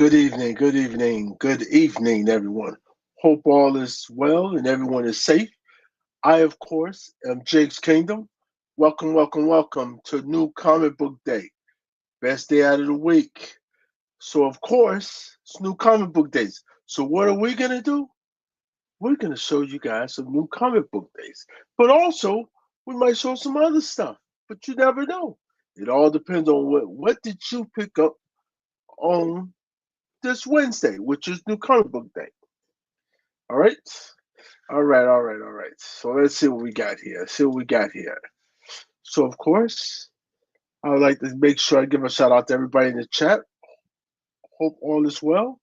good evening, everyone. Hope all is well and everyone is safe. I, of course, am Jake's Kingdom. Welcome to New Comic Book Day, best day out of the week. So, of course, it's New Comic Book Days. So, what are we going to do? We're going to show you guys some new comic book days. But also, we might show some other stuff, but you never know. It all depends on what did you pick up on this Wednesday, which is New Comic Book Day. All right? All right. So let's see what we got here. So, of course, I would like to make sure I give a shout out to everybody in the chat. Hope all is well.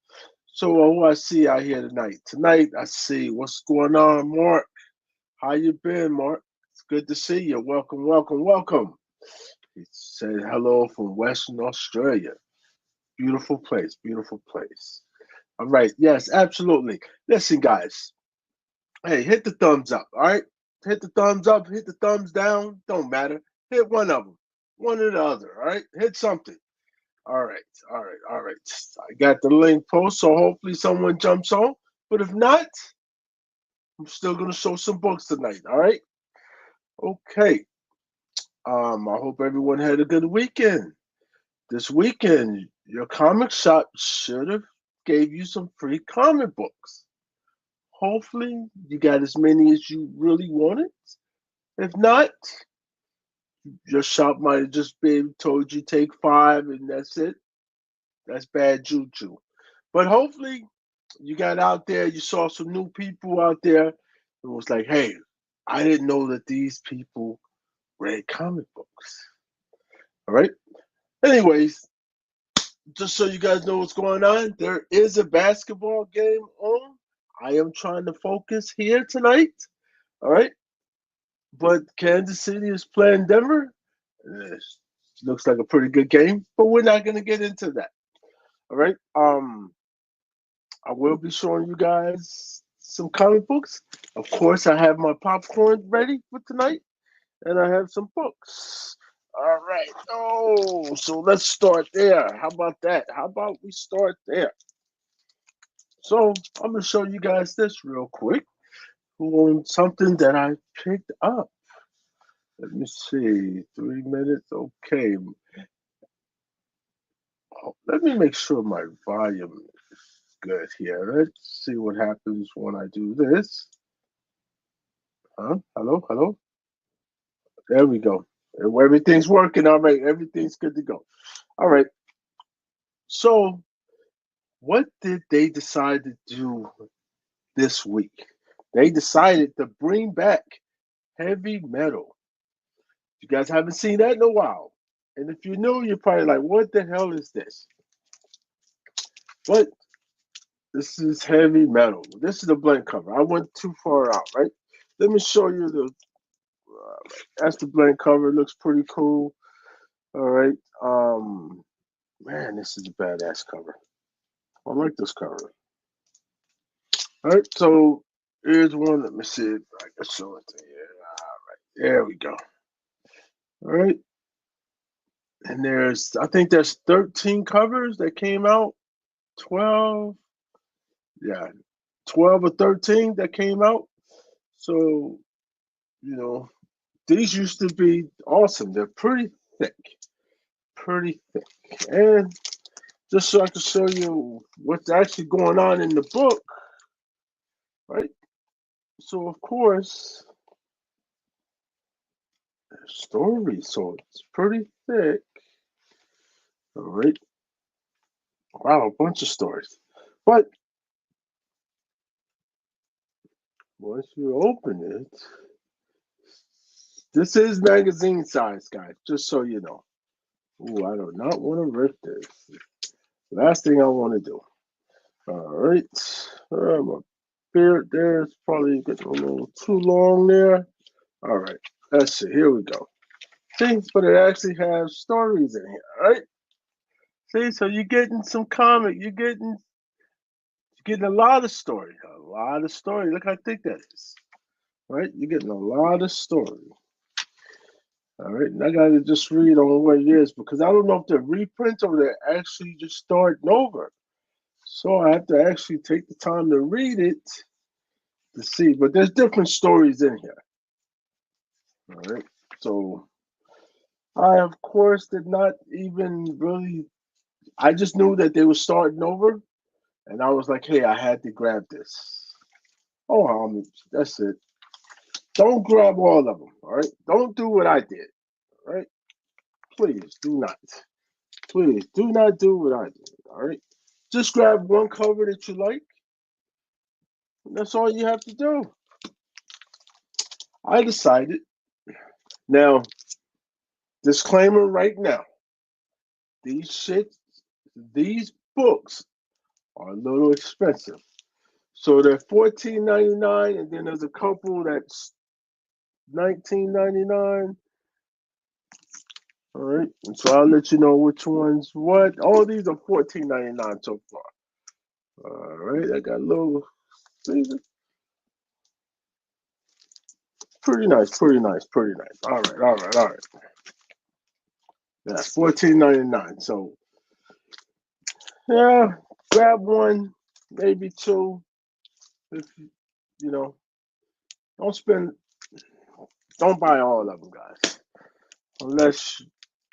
So, who I see out here tonight? Tonight, I see what's going on, Mark. How you been, Mark? It's good to see you. Welcome. He said hello from Western Australia. Beautiful place. All right, yes, absolutely. Listen, guys. Hey, hit the thumbs up, all right? Hit the thumbs up, hit the thumbs down, don't matter. Hit one of them, one or the other, all right? Hit something. All right. I got the link post, so hopefully someone jumps on. But if not, I'm still gonna show some books tonight, all right? Okay. I hope everyone had a good weekend. This weekend, your comic shop should have gave you some free comic books. Hopefully, you got as many as you really wanted. If not, your shop might have just been told you take five and that's it. That's bad juju. But hopefully, you got out there, you saw some new people out there. It was like, hey, I didn't know that these people read comic books. All right. Anyways, just so you guys know what's going on, there is a basketball game on. I am trying to focus here tonight. All right. But Kansas City is playing Denver. It looks like a pretty good game, but we're not going to get into that. All right. I will be showing you guys some comic books. Of course, I have my popcorn ready for tonight, and I have some books. All right. Oh, so let's start there. How about that? How about we start there? So I'm gonna show you guys this real quick on something that I picked up. Let me see. 3 minutes. Okay. Let me make sure my volume is good here. Let's see what happens when I do this. Huh? Hello. There we go. Everything's working. All right. Everything's good to go. All right. So, what did they decide to do this week? They decided to bring back heavy metal. You guys haven't seen that in a while. And if you know, you're probably like, what the hell is this? But this is heavy metal. This is the blank cover. I went too far out, right? Let me show you the. That's the blank cover. It looks pretty cool. All right. Man, this is a badass cover. I like this cover. All right. So here's one. Let me see if I can show it to you. All right. There we go. All right. And I think there's 13 covers that came out. 12. Yeah. 12 or 13 that came out. So, you know, these used to be awesome. They're pretty thick. And just so I can show you what's actually going on in the book, right? So, of course, story. So it's pretty thick. All right. Wow, a bunch of stories. But once you open it, this is magazine size, guys, just so you know. Ooh, I do not want to rip this. Last thing I want to do. All right. My beard there is probably getting a little too long there. All right. Let's see. Here we go. See, but it actually has stories in here. All right. See, so you're getting some comic. You're getting a lot of story. A lot of story. Look how thick that is. Right? You're getting a lot of story. All right, and I gotta just read on what it is because I don't know if they're reprints or they're actually just starting over. So I have to actually take the time to read it to see. But there's different stories in here. All right. So I, of course, did not even really. I just knew that they were starting over, and I was like, "Hey, I had to grab this." Oh, homie, that's it. Don't grab all of them. All right. Don't do what I did. All right. Please do not. Please do not do what I did. All right. Just grab one cover that you like. And that's all you have to do. I decided. Now, disclaimer right now. These shit, these books are a little expensive. So they're $14.99, and then there's a couple that's $19.99. All right, and so I'll let you know which ones what. All these are $14.99 so far. All right, I got a little. See, pretty nice, pretty nice, pretty nice. All right, all right, all right. Yeah, $14.99. So yeah, grab one, maybe two. If you know, don't spend, don't buy all of them, guys. Unless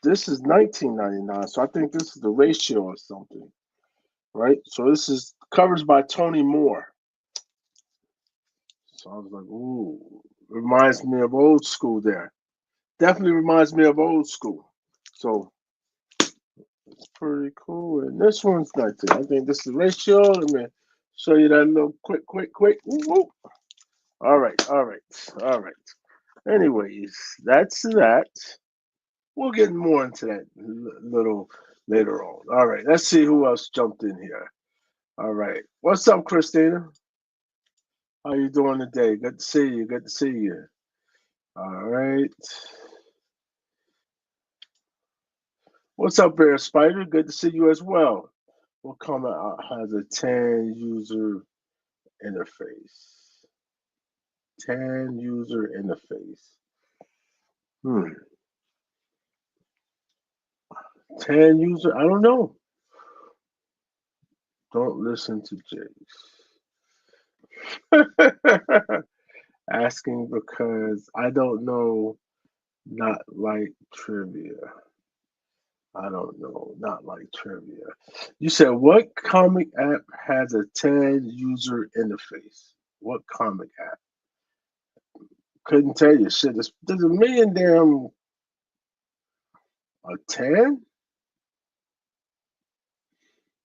this is $19.99, so I think this is the ratio or something, right? So this is covers by Tony Moore. So I was like, ooh, reminds me of old school there. Definitely reminds me of old school. So it's pretty cool. And this one's 19. I think this is ratio. Let me show you that little quick. Woo. All right, all right, all right. Anyways, that's that. We'll get more into that little later on. All right, let's see who else jumped in here. All right, what's up, Christina? How you doing today? Good to see you. Good to see you. All right. What's up, Bear Spider? Good to see you as well. What comment has a 10 user interface? 10 user interface. 10 user. I don't know. Don't listen to Jace. Asking because I don't know, not like trivia. I don't know, not like trivia. You said what comic app has a 10 user interface? What comic app? Couldn't tell you. Shit, there's a million damn. A 10?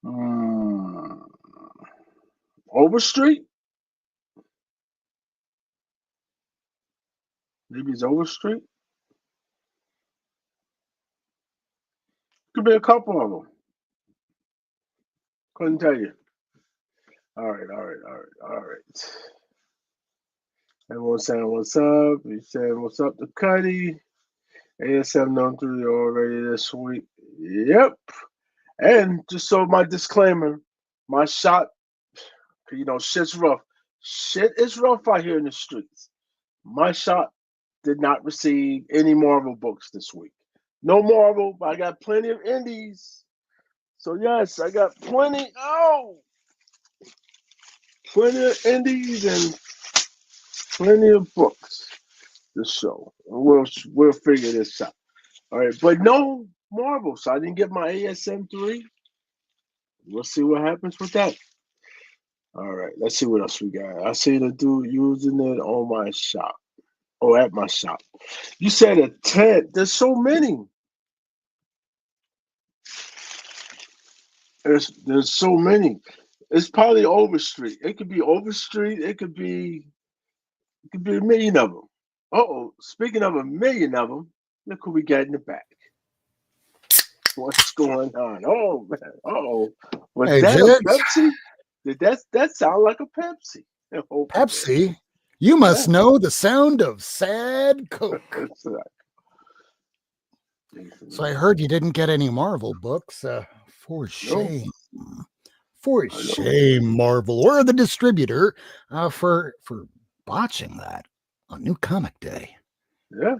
Mm, Overstreet? Maybe it's Overstreet? Could be a couple of them. Couldn't tell you. All right. Everyone saying what's up. You saying what's up to Cuddy. ASM known through you already this week. Yep. And just so my disclaimer, my shot, shit's rough. Shit is rough out here in the streets. My shot did not receive any Marvel books this week. No Marvel, but I got plenty of indies. So yes, I got plenty. Oh, plenty of indies and plenty of books to show. We'll figure this out. All right, but no Marvel, so I didn't get my ASM 3. We'll see what happens with that. All right, let's see what else we got. I see the dude using it on my shop. Oh, at my shop. You said a 10. There's so many. There's so many. It's probably Overstreet. It could be Overstreet. It could be a million of them. Oh, speaking of a million of them, look who we got in the back. What's going on? Oh man. Oh, was Hey, that a Jigs. Pepsi? Did that sound like a Pepsi? Pepsi? You Yeah. must know the sound of sad Coke. That's right. So I heard you didn't get any Marvel books. For No, shame. For I know. shame, Marvel or the distributor, for botching that on New Comic Day. Yeah.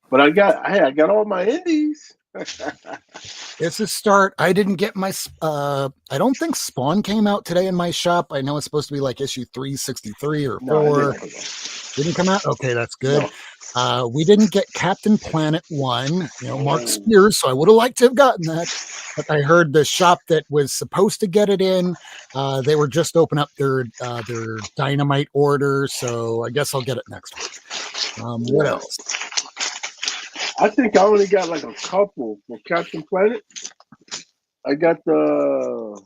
But I got all my indies. It's a start. I didn't get my. I don't think Spawn came out today in my shop. I know it's supposed to be like issue 363 or No, it 4. didn't come out. Didn't come out. Okay, that's good. No. We didn't get Captain Planet 1. Mark Oh, Spears. So I would have liked to have gotten that, but I heard the shop that was supposed to get it in. They were just open up their Dynamite order, so I guess I'll get it next week. What yeah. else? I think I only got like a couple for Captain Planet. I got the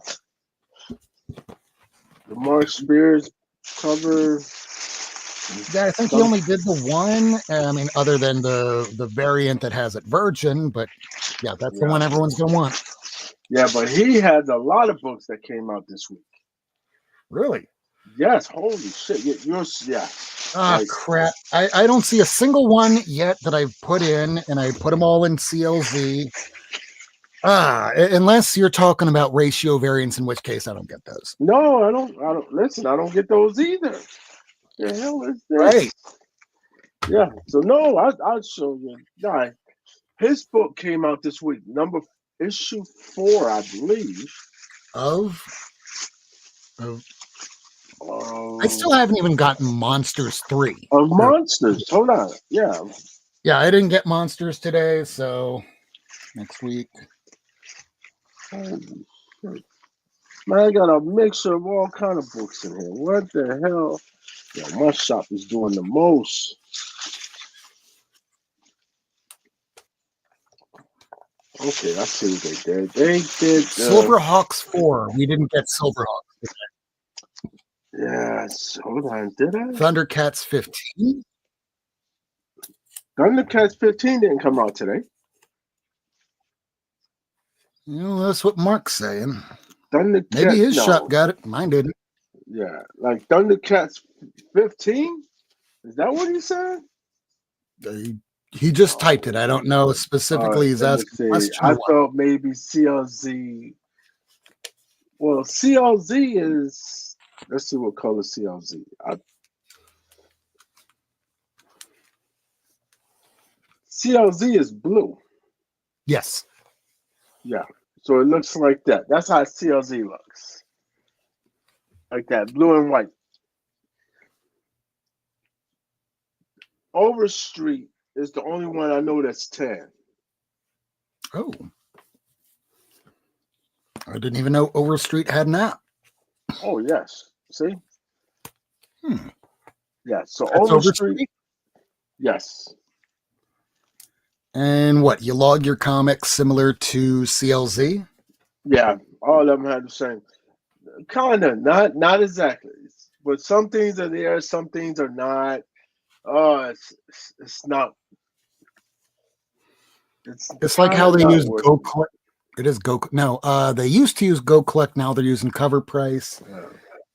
Mark Spears cover. Yeah, I think he only did the one. I mean, other than the variant that has it Virgin, but yeah, that's the one everyone's gonna want. Yeah, but he has a lot of books that came out this week. Really? Yes, holy shit. Yeah. Ah, crap. I don't see a single one yet that I've put in, and I put them all in CLZ. Unless you're talking about ratio variants, in which case I don't get those. No, I don't listen, I don't get those either. The hell is this? Right. Yeah. So no, I'll show you. No, his book came out this week, issue 4, I believe. Of I still haven't even gotten Monsters 3. Of Monsters. Hold on. Yeah. Yeah, I didn't get Monsters today, so next week. Holy shit. Man, I got a mixture of all kind of books in here. What the hell? Yeah, my shop is doing the most. Okay, I see what they did. They did Silverhawks 4. We didn't get Silverhawks. Yes. Hold on. Did I? Thundercats 15. Thundercats 15 didn't come out today. That's what Mark's saying. Thundercats, maybe his shop got it. Mine didn't. Yeah, like Thundercats 15. Is that what he said? He just typed it. I don't know specifically. He's asking a question. I thought maybe CLZ. Well, CLZ is. Let's see what color CLZ. CLZ is blue. Yes. Yeah. So it looks like that. That's how CLZ looks. Like that, blue and white. Overstreet is the only one I know that's 10. Oh. I didn't even know Overstreet had an app. Oh, yes. See? Yeah, so That's Overstreet? Yes. And what, you log your comics similar to CLZ? Yeah, all of them have the same. Kind of, not exactly. But some things are there, some things are not. Oh, it's not. It's like how they use Go Collect. It is Go. No, they used to use Go Collect. Now they're using Cover Price. Yeah.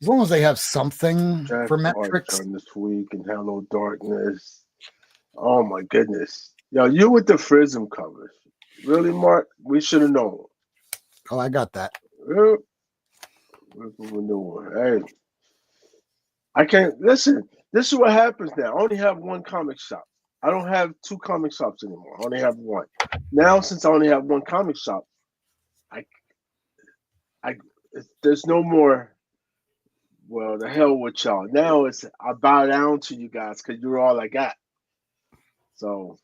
As long as they have something for metrics. This week and Hello Darkness. Oh my goodness! Yo, you with the Prism covers? Really, Mark? We should have known. Oh, I got that. Yeah. Hey, I can't listen. This is what happens now. I only have one comic shop. I don't have 2 comic shops anymore. I only have one. Now, since I only have one comic shop, there's no more. Well, the hell with y'all. Now it's I bow down to you guys because you're all I got. So,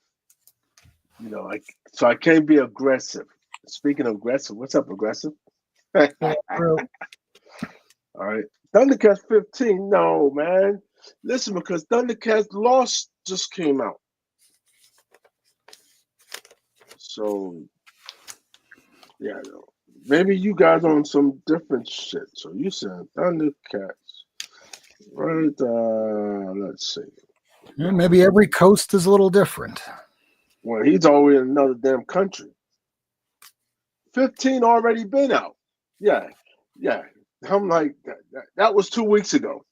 I can't be aggressive. Speaking of aggressive, what's up, aggressive? All right. Thundercats 15. No, man. Listen, because Thundercats Lost just came out. So, yeah, maybe you guys on some different shit. So you said Thundercats. Right. Let's see. Yeah, maybe every coast is a little different. Well, he's always in another damn country. 15 already been out. Yeah. I'm like, that was 2 weeks ago.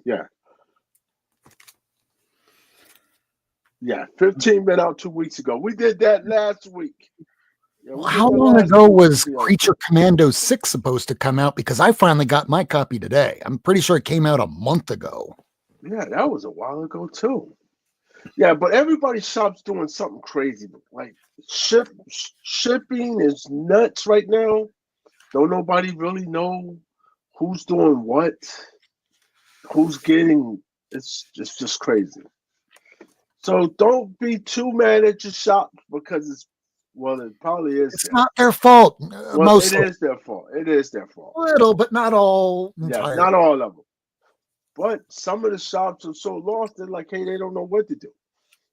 Yeah. Yeah, 15 been out 2 weeks ago. We did that last week. Yeah, how long ago was Creature Commando 6 supposed to come out? Because I finally got my copy today. I'm pretty sure it came out a month ago. Yeah, that was a while ago too. Yeah, but everybody's shop's doing something crazy. Like Shipping is nuts right now. Don't nobody really know who's doing what, who's getting. It's just crazy. So don't be too mad at your shop because well, it probably is It's there. not their fault, Well, it mostly. is their fault. It is their fault. Little, but not all Yeah, entirely. not all of them. But some of the shops are so lost, they're like, hey, they don't know what to do.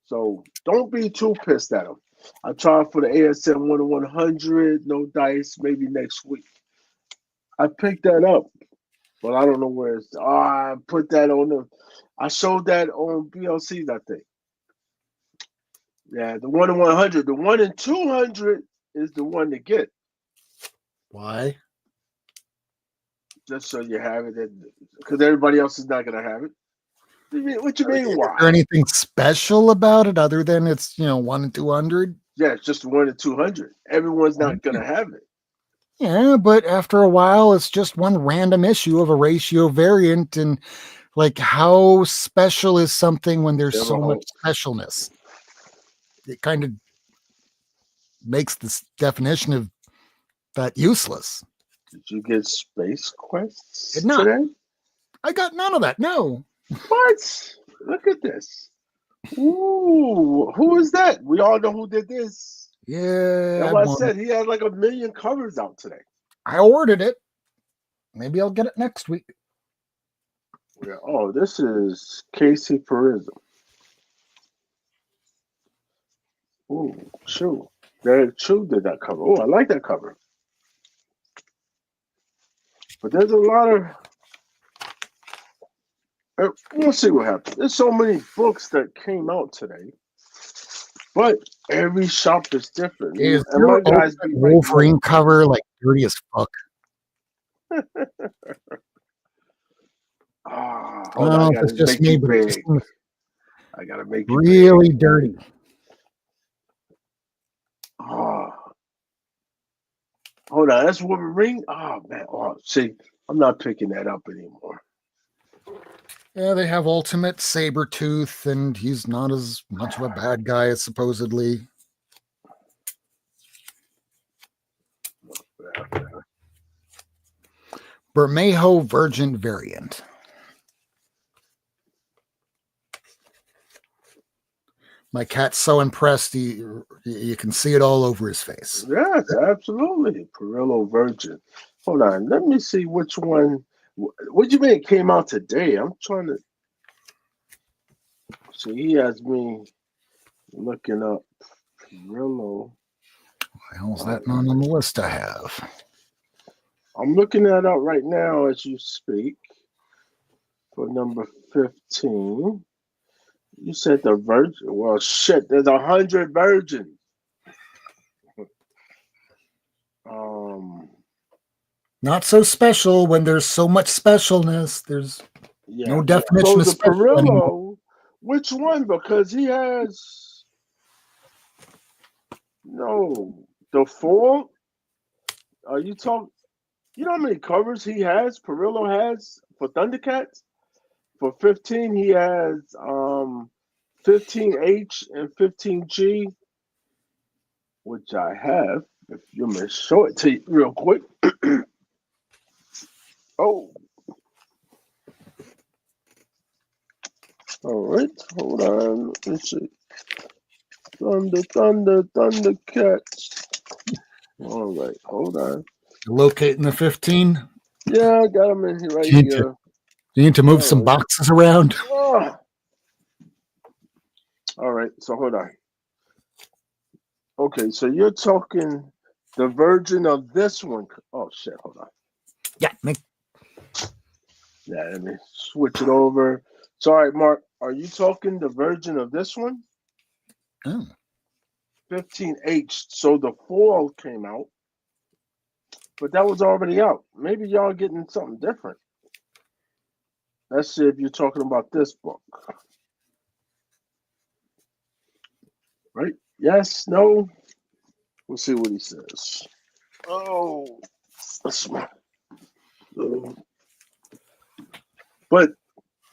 So don't be too pissed at them. I tried for the ASM 1-100, no dice, maybe next week. I picked that up, but I don't know where it's. Oh, I put that on I showed that on BLCs, I think. Yeah, the 1-100. The 1-200 is the one to get. Why? Just so you have it, because everybody else is not going to have it. What you mean, Is why? there anything special about it other than it's 1 in 200? Yeah, it's just 1-200. Everyone's not going to have it. Yeah, but after a while, it's just one random issue of a ratio variant. And like, how special is something when there's so much specialness? It kind of makes this definition of that useless. Did you get Space Quests Did not. today? I got none of that. No. What? Look at this. Ooh, who is that? We all know who did this. Yeah. That's what I said. He had like 1 million covers out today. I ordered it. Maybe I'll get it next week. Yeah. Oh, this is Casey Perizzo. Ooh, Chew. Chew did that cover. Oh, I like that cover. But there's a lot of. We'll see what happens. There's so many books that came out today, but every shop is different. Is and my guys be Wolverine cover like dirty as fuck? Hold on, I gotta make you big. I gotta make you really big. Dirty. Hold on, that's Wolverine. Oh man, see, I'm not picking that up anymore. Yeah, they have Ultimate Sabretooth, and he's not as much of a bad guy as supposedly. Bermejo Virgin variant. My cat's so impressed, you can see it all over his face. Yes, absolutely. Perillo Virgin. Hold on, let me see which one. What do you mean it came out today? I'm trying to. See, he has me looking up Perillo. Why is that not on the list I have? I'm looking that up right now as you speak for number 15. You said the Virgin. Well, shit, there's 100 virgins. Not so special when there's so much specialness. There's no definition of special Perillo, anymore. which one? Because he has the 4. Are you talking? You know how many covers he has? Perillo has for Thundercats. For 15, he has 15H and 15G, which I have. If you may show it to you real quick. Oh. All right, hold on. Let's see. Thundercats. All right, hold on. Locating the 15? Yeah, I got them in here right here. You need to move some boxes around. Oh. All right, so hold on. Okay, so you're talking the version of this one. Oh, shit, hold on. Yeah, let me switch it over. Sorry, Mark, are you talking the version of this one? Oh. 15H. So the 4 came out, but that was already out. Maybe y'all getting something different. Let's see if you're talking about this book. Right? Yes, no? We'll see what he says. Oh, that's smart. But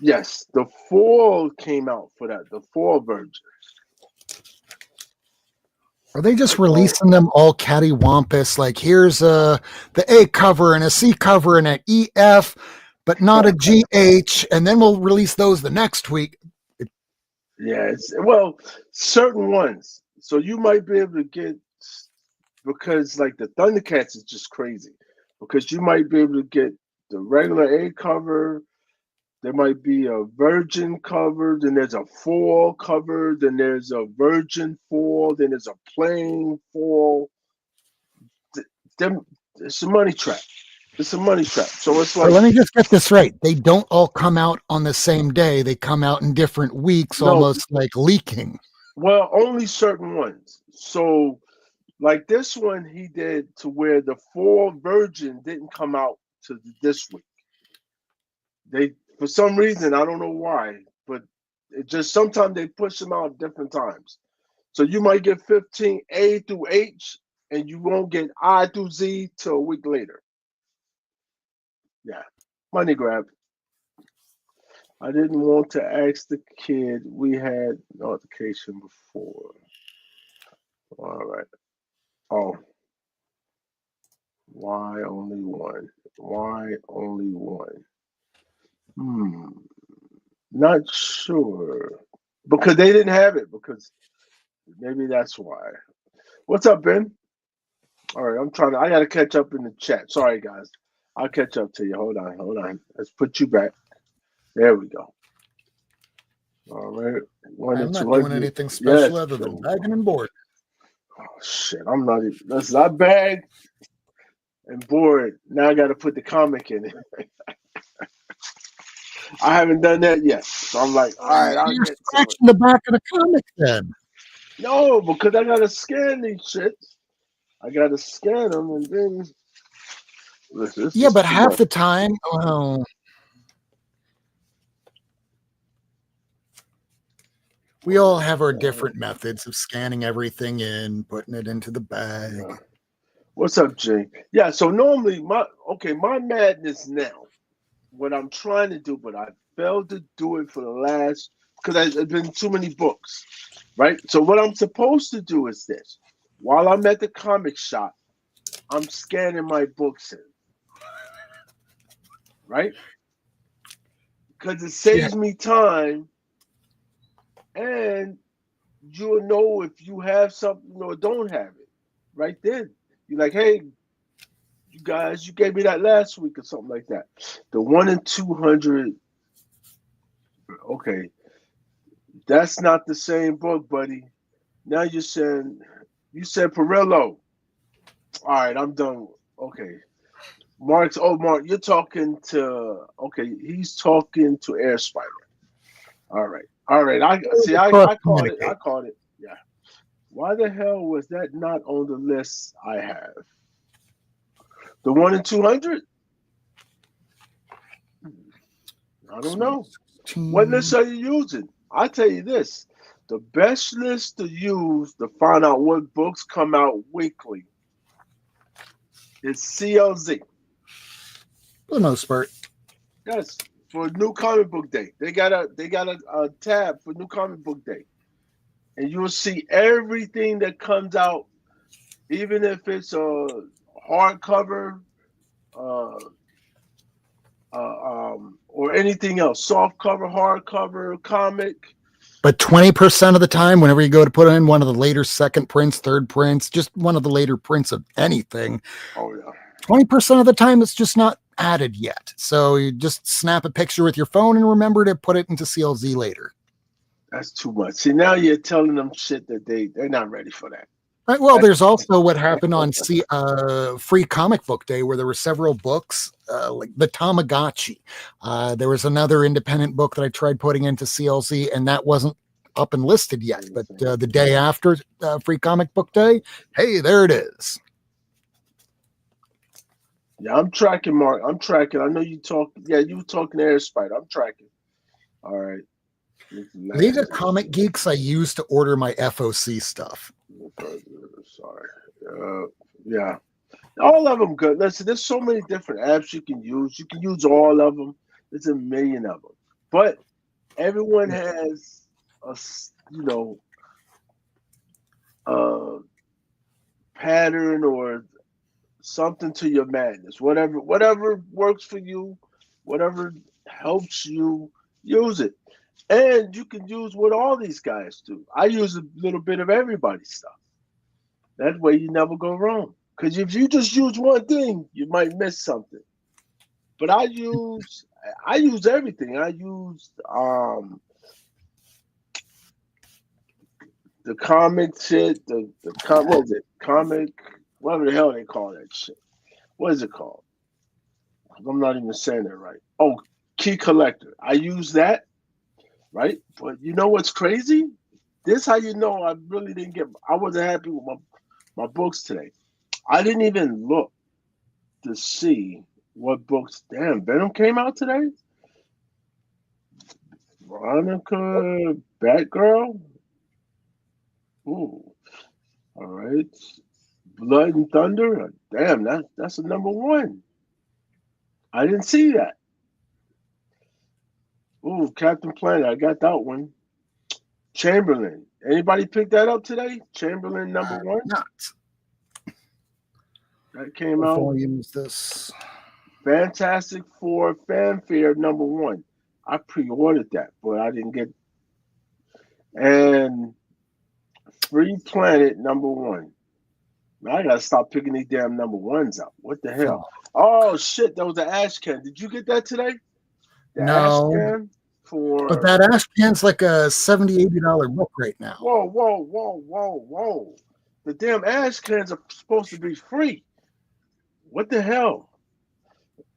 yes, the 4 came out for that. The 4 version. Are they just Like, oh, releasing them all cattywampus? Like, here's the A cover and a C cover and an EF, but not a GH, and then we'll release those the next week. yeah, well, certain ones. So you might be able to get, because like the Thundercats is just crazy, because you might be able to get the regular A cover. There might be a virgin cover, then there's a foil cover, then there's a virgin foil, then there's a plain foil. Them, it's a money trap. It's a money trap. So it's But like, let me just get this right. They don't all come out on the same day. They come out in different weeks, no, almost like leaking. well, only certain ones. So like this one, he did to where the foil virgin didn't come out to this week. They, for some reason, I don't know why, but it just sometimes they push them out at different times. So you might get 15 A through H, and you won't get I through Z till a week later. Yeah, money grab. I didn't want to ask the kid. We had altercation before. All right. Oh, why only one? Why only one? Hmm. Not sure. Because they didn't have it. Because maybe that's why. What's up, Ben? All right, I'm trying to. I gotta catch up in the chat. Sorry, guys. I'll catch up to you. Hold on, hold on. Let's put you back. There we go. All right, one I'm and not two doing hundred. anything special Yes. other than Oh bagging and board. shit, I'm not even. Listen, I bag and bored. Now I got to put the comic in it. I haven't done that yet, so I'm like, all right, I'll You're get to it. scratching the back of the comic then. No, because I gotta scan these shits. I gotta scan them, and then listen, this Yeah, is but too half much. the time, well, we all have our different methods of scanning everything in, putting it into the Yeah. bag. What's up, Jay? Yeah, so normally my madness now, what I'm trying to do, but I failed to do it for the last because there's been too many books, right? So what I'm supposed to do is this: while I'm at the comic shop, I'm scanning my books in, right? Because it Yeah, saves me time, and you'll know if you have something or don't have it right then. You're like, hey, you guys, you gave me that last week or something like that. The 1 in 200. Okay, that's not the same book, buddy. Now you said Perillo. All right, I'm done. Okay, Mark, you're talking to. Okay, he's talking to Air Spider. All right. I see. cross I caught it. I communicate. caught it. Yeah. Why the hell was that not on the list I have? The 1 in 200? I don't Sweet know. What list 16. are you using? I tell you this: the best list to use to find out what books come out weekly is CLZ. For the most part. Yes, for New Comic Book Day. They got a tab for New Comic Book Day, and you'll see everything that comes out, even if it's a hardcover, uh, or anything else, soft cover, hardcover, comic. But 20% of the time, whenever you go to put in one of the later second prints, third prints, just one of the later prints of anything, Oh yeah, 20% of the time it's just not added yet. So you just snap a picture with your phone and remember to put it into CLZ later. that's too much. See, now you're telling them shit that they're not ready for that. Right. Well, That's there's also what happened on Free Comic Book Day, where there were several books, like the Tamagotchi. There was another independent book that I tried putting into CLZ, and that wasn't up and listed yet. But the day after Free Comic Book Day, hey, there it is. yeah. I'm tracking, Mark. I'm tracking. I know you talk. Yeah, you were talking to Air Spider. I'm tracking. All right. These are Last comic issue. geeks I use to order my FOC stuff. Sorry. Yeah. All of them good. Listen, there's so many different apps you can use. You can use all of them. There's a million of them. But everyone has a, you know, uh, pattern or something to your madness. Whatever works for you, whatever helps you, use it. And you can use what all these guys do. I use a little bit of everybody's stuff. That way you never go wrong. Because if you just use one thing, you might miss something. But I use everything. I use the comic shit, what is it? Comic, whatever the hell they call that shit. What is it called? I'm not even saying it right. Oh, Key Collector. I use that, right? But you know what's crazy? This how you know I really didn't get. I wasn't happy with my books today. I didn't even look to see what books. Damn, Venom came out today. Veronica, Batgirl. Ooh, all right. Blood and Thunder. Damn, that's a number one. I didn't see that. Ooh, Captain Planet. I got that one. Chamberlain. Anybody pick that up today? Chamberlain number one. Not. That came What out. volume is this? Fantastic Four Fanfare number one. I pre-ordered that, but I didn't get. And Free Planet number one. Now I gotta stop picking these damn number ones up. What the hell? Oh shit, that was an ash can. Did you get that today? The No. ash can for. But that ash can's like a $70-$80 book right now. Whoa. The damn ash cans are supposed to be free. What the hell?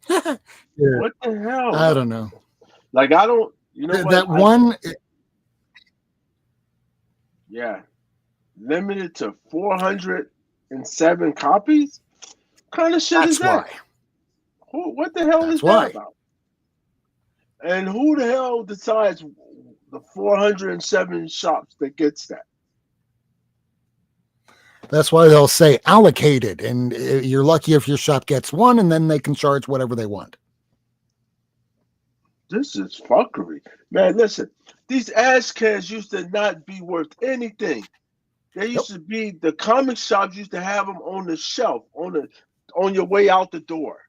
Yeah. What the hell? I don't know. Like I don't. You know what? That one. Yeah. Limited to 407 copies? What kind of shit is that? What the hell is that about? And who the hell decides the 407 shops that gets that? That's why they'll say allocated, and you're lucky if your shop gets one, and then they can charge whatever they want. This is fuckery. Man, listen, these ash cans used to not be worth anything. They used to be, the comic shops used to have them on the shelf, on your way out the door.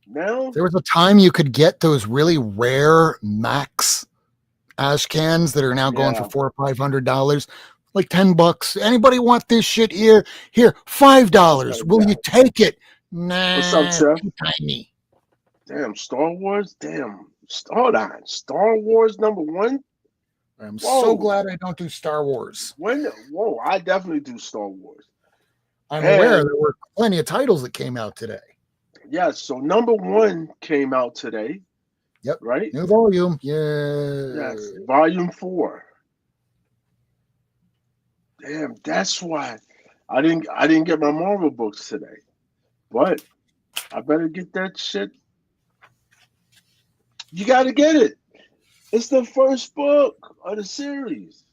Now there was a time you could get those really rare Max ash cans that are now going for $400 or $500, like $10. Anybody want this shit here? Here, $5. Will you take it? Nah, what's up, Chef? too tiny. Damn, Star Wars. Damn, hold on. Star Wars number one. I'm so glad I don't do Star Wars. Whoa, I definitely do Star Wars. I'm aware there were plenty of titles that came out today. Yes, so number one came out today. Yep. Right? New volume. Yeah. Yes. Volume 4. Damn, that's why I didn't get my Marvel books today. But I better get that shit. You gotta get it. It's the first book of the series.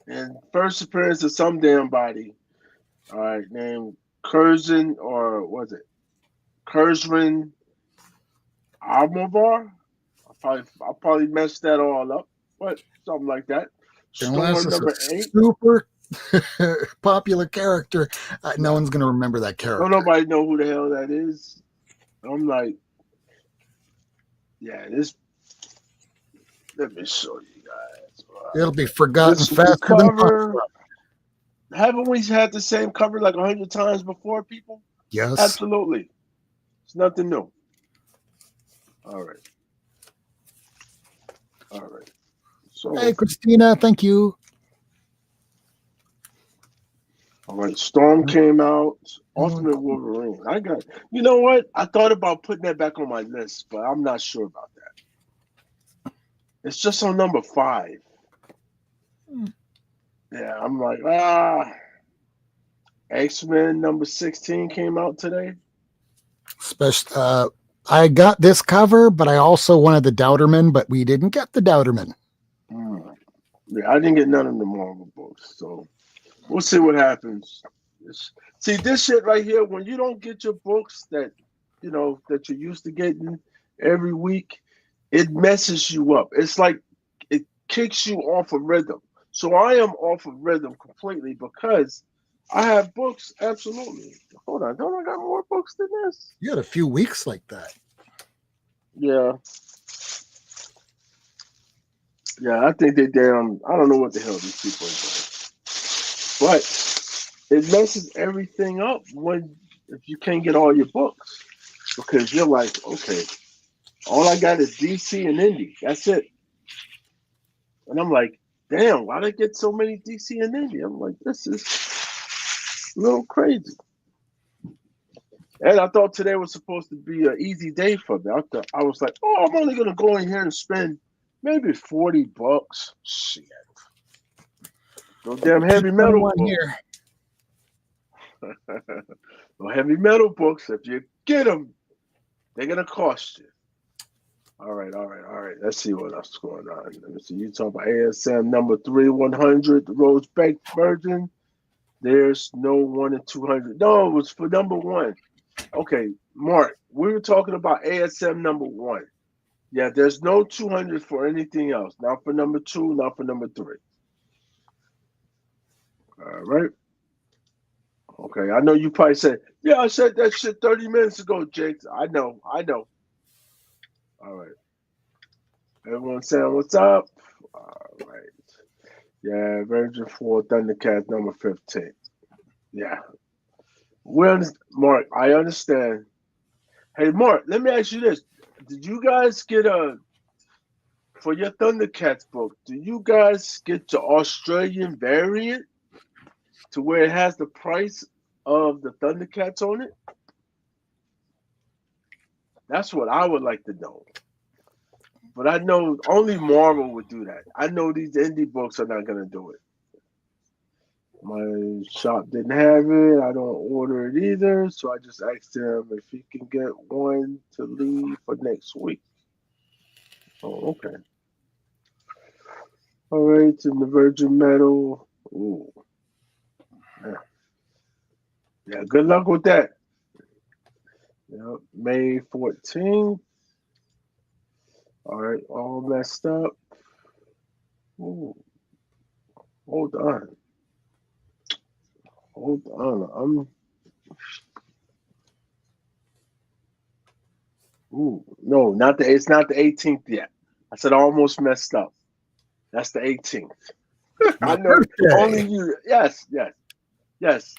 And first appearance of some damn body. All right, named Curzon, or was it Curzon Almovar? I'll probably mess that all up, but something like that. Unless Storm it's number 8. Super popular character. No one's gonna remember that character. Don't nobody know who the hell that is. I'm like, yeah, this. Let me show you guys. It'll be forgotten faster than. Haven't we had the same cover like 100 times before, people? Yes. Absolutely. It's nothing new. All right. So, hey, Christina, thank you. All right, Storm came out. Ultimate Wolverine. You know what? I thought about putting that back on my list, but I'm not sure about that. It's just on number 5. Yeah, I'm like, X-Men number 16 came out today. I got this cover, but I also wanted the Doubterman, but we didn't get the Doubterman. Yeah, I didn't get none of the Marvel books, so we'll see what happens. See, this shit right here, when you don't get your books that you're used to getting every week, it messes you up. It's like it kicks you off a rhythm. So I am off of rhythm completely because I have books. Absolutely. Hold on, don't I got more books than this? You had a few weeks like that. Yeah, yeah. I think they damn. I don't know what the hell these people are doing, but it messes everything up when if you can't get all your books because you're like, okay, all I got is DC and Indie. That's it. And I'm like, damn, why did I get so many DC and Indie? I'm like, this is a little crazy. And I thought today was supposed to be an easy day for me. I was like, oh, I'm only gonna go in here and spend maybe $40. Shit, no damn heavy metal 21 books. here. No heavy metal books. If you get them, they're gonna cost you. All right, all right, all right. Let's see what else is going on. Let me see. You talking about ASM number 3100, the Rose Baked version. There's no 1 and 200. No, it was for number 1. Okay, Mark, we were talking about ASM number 1. Yeah, there's no 200 for anything else. Not for number 2, not for number 3. All right. Okay, I know you probably said, yeah, I said that shit 30 minutes ago, Jake. I know, I know. All right. Everyone saying what's up? All right. Yeah, Virgin 4, Thundercats number 15. Yeah. Well, Mark, I understand. Hey, Mark, let me ask you this. Did you guys get for your Thundercats book, do you guys get the Australian variant to where it has the price of the Thundercats on it? That's what I would like to know. But I know only Marvel would do that. I know these indie books are not going to do it. My shop didn't have it. I don't order it either. So I just asked him if he can get one to leave for next week. Oh, okay. All right, in the Virgin Metal. Ooh. Yeah, good luck with that. Yeah, May 14th. All right, all messed up. Ooh, hold on. Hold on. No, it's not the 18th yet. I said I almost messed up. That's the 18th. I My know only birthday. you. Yes, yes, yes.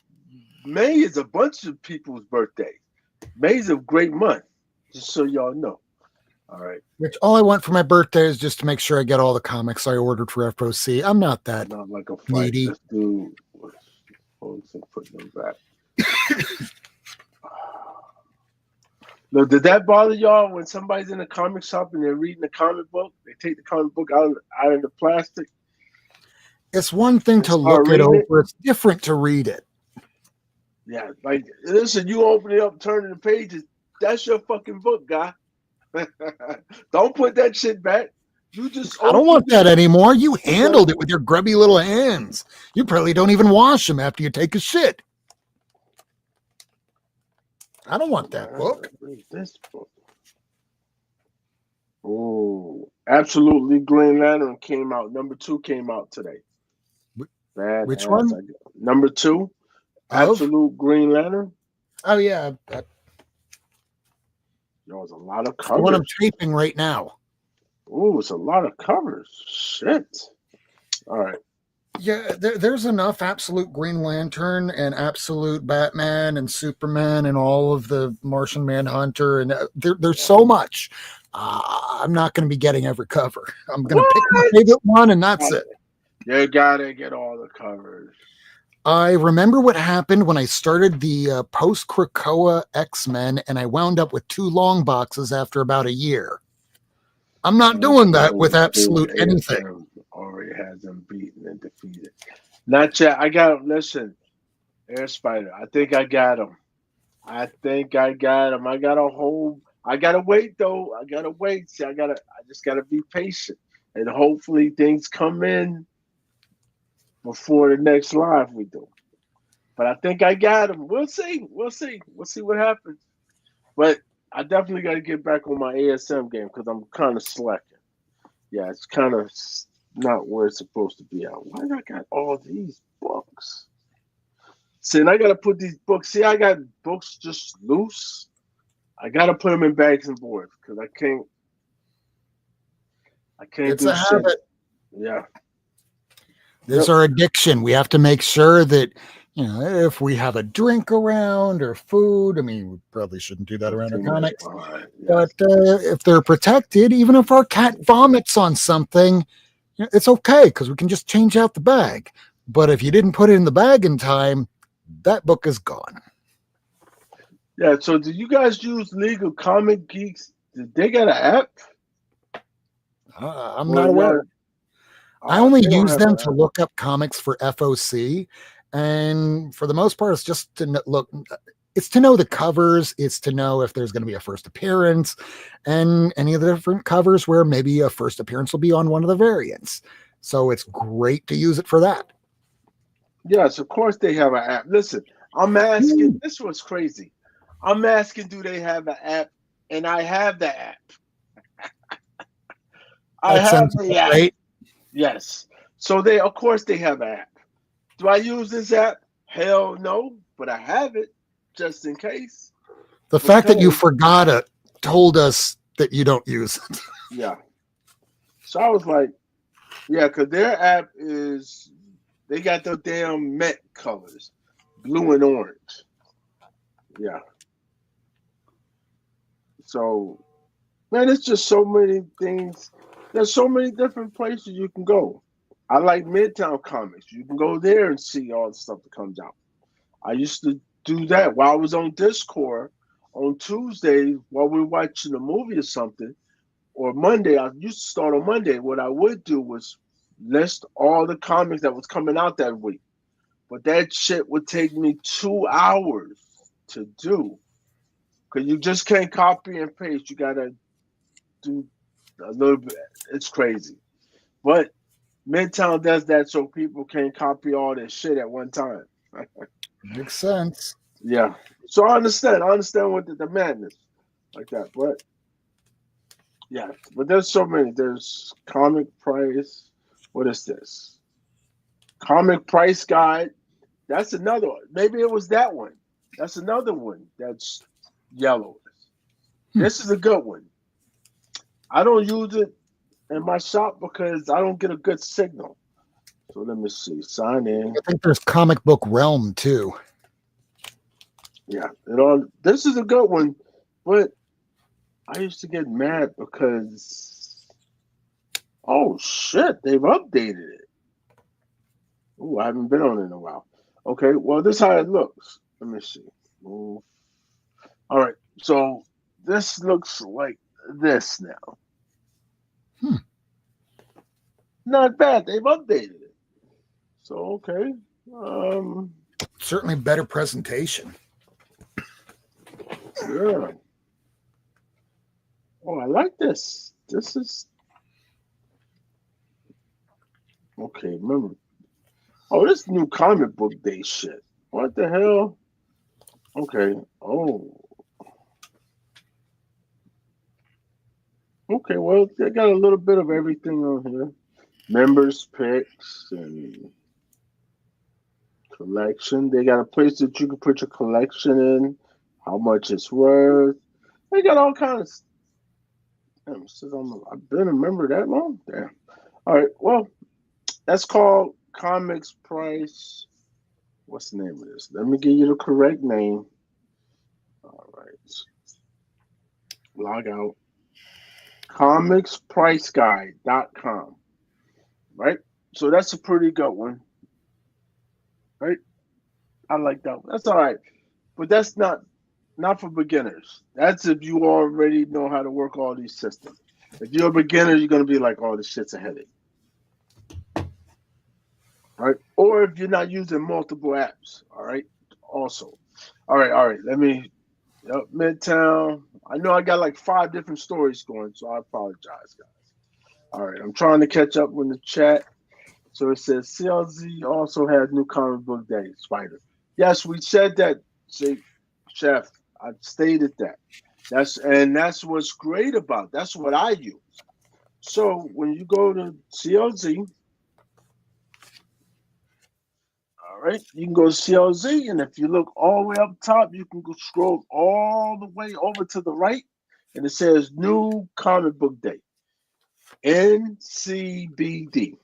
May is a bunch of people's birthdays. May's a great month, just so y'all know. All right. Which all I want for my birthday is just to make sure I get all the comics I ordered for FOC. I'm not that Not like a fight. needy. This dude was supposed putting them back. No, did that bother y'all when somebody's in a comic shop and they're reading a comic book? They take the comic book out of the plastic It's one thing and to start look it reading it. over. It's different to read it. Yeah, like listen, you open it up, turning the pages. That's your fucking book, guy. Don't put that shit back. You just I don't want opened it. that anymore. You handled No. it with your grubby little hands. You probably don't even wash them after you take a shit. I don't want that book. This book. Oh, absolutely. Green Lantern came out. Number 2 came out today. Which Badass. one? Number 2, Of? Absolute Green Lantern. Oh, yeah. That's There was a lot of the one I'm covers. taping right now. Oh, it's a lot of covers. Shit. All right. Yeah, there's enough Absolute Green Lantern and Absolute Batman and Superman and all of the Martian Manhunter. And there's so much. I'm not going to be getting every cover. I'm going to pick my What? favorite one, and that's it. You gotta get all the covers. I remember what happened when I started the post Krakoa X-Men, and I wound up with 2 long boxes after about a year. I'm not doing that with absolute anything. ASM already has them beaten and defeated. Not yet. I got him. Listen, Air Spider. I think I got him. I think I got him. I got a whole. I gotta wait though. I gotta wait. See, I just gotta be patient, and hopefully things come in before the next live we do. But I think I got him. We'll see. We'll see. We'll see what happens. But I definitely got to get back on my ASM game because I'm kind of slacking. Yeah, it's kind of not where it's supposed to be at. Why I got all these books? See, and I gotta put these books. See, I got books just loose. I gotta put them in bags and boards because I can't It's do a shit. habit. Yeah. There's Yep. our addiction. We have to make sure that, if we have a drink around or food, I mean, we probably shouldn't do that around our 15 minutes comics, behind. but Yes. if they're protected, even if our cat vomits on something, it's okay because we can just change out the bag. But if you didn't put it in the bag in time, that book is gone. Yeah. So, do you guys use Legal Comic Geeks? Did they got an app? I'm Or not aware. yeah, I only they don't use have them an to app. look up comics for FOC. And for the most part, it's just to look, it's to know the covers, it's to know if there's going to be a first appearance and any of the different covers where maybe a first appearance will be on one of the variants. So it's great to use it for that. Yes, of course they have an app. Listen, I'm asking. Hmm. This was crazy. I'm asking, do they have an app? And I have the app. I That have sounds the app. great. Yes. So they, of course, they have an app. Do I use this app? Hell no, but I have it just in case. The fact that you Because forgot it told us that you don't use it. yeah. So I was like, yeah, because their app is they got the damn Met colors, blue and orange. Yeah. So man, it's just so many things. There's so many different places you can go. I like Midtown Comics. You can go there and see all the stuff that comes out. I used to do that while I was on Discord on Tuesday while we were watching a movie or something, or Monday. I used to start on Monday. What I would do was list all the comics that was coming out that week. But that shit would take me 2 hours to do because you just can't copy and paste. You gotta do a little bit. It's crazy, but Midtown does that so people can't copy all this shit at one time. Makes sense. Yeah. So I understand. I understand what the madness like that. But yeah, but there's so many. There's comic price. What is this? Comic price guide. That's another one. Maybe it was that one. That's another one that's yellow. Hmm. This is a good one. I don't use it in my shop because I don't get a good signal. So let me see. Sign in. I think there's Comic Book Realm too. Yeah. This is a good one, but I used to get mad because oh shit, they've updated it. Oh, I haven't been on it in a while. Okay, well this is how it looks. Let me see. Move. All right, so this looks like this now. Hmm. Not bad. They've updated it. So okay. Um, Certainly better presentation. yeah. Oh, I like this. This is okay. Remember? Oh, this new comic book day shit. What the hell? Okay. Oh, okay. Well, they got a little bit of everything on here. Members picks and collection. They got a place that you can put your collection in, how much it's worth. They got all kinds. Damn, since I've been a member that long. Damn. All right. Well, that's called Comics Price. What's the name of this? Let me give you the correct name. All right. Log out. Comicspriceguide.com. Right? So that's a pretty good one. Right? I like that one. That's all right. But that's not for beginners. That's if you already know how to work all these systems. If you're a beginner, you're gonna be like, "Oh, this shit's a headache," right? Or if you're not using multiple apps, all right. Also, all right. Let me. Yep, Midtown. I know I got like 5 different stories going, so I apologize, guys. All right, I'm trying to catch up with the chat. So it says CLZ also has new comic book day, Spider. Yes, we said that, see, Chef. I stated that. That's what's great about. That's what I use. So when you go to CLZ, all right, you can go to CLZ, and if you look all the way up top, you can go scroll all the way over to the right, and it says New Comic Book Day, NCBD.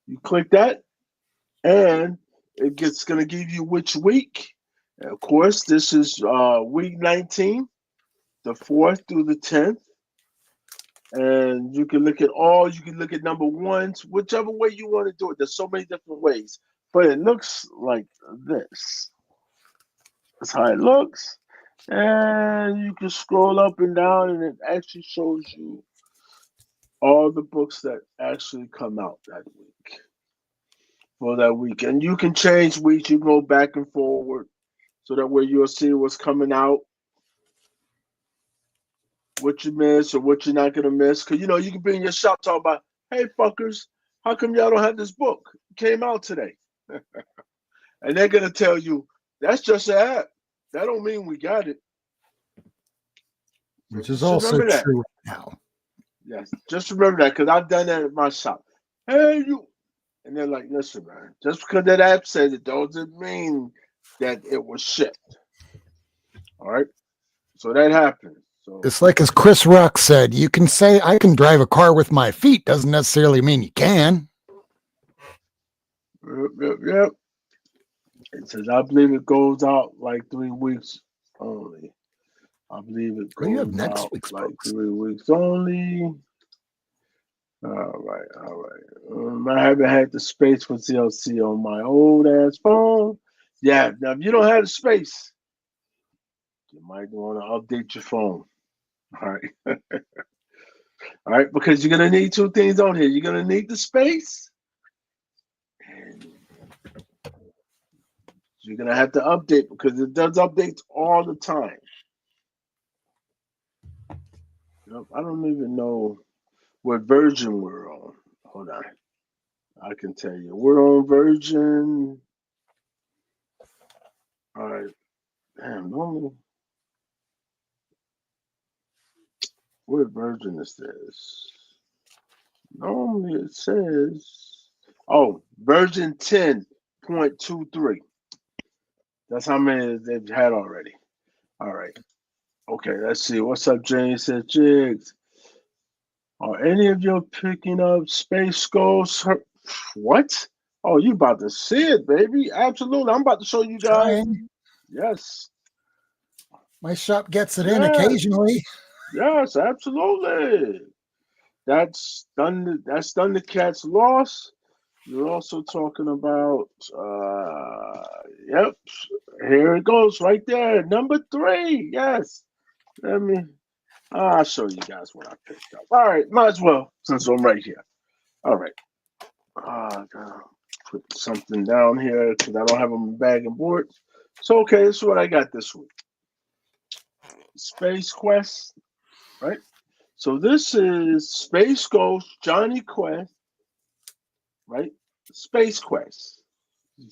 You click that, and it's going to give you which week. And of course, this is week 19, the 4th through the 10th. And you can look at all, you can look at number ones, whichever way you want to do it. There's so many different ways, but it looks like this. That's how it looks. And you can scroll up and down, and it actually shows you all the books that actually come out that week for that week. And you can change weeks, you can go back and forward so that way you'll see what's coming out, what you miss or what you're not gonna miss. Cause you can be in your shop talking about, hey fuckers, how come y'all don't have this book? It came out today. And they're gonna tell you that's just an app. That don't mean we got it. So Which is just also remember that. true now. Yes, just remember that because I've done that at my shop. Hey you, and they're like, listen, man, just because that app said it doesn't mean that it was shipped. All right. So that happens. So It's like as Chris Rock said, you can say I can drive a car with my feet, doesn't necessarily mean you can. yep. It says I believe it goes out like 3 weeks only. I believe it Oh, you have goes next out week's like books. 3 weeks only. All right. I haven't had the space for CLC on my old ass phone. Yeah, now if you don't have the space, you might want to update your phone. All right. All right, because you're gonna need two things on here. You're gonna need the space, and you're gonna have to update because it does updates all the time. I don't even know what version we're on. Hold on. I can tell you. We're on version. All right. Damn, normally. What version is this? Normally it says. Oh, version 10.23. That's how many they've had already. All right. Okay, let's see. What's up, James? Says Jigs. Are any of you picking up Space Ghost? What? Oh, you about to see it, baby? Absolutely. I'm about to show you guys. Trying. Yes. My shop gets it in Yes. occasionally. Yes, absolutely. That's done. That's Thundercats loss. You're also talking about. Yep. Here it goes, right there, number 3. Yes. Let me. I'll show you guys what I picked up. All right, might as well since I'm right here. All right. Gotta put something down here because I don't have a bag and boards. So okay, this is what I got this week. Space Quest, right? So this is Space Ghost Johnny Quest, right? Space Quest.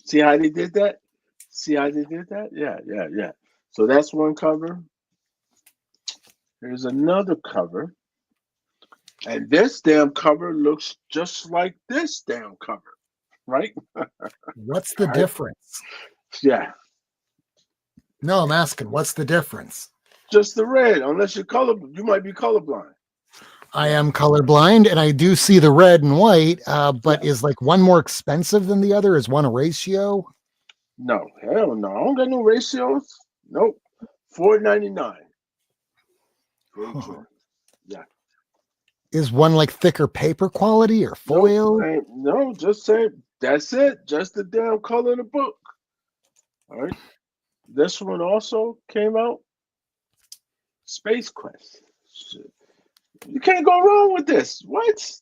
See how they did that? See how they did that? Yeah. So that's one cover. Here's another cover. And this damn cover looks just like this damn cover, right? What's the All right. difference? Yeah. No, I'm asking, what's the difference? Just the red, unless you're color, you might be colorblind. I am colorblind and I do see the red and white, but Yeah. is like one more expensive than the other? Is one a ratio? No, hell no. I don't got no ratios. Nope. $4.99 for each Huh. one. Yeah. Is one like thicker paper quality or Nope. foil? No, just say that's it. Just the damn color of the book. All right. This one also came out. Space Quest. Shit. You can't go wrong with this. What?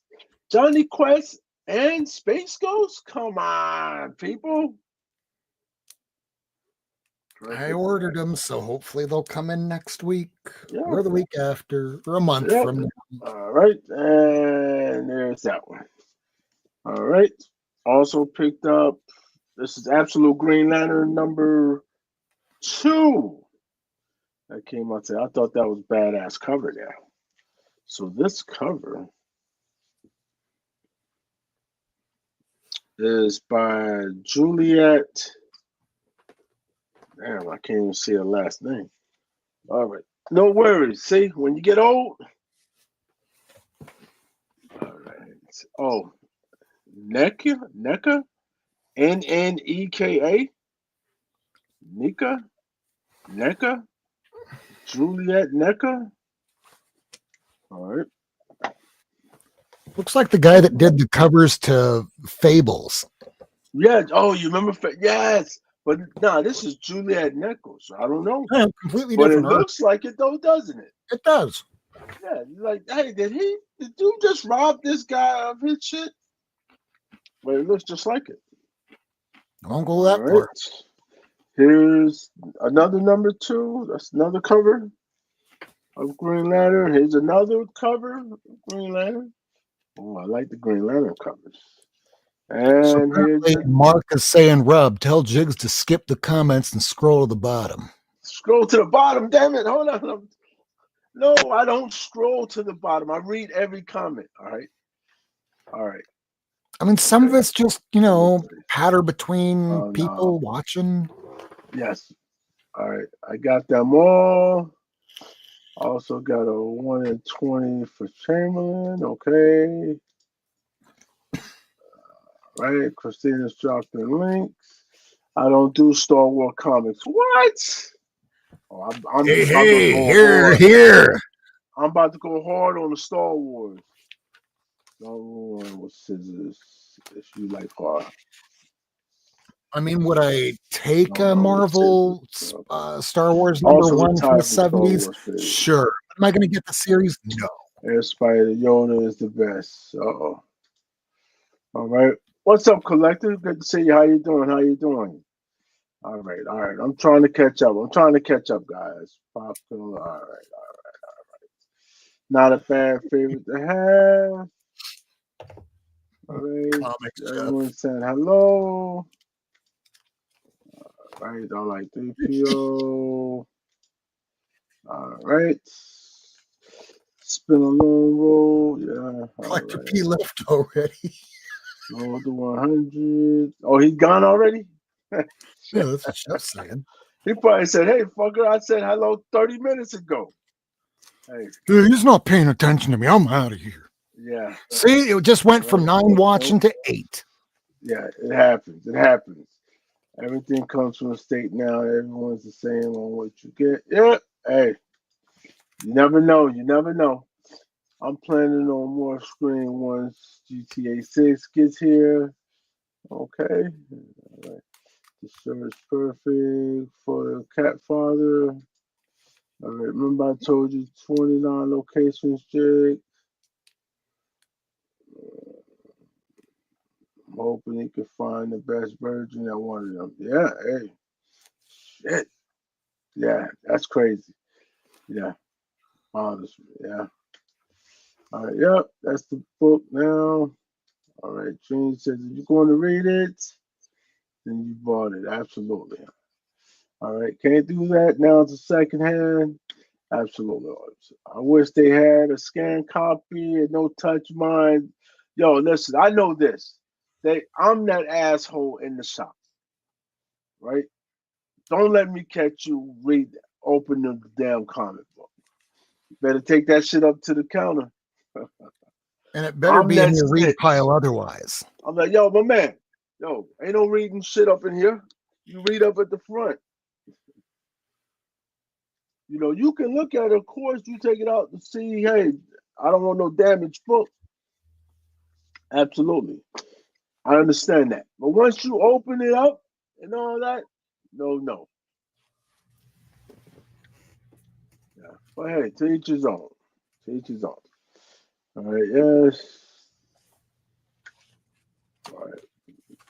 Johnny Quest and Space Ghost? Come on, people. I Perfect. ordered them, so hopefully they'll come in next week Yeah. or the week after or a month Yep. from now. All right. And there's that one. All right. Also picked up, this is Absolute Green Lantern number 2. That came out today. I thought that was badass cover there. So this cover is by Juliet. Damn, I can't even see her last name. All right. No worries. See, when you get old. All right. Oh, Neka, Nneka, Nika, Neka, Juliet Neka. All right. Looks like the guy that did the covers to Fables. Yeah. Oh, you remember? Yes. But no, this is Juliet Nichols. I don't know. Yeah, completely But it different art. looks like it though, doesn't it? It does. Yeah. Like, hey, did you just rob this guy of his shit? But it looks just like it. Don't go All that right. far. Here's another number 2. That's another cover of Green Lantern. Here's another cover of Green Lantern. Oh, I like the Green Lantern covers. So And here's apparently Mark is saying, Rub, tell Jigs to skip the comments and scroll to the bottom. scroll to the bottom. Damn it. Hold on. No, I don't scroll to the bottom. I read every comment. All right. All right. I mean, some of it's just, patter between Oh, people no. watching. Yes. All right. I got them all. Also got a 1 in 20 for Chamberlain. Okay. Right. Christina's dropping links. I don't do Star Wars comics. What? Oh, I'm Hey, go here, hard. here. I'm about to go hard on the Star Wars. Star Wars with scissors. If you like hard. I mean, would I take No, a no, with Marvel scissors. Star Wars Also #1 from the retired from Star 70s? Wars fans. Sure. Am I going to get the series? No. Air Spider Yoda is the best. Uh-oh. All right. What's up, collective? Good to see you. How you doing? How you doing? All right. All right. I'm trying to catch up. Guys. Popular. All right. Not a bad favorite to have. All right. Comics, Everyone saying hello. All right. I like 3PO. All right. Spin a long roll. Yeah. Collector All P right. left already. Roll to 100. Oh, he's gone already? Yeah, that's what Chef's saying. He probably said, hey, fucker, I said hello 30 minutes ago. Hey. Dude, he's not paying attention to me. I'm out of here. Yeah. See, it just went from 9 watching to 8. Yeah, it happens. It happens. Everything comes from a state now. Everyone's the same on what you get. Yeah. Hey, you never know. You never know. I'm planning on more screen once GTA 6 gets here. Okay. All right. The shirt is perfect for the cat father. All right. Remember I told you 29 locations, Jake? I'm hoping he can find the best version at one of them. Yeah, hey. Shit. Yeah, that's crazy. Yeah. Honestly, yeah. All right, yep, that's the book now. All right, Gene says, if you're going to read it, then you bought it. Absolutely. All right, can't do that. Now it's a second hand. Absolutely. I wish they had a scanned copy and no touch mine. Yo, listen, I know this. I'm that asshole in the shop, right? Don't let me catch you open the damn comic book. You better take that shit up to the counter. And it better be in your read snitch. pile otherwise. I'm like, yo, my man, ain't no reading shit up in here. You read up at the front. You can look at it, of course, you take it out to see, hey, I don't want no damaged book. Absolutely. I understand that. But once you open it up and all that, no. Yeah. But hey, to each his own. All right, yes. All right.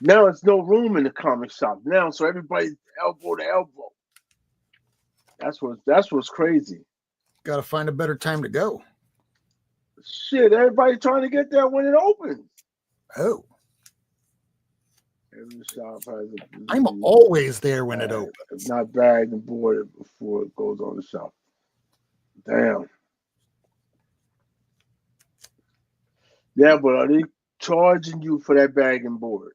Now it's no room in the comic shop now, so everybody's elbow to elbow. That's what's crazy. Got to find a better time to go. Shit, everybody trying to get there when it opens. Oh. Every shop has I'm always there when it opens. If not bagged and boarded before it goes on the shelf. Damn. Yeah, but are they charging you for that bag and board?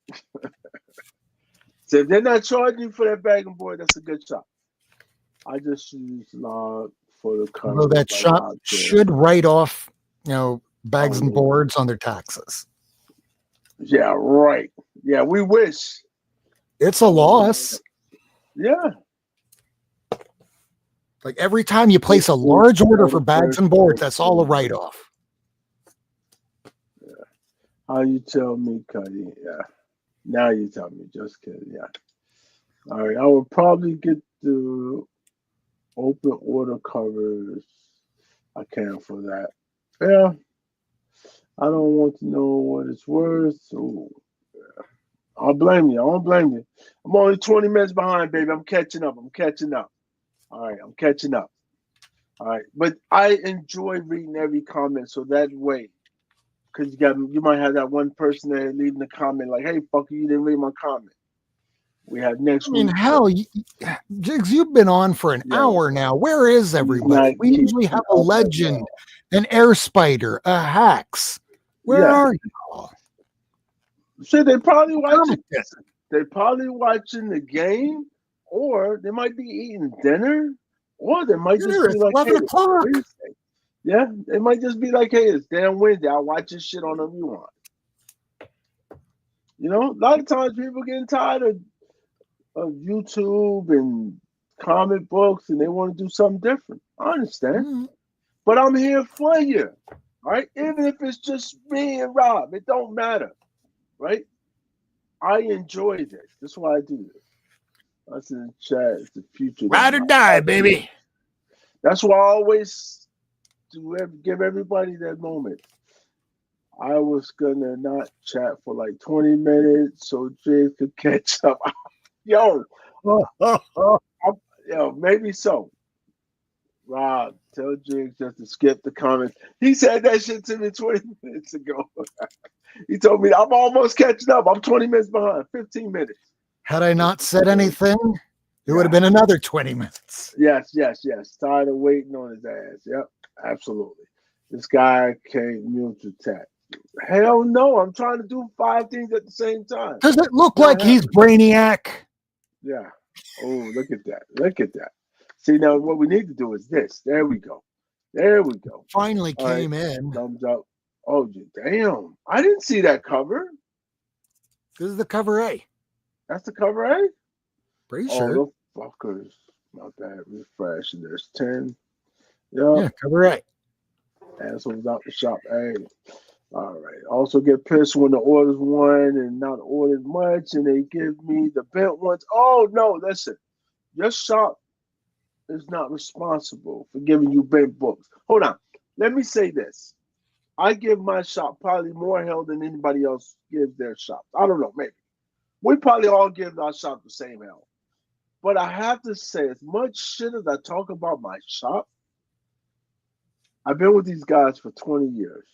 So if they're not charging you for that bag and board, that's a good shop. I just use log for the Although coverage, that like shop Rob said. should write off, bags Oh, and boards on their taxes. yeah, right. Yeah, we wish. It's a loss. Yeah. Like every time you place a Hopefully, large order all for the bags first and boards, place that's all a write changes. off. How you tell me, Cuddy? Yeah. Now you tell me. Just kidding. Yeah. All right. I will probably get the open order covers. I can for that. Yeah. I don't want to know what it's worth. So I'll blame you. I won't blame you. I'm only 20 minutes behind, baby. I'm catching up. I'm catching up. All right. I'm catching up. All right. But I enjoy reading every comment. So that way, because you might have that one person there leaving a comment like, hey, fucker, you didn't read my comment. We have I next mean, week. hell, Jigs, you've been on for an Yeah. hour now. Where is He's everybody? not We keeping usually have a up at legend, all. an air spider, a hacks. Where Yeah. are you all? So they probably watching. Comment it. They probably watching the game, or they might be eating dinner, or they might just Dinner, be it's like, "Hey, 11 it's o'clock. Wednesday." Yeah, they might just be like, "Hey, it's damn Wednesday. I'll watch this shit on a rewind." A lot of times people getting tired of YouTube and comic books, and they want to do something different. I understand, Mm, but I'm here for you. All right, even if it's just me and Rob, it don't matter, right? I enjoy this. That's why I do this. That's in the chat. It's the future that Ride or die, baby. That's why I always give everybody that moment. I was gonna not chat for like 20 minutes so Jay could catch up. Yo, maybe so. Rob, tell Jiggs just to skip the comments. He said that shit to me 20 minutes ago. He told me I'm almost catching up. I'm 20 minutes behind, 15 minutes. Had I not said anything, it would have been another 20 minutes. Yes. Tired of waiting on his ass. Yep, absolutely. This guy can't mute the chat. Hell no, I'm trying to do 5 things at the same time. Does it look like he's Brainiac? Yeah. Oh, look at that. Look at that. See, now what we need to do is this. There we go. Finally All came right. in. Thumbs up. Oh, damn. I didn't see that cover. This is the cover A. That's the cover A? Pretty sure. Oh, the fuckers. My bad. Refresh. There's 10. Yep. Yeah, cover A. Assholes out the shop. Hey. All right. Also get pissed when the order's one and not ordered much and they give me the bent ones. Oh, no. Listen. Your shop is not responsible for giving you bent books. Hold on. Let me say this. I give my shop probably more hell than anybody else gives their shop. I don't know, maybe. We probably all give our shop the same hell. But I have to say, as much shit as I talk about my shop, I've been with these guys for 20 years.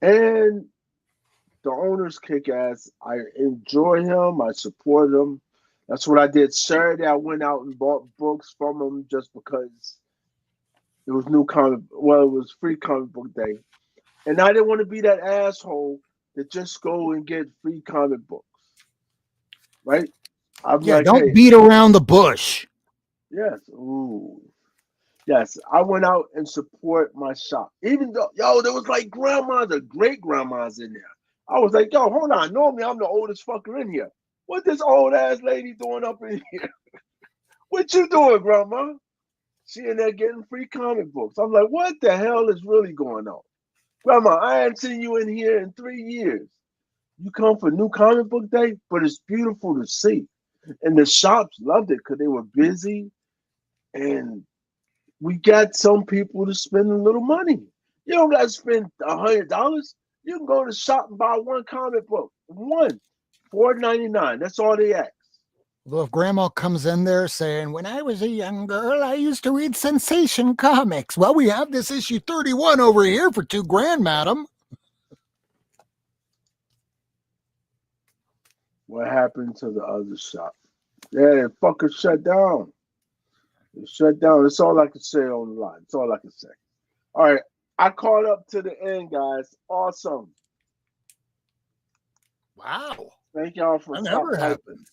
And the owners kick ass. I enjoy him. I support him. That's what I did Saturday. I went out and bought books from him just because it was it was free comic book day. And I didn't want to be that asshole that just go and get free comic books. Right? I'm like, don't hey, beat around the bush. yes. Ooh. Yes. I went out and support my shop. Even though, there was like grandmas or great grandmas in there. I was like, yo, hold on. Normally I'm the oldest fucker in here. What this old ass lady doing up in here? What you doing, grandma? She in there getting free comic books. I'm like, what the hell is really going on? Grandma, I haven't seen you in here in 3 years. You come for new comic book day, but it's beautiful to see. And the shops loved it because they were busy. And we got some people to spend a little money. You don't got to spend $100. You can go to the shop and buy one comic book. One. $4.99. That's all they ask. Well, if grandma comes in there saying, when I was a young girl, I used to read sensation comics. Well, we have this issue 31 over here for $2,000, madam. What happened to the other shop? Yeah, they fucking shut down. They shut down. That's all I can say on the line. That's all I can say. All right. I caught up to the end, guys. Awesome. Wow. Thank y'all for That stop never typing. happened.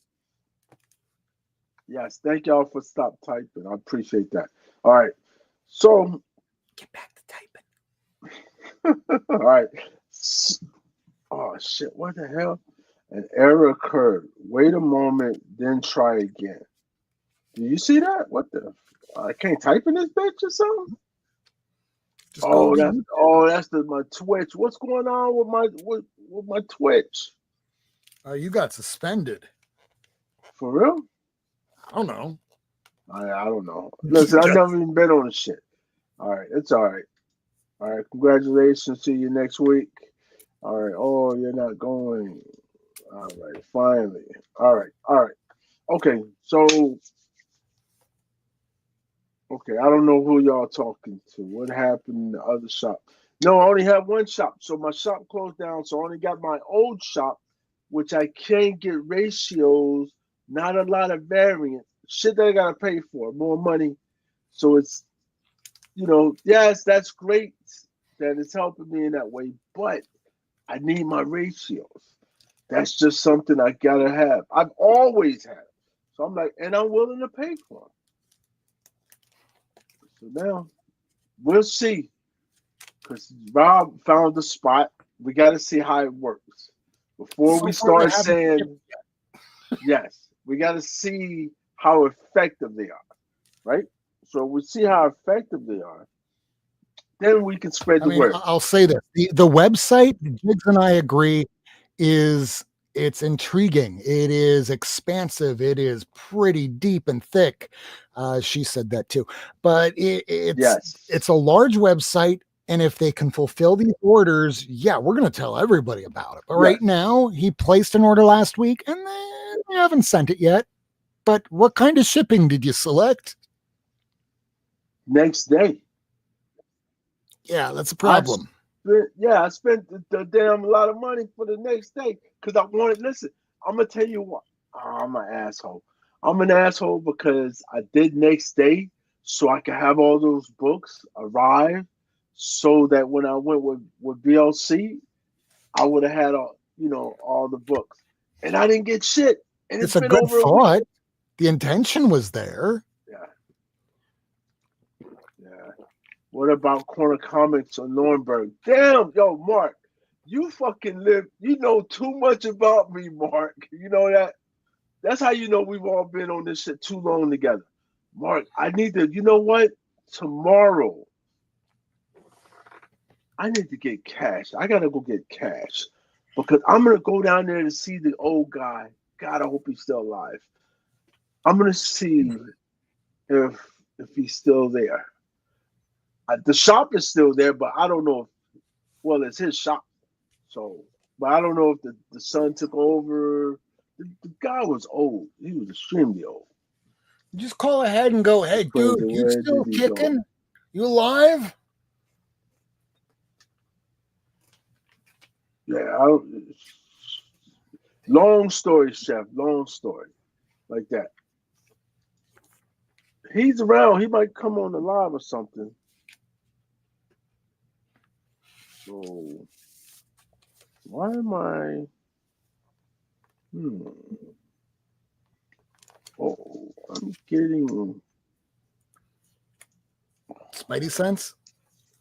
Yes, thank y'all for stop typing. I appreciate that. All right. So, Get back to typing. all right. Oh shit! What the hell? An error occurred. Wait a moment, then try again. Do you see that? What the? I can't type in this bitch or something. Just go to YouTube. That's my Twitch. What's going on with my Twitch? You got suspended. For real? I don't know. I don't know. Listen, I've never even been on the shit. All right, it's all right. All right, congratulations. See you next week. All right. Oh, you're not going. All right, finally. All right. Okay, so I don't know who y'all talking to. What happened in the other shop? No, I only have one shop. So my shop closed down. So I only got my old shop, which I can't get ratios, not a lot of variance. Shit that I gotta pay for, more money. So it's yes, that's great that it's helping me in that way, but I need my ratios. That's just something I gotta have. I've always had. So I'm like, and I'm willing to pay for them. So now we'll see. Because Rob found the spot. We got to see how it works before we start saying yes. We got to see how effective they are, right? So we see how effective they are. Then we can spread the word. I'll say this: the website, Jigs and I agree, it's intriguing. It is expansive. It is pretty deep and thick. She said that too, but it's a large website. And if they can fulfill these orders, yeah, we're going to tell everybody about it. But right now, he placed an order last week and they haven't sent it yet. But what kind of shipping did you select? Next day. Yeah, that's a problem. I spent the damn lot of money for the next day because I wanted. Listen, I'm gonna tell you what. I'm an asshole. I'm an asshole because I did next day so I could have all those books arrive, so that when I went with BLC, I would have had all the books, and I didn't get shit. And it's a good thought. The intention was there. Yeah. What about Corner Comics or Nuremberg? Damn, yo, Mark, you fucking live. You know too much about me, Mark. You know that. That's how you know we've all been on this shit too long together. Mark, I need to. You know what? Tomorrow, I need to get cash. I gotta go get cash because I'm gonna go down there to see the old guy. God, I hope he's still alive. I'm gonna see if he's still there. The shop is still there, but I don't know if, well, it's his shop. So, but I don't know if the son took over. The guy was old. He was extremely old. Just call ahead and go, hey, dude, you still kicking? You alive? Yeah. Long story, Chef. Long story. Like that. He's around. He might come on the live or something. So, why am I? Oh, I'm getting Spidey sense.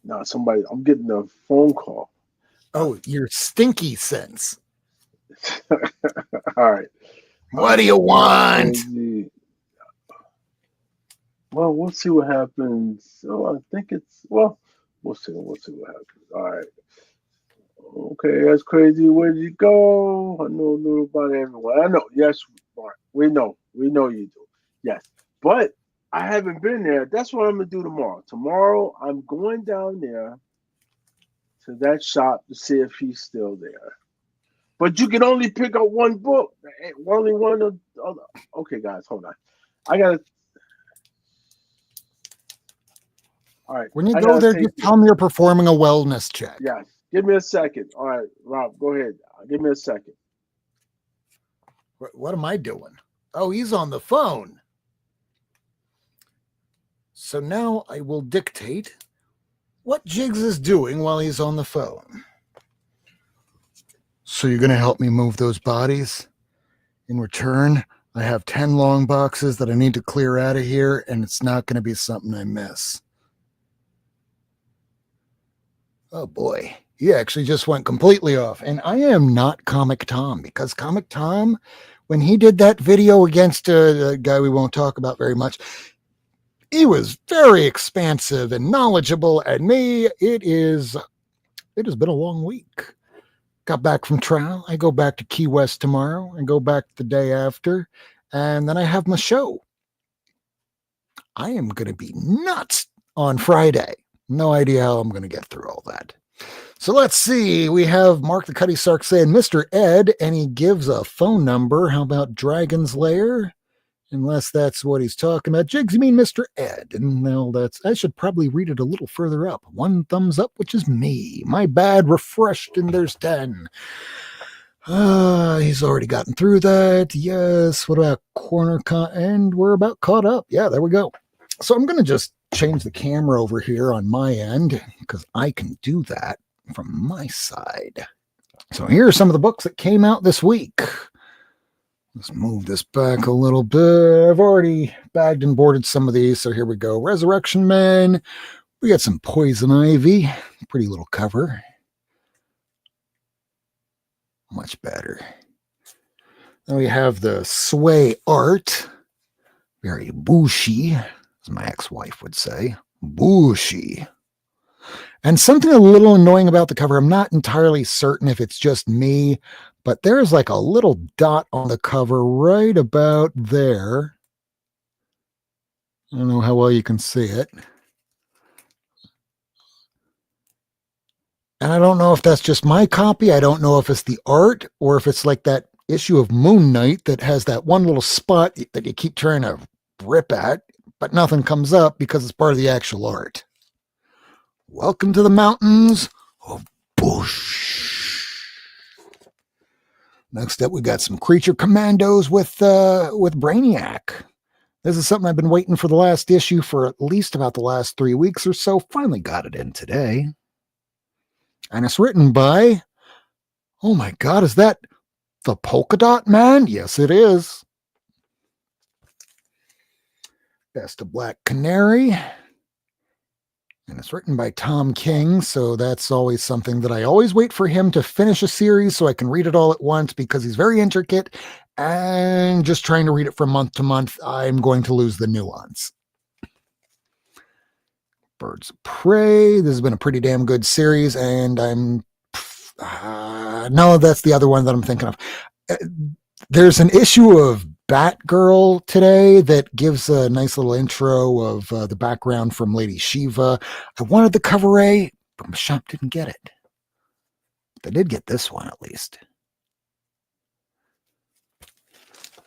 No, I'm getting a phone call. Oh, your stinky sense. All right. What do you want? Well, we'll see what happens. So I think we'll see what happens. All right. Okay, that's crazy. Where did you go? I know a little about everyone. I know. Yes, Mark. We know you do. Yes. But I haven't been there. That's what I'm gonna do tomorrow. Tomorrow I'm going down there to that shop to see if he's still there. But you can only pick up one book. Only one of other. Okay, guys, hold on. I gotta. All right. When you go there, just tell them you're performing a wellness check. Yes. Give me a second. All right, Rob, go ahead. Give me a second. What am I doing? Oh, he's on the phone. So now I will dictate what Jigs is doing while he's on the phone. So you're going to help me move those bodies? In return, I have 10 long boxes that I need to clear out of here, and it's not going to be something I miss. Oh boy, he actually just went completely off. And I am not Comic Tom, because Comic Tom, when he did that video against a guy we won't talk about very much, he was very expansive and knowledgeable. And me, it has been a long week. Got back from trial. I go back to Key West tomorrow. I go back the day after, and then I have my show. I am going to be nuts on Friday. No idea how I'm going to get through all that. So let's see. We have Mark the Cuddy Sark saying Mr. Ed, and he gives a phone number. How about Dragon's Lair? Unless that's what he's talking about. Jigs, you mean Mr. Ed? And well, I should probably read it a little further up. 1 thumbs up, which is me. My bad, refreshed, and there's 10. He's already gotten through that. Yes. What about corner and we're about caught up. Yeah, there we go. So I'm going to just change the camera over here on my end because I can do that from my side. So here are some of the books that came out this week. Let's move this back a little bit. I've already bagged and boarded some of these, so here we go. Resurrection Man. We got some Poison Ivy. Pretty little cover. Much better. Then we have the Sway art. Very bushy, as my ex-wife would say. Bushy. And something a little annoying about the cover, I'm not entirely certain if it's just me, but there's like a little dot on the cover right about there. I don't know how well you can see it. And I don't know if that's just my copy. I don't know if it's the art or if it's like that issue of Moon Knight that has that one little spot that you keep trying to rip at, but nothing comes up because it's part of the actual art. Welcome to the mountains of Bush. Next up, we got some Creature Commandos with Brainiac. This is something I've been waiting for the last issue for at least about the last 3 weeks or so. Finally got it in today. And it's written by, oh my God, is that the Polka Dot Man? Yes, it is. Best of Black Canary. And it's written by Tom King, so that's always something that I always wait for him to finish a series so I can read it all at once because he's very intricate, and just trying to read it from month to month, I'm going to lose the nuance. Birds of Prey. This has been a pretty damn good series, and no, that's the other one that I'm thinking of. There's an issue of Batgirl today that gives a nice little intro of the background from Lady Shiva. I wanted the cover A, but my shop didn't get it. They did get this one at least.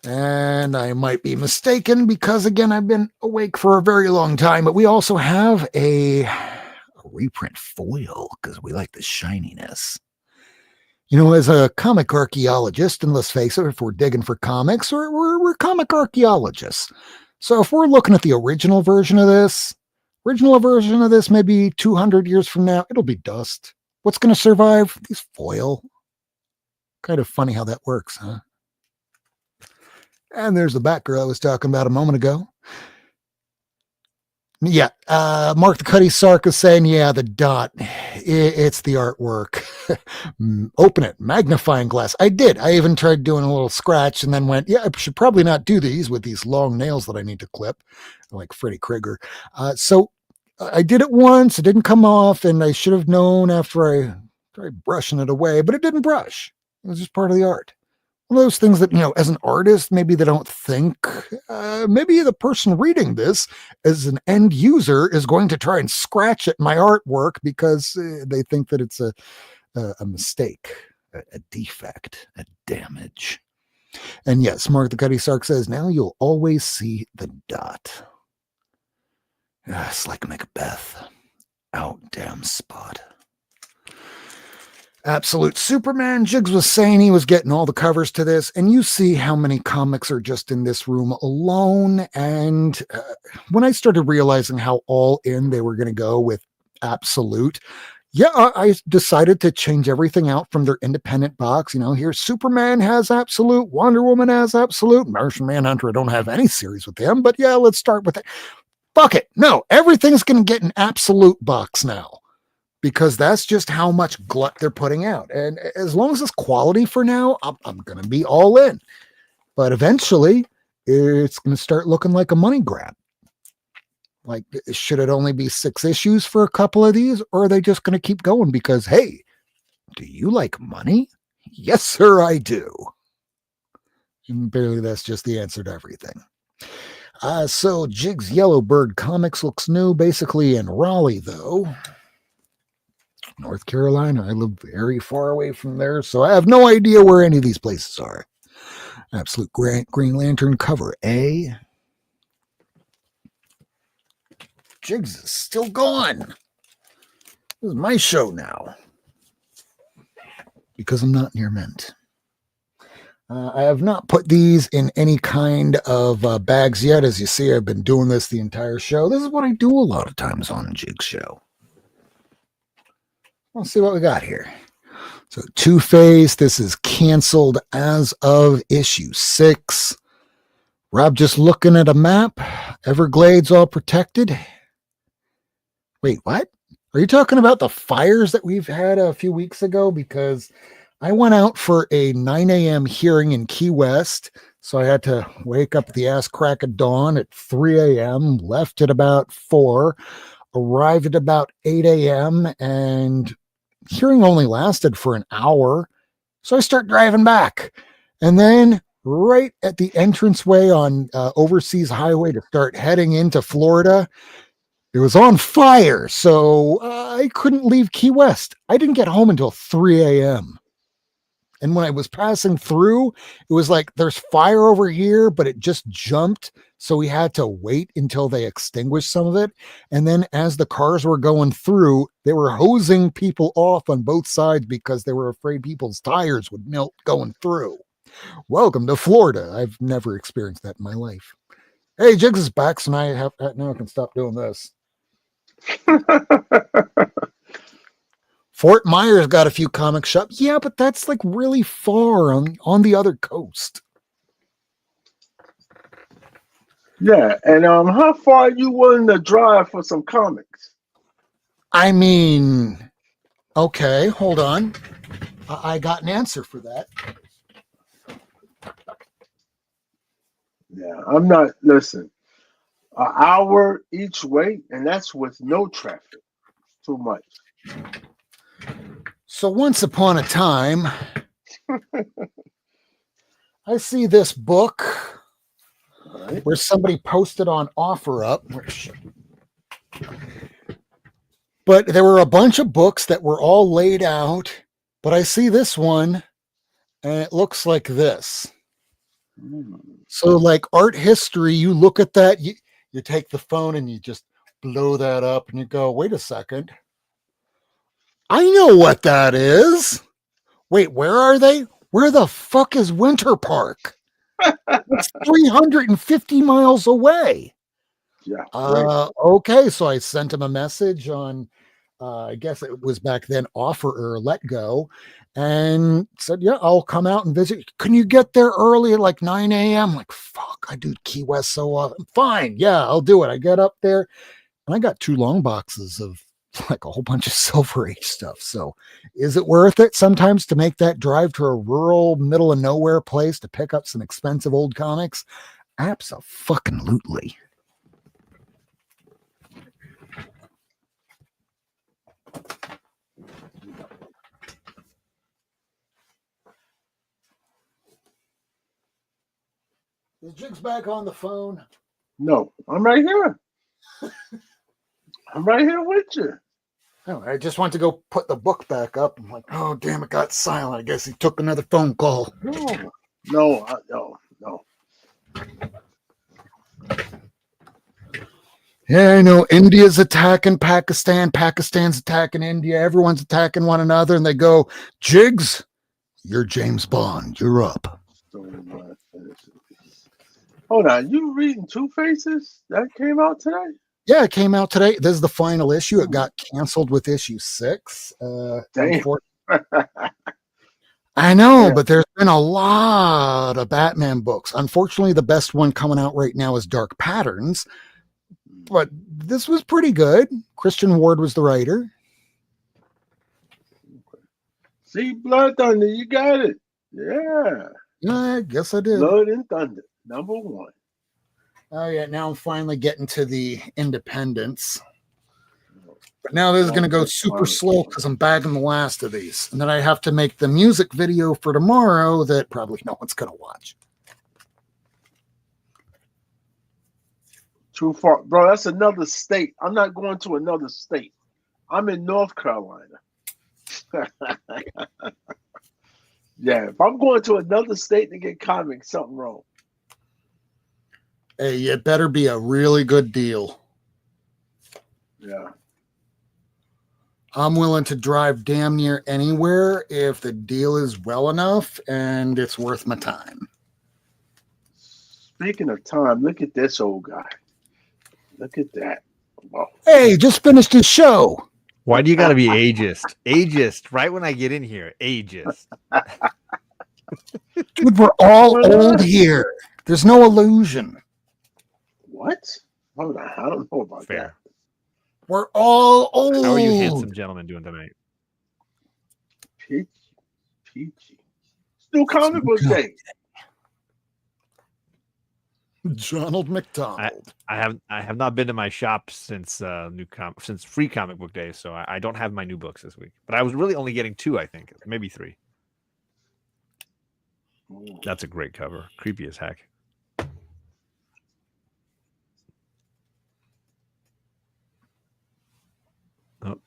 And I might be mistaken because, again, I've been awake for a very long time, but we also have a reprint foil because we like the shininess. You know, as a comic archaeologist, and let's face it, if we're digging for comics, we're comic archaeologists. So if we're looking at the original version of this, maybe 200 years from now, it'll be dust. What's going to survive? These foil. Kind of funny how that works, huh? And there's the Batgirl I was talking about a moment ago. Yeah, Mark the Cuddy Sark is saying, yeah, the dot, it's the artwork. Open it, magnifying glass. I did. I even tried doing a little scratch and then went, yeah, I should probably not do these with these long nails that I need to clip, like Freddy Krueger. So I did it once. It didn't come off, and I should have known after I tried brushing it away, but it didn't brush. It was just part of the art. One of those things that, you know, as an artist, maybe they don't think, maybe the person reading this as an end user is going to try and scratch at my artwork because they think that it's a mistake, a defect, a damage. And yes, Mark the Cuddy Sark says, now you'll always see the dot. It's like Macbeth. Out damn spot. Absolute Superman. Jigs was saying he was getting all the covers to this, and you see how many comics are just in this room alone. And when I started realizing how all in they were going to go with Absolute, Yeah, I decided to change everything out from their independent box. Here Superman has absolute, Wonder Woman has absolute, Martian Manhunter. I don't have any series with him, but yeah, let's start with it. Fuck it. No, everything's going to get an absolute box now because that's just how much glut they're putting out. And as long as it's quality for now, I'm going to be all in. But eventually, it's going to start looking like a money grab. Like, should it only be 6 issues for a couple of these, or are they just going to keep going because, hey, do you like money? Yes, sir, I do. And barely that's just the answer to everything. So Jig's Yellowbird Comics looks new, basically in Raleigh, though. North Carolina. I live very far away from there, so I have no idea where any of these places are. Absolute Green Lantern cover A. Jigs is still gone. This is my show now. Because I'm not near mint. I have not put these in any kind of bags yet. As you see, I've been doing this the entire show. This is what I do a lot of times on Jig's show. Let's see what we got here. So Two-Face, this is canceled as of issue 6. Rob just looking at a map. Everglades all protected. Wait, what? Are you talking about the fires that we've had a few weeks ago? Because I went out for a 9 a.m. hearing in Key West. So I had to wake up at the ass crack of dawn at 3 a.m., left at about 4, arrived at about 8 a.m., and hearing only lasted for an hour. So I start driving back. And then right at the entranceway on Overseas Highway to start heading into Florida, it was on fire. So I couldn't leave Key West. I didn't get home until 3 a.m. And when I was passing through, it was like, there's fire over here, but it just jumped. So we had to wait until they extinguished some of it. And then as the cars were going through, they were hosing people off on both sides because they were afraid people's tires would melt going through. Welcome to Florida. I've never experienced that in my life. Hey, Jigs is back, so now I can stop doing this. Fort Myers got a few comic shops. Yeah, but that's like really far on the other coast. Yeah, and how far are you willing to drive for some comics? I mean, okay, hold on. I got an answer for that. Yeah, I'm not. Listen, an hour each way, and that's with no traffic. Too much. So once upon a time, I see this book where somebody posted on OfferUp. But there were a bunch of books that were all laid out. But I see this one, and it looks like this. So like art history, you look at that, you take the phone and you just blow that up and you go, wait a second. I know what that is. Wait, where are they? Where the fuck is Winter Park? It's 350 miles away. Yeah. Okay, so I sent him a message on, I guess it was back then, Offer or Let Go, and said, yeah, I'll come out and visit. Can you get there early at like 9 a.m.? Like, fuck, I do Key West so often. Fine, yeah, I'll do it. I get up there, and I got 2 long boxes of like a whole bunch of Silver Age stuff. So is it worth it sometimes to make that drive to a rural, middle of nowhere place to pick up some expensive old comics? Abso-fucking-lutely. Is Jigs back on the phone? No, I'm right here. I'm right here with you. Oh, I just want to go put the book back up. I'm like, oh, damn, it got silent. I guess he took another phone call. No. Yeah, I know. India's attacking Pakistan. Pakistan's attacking India. Everyone's attacking one another. And they go, Jigs, you're James Bond. You're up. Hold on. You reading Two Faces? That came out today? Yeah, it came out today. This is the final issue. It got canceled with issue 6. Damn. I know, Yeah. but there's been a lot of Batman books. Unfortunately, the best one coming out right now is Dark Patterns, but this was pretty good. Christian Ward was the writer. See, Blood Thunder, you got it. Yeah. Yeah, I guess I did. Blood and Thunder, #1. Oh, yeah, now I'm finally getting to the Independence. But now this is going to go super slow because I'm bagging the last of these. And then I have to make the music video for tomorrow that probably no one's going to watch. Too far. Bro, that's another state. I'm not going to another state. I'm in North Carolina. Yeah, if I'm going to another state to get comics, something wrong. Hey, it better be a really good deal. Yeah. I'm willing to drive damn near anywhere if the deal is well enough and it's worth my time. Speaking of time, look at this old guy. Look at that. Wow. Hey, just finished his show. Why do you got to be ageist? Ageist, right when I get in here, ageist. Dude, we're all old here. There's no illusion. What? Hold on. I don't know about Fair. that. We're all old. How are you handsome gentlemen doing tonight? Peachy. Still comic book day. Donald McDonald. I have not been to my shop since since free comic book day, so I don't have my new books this week. But I was really only getting 2, I think, maybe 3. Ooh. That's a great cover, creepy as heck. Oh,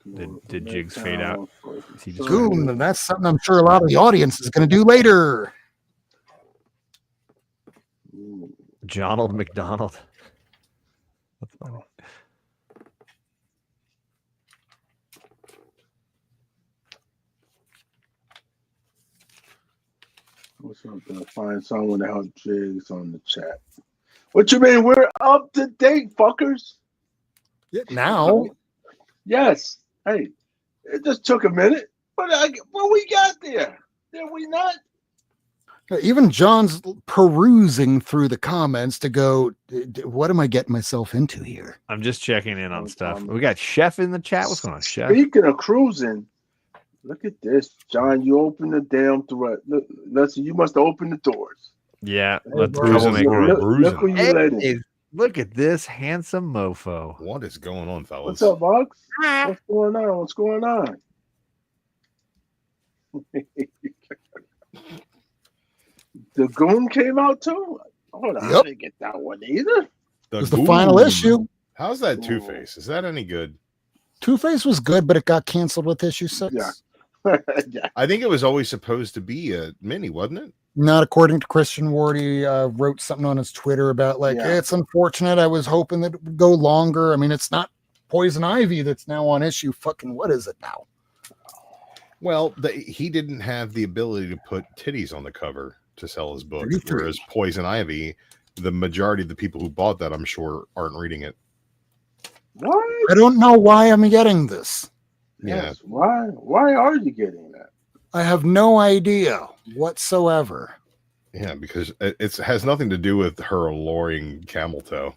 did Jigs fade out? Goon, and that's something I'm sure a lot of the audience is going to do later. Donald McDonald. That's funny. What's up? To find someone to help Jigs on the chat. What you mean? We're up to date, fuckers. Now, yes. Hey, it just took a minute, but we got there. Did we not? even John's perusing through the comments to go, what am I getting myself into here? I'm just checking in on stuff. We got Chef in the chat. What's going on, Chef? Speaking of cruising, look at this, John. You open the damn door. Listen, you must have opened the doors. Yeah, Hey, let the bro, troublemaker look bruising. who you let in. Hey, look at this handsome mofo. What is going on, fellas? What's up, Bugs? What's going on? What's going on? The Goon came out too? Hold on, Yep. I didn't get that one either. It was the final issue. How's that Two-Face? Is that any good? Two-Face was good, but it got canceled with issue 6. Yeah. Yeah. I think it was always supposed to be a mini, wasn't it? Not according to Christian Ward. He wrote something on his Twitter about Yeah. it's unfortunate. I was hoping that it would go longer. I mean, it's not Poison Ivy that's now on issue fucking, what is it now? Well, he didn't have the ability to put titties on the cover to sell his book, 33. whereas Poison Ivy, the majority of the people who bought that, I'm sure, aren't reading it. What? I don't know why I'm getting this. Yes. Why are you getting that? I have no idea whatsoever. Yeah, because it has nothing to do with her alluring camel toe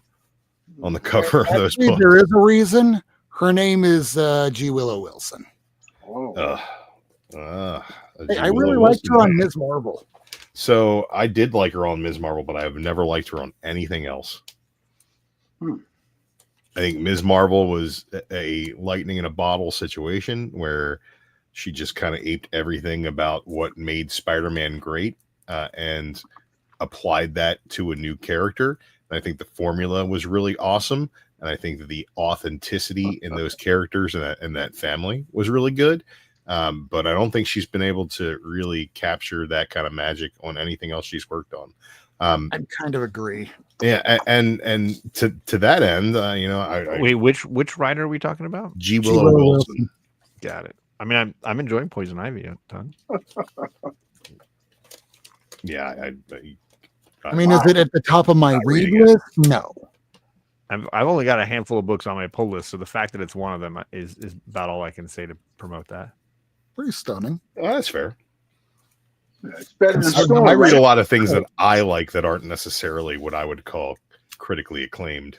on the cover of those Actually, books. there is a reason. Her name is G. Willow Wilson. Oh. Hey, I really liked her on Ms. Marvel. So I did like her on Ms. Marvel, but I have never liked her on anything else. I think Ms. Marvel was a lightning in a bottle situation where she just kind of aped everything about what made Spider-Man great and applied that to a new character. And I think the formula was really awesome. And I think that the authenticity in those characters and that family was really good. But I don't think she's been able to really capture that kind of magic on anything else she's worked on. I kind of agree. Yeah, and to that end, Wait, which writer are we talking about? G. Willow Wilson. Got it. I mean, I'm enjoying Poison Ivy a ton. Yeah, I mean, is it at the top of my read list? No. I've only got a handful of books on my pull list, so the fact that it's one of them is about all I can say to promote that. Pretty stunning. Oh, that's fair. Yeah, it's better than Consider- Storm. I read a right? lot of things that I like that aren't necessarily what I would call critically acclaimed.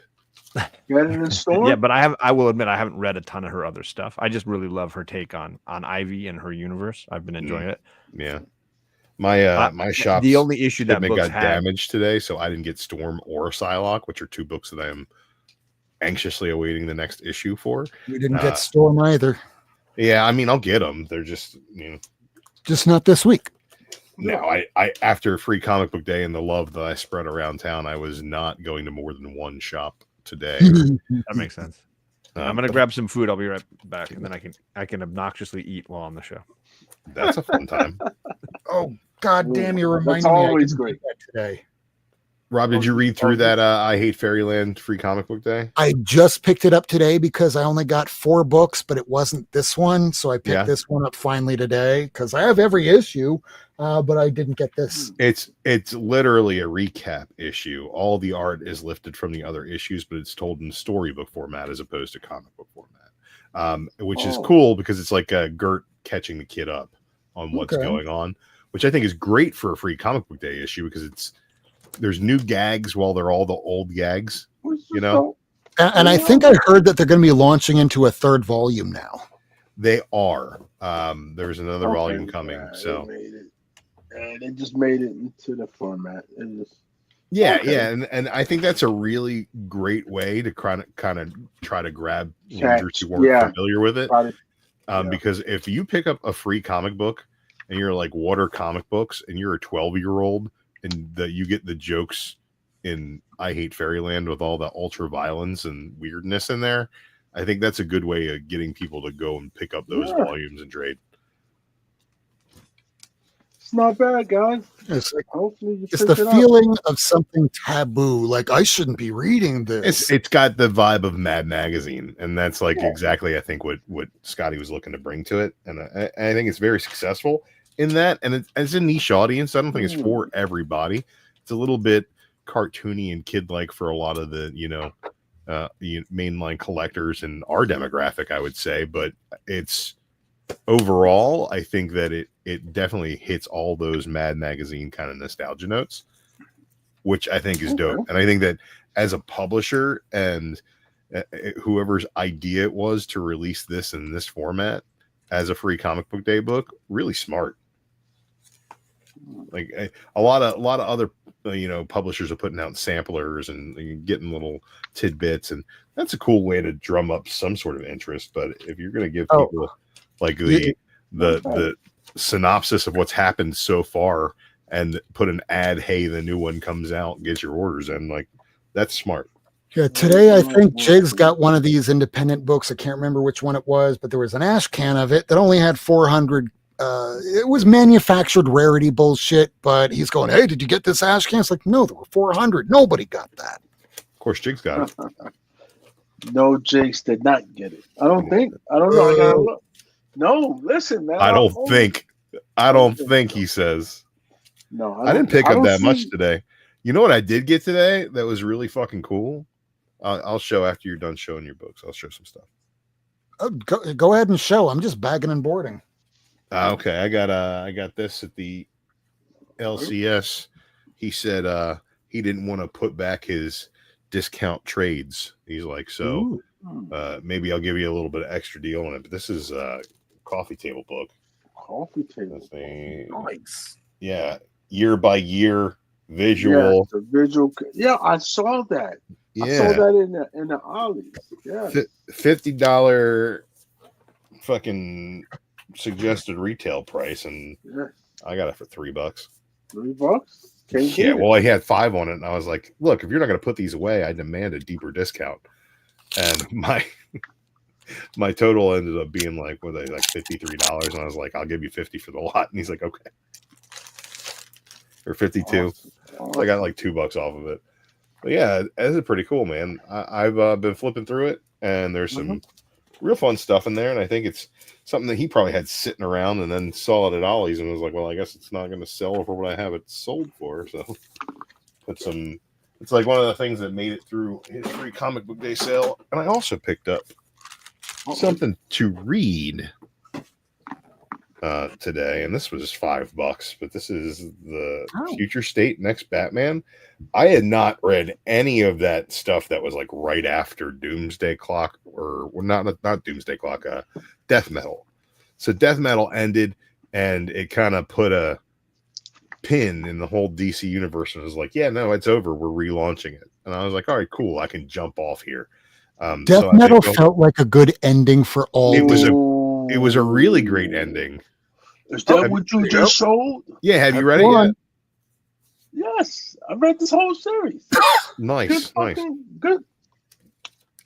Better than Storm. Yeah, but I will admit I haven't read a ton of her other stuff. I just really love her take on Ivy and her universe. I've been enjoying it. Yeah. My my shop's The only issue that shipment books got had, damaged today, so I didn't get Storm or Psylocke, which are two books that I am anxiously awaiting the next issue for. We didn't get Storm either. Yeah, I mean, I'll get them. They're just, Just not this week. no, I after Free Comic Book Day and the love that I spread around town, I was not going to more than one shop today. that makes sense. I'm gonna But grab some food. I'll be right back, and then I can obnoxiously eat while on the show. that's a fun time. Oh, God damn, you That's reminded me. I always didn't do great. that today. Rob, did you read through that I Hate Fairyland Free Comic Book Day? I just picked it up today because I only got 4 books, but it wasn't this one. So I picked Yeah. this one up finally today because I have every issue, but I didn't get this. It's literally a recap issue. All the art is lifted from the other issues, but it's told in storybook format as opposed to comic book format, which is cool because it's like Gert catching the kid up on what's Okay. going on, which I think is great for a Free Comic Book Day issue because there's new gags while they're all the old gags. You know? And I think I heard that they're going to be launching into a 3rd volume now. They are. There's another volume coming. Yeah, So they made it. Yeah, they just made it into the format. It just, yeah, Okay. yeah, and I think that's a really great way to kind of try to grab readers who weren't Yeah. familiar with it. probably, yeah. Because if you pick up a free comic book and you're like, what are comic books? And you're a 12-year-old and that you get the jokes in I Hate Fairyland with all the ultra violence and weirdness in there, I think that's a good way of getting people to go and pick up those Yeah. volumes and trade. It's not bad, guys. It's, like, Hopefully you it's pick the it up. feeling of something taboo. Like, I shouldn't be reading this. It's got the vibe of Mad Magazine, and that's like exactly I think what Scotty was looking to bring to it, and I think it's very successful in that, and it's a niche audience. I don't think it's for everybody. It's a little bit cartoony and kid-like for a lot of the mainline collectors and our demographic, I would say, but it's overall, I think that it definitely hits all those Mad Magazine kind of nostalgia notes, which I think is dope. And I think that as a publisher and whoever's idea it was to release this in this format as a Free Comic Book Day book, really smart. Like a lot of other publishers are putting out samplers and getting little tidbits, and that's a cool way to drum up some sort of interest. But if you're going to give people like the synopsis of what's happened so far and put an ad, hey, the new one comes out, get your orders in, like, that's smart. Yeah, today I think Jig's got one of these independent books. I can't remember which one it was, but there was an ash can of it that only had 400. It was manufactured rarity bullshit, but he's going, hey, did you get this ash can? It's like, no, there were 400. Nobody got that. Of course, Jig's got it. No, Jakes did not get it. I don't think. I don't know. I gotta look. No, listen, man. I don't think he says. No, I didn't pick up that much today. You know what I did get today that was really fucking cool? I'll show after you're done showing your books. I'll show some stuff. Go ahead and show. I'm just bagging and boarding. Okay, I got this at the LCS. He said he didn't want to put back his discount trades. He's like, so maybe I'll give you a little bit of extra deal on it. But this is a coffee table book. Coffee table. Nice. Yeah, year by year visual. Yeah, the visual. Yeah, I saw that. Yeah. I saw that in the Ollies. Yeah. $50 fucking suggested retail price, and I got it for $3. $3? Can't Yeah, get well, I had 5 on it, and I was like, look, if you're not going to put these away, I demand a deeper discount. And my total ended up being like, what are they, like $53? And I was like, I'll give you $50 for the lot. And he's like, okay. Or $52. Awesome. So I got like $2 off of it. But yeah, this is pretty cool, man. I've been flipping through it, and there's some real fun stuff in there. And I think it's something that he probably had sitting around and then saw it at Ollie's and was like, well, I guess it's not going to sell for what I have it sold for. So put some It's like one of the things that made it through his free comic book day sale. And I also picked up something to read today, and this was $5, but this is the Future State Next Batman. I had not read any of that stuff that was like right after Doomsday Clock, or not Doomsday Clock, Death Metal. So Death Metal ended, and it kind of put a pin in the whole DC universe, and was like, yeah, no, it's over, we're relaunching it. And I was like, all right, cool, I can jump off here. Death Metal felt like a good ending for all. It was a really great ending. Is that what you just sold? Yeah, have you read it yet? Yes, I read this whole series. Nice. Good.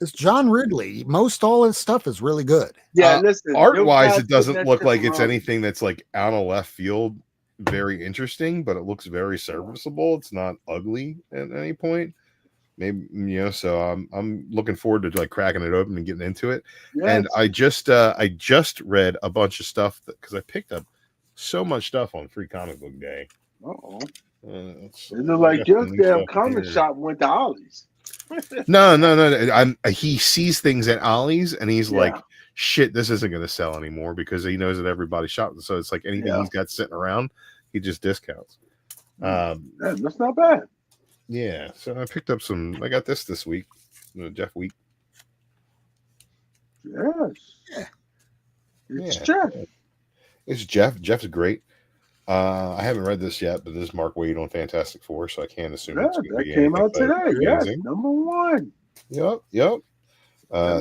It's John Ridley. Most all his stuff is really good. Yeah, listen. Art-wise, it doesn't look like it's anything that's like out of left field, very interesting, but it looks very serviceable. It's not ugly at any point. Maybe, so I'm looking forward to like cracking it open and getting into it. Yes. And I just read a bunch of stuff because I picked up so much stuff on Free Comic Book Day. It looked like your damn comic shop went to Ollie's. No. He sees things at Ollie's and he's like, shit, this isn't going to sell anymore, because he knows that everybody's shopping. So it's like anything he's got sitting around, he just discounts. That's not bad. Yeah, so I picked up some. I got this week, Jeff Week. Yes. It's Jeff. It's Jeff. Jeff's great. I haven't read this yet, but this is Mark Waid on Fantastic Four, so I can't assume it's going to be came out today. Yes, #1. Yep.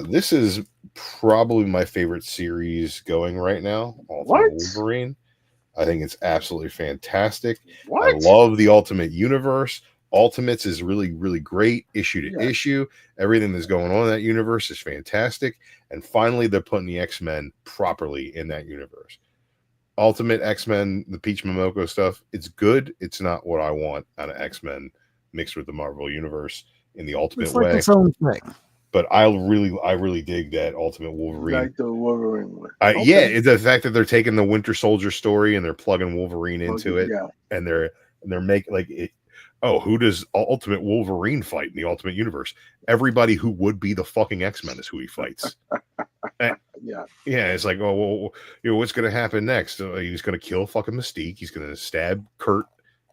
This is probably my favorite series going right now. Wolverine. I think it's absolutely fantastic. I love the Ultimate Universe. Ultimates is really, really great issue to issue. Everything that's going on in that universe is fantastic. And finally, they're putting the X-Men properly in that universe. Ultimate X-Men, the Peach Momoko stuff, it's good. It's not what I want out of X-Men mixed with the Marvel Universe in the Ultimate way. It's its own thing. But I really dig that Ultimate Wolverine. Like the Wolverine one. Yeah, it's the fact that they're taking the Winter Soldier story and they're plugging Wolverine into it. Yeah. And they're making like it. Oh, who does Ultimate Wolverine fight in the Ultimate Universe? Everybody who would be the fucking X-Men is who he fights. Yeah, it's like, oh, well, what's going to happen next? He's going to kill fucking Mystique. He's going to stab Kurt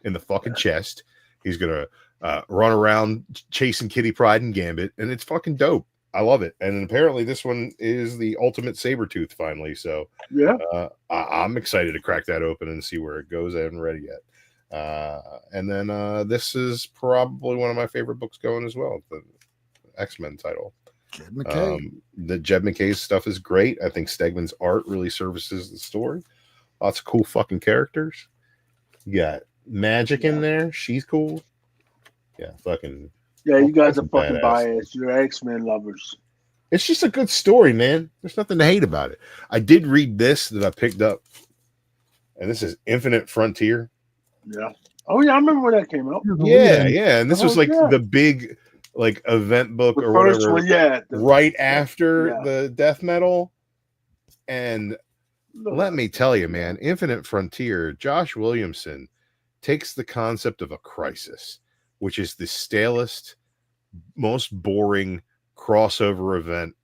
in the fucking chest. He's going to run around chasing Kitty Pryde and Gambit, and it's fucking dope. I love it. And apparently this one is the Ultimate Sabretooth finally. So I'm excited to crack that open and see where it goes. I haven't read it yet. And then this is probably one of my favorite books going as well, the X-Men title. Jed McKay. The Jed McKay stuff is great. I think Stegman's art really services the story. Lots of cool fucking characters. You got Magic in there. She's cool. Yeah, fucking. Yeah, you guys are fucking biased. You're X-Men lovers. It's just a good story, man. There's nothing to hate about it. I did read this that I picked up, and this is Infinite Frontier. Yeah. Oh yeah, I remember when that came out. Yeah. And this was like the big like event book or whatever. One, right after the Death Metal. And let me tell you, man, Infinite Frontier, Josh Williamson takes the concept of a crisis, which is the stalest, most boring crossover event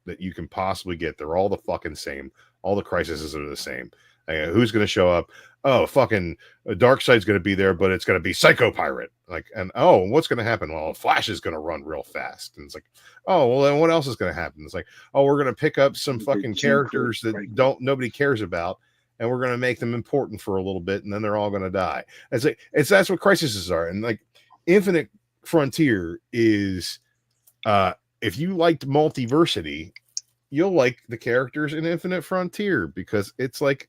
that you can possibly get. They're all the fucking same. All the crises are the same. Who's going to show up? Oh, fucking Darkseid's going to be there, but it's going to be Psycho Pirate. What's going to happen? Well, Flash is going to run real fast. And it's like, oh, well, then what else is going to happen? It's like, oh, we're going to pick up some fucking characters that nobody cares about, and we're going to make them important for a little bit, and then they're all going to die. That's what crises are. And like Infinite Frontier is, if you liked Multiversity, you'll like the characters in Infinite Frontier, because it's like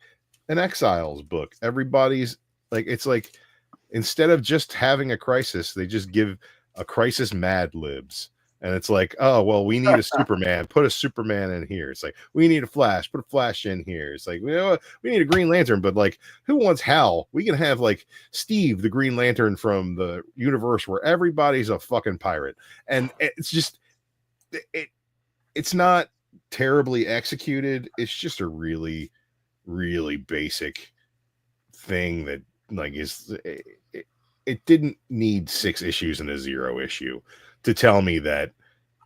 an Exiles book. Everybody's like, it's like, instead of just having a crisis, they just give a crisis Mad Libs. And it's like, oh, well, we need a Superman. Put a Superman in here. It's like, we need a Flash. Put a Flash in here. It's like, we need a Green Lantern. But like, who wants Hal? We can have like Steve, the Green Lantern from the universe where everybody's a fucking pirate. And it's just, it's not terribly executed. It's just a really, really basic thing that like is it didn't need 6 issues and a 0 issue to tell me that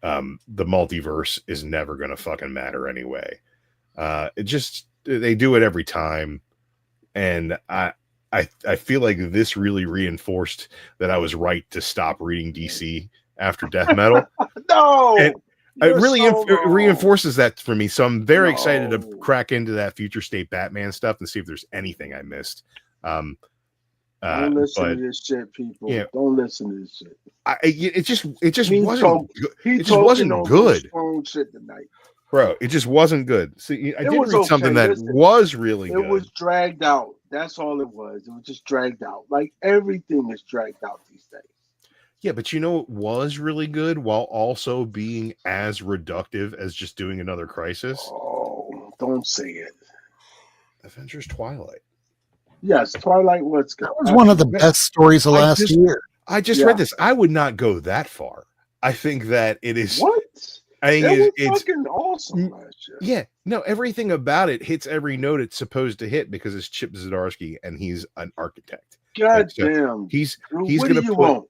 the multiverse is never going to fucking matter anyway. It just, they do it every time. And I feel like this really reinforced that I was right to stop reading DC after Death Metal. No, And it really so wrong. reinforces that for me. So I'm very excited to No. crack into that Future State Batman stuff and see if there's anything I missed. Don't listen but to this shit, people. yeah. Don't listen to this shit. It just He wasn't good. He It just wasn't on good. Strong shit tonight. Bro, it just wasn't good. See, I It did was read something okay. that Listen, was really It good. was dragged out. That's all it was. It was just dragged out. Like everything is dragged out these days. Yeah, but you know, it was really good while also being as reductive as just doing another Crisis. Oh, don't say it. Avengers Twilight. Yes, Twilight was good. That was one of the best stories of last year. I just read this. I would not go that far. I think that it is. What? I think That was it's fucking awesome last year. Yeah, no, everything about it hits every note it's supposed to hit because it's Chip Zdarsky and he's an architect. God So damn. he's What going do to you put. want?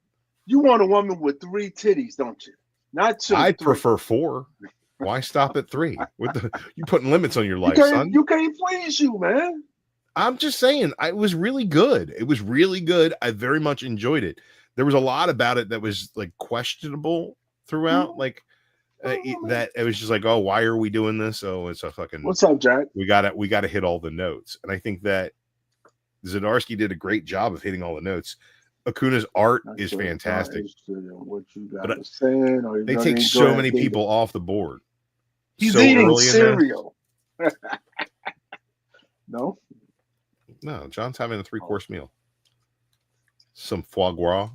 You want a woman with 3 titties, don't you? Not 2. I'd 3. prefer 4. Why stop at 3? With the you putting limits on your life, you son? You can't please you, man. I'm just saying, it was really good. It was really good. I very much enjoyed it. There was a lot about it that was like questionable throughout. Like that it was just like, oh, why are we doing this? Oh, it's a fucking. What's up, Jack? We got to hit all the notes, and I think that Zdarsky did a great job of hitting all the notes. Akuna's art is fantastic. What you got saying? Or they take so many people off the board. He's so eating early cereal. No, John's having a 3-course meal. Some foie gras,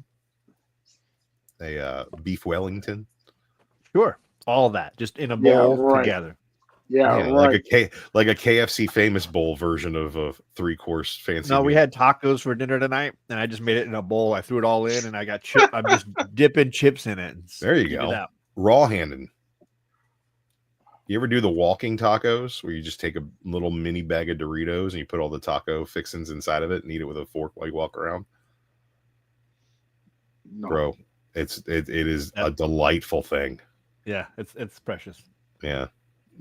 a beef Wellington. Sure, all that just in a bowl together. Yeah, right. like a KFC famous bowl version of a 3-course fancy. No, meal. we had tacos for dinner tonight, and I just made it in a bowl. I threw it all in, and I got chip. I'm just dipping chips in it. There you go. Raw handed. You ever do the walking tacos where you just take a little mini bag of Doritos and you put all the taco fixings inside of it and eat it with a fork while you walk around? No. Bro, it is a delightful thing. Yeah, it's precious. Yeah,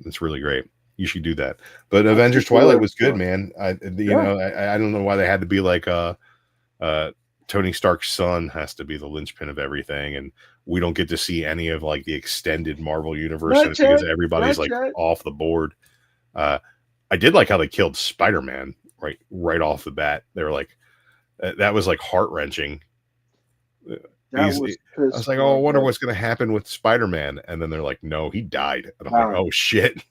it's really great. You should do that. But Avengers Twilight was good, man. I don't know why they had to be like Tony Stark's son has to be the linchpin of everything, and we don't get to see any of like the extended Marvel universe because everybody's like off the board. I did like how they killed Spider-Man right off the bat. They were like, that was like heart-wrenching. I was like, oh, I wonder what's going to happen with Spider-Man, and then they're like, no, he died. And I'm like, oh shit.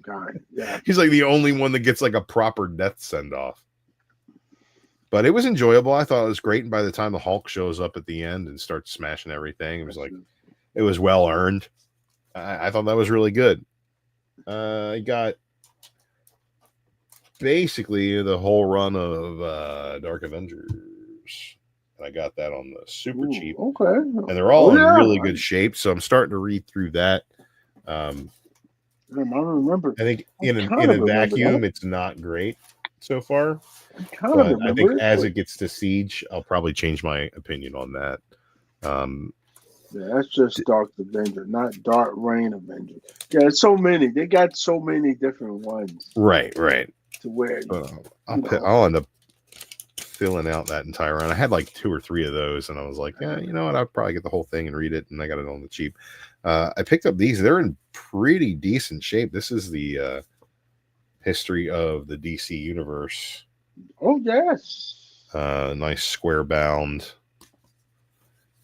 God, yeah. He's like the only one that gets like a proper death send-off. But it was enjoyable. I thought it was great. And by the time the Hulk shows up at the end and starts smashing everything, it was like, it was well earned. I thought that was really good. I got basically the whole run of Dark Avengers. I got that on the super cheap. Okay. And they're all in really good shape. So I'm starting to read through that. I remember. I think in a vacuum, it's not great so far. But I think as it gets to Siege, I'll probably change my opinion on that. Yeah, that's just Dark Avenger, not Dark Reign Avenger. Yeah, so many. They got so many different ones. Right. To where I'll end up filling out that entire run. I had like 2 or 3 of those, and I was like, yeah, you know what? I'll probably get the whole thing and read it, and I got it on the cheap. I picked up these. They're in pretty decent shape. This is the history of the DC universe. Oh, yes. Nice square bound.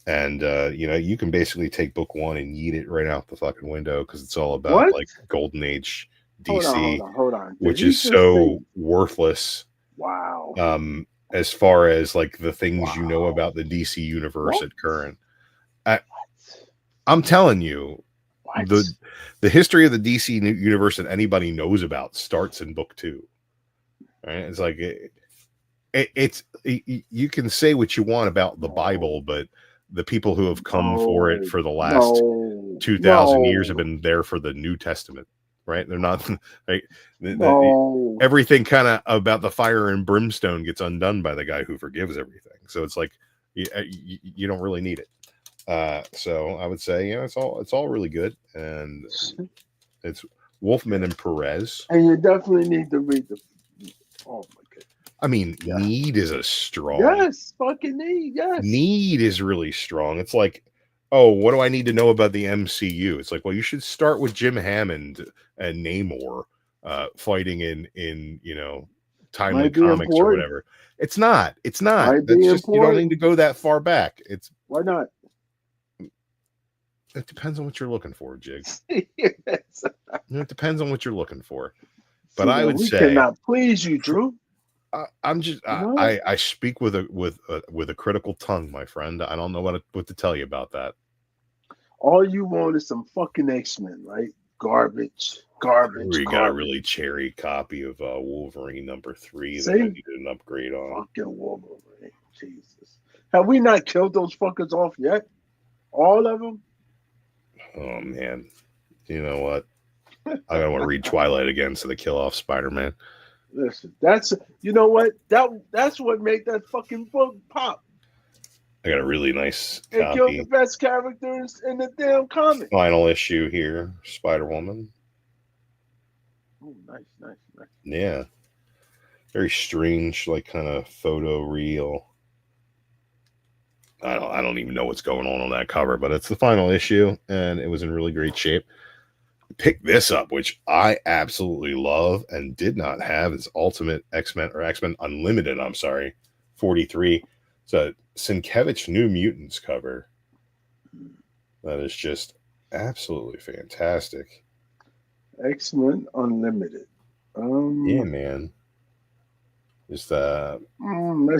And, you can basically take book 1 and yeet it right out the fucking window because it's all about like Golden Age DC, hold on. which is so worthless. Wow. As far as like the things you know about the DC universe at current. I'm telling you, the history of the DC universe that anybody knows about starts in book 2. Right? It's like you can say what you want about the Bible, but the people who have come for it for the last 2,000 years have been there for the New Testament, right? They're not right. Everything kind of about the fire and brimstone gets undone by the guy who forgives everything. So it's like You don't really need it. So I would say, it's all really good, and it's Wolfman and Perez. And you definitely need to read the. Oh my god. I mean, Yeah. need is a strong. Yes, fucking need. Yes. Need is really strong. It's like, oh, what do I need to know about the MCU? It's like, well, you should start with Jim Hammond and Namor fighting in Timely Might be Comics or important. whatever. It's not. It's not. Might That's be just you don't important. need to go that far back. Why not? It depends on what you're looking for, Jig. Yes. It depends on what you're looking for. But See, I would we say cannot please you, Drew. I'm just I speak with a critical tongue, my friend. I don't know what to tell you about that. All you want is some fucking X-Men, right? Garbage. We got a really cherry copy of Wolverine #3 that I needed an upgrade on. Fucking Wolverine, Jesus! Have we not killed those fuckers off yet? All of them? Oh man, you know what? I don't want to read Twilight again, so they kill off Spider-Man. Listen, you know what? That's what made that fucking book pop. I got a really nice It copy. killed the best characters in the damn comic. Final issue here, Spider-Woman. Oh, nice. Yeah, very strange, like kind of photo real. I don't even know what's going on that cover, but it's the final issue, and it was in really great shape. Pick this up, which I absolutely love and did not have, is Ultimate X-Men or X-Men Unlimited. I'm sorry, 43. It's a Sienkiewicz New Mutants cover. That is just absolutely fantastic. X-Men Unlimited. Yeah, man. Just that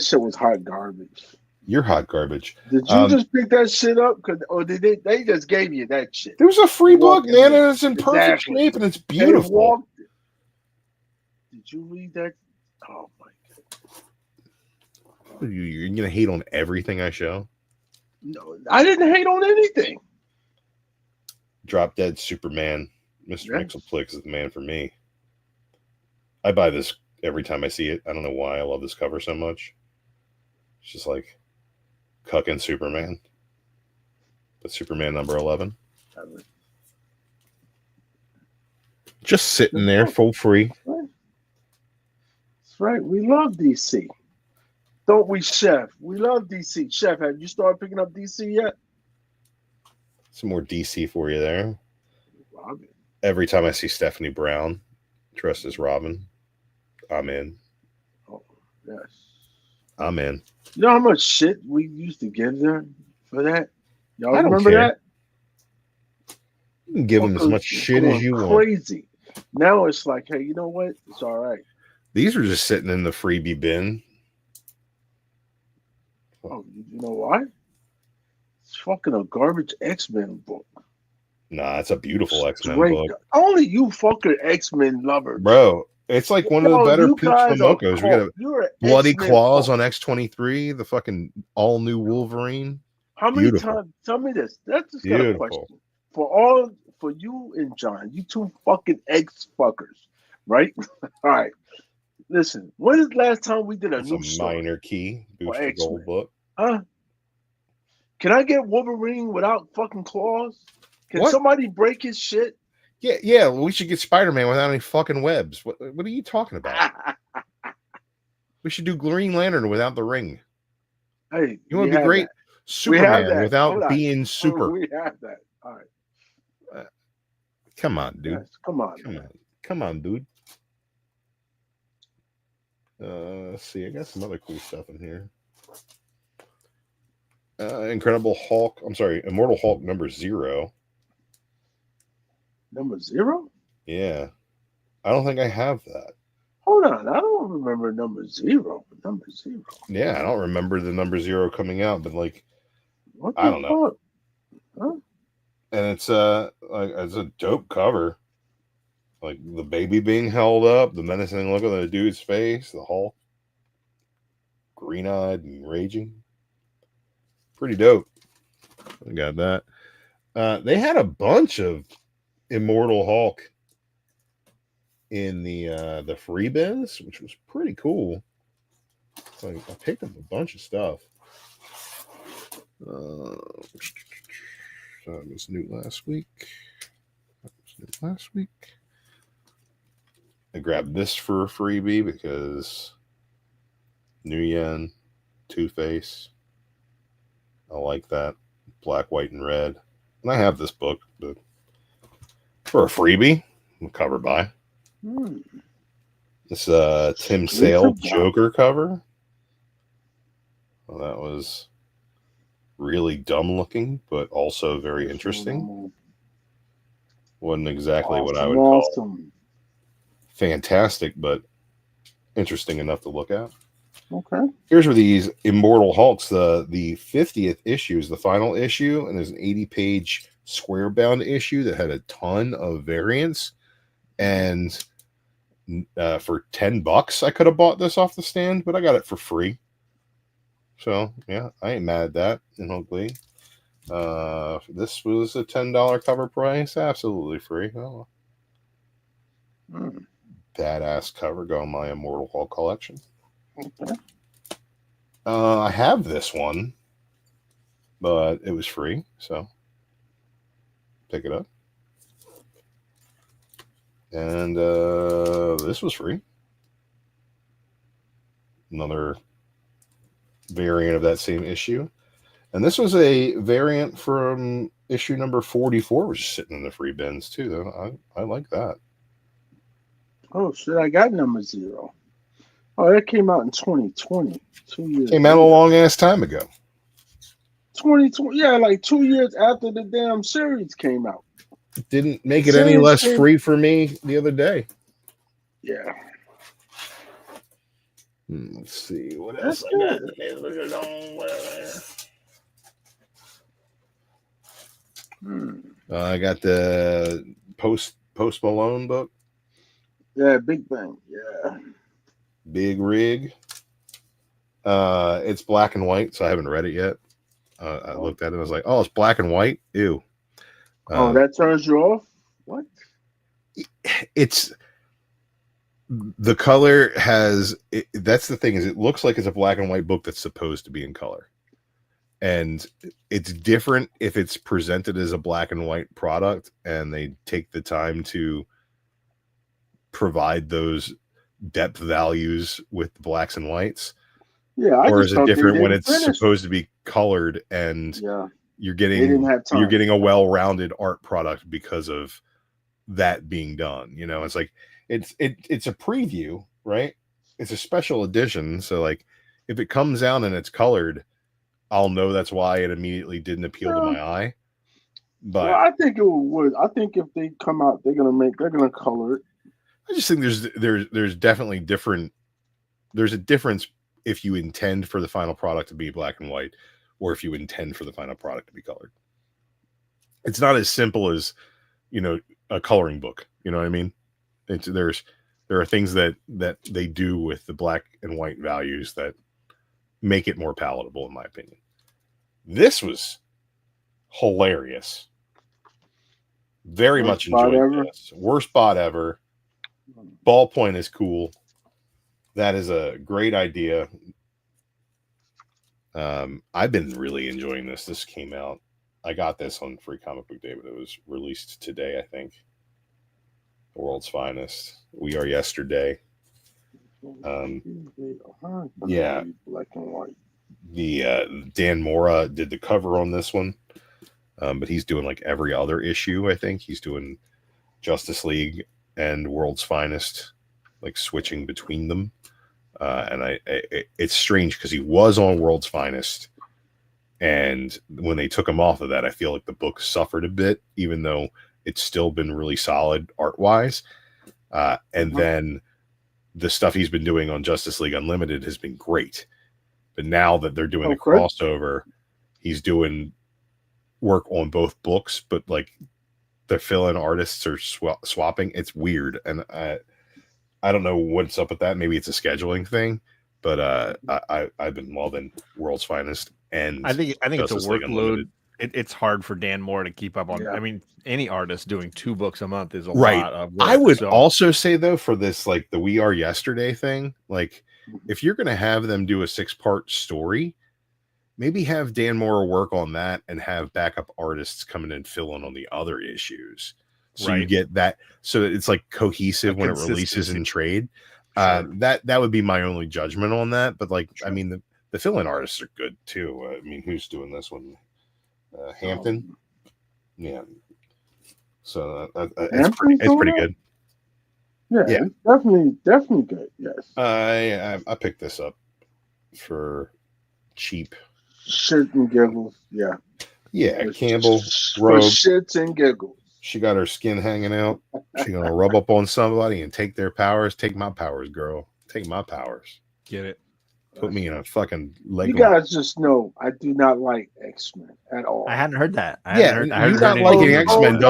shit was hot garbage. You're hot garbage. Did you just pick that shit up? Or did they just gave you that shit? There was a free book, man, and it's in perfect shape and it's beautiful. Did you read that? Oh my god! You're gonna hate on everything I show? No, I didn't hate on anything. Drop Dead Superman. Mr. Mixelplix is the man for me. I buy this every time I see it. I don't know why I love this cover so much. It's just like cucking Superman. But Superman #11. Just sitting there for free. That's right. We love DC. Don't we, Chef? We love DC. Chef, have you started picking up DC yet? Some more DC for you there. Robin. Every time I see Stephanie Brown dressed as Robin, I'm in. Oh, yes. I'm in. You know how much shit we used to give them for that? Y'all I don't remember care. that? You can give them as much shit as you want. Crazy. Now it's like, hey, you know what? It's all right. These are just sitting in the freebie bin. Oh, you know why? It's fucking a garbage X-Men book. Nah, it's a beautiful X-Men book. Only you fucking X-Men lovers. Bro, it's like one of the better Peach Momokos. We got a Bloody X-Men Claws on X-23, the fucking all-new Wolverine. How many times? Tell me this. That's just got a question. For you and John, you two fucking X-fuckers, right? All right. Listen, when is the last time we did a new story? Minor key Booster Gold book. Huh? Can I get Wolverine without fucking claws? Can somebody break his shit? Yeah. We should get Spider-Man without any fucking webs. What are you talking about? We should do Green Lantern without the ring. Hey, you want to be great? That. Superman without being super. We have that. All right. Come on, dude. Yes, come on, dude. Let's see. I got some other cool stuff in here. Incredible Hulk. I'm sorry, Immortal Hulk #0. #0? Yeah. I don't think I have that. Hold on. I don't remember #0. #0. Yeah, I don't remember the #0 coming out, but like, I don't know. Huh? And it's it's a dope cover. Like the baby being held up, the menacing look on the dude's face, the Hulk, green-eyed and raging. Pretty dope. I got that. They had a bunch of Immortal Hulk in the free bins, which was pretty cool. So I picked up a bunch of stuff. That was new last week. I grabbed this for a freebie because New Yen, Two-Face. I like that. Black, white, and red. And I have this book, but for a freebie, I'm cover by. This Tim Sale Joker cover. Well, that was really dumb looking, but also very interesting. Wasn't exactly what I would call fantastic, but interesting enough to look at. Okay. Here's where these Immortal Hulks, the 50th issue is the final issue, and there's an 80-page square bound issue that had a ton of variants. And for $10, I could have bought this off the stand, but I got it for free. So yeah, I ain't mad at that. And hopefully, this was a $10 cover price, absolutely free. Oh. Badass cover going my Immortal Hulk collection. Okay. I have this one, but it was free, so pick it up. And this was free. Another variant of that same issue. And this was a variant from issue number 44, which is sitting in the free bins too, though. I like that. Oh shit, I got number 0. Oh, that came out in 2020. 2 years. Came out a long ass time ago. 2020, yeah, like 2 years after the damn series came out. Didn't make it any less free for me the other day. Yeah. Let's see what else I got. I got the Post Malone book. Yeah, Big Bang. Yeah. Big Rig. It's black and white, so I haven't read it yet. I looked at it and I was like, oh, it's black and white? Ew. That turns you off? What? It's the color has that's the thing, is it looks like it's a black and white book that's supposed to be in color. And it's different if it's presented as a black and white product and they take the time to provide those depth values with the blacks and whites. Yeah, or is it different when it's supposed to be colored and you're getting a well-rounded art product because of that being done? You know, it's like it's a preview, right? It's a special edition, so like if it comes out and it's colored, I'll know that's why it immediately didn't appeal to my eye. But I think it would. I think if they come out, they're gonna color it. I just think there's definitely different. There's a difference if you intend for the final product to be black and white, or if you intend for the final product to be colored. It's not as simple as, you know, a coloring book. You know what I mean? There are things that they do with the black and white values that make it more palatable, in my opinion. This was hilarious. Very much enjoyed this. Worst spot ever. Ballpoint is cool. That is a great idea. I've been really enjoying this. This came out. I got this on Free Comic Book Day, but it was released today, I think. The World's Finest. We Are Yesterday. Yeah. Black and white. The Dan Mora did the cover on this one. But he's doing like every other issue, I think. He's doing Justice League and World's Finest, like switching between them. And it's strange because he was on World's Finest, and when they took him off of that, I feel like the book suffered a bit, even though it's still been really solid art-wise. And then the stuff he's been doing on Justice League Unlimited has been great. But now that they're doing a crossover, he's doing work on both books, but like the fill-in artists are swapping. It's weird, and I don't know what's up with that. Maybe it's a scheduling thing, but I've been loving World's Finest, and I think Justice it's a League workload. Unlimited. It's hard for Dan Moore to keep up on. Yeah. I mean, any artist doing 2 books a month is a Right. lot of work. I would also say though, for this, like the We Are Yesterday thing, like if you're going to have them do a 6-part story, maybe have Dan Moore work on that and have backup artists come in and fill in on the other issues. So you get that, so that it's like cohesive when it releases in trade. Sure. That would be my only judgment on that. But like, I mean, the fill-in artists are good too. I mean, who's doing this one? Hampton. Yeah. So it's pretty good. Yeah. Definitely good. Yes. I picked this up for cheap. Shit and giggles. Yeah. Yeah. Campbell for shits and giggles. She got her skin hanging out. She's gonna rub up on somebody and take their powers. Take my powers, girl. Take my powers. Get it? Put me in a fucking leg. You guys just know I do not like X-Men at all. I hadn't heard that. You not liking X-Men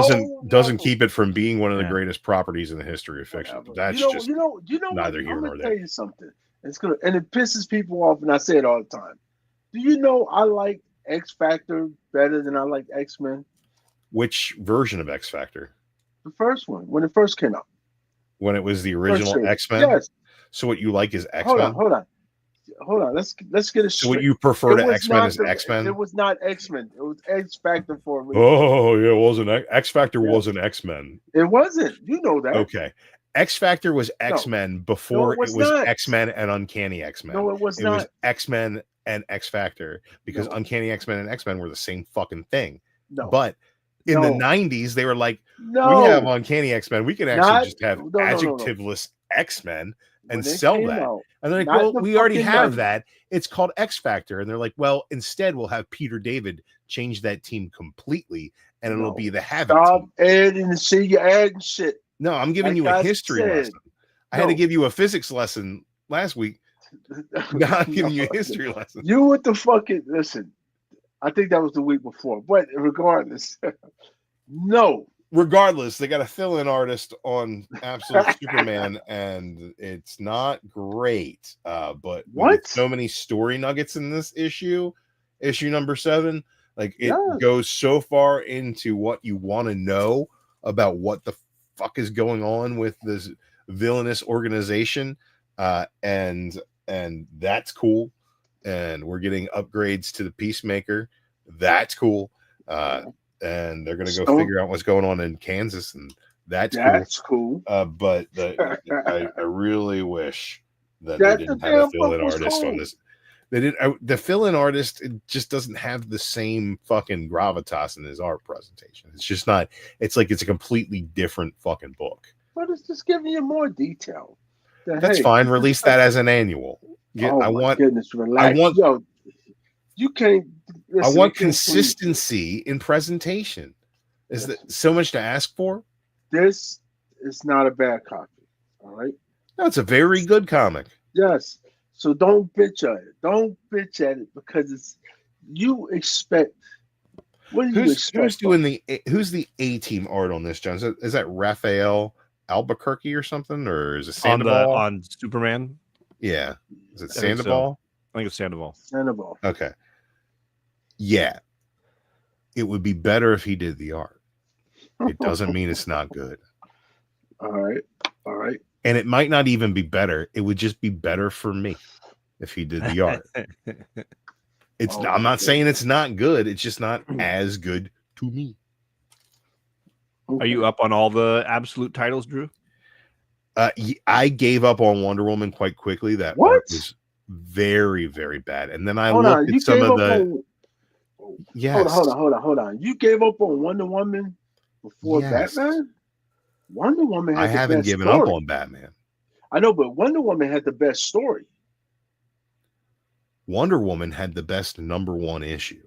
doesn't keep it from being one of the greatest properties in the history of fiction. But that's just neither here nor there. Tell you something. It's gonna, and it pisses people off, and I say it all the time. Do you know I like X Factor better than I like X-Men? Which version of X Factor? The first one, when it first came out. When it was the original X-Men? Yes. So what you like is X-Men? Hold on. Let's get it straight. So what you prefer to X-Men is X-Men? It was not X-Men. It was X Factor for a reason. Oh, yeah, it wasn't. X Factor wasn't X-Men. It wasn't. You know that. Okay. X Factor was X-Men before it was X-Men and Uncanny X-Men. No, it was not. It was X-Men and X Factor because Uncanny X-Men and X-Men were the same fucking thing. No. But in the 90s, they were like, we have Uncanny X-Men. We can actually just have adjectiveless X-Men and sell that. And they're like, well, we already have that. It's called X Factor. And they're like, well, instead, we'll have Peter David change that team completely, and it'll be the Havoc team. Adding and see you adding shit. No, I'm giving you a history lesson. I had to give you a physics lesson last week. Now I'm giving you a history lesson. You with the fucking listen. I think that was the week before, but regardless, no. Regardless, they got a fill-in artist on Absolute Superman, and it's not great. But what? So many story nuggets in this issue number 7. Like it goes so far into what you want to know about what the fuck is going on with this villainous organization, and that's cool. And we're getting upgrades to the Peacemaker. That's cool. And they're going to go figure out what's going on in Kansas, and that's cool. But I really wish that they didn't have a fill-in artist on this. They didn't. The fill-in artist, it just doesn't have the same fucking gravitas in his art presentation. It's just not. It's like it's a completely different fucking book. But it's just giving you more detail. That's fine. Release that as an annual. Goodness, relax. You can't. Listen, I want consistency in presentation. Is that so much to ask for? This is not a bad copy. All right. No, it's a very good comic. Yes. So don't bitch at it. Don't bitch at it because it's you expect. What do you expect? Who's the A-team art on this, John? Is that Raphael Albuquerque or something, or is it Sandoval on Superman? Yeah. Is it Sandoval? I think it's Sandoval. Sandoval. Okay. Yeah. It would be better if he did the art. It doesn't mean it's not good. All right. And it might not even be better. It would just be better for me if he did the art. I'm not saying it's not good. It's just not as good to me. Are you up on all the absolute titles, Drew? I gave up on Wonder Woman quite quickly. That was very, very bad. And then I looked at some of the. Yes. Hold on. You gave up on Wonder Woman before Batman? Wonder Woman had I haven't given up on Batman. I know, but Wonder Woman had the best story. Wonder Woman had the best number 1 issue.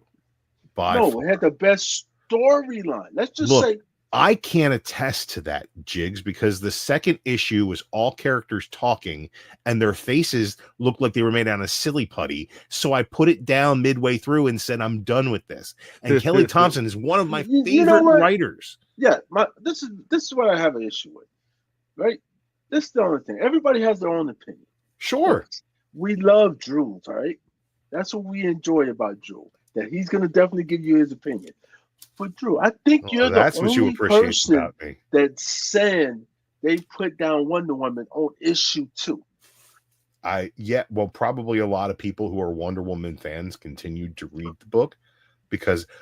It had the best storyline. Let's just say. I can't attest to that, Jigs, because the second issue was all characters talking and their faces looked like they were made out of silly putty. So I put it down midway through and said, I'm done with this. And Kelly Thompson is one of my favorite writers. Yeah, this is what I have an issue with, right? This is the only thing. Everybody has their own opinion. Sure. We love Drew, all right? That's what we enjoy about Drew, that he's going to definitely give you his opinion. But Drew, I think you're the only person that's saying they put down Wonder Woman on issue 2. probably a lot of people who are Wonder Woman fans continued to read the book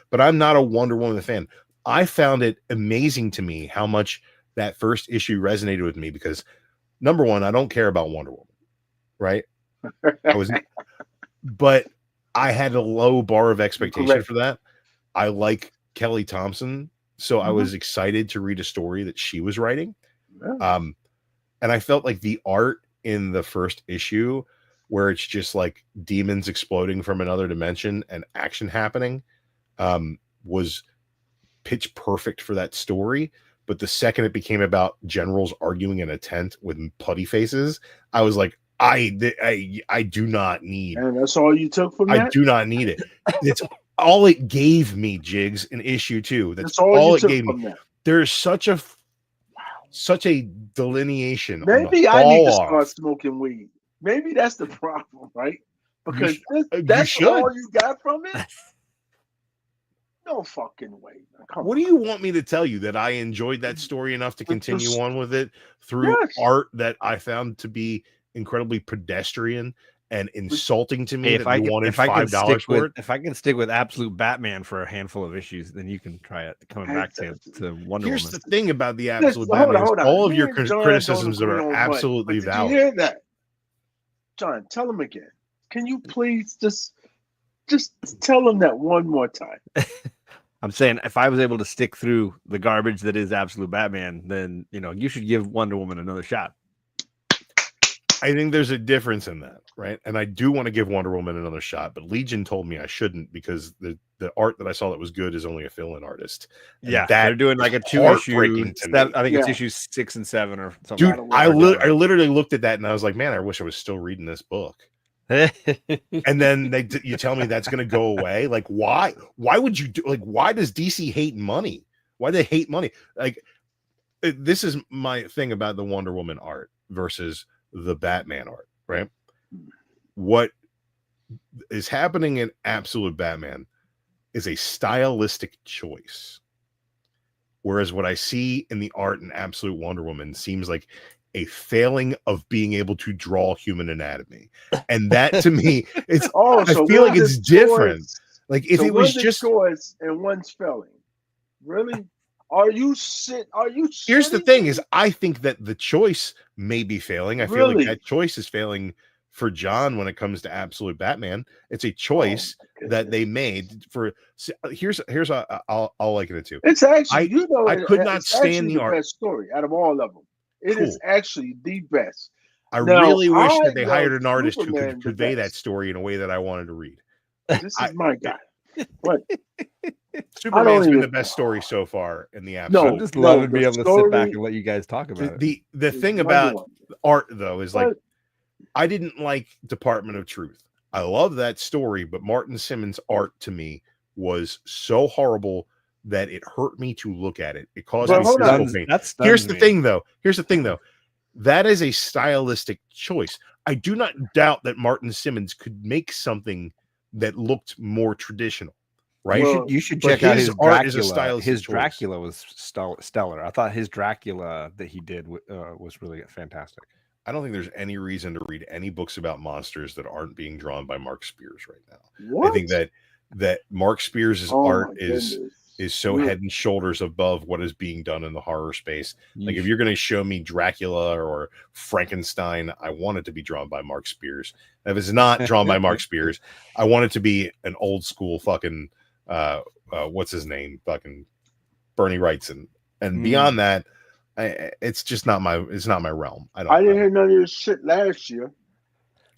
but I'm not a Wonder Woman fan. I found it amazing to me how much that first issue resonated with me because number one, I don't care about Wonder Woman, right? But I had a low bar of expectation for that. I like Kelly Thompson, so I was excited to read a story that she was writing. Yeah. And I felt like the art in the first issue, where it's just like demons exploding from another dimension and action happening, was pitch perfect for that story. But the second it became about generals arguing in a tent with putty faces, I was like, I do not need. And that's all you took from that? I do not need it. It's all it gave me, Jigs, in issue 2. That's all it gave me. There's such a delineation. Maybe I need to start smoking weed. Maybe that's the problem, right? Because that's all you got from it? No fucking way. What do you want me to tell you? That I enjoyed that story enough to continue on with it through art that I found to be incredibly pedestrian and insulting to me? Hey, if I wanted $5 for it. If I can stick with Absolute Batman for a handful of issues, then you can try it. Coming back to Wonder Here's Woman. the thing about the Absolute Batman: all of your criticisms are absolutely valid. Did you hear that, John? Tell him again. Can you please just tell him that one more time? I'm saying if I was able to stick through the garbage that is Absolute Batman, then you should give Wonder Woman another shot. I think there's a difference in that, right? And I do want to give Wonder Woman another shot, but Legion told me I shouldn't because the art that I saw that was good is only a fill-in artist. And they're doing like a 2-issue. I think it's issues 6 and 7 or something. Dude, I literally looked at that and I was like, man, I wish I was still reading this book. And then you tell me that's going to go away. Like, why would you do? Like, why does DC hate money? Why do they hate money? Like, this is my thing about the Wonder Woman art versus the Batman art, right? What is happening in Absolute Batman is a stylistic choice, whereas what I see in the art in Absolute Wonder Woman seems like a failing of being able to draw human anatomy. And that to me, it's I feel like it's different. Like if it was just choice and one's failing. Really? Are you Here's the thing is I think that the choice may be failing. I feel like that choice is failing for John when it comes to Absolute Batman. It's a choice that they made for here's I'll liken it to. It's actually I could not stand the art. Best story out of all of them. It is actually the best. I really wish that they hired an artist who could convey that story in a way that I wanted to read. This is my guy. What? Superman's been the best story so far in the Absolute. I'm just loving being able to sit back and let you guys talk about it. The thing about art, though, is like I didn't like Department of Truth. I love that story, but Martin Simmons' art to me was so horrible that it hurt me to look at it. It caused me physical pain. Here's the thing, though. That is a stylistic choice. I do not doubt that Martin Simmons could make something that looked more traditional, right? You should check out his art. Dracula. His Dracula was stellar. I thought his Dracula that he did was really fantastic. I don't think there's any reason to read any books about monsters that aren't being drawn by Mark Spears right now. What? I think that Mark Spears' art is so head and shoulders above what is being done in the horror space. Like if you're going to show me Dracula or Frankenstein, I want it to be drawn by Mark Spears. If it's not drawn by Mark Spears, I want it to be an old school fucking what's his name? Fucking Bernie Wrightson. And beyond that, it's just not my realm. I didn't hear none of your shit last year.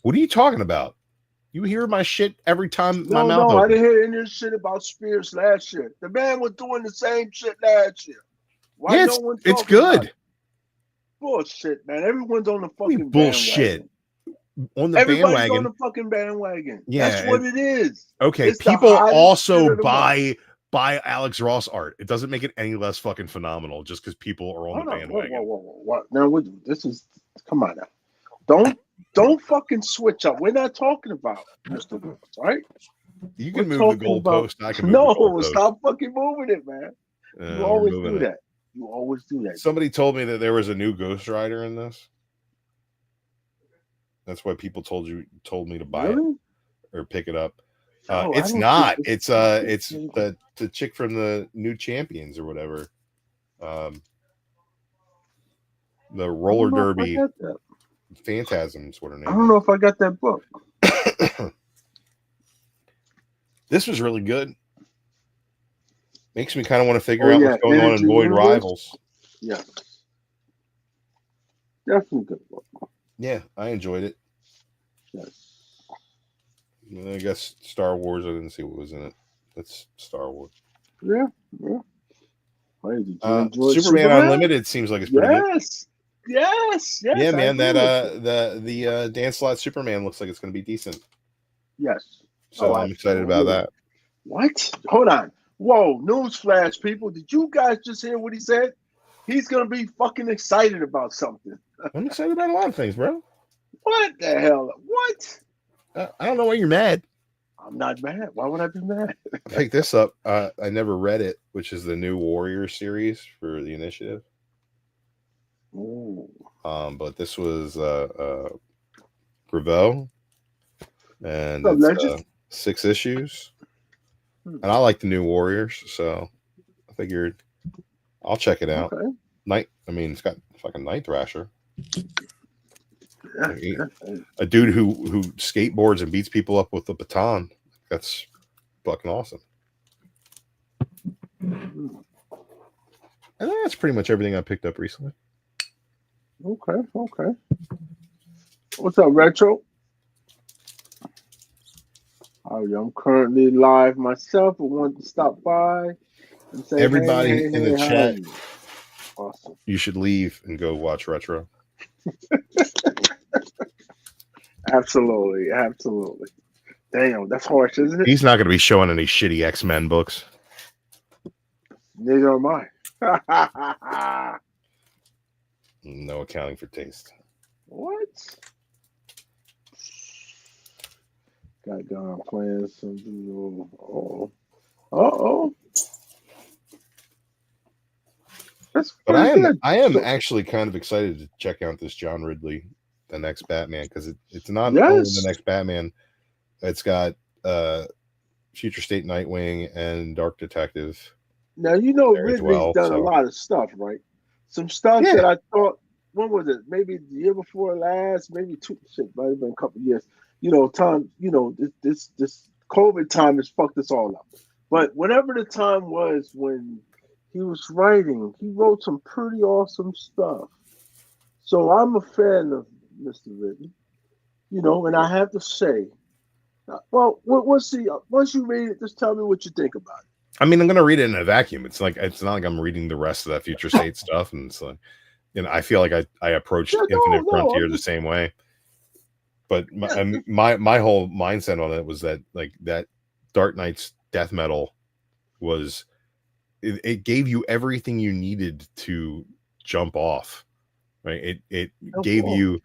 What are you talking about? You hear my shit every time my mouth opens. I didn't hear any shit about Spears last year. The man was doing the same shit last year. Why no one it's good. Bullshit, man. Everyone's on the fucking bullshit. On the fucking bandwagon. Yeah, that's what it is. Okay, it's people also buy Alex Ross art. It doesn't make it any less fucking phenomenal just because people are on the bandwagon. Whoa. Now come on now. Don't fucking switch up. We're not talking about Mr. Willis, all right? You can move the goalpost. I can move the goalpost. Stop fucking moving it, man. You always do that. You always do that. Somebody told me that there was a new Ghost Rider in this. That's why people told me to buy it Really? or pick it up. No, I It's don't not. think It's it's the chick from the New Champions or whatever. The I roller don't know if I derby got that. Phantasm is what her I name don't know if I got that book. is. This was really good. Makes me kind of want to figure out what's going on in Energy Void Universe? Rivals. Yes. Definitely good book. Yeah, I enjoyed it. Yes. I guess Star Wars. I didn't see what was in it. That's Star Wars. Yeah. Hey, did you enjoy Superman Unlimited seems like it's pretty good. Yes. Yeah, I man. agree That with you. the Dan Slott Superman looks like it's going to be decent. Yes. So I'm excited about that. What? Hold on. Whoa, newsflash, people. Did you guys just hear what he said? He's going to be fucking excited about something. I'm excited about a lot of things, bro. What the hell? What? I don't know why you're mad. I'm not mad. Why would I be mad? I picked this up. I never read it, which is the new Warrior series for the Initiative. Ooh. But this was Gravel, and What's up, it's Legend? 6 issues. And I like the new Warriors, so I figured I'll check it out. Okay. It's got fucking Night Thrasher. Yeah. A dude who skateboards and beats people up with a baton. That's fucking awesome. And that's pretty much everything I picked up recently. Okay. What's up, Retro? I'm currently live myself. I wanted to stop by and say Everybody hey, in the chat, awesome. You should leave and go watch Retro. Absolutely. Damn, that's harsh, isn't it? He's not going to be showing any shitty X-Men books. Neither am I. No accounting for taste. What? Got gone playing something. Uh-oh. That's But good. I am actually kind of excited to check out this John Ridley, the next Batman, because it's not only the next Batman. It's got Future State Nightwing and Dark Detective. Now Ridley's done a lot of stuff, right? Some stuff that I thought, when was it? Maybe the year before last, maybe might have been a couple of years. Time, this COVID time has fucked us all up. But whatever the time was when he was writing, he wrote some pretty awesome stuff. So I'm a fan of Mr. Ridley, and I have to say, well, we'll see. Once you read it, just tell me what you think about it. I mean, I'm going to read it in a vacuum. It's not like I'm reading the rest of that Future State stuff, and it's like, I feel like I approached Infinite Frontier the same way. But my whole mindset on it was that that Dark Knight's death metal was it gave you everything you needed to jump off, right? It gave you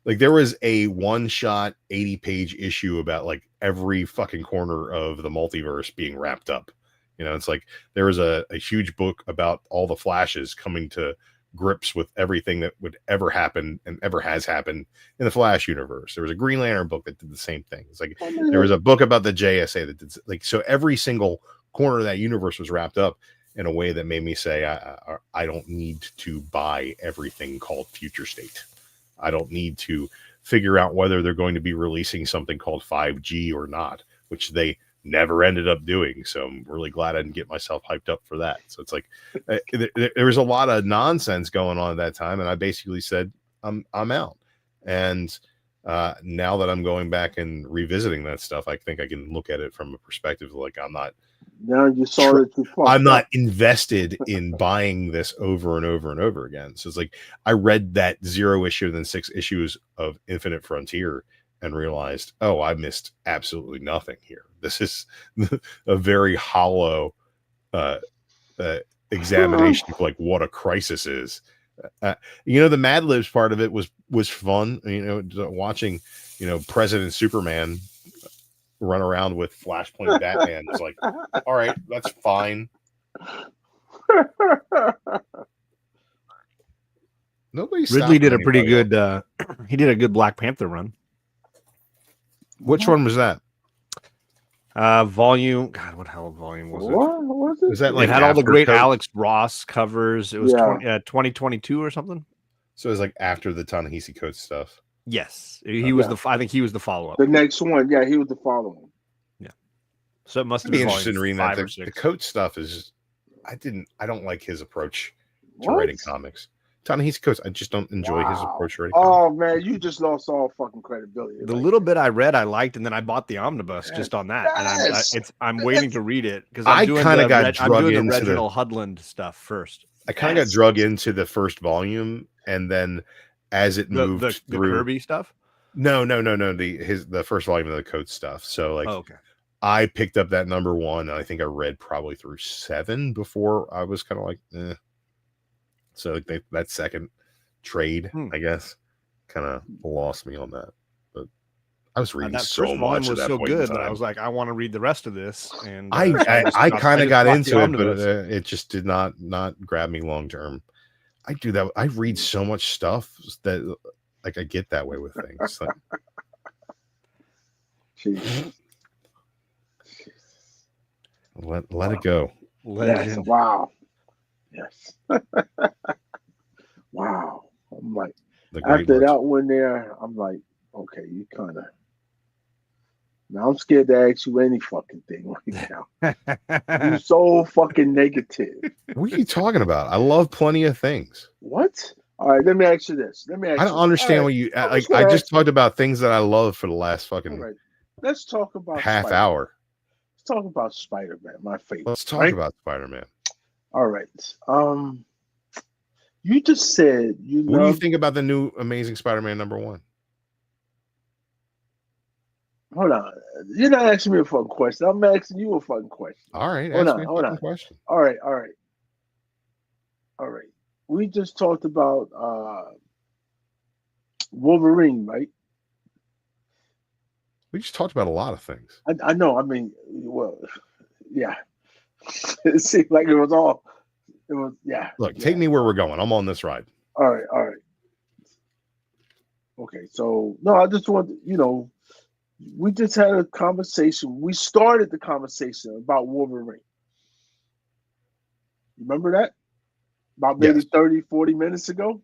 there was a one-shot 80-page issue about every fucking corner of the multiverse being wrapped up. It's like there was a huge book about all the Flashes coming to grips with everything that would ever happen and ever has happened in the Flash universe. There was a Green Lantern book that did the same thing. It's like there was a book about the JSA that did so every single corner of that universe was wrapped up in a way that made me say I don't need to buy everything called Future State. I don't need to figure out whether they're going to be releasing something called 5G or not, which they never ended up doing. So I'm really glad I didn't get myself hyped up for that. So it's like there was a lot of nonsense going on at that time, and I basically said I'm out. And now that I'm going back and revisiting that stuff, I think I can look at it from a perspective I'm not. Now you saw it. I'm not invested in buying this over and over and over again. So it's like I read that 0 issue and then 6 issues of Infinite Frontier and realized, I missed absolutely nothing here. This is a very hollow examination of what a crisis is. The Mad Libs part of it was fun. Watching President Superman run around with Flashpoint Batman is like, all right, that's fine. Nobody. Ridley did a pretty good. He did a good Black Panther run. Which one was that? Volume. God, what hell volume was it? What was it? Was that It like had all the after great Coach? Alex Ross covers. It was Yeah. 2022 or something. So it was like after the Ta-Nehisi Coates stuff. Yes, he was I think he was the follow up. The next one? Yeah, he was the following. So it must I'd have be been interested in volume reading that. 5 or The 6. Coates stuff is just, I don't like his approach to What? writing comics. Ta-Nehisi Coates, I just don't enjoy his Wow. approach to writing comics. Oh man, you just lost all fucking credibility. The right little there. bit I read, I liked, and then I bought the omnibus just on that. Yes. And I'm waiting to read it because I I'm doing kinda the got I'm drug doing the into the- Reginald Hudland stuff first. I kind of got drug into the first volume, and then as it moved The through, Kirby stuff. no, the first volume of the Coates stuff. So like, Oh, okay. I picked up that number 1, and I think I read probably through 7 before I was kind of like, eh. So like that second trade, I guess, kind of lost me on that. But I was reading That so first volume much was at that so point in good that I time. was like, I want to read the rest of this. And I kind of got bought the into it, but omnibus. it just did not grab me long term. I do that. I read so much stuff that like I get that way with things. Like, Jesus. let it go. Legend. Yes. Wow. Yes. Wow. I'm like, The great after ones. that one there, I'm like, okay, you kind of. Now I'm scared to ask you any fucking thing right now. You're so fucking negative. What are you talking about? I love plenty of things. What? All right, let me ask you this. I don't understand what you I'm like. just gonna I just ask talked about things that I love for the last All fucking right, let's talk about half Spider-Man. hour. Let's talk about Spider-Man, my favorite. Let's talk right? about Spider-Man. All right. You just said you What do you love. think about the new Amazing Spider-Man #1? Hold on. You're not asking me a fucking question. I'm asking you a fucking question. All right, Hold ask on, me a hold fucking on. question. All right. We just talked about Wolverine, right? We just talked about a lot of things. I know. I mean, well, yeah. It seemed like it was all. It was, yeah. Look, yeah. take me where we're going. I'm on this ride. All right. Okay, so no, I just want we just had a conversation. We started the conversation about Wolverine. Remember that? About maybe Yes. 30, 40 minutes ago?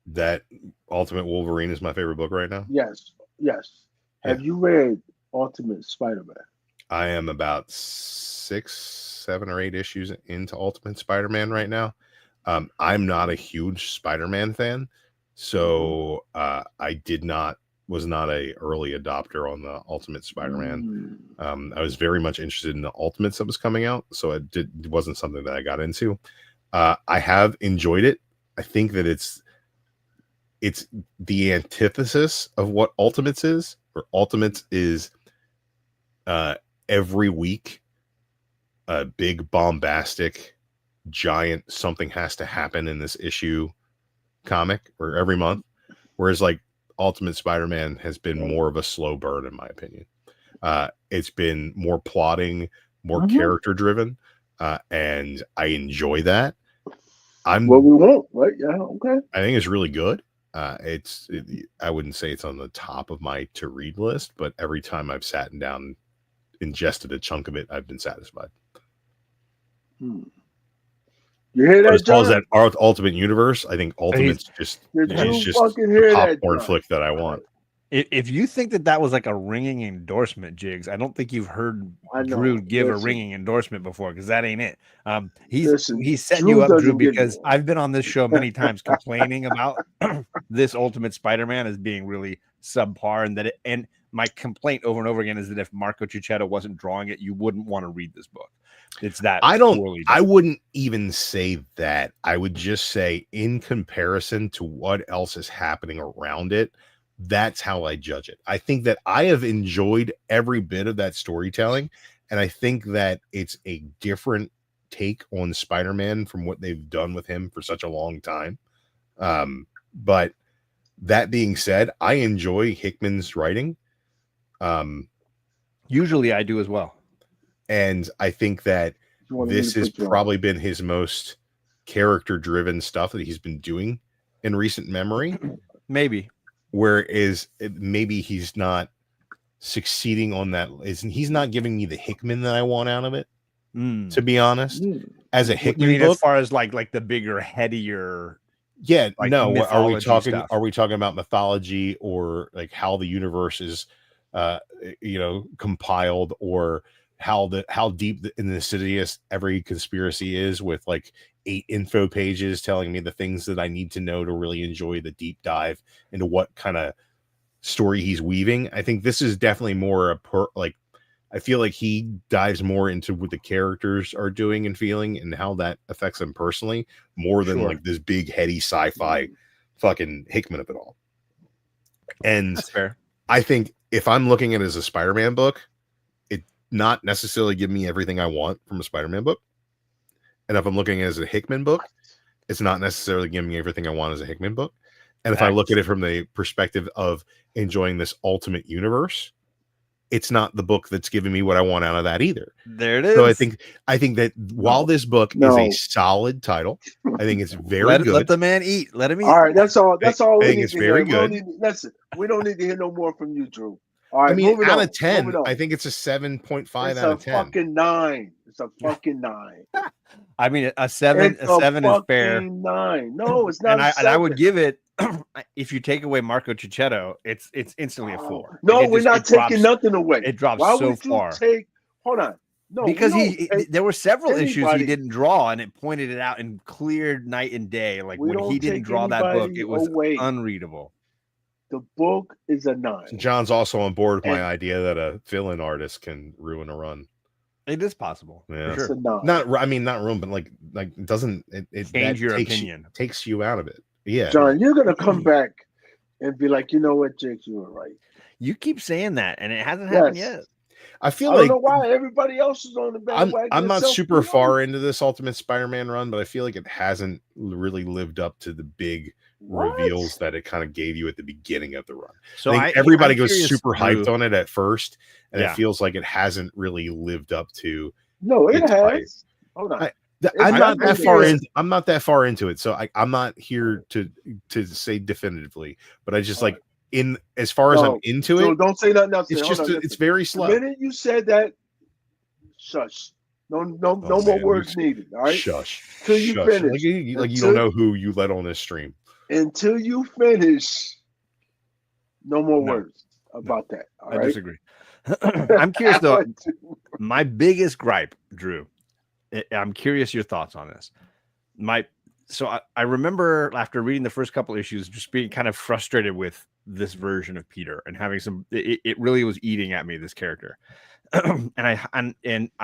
That Ultimate Wolverine is my favorite book right now. Yes. Yeah. Have you read Ultimate Spider-Man? I am about 6, 7, or 8 issues into Ultimate Spider-Man right now. I'm not a huge Spider-Man fan, so I was not a early adopter on the Ultimate Spider-Man. I was very much interested in the Ultimates that was coming out, so it wasn't something that I got into. I have enjoyed it. I think that it's the antithesis of what Ultimates is. Or Ultimates is every week a big bombastic giant something has to happen in this issue comic, or every month, whereas like Ultimate Spider-Man has been more of a slow burn in my opinion. It's been more plotting, more character driven, and I enjoy that. Well, we won't, right? Yeah, okay. I think it's really good. I wouldn't say it's on the top of my to read list, but every time I've sat down, ingested a chunk of it, I've been satisfied. You hear that, As far as John? that Ultimate Universe, I think Ultimate's just Did you is just fucking the hear that, popcorn John? flick that I want. If you think that was like a ringing endorsement, Jigs, I don't think you've heard I know. Drew give Listen. a ringing endorsement before, because that ain't it. Listen, he's setting Drew you up, Drew, doesn't give because you- I've been on this show many times complaining about this Ultimate Spider-Man as being really subpar, and my complaint over and over again is that if Marco Cicchetto wasn't drawing it, you wouldn't want to read this book. It's that poorly done. I wouldn't even say that. I would just say, in comparison to what else is happening around it, that's how I judge it. I think that I have enjoyed every bit of that storytelling, and I think that it's a different take on Spider-Man from what they've done with him for such a long time. But that being said, I enjoy Hickman's writing. Usually I do as well. And I think that this has probably been his most character-driven stuff that he's been doing in recent memory. Maybe. whereas maybe he's not succeeding on that. He's not giving me the Hickman that I want out of it. To be honest, as a Hickman you mean book, as far as like the bigger, headier, yeah, like no. Are we talking? stuff? Are we talking about mythology or like how the universe is, compiled, or how deep in the Insidious every conspiracy is, with like 8 info pages telling me the things that I need to know to really enjoy the deep dive into what kind of story he's weaving. I think this is definitely more I feel like he dives more into what the characters are doing and feeling and how that affects them personally, more than like this big heady sci-fi fucking Hickman of it all. And That's fair. I think if I'm looking at it as a Spider-Man book, it not necessarily give me everything I want from a Spider-Man book. And if I'm looking at it as a Hickman book, it's not necessarily giving me everything I want as a Hickman book. And if I look at it from the perspective of enjoying this ultimate universe, it's not the book that's giving me what I want out of that either. There it is. So I think that while this book is a solid title, I think it's very good. Let the man eat. Let him eat. All right, that's all. That's all. I think it's very good. Listen, we don't need to hear no more from you, Drew. All right, I mean, moving out on, of 10, I think it's a 7.5 out of 10. It's a fucking 9. It's a fucking 9. I mean, a 7 is fair. 9. No, it's not. And I would give it, if you take away Marco Cicchetto, it's instantly a 4. No, we're not taking nothing away. It drops Why so would you far. Hold on. No, because there were several issues he anybody. didn't draw, and it pointed it out in clear night and day. Like when he didn't draw that book, it was unreadable. The book is a 9. John's also on board with my idea that a fill-in artist can ruin a run. It is possible. Yeah, sure. not ruin, but like doesn't it change your opinion? Takes you out of it. Yeah, John, you're gonna come back and be like, you know what, Jake, you were right. You keep saying that, and it hasn't happened yet. I feel I don't know why everybody else is on the bandwagon. I'm not super far into this Ultimate Spider-Man run, but I feel like it hasn't really lived up to the big reveals that it kind of gave you at the beginning of the run. So I think everybody goes super hyped on it at first, and it feels like it hasn't really lived up to. No, it has. Hype. Hold on. I'm not that far in. I'm not that far into it, so I'm not here to say definitively. But I just like as far as I'm into it. Don't say nothing else. It's just it's very slow. The minute you said that, shush. No more words needed. All right. Shush. Till you finish. Like you don't know who you let on this stream. Until you finish, no more words about that. All right? I disagree. I'm curious though. My biggest gripe, Drew. I'm curious your thoughts on this. So I remember after reading the first couple issues, just being kind of frustrated with this version of Peter and having it really was eating at me, this character. and I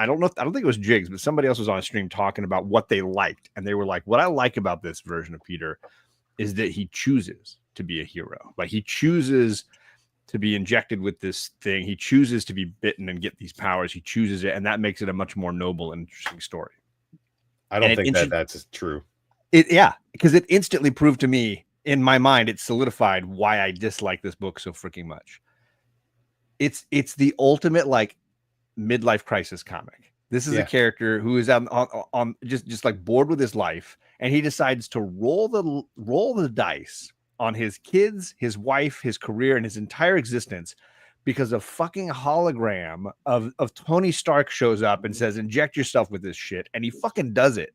don't know, I don't think it was Jigs, but somebody else was on a stream talking about what they liked. And they were like, what I like about this version of Peter is that he chooses to be a hero. Like he chooses to be injected with this thing. He chooses to be bitten and get these powers. He chooses it. And that makes it a much more noble and interesting story. I don't think that's true. Because it instantly proved to me in my mind, it solidified why I dislike this book so freaking much. It's the ultimate like midlife crisis comic. This is a character who is on just like bored with his life, and he decides to roll the dice on his kids, his wife, his career, and his entire existence because a fucking hologram of Tony Stark shows up and says, "Inject yourself with this shit," and he fucking does it.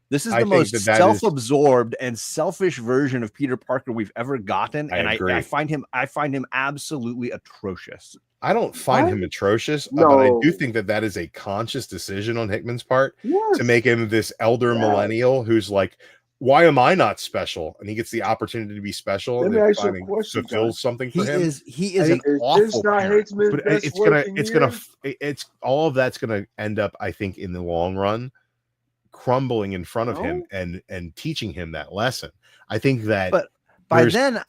This is the most self-absorbed and selfish version of Peter Parker we've ever gotten, and I find him absolutely atrocious. I don't find him atrocious, but I do think that is a conscious decision on Hickman's part to make him this elder millennial who's like, why am I not special? And he gets the opportunity to be special and then finally fulfills something for him. He is an awful parent, but it's all of that's gonna end up, I think, in the long run, crumbling in front of him and teaching him that lesson. I think that, but by then.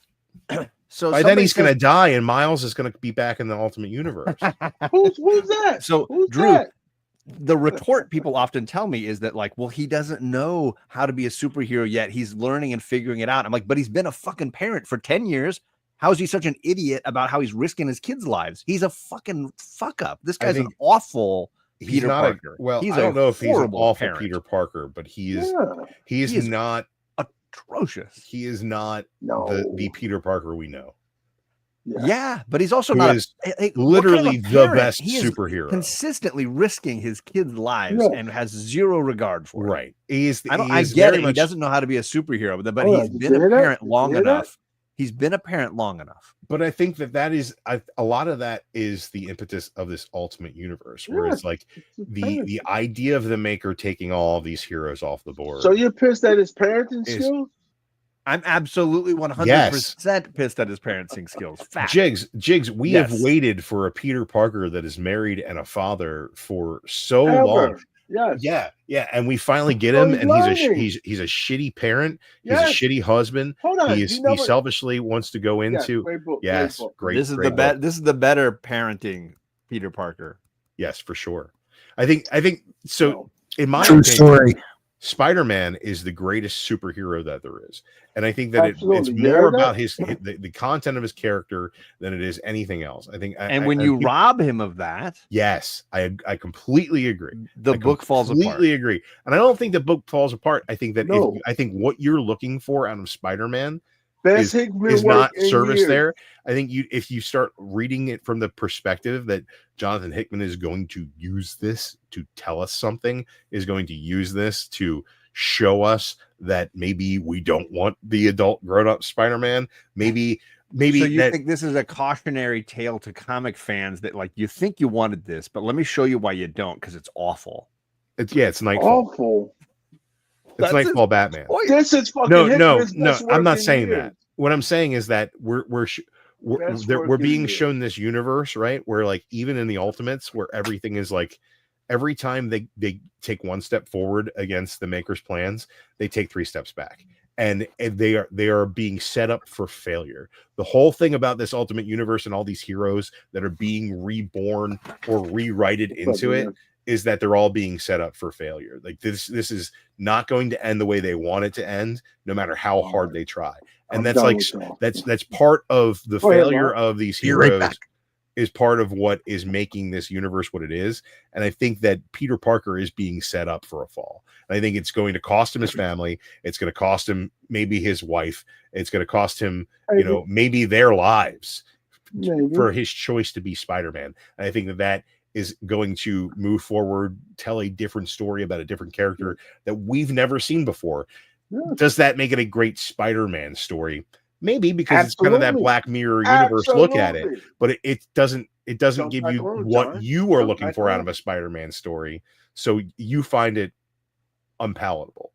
So by then he's going to die, and Miles is going to be back in the Ultimate Universe. Who's that? So Drew, the retort people often tell me is that like, well, he doesn't know how to be a superhero yet. He's learning and figuring it out. I'm like, but he's been a fucking parent for 10 years. How is he such an idiot about how he's risking his kids' lives? He's a fucking fuck up. This guy's an awful Peter Parker. I don't know if he's an awful Peter Parker, but he is not atrocious. He is not the Peter Parker we know. Yeah, but he's also Who not is what kind of a literally the parent? best He is superhero. consistently risking his kids' lives Yeah. and has zero regard for it. Right. He is. I is get very it. He much, doesn't know how to be a superhero, but Hold on, he's did been you a hear that? parent Did you long hear that? enough. He's been a parent long enough. But I think that is a lot of that is the impetus of this ultimate universe, where Yeah, it's like it's his the parenting. idea of the maker taking all of these heroes off the board. So you're pissed at his parenting Is- skills? I'm absolutely 100% pissed at his parenting skills. Fact. Jigs, we Yes. have waited for a Peter Parker that is married and a father for so Ever. long. Yes. Yeah, and we finally get So him, he's and learning. he's a shitty parent. Yes. He's a shitty husband. Hold on. He selfishly wants to go Yes, into. great book. Yes, Great book. great. This is great the book. This is the better parenting Peter Parker. Yes, for sure. I think so. No. In my True opinion, story. Spider-Man is the greatest superhero that there is, and I think that it's Absolutely. You more heard that? about the content of his character than it is anything else. I think, And when you rob him of that, yes, I completely agree. the I book falls apart. Completely agree, and I don't think the book falls apart. I think that No. I think what you're looking for out of Spider-Man Best Hickman is work not in service years. there. I think if you start reading it from the perspective that Jonathan Hickman is going to use this to tell us something, is going to use this to show us that maybe we don't want the adult grown-up Spider-Man. Maybe So you that, think this is a cautionary tale to comic fans that like you think you wanted this, but let me show you why you don't because it's awful. it's Nightfall. Awful. It's Nightfall Batman. This is fucking No. Hickman's best I'm work not in saying years. that. What I'm saying is that we're Best work we're in being years. shown this universe, right? Where like even in the Ultimates, where everything is like every time they take one step forward against the maker's plans, they take 3 steps back. And they are being set up for failure. The whole thing about this Ultimate Universe and all these heroes that are being reborn or rewrited into it is that they're all being set up for failure. Like this is not going to end the way they want it to end, no matter how hard they try. And that's like that's part of the failure of these heroes. Is part of what is making this universe what it is. And I think that Peter Parker is being set up for a fall. And I think it's going to cost him his family. It's going to cost him maybe his wife. It's going to cost him, maybe their lives for his choice to be Spider-Man. And I think that is going to move forward, tell a different story about a different character that we've never seen before. Yeah. Does that make it a great Spider-Man story? Maybe, because it's kind of that Black Mirror universe look at it, but it doesn't give you what you are looking for out of a Spider-Man story, so you find it unpalatable.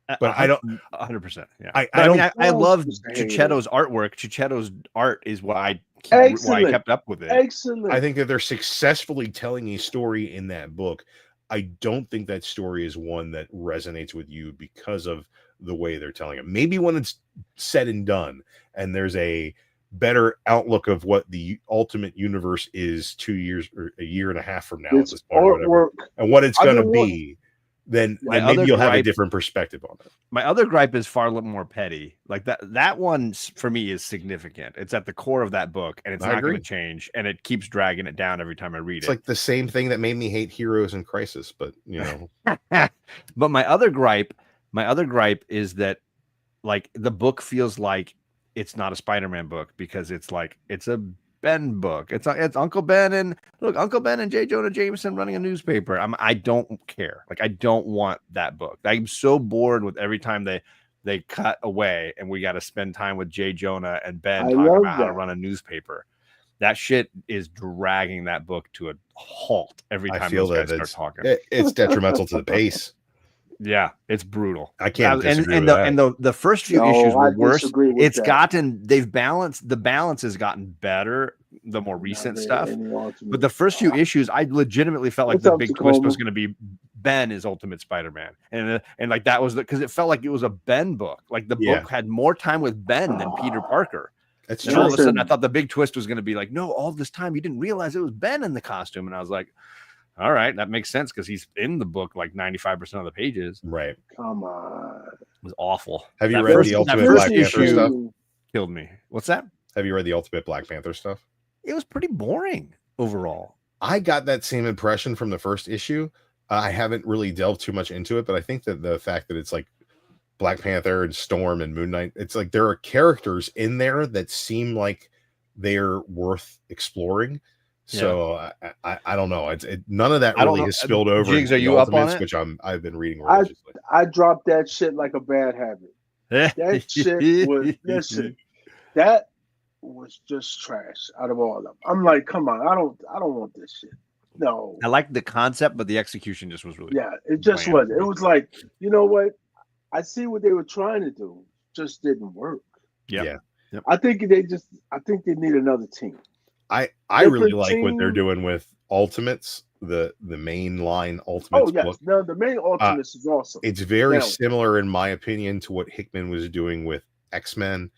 But I don't 100%. Yeah, I love Cicchetto's artwork. Cicchetto's art is why I kept up with it. Excellent. I think that they're successfully telling a story in that book. I don't think that story is one that resonates with you because of the way they're telling it. Maybe when it's said and done and there's a better outlook of what the Ultimate Universe is 2 years or a year and a half from now at this point, or whatever, and what it's going to be, then maybe you'll have a different perspective on it. My other gripe is far more petty. Like that one for me is significant. It's at the core of that book, and it's not going to change, and it keeps dragging it down every time I read it. It's like the same thing that made me hate Heroes in Crisis, but But my other gripe is that like the book feels like it's not a Spider-Man book because it's like it's a Ben book. It's Uncle Ben and J. Jonah Jameson running a newspaper. I don't care. Like I don't want that book. I'm so bored with every time they cut away and we got to spend time with J. Jonah and Ben talking about how to run a newspaper. That shit is dragging that book to a halt every time those guys start talking. It's detrimental to the pace. Yeah, it's brutal. I can't disagree with that. And the first few issues were worse. The balance has gotten better the more recent stuff. But the first few issues, I legitimately felt like the big twist was going to be Ben is Ultimate Spider-Man, and like that was because it felt like it was a Ben book. Like the book had more time with Ben than Peter Parker. That's true. All of a sudden, I thought the big twist was going to be like, no, all this time you didn't realize it was Ben in the costume, and I was like, all right, that makes sense because he's in the book like 95% of the pages. Right. Come on. It was awful. Have you read the Ultimate Black Panther stuff? Killed me. What's that? Have you read the Ultimate Black Panther stuff? It was pretty boring overall. I got that same impression from the first issue. I haven't really delved too much into it, but I think that the fact that it's like Black Panther and Storm and Moon Knight, it's like there are characters in there that seem like they're worth exploring. So I don't know. None of that I don't really know. has spilled over. Jigs, into are the you up on Ultimates, it? which I've been reading religiously. I dropped that shit like a bad habit. That shit was listen. That was just trash out of all of them. I'm like, come on, I don't want this shit. No. I like the concept, but the execution just was really It just bland. was. It was like, you know what? I see what they were trying to do, just didn't work. Yeah. Yep. I think they need another team. I really like what they're doing with Ultimates, the main line Ultimates. Oh yes, book. no, the main Ultimates is awesome. It's very similar, in my opinion, to what Hickman was doing with X-Men,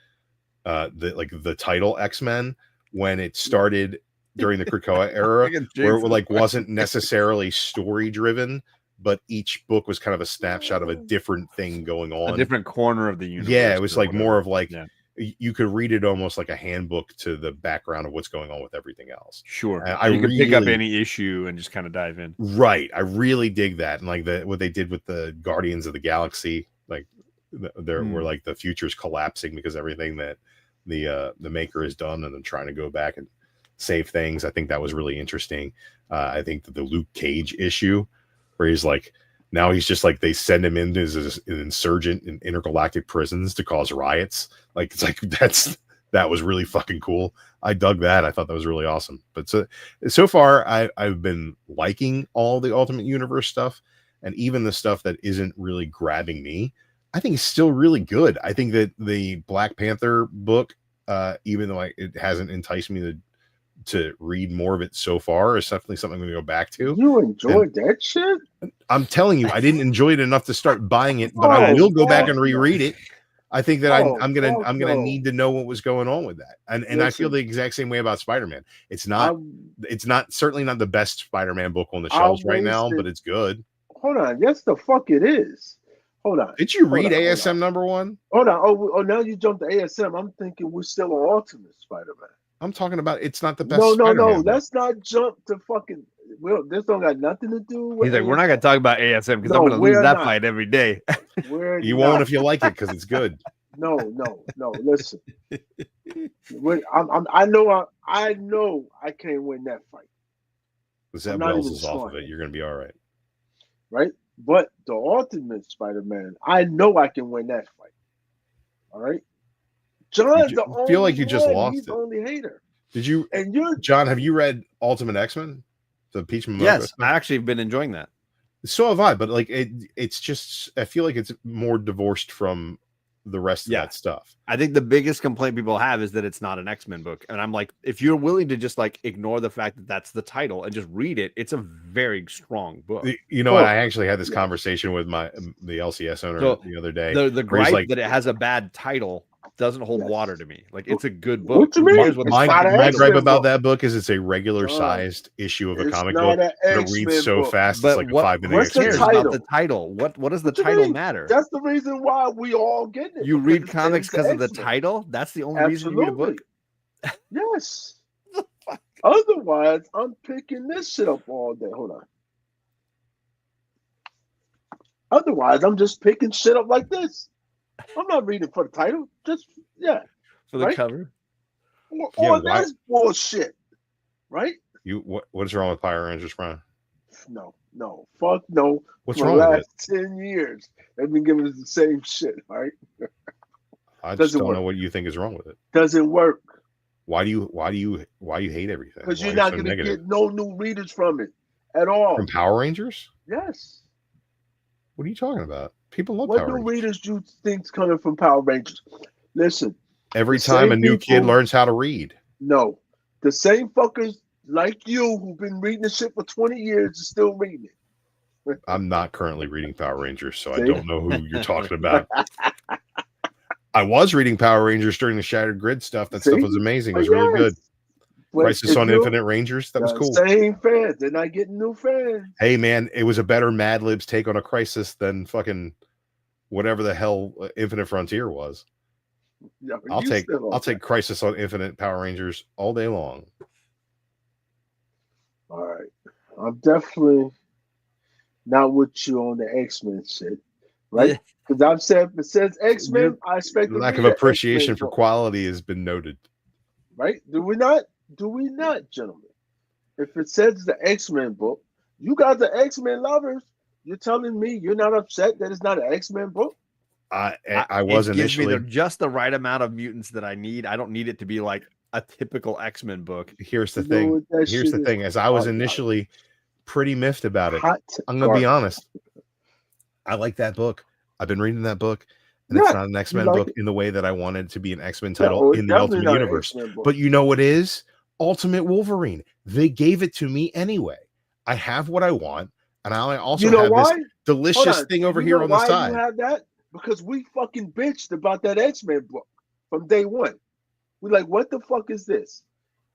the title X-Men, when it started during the Krakoa era, where it wasn't necessarily story driven, but each book was kind of a snapshot of a different thing going on, a different corner of the universe. Yeah, it was like more of you could read it almost like a handbook to the background of what's going on with everything else. Sure. You could pick up any issue and just kind of dive in. Right. I really dig that. And like what they did with the Guardians of the Galaxy, like where like the future's collapsing because everything that the maker has done, and then trying to go back and save things. I think that was really interesting. I think that the Luke Cage issue, where he's like, now he's just like, they send him in as an insurgent in intergalactic prisons to cause riots. Like, it's like, that was really fucking cool. I dug that. I thought that was really awesome. But so far I've been liking all the Ultimate Universe stuff, and even the stuff that isn't really grabbing me, I think it's still really good. I think that the Black Panther book, even though it hasn't enticed me to read more of it so far, is definitely something I'm going to go back to. You enjoyed that shit? I'm telling you, I didn't enjoy it enough to start buying it, but I will go back and reread it. I think that I'm gonna need to know what was going on with that, and listen, I feel the exact same way about Spider-Man. It's not certainly not the best Spider-Man book on the shelves right now, but it's good. Hold on, yes, the fuck it is. Hold on. Did you read ASM #1? Hold on. Oh, now you jumped to ASM. I'm thinking we're still on Ultimate Spider-Man. I'm talking about it's not the best. No. Book. Let's not jump to fucking. Well, this don't got nothing to do with. He's like, we're not gonna talk about ASM because I'm gonna lose that fight every day. You won't if you like it because it's good. No. Listen, I know I can't win that fight. Zeb Wells is off of it. You're gonna be all right. Right, but the Ultimate Spider-Man, I know I can win that fight. All right. John's the only feel like you just lost He's the only hater. Did you? And you're John. Have you read Ultimate X-Men? The Peach Momoko? Yes, I actually have been enjoying that. So have I, but like it's just, I feel like it's more divorced from the rest of that stuff. I think the biggest complaint people have is that it's not an X-Men book, and I'm like, if you're willing to just like ignore the fact that that's the title and just read it, it's a very strong book. You know what? I actually had this conversation with the LCS owner the other day. The gripe that it has a bad title doesn't hold water to me. Like, it's a good book. What you mean? My gripe about that book is it's a regular sized issue of a comic book. It reads so fast. It's like a 5-minute experience. About the title? What does the title matter? That's the reason why we all get it. You read comics because of the title? That's the only reason you read a book? Yes. Otherwise, I'm picking this shit up all day. Hold on. Otherwise, I'm just picking shit up like this. I'm not reading for the title. Just for the cover. Or that's bullshit, right? What's wrong with Power Rangers, Brian? No, fuck no. What's for wrong the with last 10 years, they've been giving us the same shit, right? I just don't know what you think is wrong with it. Doesn't work. Why do you hate everything? Because you're not going to get no new readers from it at all. From Power Rangers? Yes. What are you talking about? People love Power Rangers. What new readers do you think's coming from Power Rangers? Listen. Every time a new kid learns how to read. No. The same fuckers like you who've been reading the shit for 20 years are still reading it. I'm not currently reading Power Rangers, so I don't know who you're talking about. I was reading Power Rangers during the Shattered Grid stuff. That stuff was amazing. It was really good. Crisis on Infinite Rangers. That was cool. Same fans. They're not getting new fans. Hey, man, it was a better Mad Libs take on a Crisis than fucking whatever the hell Infinite Frontier was. Yeah, I'll take Crisis on Infinite Power Rangers all day long. All right. I'm definitely not with you on the X-Men shit. Right? Because I've said, since X-Men, I expect the lack of appreciation for quality has been noted. right? Do we not? Do we not, gentlemen? If it says the X-Men book, you got the X-Men lovers. You're telling me you're not upset that it's not an X-Men book? I was it gives me initially. just the right amount of mutants that I need. I don't need it to be like a typical X-Men book. Here's the You know thing. what that Here's the shit is? thing. As I was Hot initially pretty miffed about it, I'm gonna garbage. be honest. I like that book. I've been reading that book, and Yeah, it's not an X-Men like book it? in the way that I wanted it to be an X-Men Yeah, title oh, it's in the definitely Ultimate not an Universe. X-Men book. But you know what is? Ultimate Wolverine. They gave it to me anyway. I have what I want, and I also You know have why? this delicious thing over You here know on the why side. you have that? Because we fucking bitched about that X-Men book from day one. We're like, what the fuck is this?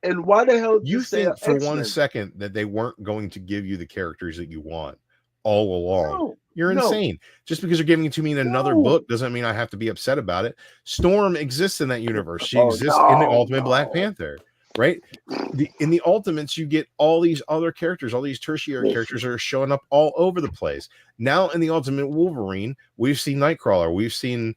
And why the hell You just say think for X-Men? one second that they weren't going to give you the characters that you want all along? No, You're no. insane. Just because you're giving it to me in another No. book doesn't mean I have to be upset about it. Storm exists in that universe. She Oh, exists in the no, Ultimate no. Black Panther, right? In the Ultimates, you get all these other characters, all these tertiary characters are showing up all over the place. Now in the Ultimate Wolverine, we've seen Nightcrawler, we've seen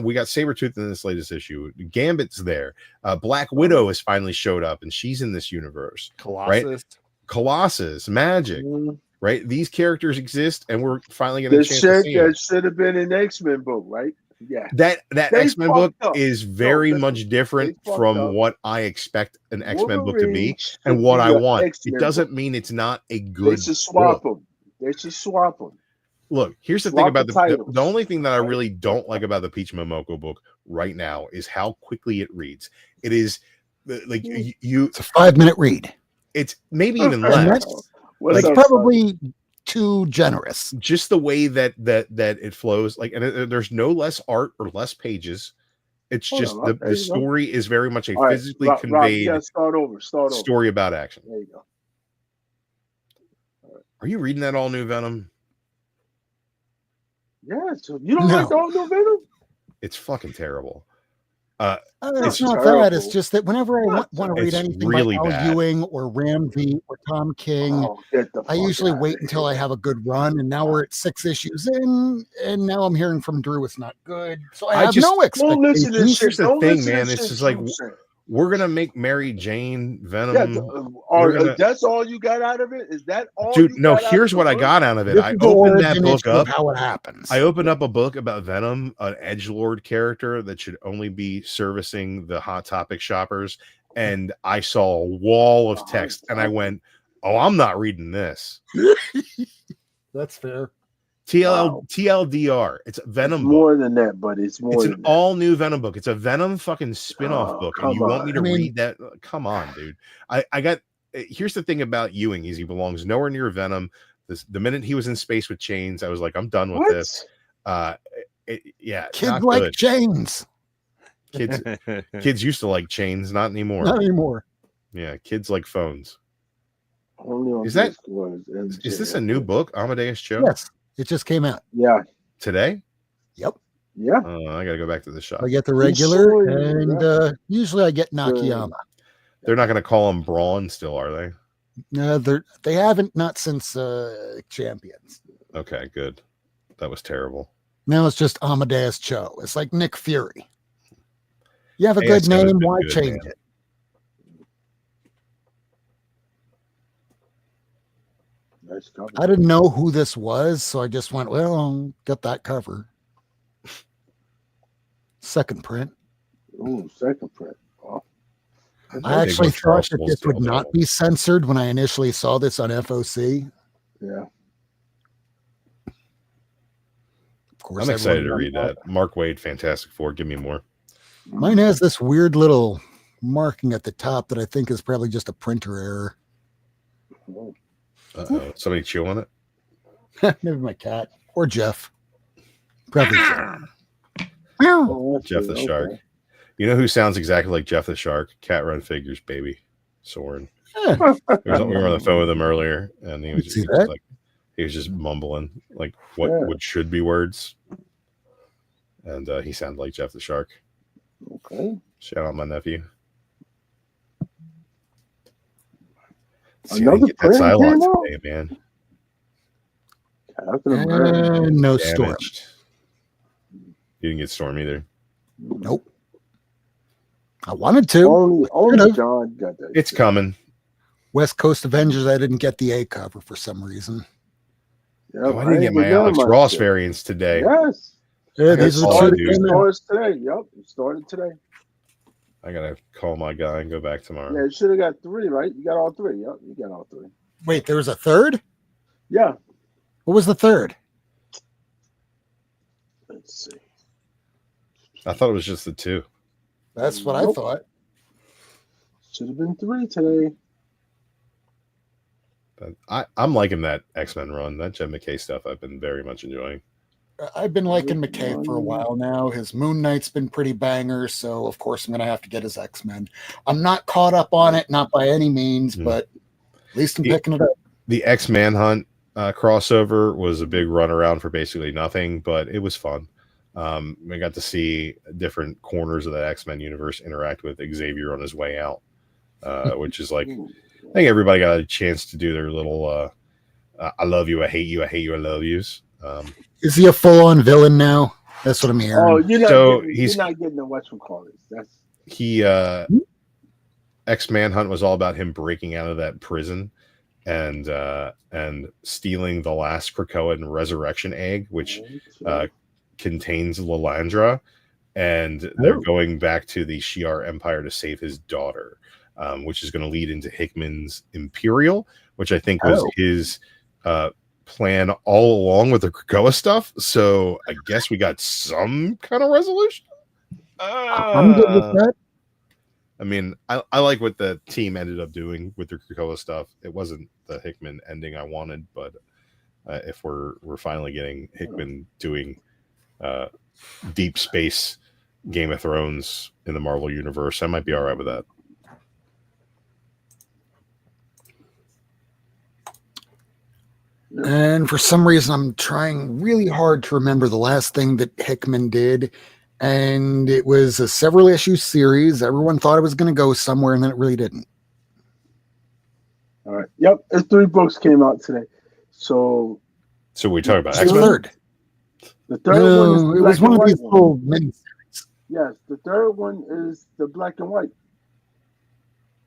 we got Sabretooth in this latest issue. Gambit's there. Black Widow has finally showed up, and she's in this universe. Colossus, right? Colossus, Magic, Mm. right? These characters exist, and we're finally getting a chance to see them. That should have been an X-Men book, right? Yeah. That They X-Men book fucked up. is very No, much different they fucked from up. what I expect an X-Men book to Wolverine be and what should I be an want. X-Men It doesn't book. mean it's not a They good should swap book. them. They should swap them. Look, here's the thing Swap about the the titles, only thing that I right? really don't like about the Peach Momoko book right now is how quickly it reads. It is like you It's a 5-minute read. it's maybe even And less. that's, What's it's up, probably too generous. Just the way that it flows, like, and there's no less art or less pages. It's Hold just on, there the you go. story is very much a All right, physically Rob, conveyed you gotta start over. story about action. There you go. Are you reading that all new Venom? Yeah, so you don't No. like All New Venom? It's fucking terrible. It's not terrible. that. It's just that whenever I want to read It's anything really by Al bad. Ewing or Ramsey or Tom King, Oh, get the I fuck usually outta wait until I here. have a good run. And now we're at 6 issues in, and now I'm hearing from Drew it's not good. So I have no Don't listen to expectations. shit. Here's the Don't thing, listen man. to It's shit just like Drew said. we're gonna make Mary Jane Venom. Yeah, that's all you got out of it? Is that all? Dude, you no. got out Here's of what the I book? got out of it. This I is the opened that origin book issue of up. how it happens. I opened up a book about Venom, an edgelord character that should only be servicing the Hot Topic shoppers, and I saw a wall of text, and I went, "Oh, I'm not reading this." That's fair. TLDR. It's a Venom It's book. more than that, buddy. It's more It's than an that. all new Venom book. It's a Venom fucking spin-off book. And come you want me to on. read that? Come on, dude. I got here's the thing about Ewing is he belongs nowhere near Venom. The minute he was in space with chains, I was like, I'm done with What? this. Yeah, Kids not like good. chains. Kids used to like chains, not anymore. Not anymore. Yeah, kids like phones. Only on Is that- Discord. Is this a new book, Amadeus Cho? Yes, it just came out. Yeah. Today? Yep. Yeah. Oh, I gotta go back to the shop. I get the regular, saw and it, usually I get Nakayama. They're not gonna call him Braun still, are they? They haven't, not since Champions. Okay, good. That was terrible. Now it's just Amadeus Cho. It's like Nick Fury. You have a ASO good has name, been why good, change man. it? Nice cover. I didn't know who this was, so I just went, well, I'll get that cover. Second print. Ooh, second print. Oh. I actually Big Charles thought that this would Fullscale not title. be censored when I initially saw this on FOC. Yeah. Of course, I'm excited to everyone read knows that. Mark Waid, Fantastic Four. Give me more. Mine has this weird little marking at the top that I think is probably just a printer error. Oh. Uh-oh. Somebody chew on it? Maybe my cat or Jeff. Probably Jeff. Oh, that's Jeff it. the Okay. Shark. You know who sounds exactly like Jeff the Shark? Cat Run Figures, baby. Soren. Yeah. We were on the phone with him earlier, and he was See just, that? like, he was just mumbling like what Yeah. would should be words, and he sounded like Jeff the Shark. Okay. Shout out my nephew. Another Get that print came Cylon out? today, man. Captain America. And no storm. Damaged. You didn't get Storm either. Nope. I wanted to. Only John got that. It's coming. West Coast Avengers, I didn't get the A cover for some reason. Yep, Oh, I didn't get my Alex Ross variants today. Yes. Yeah, these are all two I It do. starts today. Yep, it started today. I gotta call my guy and go back tomorrow. Yeah, you should have got 3, right? You got all 3. Yep, you got all 3. Wait, there was a third? Yeah. What was the third? Let's see. I thought it was just the 2. That's what I Nope. thought. Should have been 3 today. But I'm liking that X-Men run. That Jed McKay stuff I've been very much enjoying. I've been liking McKay for a while now. His Moon Knight's been pretty banger, so of course I'm going to have to get his X-Men. I'm not caught up on it, not by any means, but at least I'm picking it up. The X-Manhunt crossover was a big runaround for basically nothing, but it was fun. We got to see different corners of the X-Men universe interact with Xavier on his way out, which is like, I think everybody got a chance to do their little I love you, I hate you, I hate you, I love yous. Is he a full-on villain now? That's what I'm hearing. Oh, you're he's not getting the whatchamacallit. That's X-Manhunt was all about him breaking out of that prison and stealing the last Krakoan resurrection egg, which contains Lilandra, and they're going back to the Shi'ar Empire to save his daughter, which is going to lead into Hickman's Imperial, which I think was his plan all along with the Krakoa stuff. So I guess we got some kind of resolution. I'm good with that. I mean, I like what the team ended up doing with the Krakoa stuff. It wasn't the Hickman ending I wanted, but if we're finally getting Hickman doing deep space Game of Thrones in the Marvel universe, I might be all right with that. And for some reason, I'm trying really hard to remember the last thing that Hickman did. And it was a several issue series. Everyone thought it was going to go somewhere, and then it really didn't. all right. Yep, 3 books came out today. So we talk about The X-Men. third. the third one is No, it was one of these little miniseries. Yes, the third one is the black and white.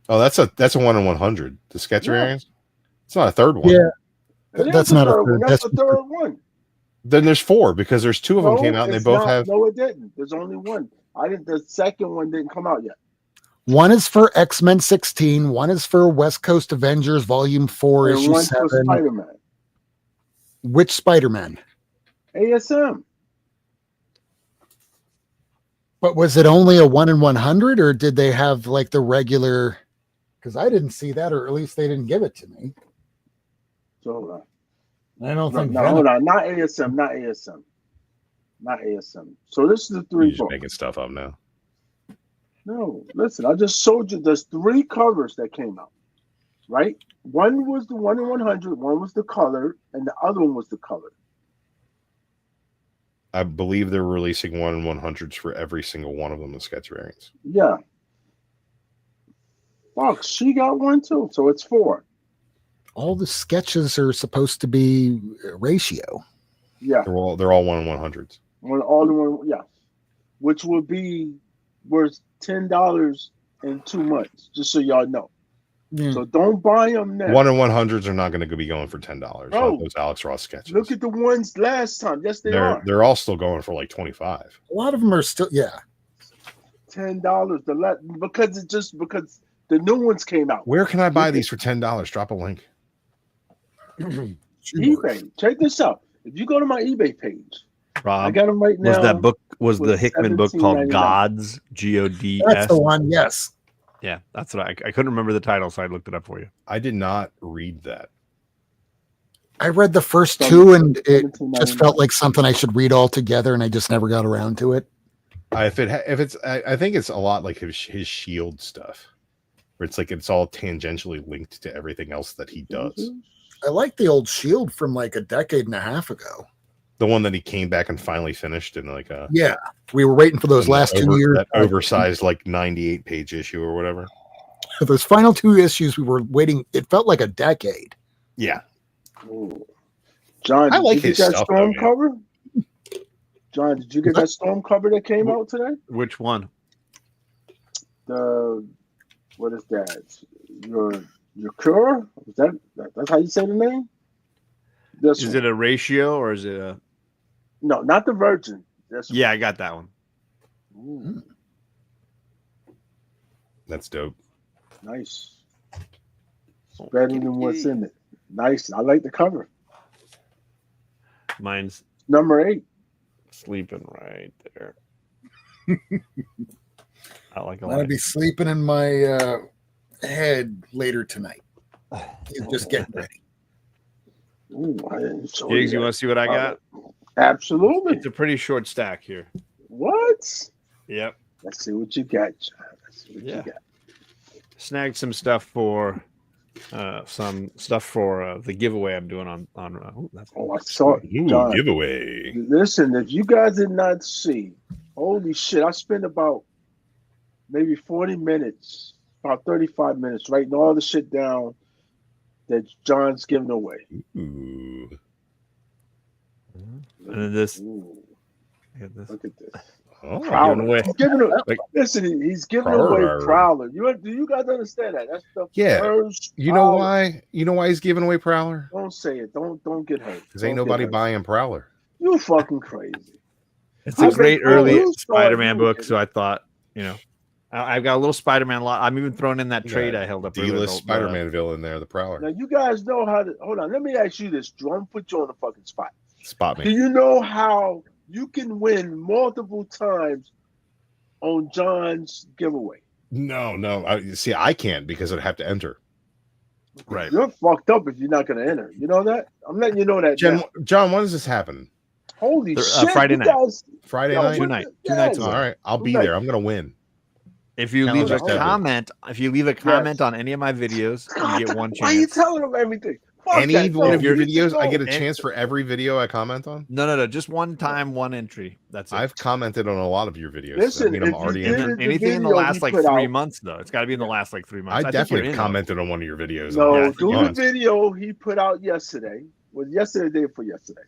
Oh, that's a 1 in 100. The sketch Yeah. variants. It's not a third one. Yeah, It that's is the not a third one. third. That's That's the third one. Then there's 4 because there's 2 of them came out and they it's both not. have. No, it didn't. There's only one. The second one didn't come out yet. one is for X-Men 16. One is for West Coast Avengers Volume 4, And Issue one's for 7. Spider-Man. Which Spider-Man? ASM. But was it only a 1 in 100, or did they have like the regular? Because I didn't see that, or at least they didn't give it to me. So hold on. I don't think. No, hold on. Not ASM. Not ASM. Not ASM. So this is the 3 You're just books. making stuff up now. No, listen. I just showed you. There's 3 covers that came out. Right. One was the 1 in 100. One was the colored, and the other one was the colored. I believe they're releasing 1 in 100s for every single one of them in sketch variants. Yeah. Fuck, she got one too. So it's 4. All the sketches are supposed to be ratio. Yeah. They're all 1 in 100s. All in one. Yeah. Which would be worth $10 in 2 months. Just so y'all know. Yeah. So don't buy them now. 1 in 100s are not going to be going for $10. No. Not those Alex Ross sketches. Look at the ones last time. Yes, they are. They're all still going for like 25. A lot of them are still, yeah. $10. Because the new ones came out. Where can I buy these for $10? Drop a link. eBay. Check this out. If you go to my eBay page, I Rob, got them right now. was that book? Was the was Hickman book called $17.99. Gods? GODS. That's the one. Yes. Yeah, that's what I couldn't remember the title, so I looked it up for you. I did not read that. I read the first From 2, and it 1799. just felt like something I should read all together, and I just never got around to it. I think it's a lot like his Shield stuff, where it's like it's all tangentially linked to everything else that he does. I like the old Shield from like a decade and a half ago. The one that he came back and finally finished in like a Yeah, we were waiting for those last 2 years. that oversized like 98-page issue or whatever. Those final 2 issues, we were waiting. It felt like a decade. Yeah, Ooh. John, I like did you his get that stuff, storm though, cover? John, did you get that storm cover that came out today? Which one? what is that? Your cure? Is that's how you say the name? This Is one. it a ratio or is it a? No, not the Virgin. This Yeah, I got that one. one. Ooh, That's dope. nice. It's better than what's in it. Nice. I like the cover. Mine's Number 8. sleeping right there. I like I'm gonna be sleeping in my head later tonight. He's just getting ready. Ooh, I didn't show Gigs, you that. want to see what I got? Absolutely. It's a pretty short stack here. What? Yep. Let's see what you got, John. Let's see what you got. Snagged some stuff for the giveaway I'm doing on that's I saw it. Ooh, John, giveaway. listen, if you guys did not see, holy shit, I spent about maybe 40 minutes, about 35 minutes writing all the shit down that John's giving away. Ooh. and then this. Ooh, Look look at this. Oh, Prowler. away. He's giving away, Like- listen, he's giving Prowler. away Prowler. Do you guys understand that? That's the Yeah. first You know Prowler. why? You know why he's giving away Prowler? Don't say it. Don't get hurt. Because ain't Don't get nobody hurt. buying Prowler. You fucking crazy. It's a great been early calling you, Spider-Man so I book, so I thought, I've got a little Spider-Man lot. I'm even throwing in that You trade got I held up. earlier, D-list the- Spider-Man villain there, the Prowler. Now you guys know how to hold on. Let me ask you this, Drew. I'm gonna put you on the fucking spot. Spot Do me. you know how you can win multiple times on John's giveaway? No. See, I can't because I'd have to enter. Right. You're fucked up if you're not gonna enter. You know that? I'm letting you know that. now. John, when does this happen? Holy They're, shit! Friday you night. guys, Friday yo, night? Two what night- the- two nights yes. All right, I'll be Two there. I'm gonna win. If you Calendar leave a schedule. comment, on any of my videos, you get one Why are you chance. telling them everything? Fuck Any that. one No, of your you need to videos, I go. get a And- chance for every video I comment on. No, just one time, one entry. That's it. I've commented on a lot of your videos. Listen, I mean, I'm if you already did in. And it- then anything in the video last he like put 3 out- months, though. It's got to be in the last like 3 months. I think definitely you're in, commented on one of your videos. No, Yeah, I think do you the are. video he put out yesterday. Was yesterday the day before yesterday?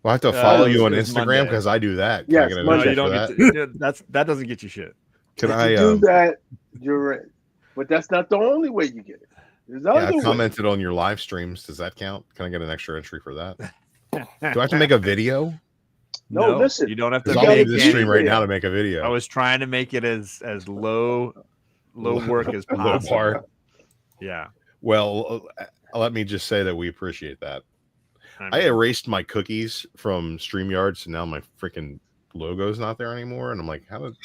Well, I have to follow you on it's Instagram Monday. because I do that. Can I Yes, get an No, Monday. you entry don't for get that? to, that doesn't get you shit. Can If I? you do that, you're in. But that's not the only way you get it. There's Yeah, other I ways. commented on your live streams. Does that count? Can I get an extra entry for that? Do I have to make a video? No, listen. You don't have to Because You I'll gotta make leave this do stream it. right now to make a video. I was trying to make it as low work as Low possible. bar. Yeah. Well, let me just say that we appreciate that. I mean, erased my cookies from StreamYard, so now my freaking logo's not there anymore. And I'm like, how did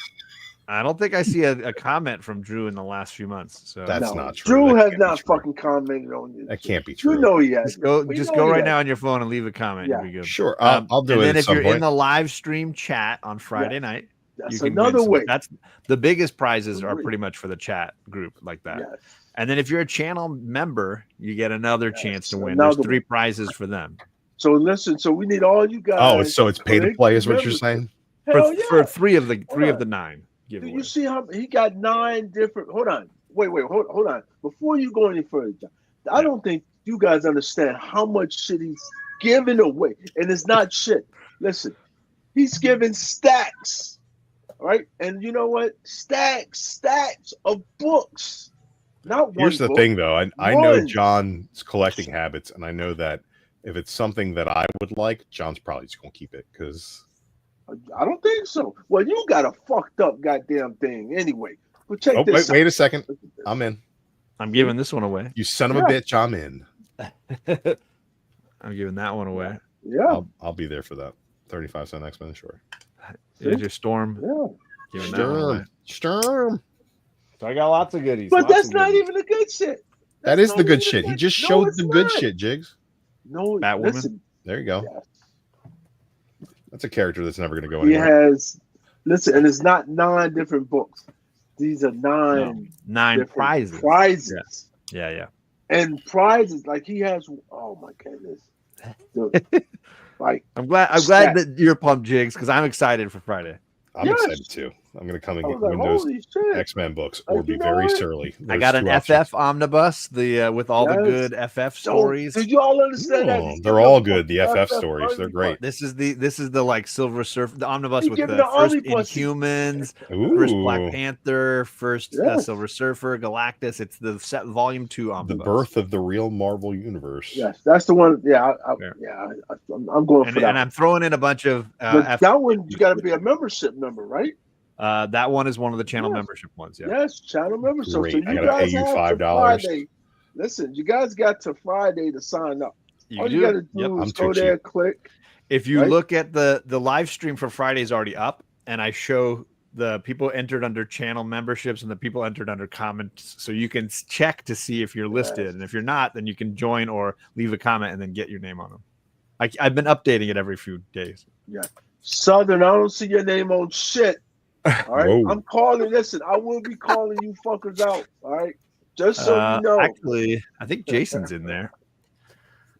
I don't think I see a comment from Drew in the last few months. So That's No, not true. Drew That has can't be not true. fucking commented on you. That can't be true. You know he has. just go We just know go he right has. now on your phone and leave a comment. Yeah. You'll be good. Sure, I'll do and it then at if some you're point. in the live stream chat on Friday night, That's you can another win some- way. That's the biggest prizes are Agree. pretty much for the chat group like that. Yes. And then if you're a channel member, you get another Yes, chance to win. There's another 3 one. prizes for them. So listen. So we need all you guys. Oh, so it's pay to click play, is what you're membership. saying? Hell yeah. For 3 of the Hold on. 9 Do giveaways. you see how he got 9 different? Hold on. Wait. Hold on. Before you go any further, John, I don't think you guys understand how much shit he's giving away, and it's not shit. Listen, he's giving stacks, all right? And you know what? Stacks of books. Not one. Here's the book. thing, though. I know One. John's collecting habits, and I know that if it's something that I would like, John's probably just gonna keep it because I don't think so. Well, you got a fucked up goddamn thing anyway. But check this. wait a second. I'm in. I'm giving this one away. You son of a Yeah. bitch, I'm in. I'm giving that one away. Yeah. I'll be there for that. 35-cent X-Men, sure. There's your Storm. Yeah. Giving that one away. Sturm. So I got lots of goodies. But lots that's of not goodies. even the good shit. That That's is not the good even shit. He good- just No, showed it's the good not. shit, Jigs. No, Batwoman? listen. There you go. Yes. That's a character that's never going to go He anywhere. has, listen, and it's not 9 different books. These are 9 9 different prizes. prizes. Yeah. And prizes, like he has, oh my goodness. Dude, like, I'm glad Stack. that you're pumped, Jigs, because I'm excited for Friday. I'm Yes. excited too. I'm gonna come and I get was like, one of those holy shit. X-Men books, Like, or be you know very what? surly. I There's got an two FF options. omnibus, with all the Yes. good FF Yo, stories. did you all understand that? Oh, He's they're giving all a good. The fucking FF stories, they're great. This is the like Silver Surfer, the omnibus He with giving the the first omnibus. Inhumans, first Black Ooh, Panther, first Yes. Silver Surfer, Galactus. It's the set volume 2 the omnibus. birth of the real Marvel universe. Yes, that's the one. Yeah, I'm going for that. And I'm throwing in a bunch of But that one, you got to be a membership member, right? that one is one of the channel Yes. membership ones. Yeah. Yes, channel membership. So Great. you I gotta guys pay you have to $5. Friday. Listen, you guys got to Friday to sign up. All you do. got to do Yep. is I'm go too there, cheap. click. If you Right? look at the live stream for Friday is already up, and I show the people entered under channel memberships and the people entered under comments, so you can check to see if you're listed, and if you're not, then you can join or leave a comment and then get your name on them. I've been updating it every few days. Yeah. Southern, I don't see your name on shit. All right. Whoa. I'm calling. Listen, I will be calling you fuckers out. All right. Just so you know. Actually, I think Jason's in there.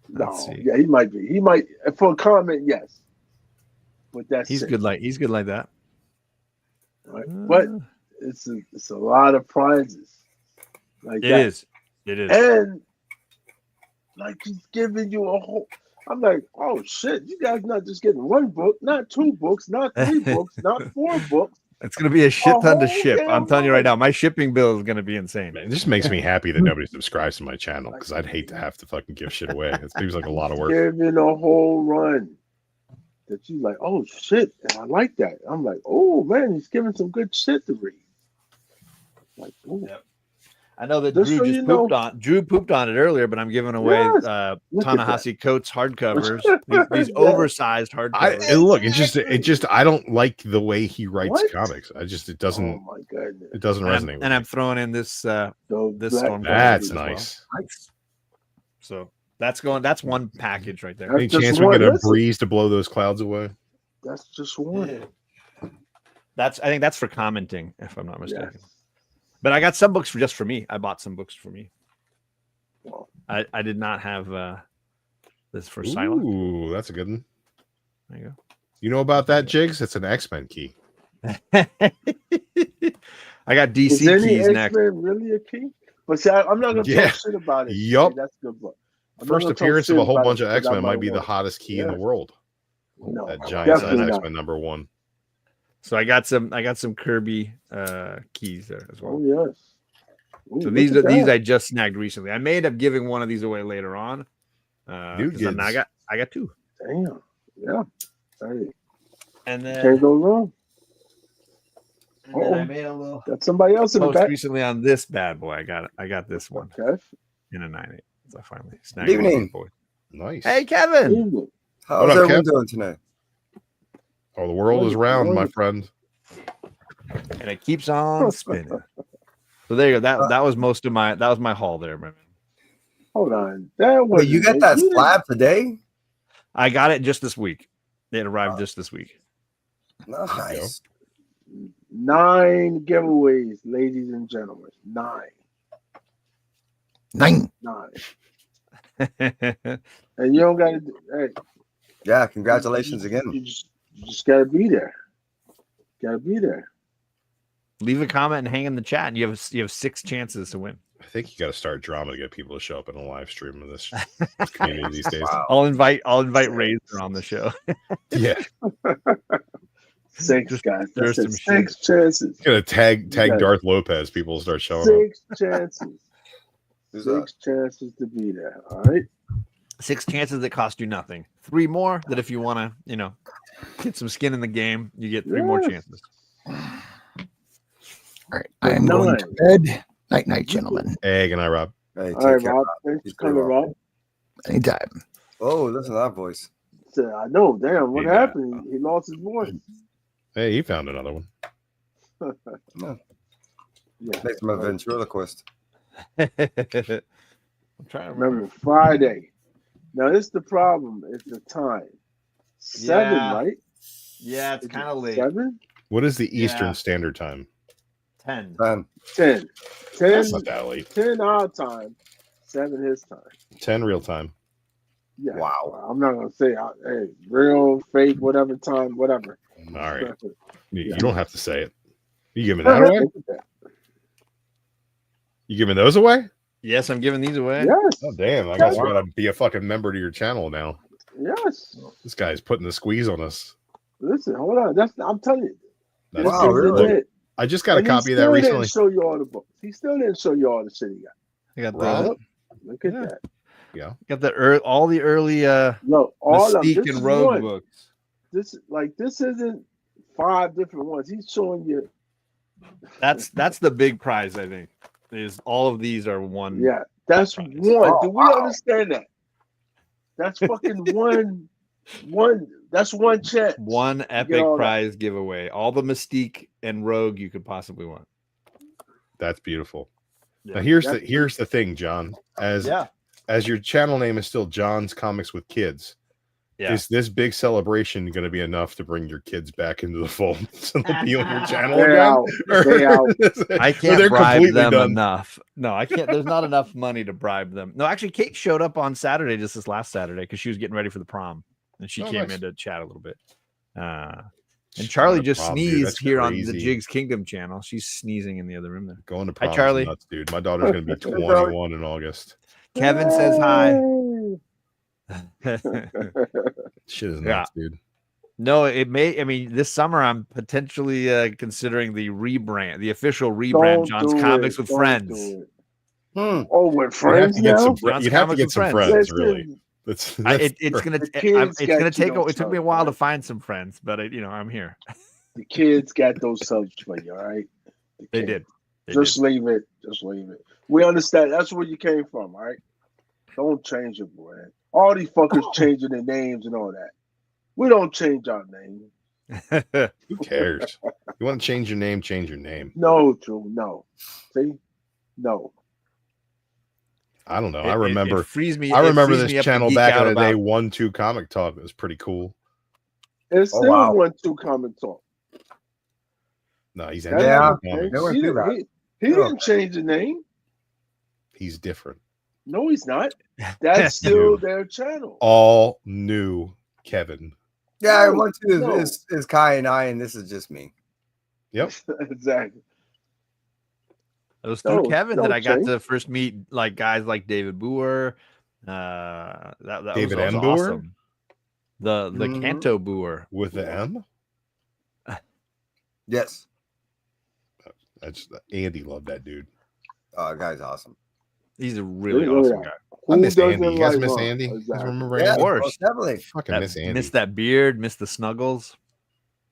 No, Let's see. yeah, he might be. He might for a comment, yes. But that's He's it. good like that. Right? But it's a lot of prizes. Like It that. is. It is. And like he's giving you a whole. I'm like, oh shit! You guys not just getting one book, not two books, not three books, not four books. It's going to be a shit ton to whole ship. I'm damn telling you right lot. now, my shipping bill is going to be insane. It just makes me happy that nobody subscribes to my channel, because I'd hate to have to fucking give shit away. It seems like a lot of work. Giving a whole run that you like, oh shit, and I like that. I'm like, oh man, he's giving some good shit to read. Like, oh. Yep. I know that Just Drew so just you pooped know. on. Drew pooped on it earlier, but I'm giving away Yes. Look at Ta-Nehisi Coates hardcovers. These Yes. oversized hardcovers. Look, it just I don't like the way he writes What? comics. It Oh doesn't my goodness. resonate. And I'm throwing in this So this Black storm. That's as well. nice. So that's one package right there. That's Any just chance we one. get a Listen. breeze to blow those clouds away? That's just one. I think that's for commenting, if I'm not mistaken. Yes. But I got some books just for me. I bought some books for me. Well, I did not have this for Silent. Ooh, that's a good one. There you You know about that, Jigs? It's an X-Men key. go. I got is DC any keys next. X-Men really a key? But see, I'm not gonna Yeah. talk shit about it. Yup. That's a good book. I'm not First gonna talk appearance of shit a whole about bunch it of because I X-Men might be want the it. hottest key in the Yeah. world. No, That giant size definitely X-Men not. #1. So I got some Kirby keys there as well. Oh yes. Ooh, So look these at are these that. I just snagged recently. I may end up giving one of these away later on. New 'Cause then I kids. got two. Damn. Yeah. Hey, And then, can't go wrong. I made a little Got somebody else in the post back. recently on this bad boy. I got this one Okay. in a 9.8. So I finally snagged Good one of evening. these boys. Nice. Hey Kevin. Evening. How's up, everyone Kev? doing tonight? Oh, the world is round, my friend. And it keeps on spinning. So there you go. That was most of my haul there, man. Hold on. That Wait, you got that you didn't- slab today? I got it just this week. It arrived just this week. Nice. 9 giveaways, ladies and gentlemen. 9. 9. And you don't gotta hey, Yeah, congratulations again. you just gotta be there. Gotta be there. Leave a comment and hang in the chat, and you have 6 chances to win. I think you got to start drama to get people to show up in a live stream of this community these days. Wow. I'll invite Razor on the show. Yeah, 6 Just guys. stir That's it. some 6 chances. gonna tag Yeah. Darth Lopez. People will start showing up. 6 chances. Who's that? 6 chances to be there. All right. 6 chances that cost you nothing. 3 more that if you want to, get some skin in the game, you get 3 more Yes. chances. All right. I am going to bed. Night, night, gentlemen. Hey, good night, Rob. Hey, All right, take care. Rob. Thanks He's for coming, pretty well. Rob. Anytime. Oh, listen to that voice. I know. Damn, what Yeah. happened? He lost his voice. Hey, he found another one. No, Yeah. makes him a ventriloquist. I'm trying to Remember Friday. Now this is the problem. It's the time. 7, Yeah. right? Yeah, it's Is it kind of late. 7? What is the Eastern Yeah. Standard Time? 10. 10. 10. That's not that late. 10 our time. 7 his time. 10 real time. Yeah. Wow. I'm not gonna say hey, real, fake, whatever time, whatever. All right. You don't have to say it. You giving that away? Look at that. You giving those away? Yes, I'm giving these away. Yes. Oh damn! I guess I gotta be a fucking member to your channel now. Yes. This guy's putting the squeeze on us. Listen, hold on. I'm telling you. That's Wow, really? Legit. I just got a And copy he of that still recently. didn't show you all the books. He still didn't show you all the shit he got. I got Rob? the Yep. Look at Yeah. that. Yeah. got the all the early Look, all of them. Mystique This and is Rogue one. books. This isn't 5 different ones. He's showing you. That's the big prize, I think. Is all of these are one. Yeah, that's prize. one. Oh, Do we wow. understand that? That's fucking one. That's one chance. One epic prize giveaway. All the Mystique and Rogue you could possibly want. That's beautiful. Yeah. Now here's the thing, John. As your channel name is still John's Comics with Kids. Yeah. Is this big celebration going to be enough to bring your kids back into the fold so they'll be on your channel They again? out. They out. I Or can't they're bribe completely them done? enough. No, I can't. There's not enough money to bribe them. No, actually, Kate showed up on Saturday, just this last Saturday, because she was getting ready for the prom, and she came in to chat a little bit. And Charlie just prom, dude, sneezed that's here on the crazy. Jigs Kingdom channel. She's sneezing in the other room there. Going to prom, Charlie. nuts, dude. My daughter's going to be 21 in August. Kevin says hi. Shit is nuts, dude. No, it may. I mean, this summer I'm potentially considering the rebrand, the official rebrand. John's Comics with Friends. Oh, with friends You'd have to now? get some, you'd have to get some friends, really. Listen, It's gonna The kids it's gonna got take. you those It took me a subs, while to right? find some friends, but I'm here. the kids got those subs for you, all right? The They kids. did. They Just did. leave it. Just leave it. We understand. That's where you came from, all right? Don't change your brand. All these fuckers changing their names and all that. We don't change our name. Who cares? You want to change your name? Change your name. No, Drew. No. See? No. I don't know. It- I remember. it frees me. I it remember frees me this up to channel geek back in out the day. about- 1-2 Comic Talk. It was pretty cool. It's Oh, still wow. 1-2 Comic Talk. No, he's That Yeah. never comics. changed. They went He through didn't- He didn't change the name. He's different. No, he's not. That's still their channel. All new Kevin. Yeah, No, 1-2 no. is Kai and I, and this is just me. Yep. Exactly. It was through No, Kevin no that I got change. to first meet like guys like David Boer. That David was M. Boer? awesome. The Mhm. Canto Boer. With the M. Yes. That's Andy loved that dude. Guy's awesome. He's a really Oh, awesome yeah. guy. I Who miss Andy. doesn't You guys like miss Ron? Andy? You guys Exactly. remember Yeah, Andy? course. most definitely. Fucking miss Andy. Miss that beard, miss the snuggles.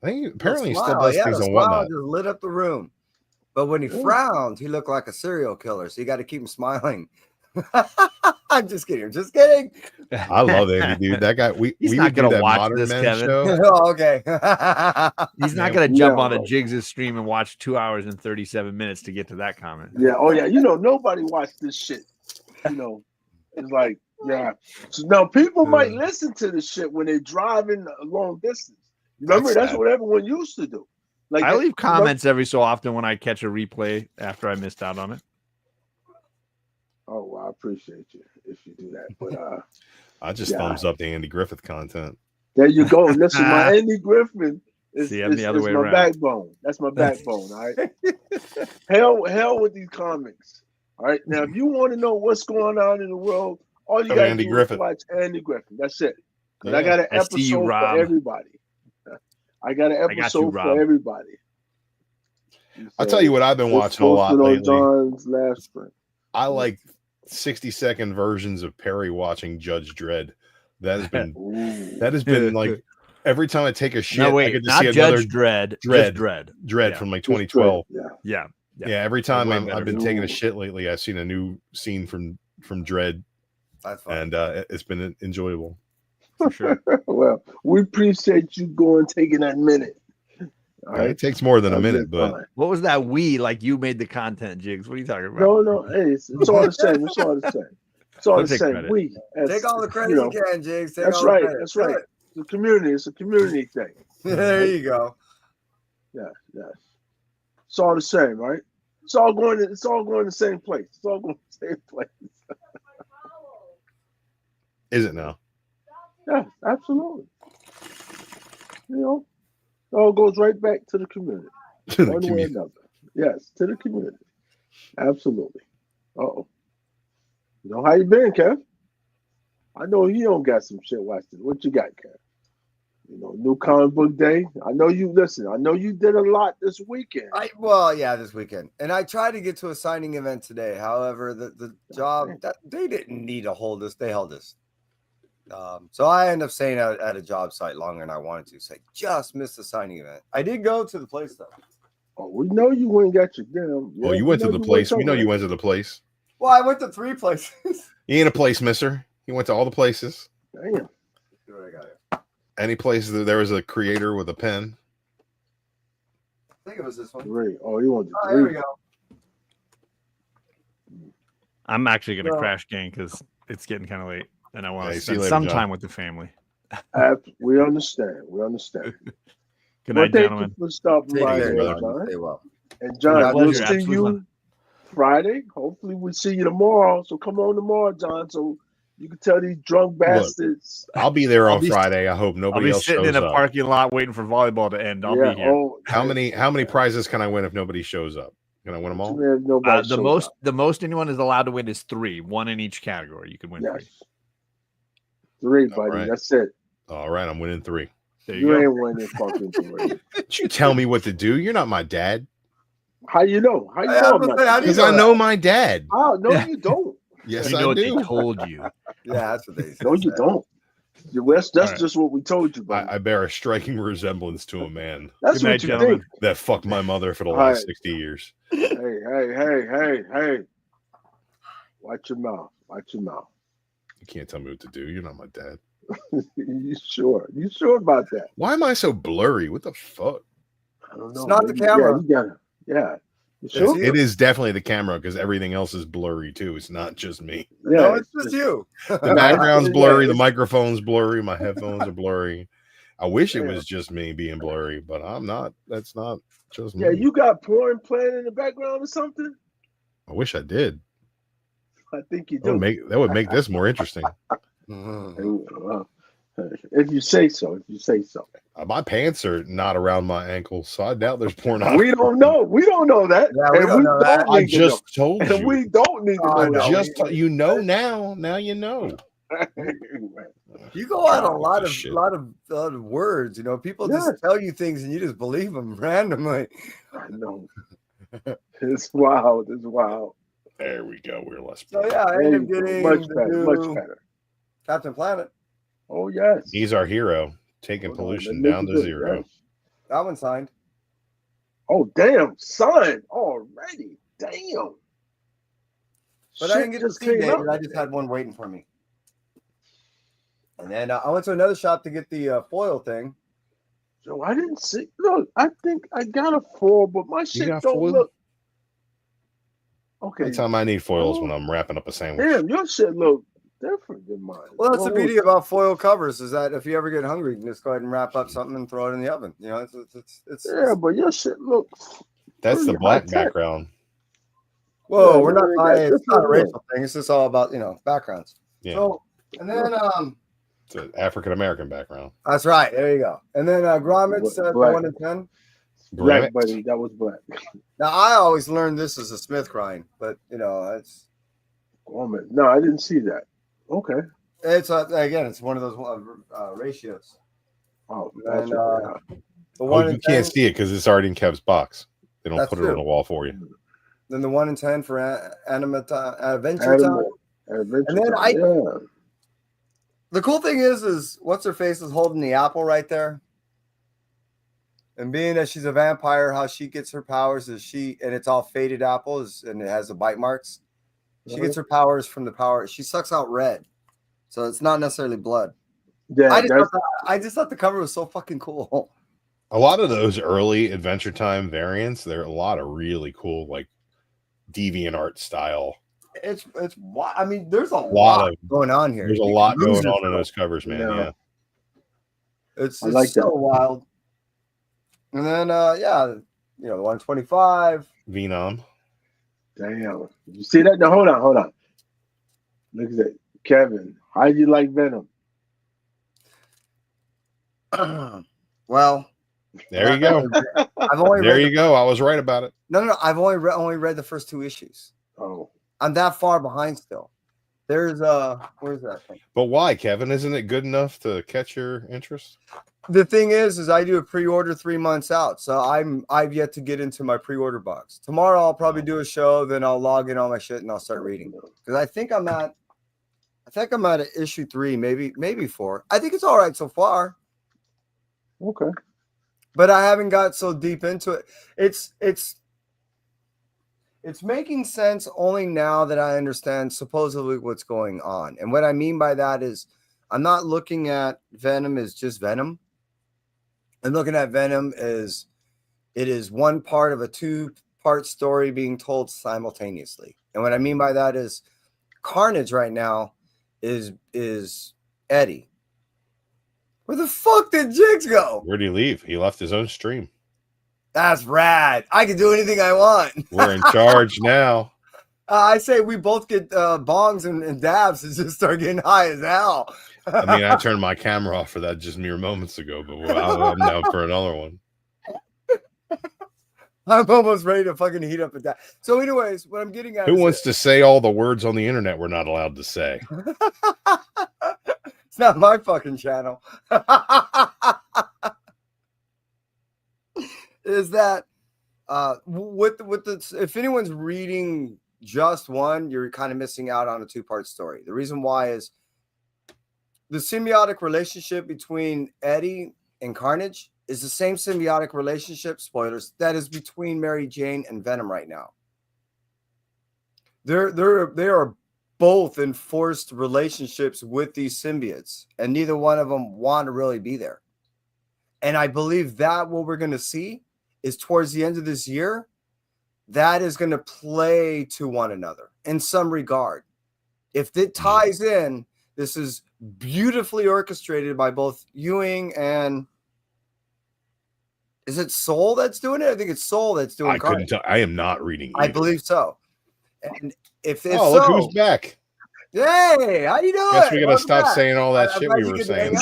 I think apparently he The still smile, does yeah, things the on smile Whatnot. just lit up the room. But when he Yeah. frowned, he looked like a serial killer. So you got to keep him smiling. I'm just kidding. Just kidding. I love Andy, dude. That guy. He's we not would do gonna that watch Modern this, Men Kevin. show. Oh, okay. He's not Yeah. gonna jump on No. a Jigs' stream and watch 2 hours and 37 minutes to get to that comment. Yeah. Oh, yeah. Nobody watched this shit. It's like, yeah. So now people might listen to this shit when they're driving a long distance. Remember, That's that's sad. what everyone used to do. Like I that- leave comments every so often when I catch a replay after I missed out on it. Oh, well, I appreciate you if you do that. But I just Yeah. thumbs up the Andy Griffith content. there you go. Listen, my Andy Griffin is, See, I'm the other way my around. backbone. That's my backbone. All right. hell with these comics. All right. Now, if you want to know what's going on in the world, all you Oh, got to Andy do Griffith. is watch Andy Griffin. That's it. 'Cause Yeah. I got an I see you, episode Rob. for everybody. I got an got you, episode Rob. for everybody. I'll tell you what I've been watching a lot Posted on lately. John's last sprint. I like 60-second versions of Perry watching Judge Dredd. That has been Ooh. that has been like every time I take a shit, No, I wait, get to not see another Judge Dredd. Dredd. Just Dredd. Dredd Yeah. from like Just great. 2012. Yeah. Yeah. Yeah, every time Way I've better. been taking a Ooh. shit lately, I've seen a new scene from Dredd, That's fine. and it's been enjoyable. For sure. Well, we appreciate you taking that minute. All right. It takes more than a That'll minute, be but fine. What was that we like you made the content, Jigs? What are you talking about? No, hey, it's all the same. It's all the same. It's all Don't the take same. credit. We as, Take all the credit you you, know, can, Jigs. Take That's all the right. credit. That's right. It's a community. It's a community thing. There you go. Yes. It's all the same, right? It's all going to the same place. It's all going to the same place. is it now? Yeah, absolutely. It all goes right back to the community. To the One way or community. another. Yes, to the community. Absolutely. Uh-oh. You know how you been, Kev? I know you don't got some shit watching. What you got, Kev? You know, new comic book day. I know you listen. I know you did a lot this weekend. This weekend, and I tried to get to a signing event today. However, the job that they didn't need to hold us, they held us. So I ended up staying out at a job site longer than I wanted to. So I just missed the signing event. I did go to the place though. Oh, we know you went and got your damn. Oh, you went to the place. We know you went to the place. Well, I went to 3 places. You ain't a place misser. You went to all the places. Damn. See what I got here. Any place that there was a creator with a pen. I think it was this one. 3. Oh, you want to Oh, here we go. I'm actually going to Well- crash gang because it's getting kind of late and I want Hey, to see you spend later, some John. time with the family. We understand. We understand. Good Well, night, thank gentlemen. you for stopping Take by, care, here, brother. John. Stay well. And John, My we'll pleasure. see Absolute you fun. Friday. Hopefully, we'll see you tomorrow. So come on tomorrow, John, so you can tell these drunk bastards. I'll be there I'll on be- Friday. I hope I'll nobody be else sitting shows in a up. parking lot waiting for volleyball to end. I'll be here. Oh, How many prizes can I win if nobody shows up? Can I win them all? Nobody shows up. The most anyone is allowed to win is 3, 1 in each category. You can win 3. Yes. 3, buddy. right. That's it. All right, I'm winning 3. There You you go. ain't winning fucking 3. Did you tell me what to do? You're not my dad. How you know? How you Hey, know I'm I'm gonna not? say, how do you Because I know know that? my dad. Oh, no, Yeah. you don't. Yes, You know I what do. they told you. Yeah, that's what they said. No, you don't. That's All right. just what we told you, buddy. I bear a striking resemblance to a man That's Good what night, you gentlemen. think. that fucked my mother for the All last right. 60 years. Hey. Watch your mouth. Watch your mouth. You can't tell me what to do. You're not my dad. You sure? You sure about that? Why am I so blurry? What the fuck? I don't know. It's not the Maybe- camera. Yeah, you gotta. Yeah. You sure? you. It is definitely the camera because everything else is blurry too. It's not just me. Yeah. No, it's just you. The No, background's yeah, blurry. The it's- microphone's blurry. My headphones are blurry. I wish it Yeah. was just me being blurry, but I'm not. That's not just me. Yeah, you got porn playing in the background or something? I wish I did. I think you That would do. make this more interesting. Well, if you say so. If you say so. My pants are not around my ankles, so I doubt there's porn on. We don't know. We don't know that. Yeah, we And don't know that. I need to just told know. And you. we don't need to Oh, know no. that. Just you know now. Now you know. You go out a God, lot this of shit. lot of words. You know, people Yes. just tell you things and you just believe them randomly. I know. It's wild. It's wild. There we go. We're less. So yeah, I There ended up you go. getting Much the better. new Much better. Captain Planet. Oh yes. He's our hero, taking Hold on, pollution let me down to do it, 0. yes. That one signed. Oh damn, son! Already, damn. But I Shit didn't get to just see came David. out. I just had one waiting for me. And then I went to another shop to get the foil thing. So I didn't see. Look, I think I got a 4, but my shit got don't foil? look. Okay, Anytime I need foils when I'm wrapping up a sandwich. damn, your shit look different than mine. Well, that's the Oh, beauty about foil covers is that if you ever get hungry, you can just go ahead and wrap up something and throw it in the oven. You know, it's Yeah, but your shit looks. That's the pretty black high-tech. background. whoa, Yeah, we're not. you got It's not a different racial thing. It's just all about backgrounds. Yeah, So and then it's an African American background. that's right. There you go. And then grommets the Black. 1 in 10. Black, Granite. buddy. That was black. Now I always learned this as a Smith grind, but it's Oh man, no, I didn't see that. Okay. again, it's one of those ratios. Oh, And that's the Oh, 1 you in 10. can't see it because it's already in Kev's box. They don't That's put it on true. the wall for you. Then the 1 in 10 for Adventure Time. Adventure And then Time, yeah. The cool thing is what's her face is holding the apple right there. And being that she's a vampire, how she gets her powers is and it's all faded apples and it has the bite marks. She gets her powers from the power. She sucks out red. So it's not necessarily blood. Yeah, I just thought the cover was so fucking cool. A lot of those early Adventure Time variants, there are a lot of really cool, like deviant art style. It's I mean, there's a Lot lot of- going on here. There's a You lot can lose going on in yourself. those covers, man. Yeah. Yeah. It's I like so that. wild. And then the 125. Venom. damn. You see that? No, hold on. Look at that, Kevin. How do you like Venom? Well, There you go. I've only There read you go. I was right about it. No. I've only read the first 2 issues. Oh, I'm that far behind still. There's where's that thing? But why, Kevin? Isn't it good enough to catch your interest? The thing is I do a pre-order 3 months out, so I've yet to get into my pre-order box. Tomorrow I'll probably do a show, then I'll log in all my shit and I'll start reading because I think I'm at issue 3, maybe 4. I think it's all right so far. okay. But I haven't got so deep into it. It's making sense only now that I understand supposedly what's going on. And what I mean by that is I'm not looking at Venom as just Venom. I'm looking at Venom as it is one part of a 2-part story being told simultaneously. And what I mean by that is Carnage right now is Eddie. Where the fuck did Jigs go? Where'd he leave? He left his own stream. That's rad. I can do anything I want. We're in charge now. I say we both get bongs and dabs and just start getting high as hell. I mean, I turned my camera off for that just mere moments ago, but I'm down for another one. I'm almost ready to fucking heat up a dab. So anyways, what I'm getting at Who wants to say all the words on the internet we're not allowed to say? It's not my fucking channel. Is that with the if anyone's reading just one, you're kind of missing out on a 2-part story. The reason why is the symbiotic relationship between Eddie and Carnage is the same symbiotic relationship, spoilers, that is between Mary Jane and Venom right now. They are both in forced relationships with these symbiotes, and neither one of them want to really be there. And I believe that what we're going to see is towards the end of this year, that is going to play to one another in some regard. If it ties in, this is beautifully orchestrated by both Ewing and is it Soul that's doing it? I think it's Soul that's doing it. I couldn't tell. I am not reading. I believe so. And if look who's back. Hey, how you doing? Guess we gotta stop saying all that shit we were saying.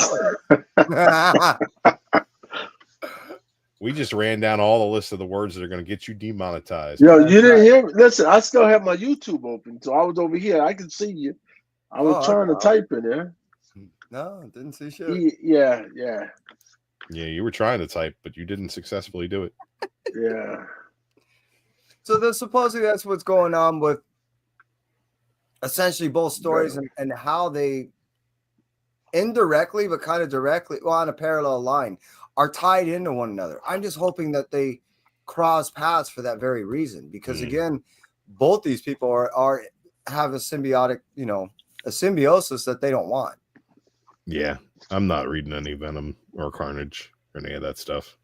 We just ran down all the list of the words that are going to get you demonetized. Yo, you didn't hear me? Listen, I still have my YouTube open, so I was over here. I can see you. I was trying to type in there. No, didn't see shit. Yeah. Yeah, you were trying to type, but you didn't successfully do it. Yeah. So supposedly that's what's going on with essentially both stories and how they indirectly, but kind of directly, well, on a parallel line, are tied into one another. I'm just hoping that they cross paths for that very reason, because again, both these people have a symbiotic, a symbiosis that they don't want. Yeah, I'm not reading any Venom or Carnage or any of that stuff.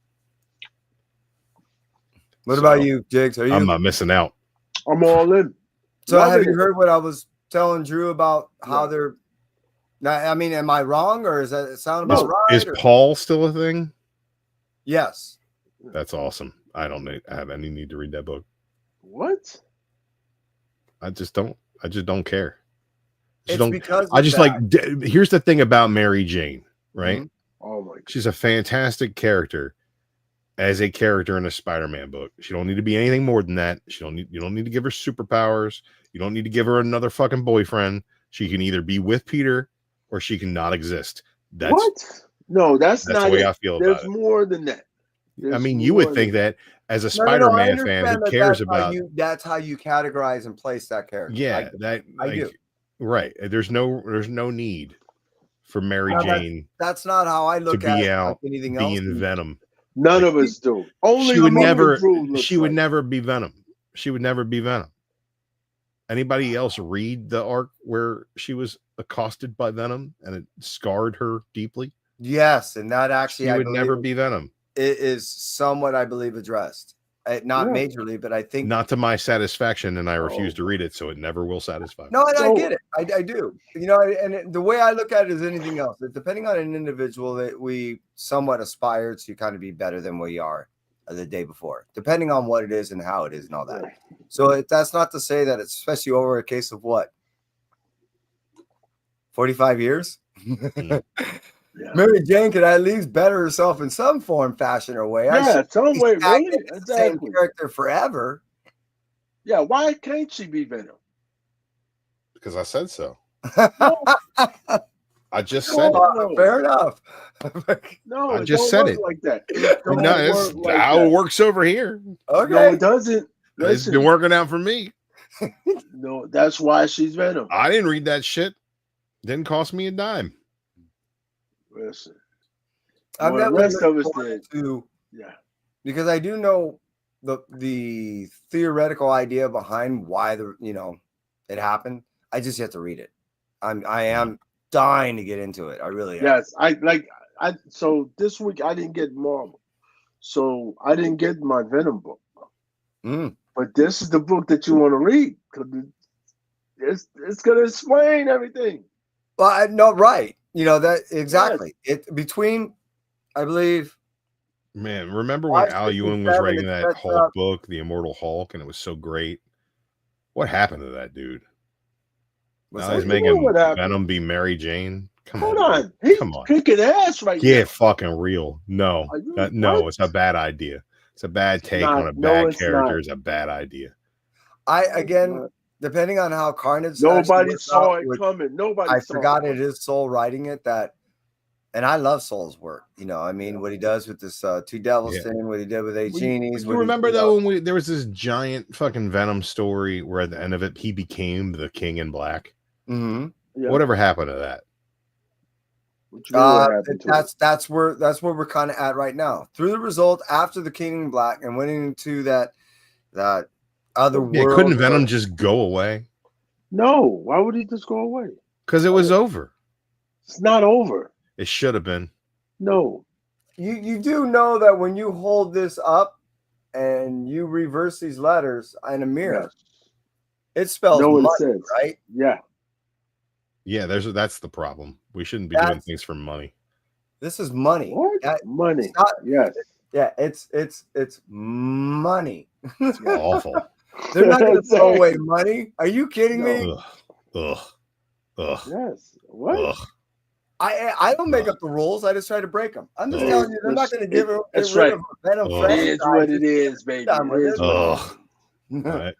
What about you, Jigs? I'm not missing out. I'm all in. So have you heard what I was telling Drew about how they're? I mean, am I wrong, or is that sound about right? Is Paul still a thing? Yes. That's awesome. I don't have any need to read that book. What? I just don't care. Here's the thing about Mary Jane, right? Mm-hmm. Oh my God. She's a fantastic character as a character in a Spider-Man book. She don't need to be anything more than that. You don't need to give her superpowers. You don't need to give her another fucking boyfriend. She can either be with Peter or she can not exist. What? No, that's not the way it. I feel There's about it. more than that. I mean, you would think that as a Spider-Man fan who cares about that's how you categorize and place that character. Yeah, I do. Right. There's no need for Mary Jane. That's not how I look at anything else. Being Venom. None of us do. Only she would never. She would never be Venom. She would never be Venom. Anybody else read the arc where she was accosted by Venom and it scarred her deeply? Yes, and that actually she would never be Venom. It is somewhat, I believe, addressed. Not majorly, but I think not to my satisfaction, and I refuse to read it, so it never will satisfy me. No, and I get it. I do. And the way I look at it is anything else. Depending on an individual, that we somewhat aspire to kind of be better than we are the day before, depending on what it is and how it is and all that. So that's not to say that it's especially over a case of what 45 years. Yeah. Mary Jane could at least better herself in some form, fashion, or way. Yeah, some way, really, The exactly. same character forever. Yeah, why can't she be Venom? Because I said so. No, I just said it. no, Fair enough. no, I it just don't said work it. like that. It don't No, work that's like how that. it works over here. Okay. No, it doesn't. It's been Listen, working out for me. no, that's why she's Venom. I didn't read that shit. Didn't cost me a dime. Listen, I've well, the never rest of us looked forward did. to, Yeah, because I do know the theoretical idea behind why it happened. I just have to read it. I am dying to get into it. I really am. yes, so this week I didn't get Marvel, so I didn't get my Venom book. Mm. But this is the book that you want to read because it's gonna explain everything. Well, no, right. That exactly. It between, I believe. Man, remember when Al Ewing was 567, writing it that sets Hulk up- book, The Immortal Hulk, and it was so great? What happened to that dude? Was Now that- he's What do you making mean what happened? Venom be Mary Jane. Come Hold on, on, he's come on. kicking ass right Get now. fucking real. No, Are you- no, what? it's a bad idea. It's a bad take not. on a No, bad it's character. not. It's a bad idea. again, depending on how Carnage. Nobody actually works saw out, it which coming. Nobody. I saw forgot it it is Soul writing it. And I love Soul's work. What he does with this Two Devils Yeah. thing, what he did with Eight Well, Genies. you remember though when there was this giant fucking Venom story where at the end of it he became the King in Black. Mm-hmm. Yeah. Whatever happened to that? What you mean what happened to it? That's where we're kind of at right now. Through the result after the King in Black and went into that other Yeah, world. couldn't Venom just go away? No, why would he just go away? Because it was over. It's not over. It should have been. No. You do know that when you hold this up and you reverse these letters in a mirror, Yes. it spells Know what money, it says. right? Yeah. Yeah, that's the problem. We shouldn't be doing things for money. This is money. What? Money. It's not- Yes. Yeah, it's money. It's awful. They're not going to throw away money. Are you kidding me? Ugh. Yes. What? Ugh. I don't make up the rules. I just try to break them. I'm just telling you, they're not going to get That's rid right. of Venom Ugh. franchise. It is what it is, baby. Done with It is it. what it Ugh.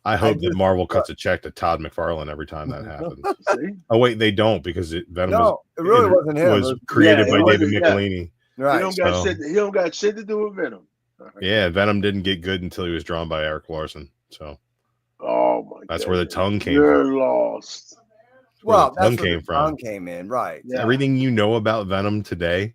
I hope that Marvel cuts a check to Todd McFarlane every time that happens. is. See? Oh wait, they don't because Venom No, it really wasn't him. was It was- created Yeah, by it David wasn't- yeah. Michelini. Right. He don't got So- shit. He don't got shit to do with Venom. Yeah, Venom didn't get good until he was drawn by Eric Larson. So Oh my god. that's where the tongue came You're from. lost. Well, the tongue that's where came the from. tongue came in, right? Yeah. Everything you know about Venom today,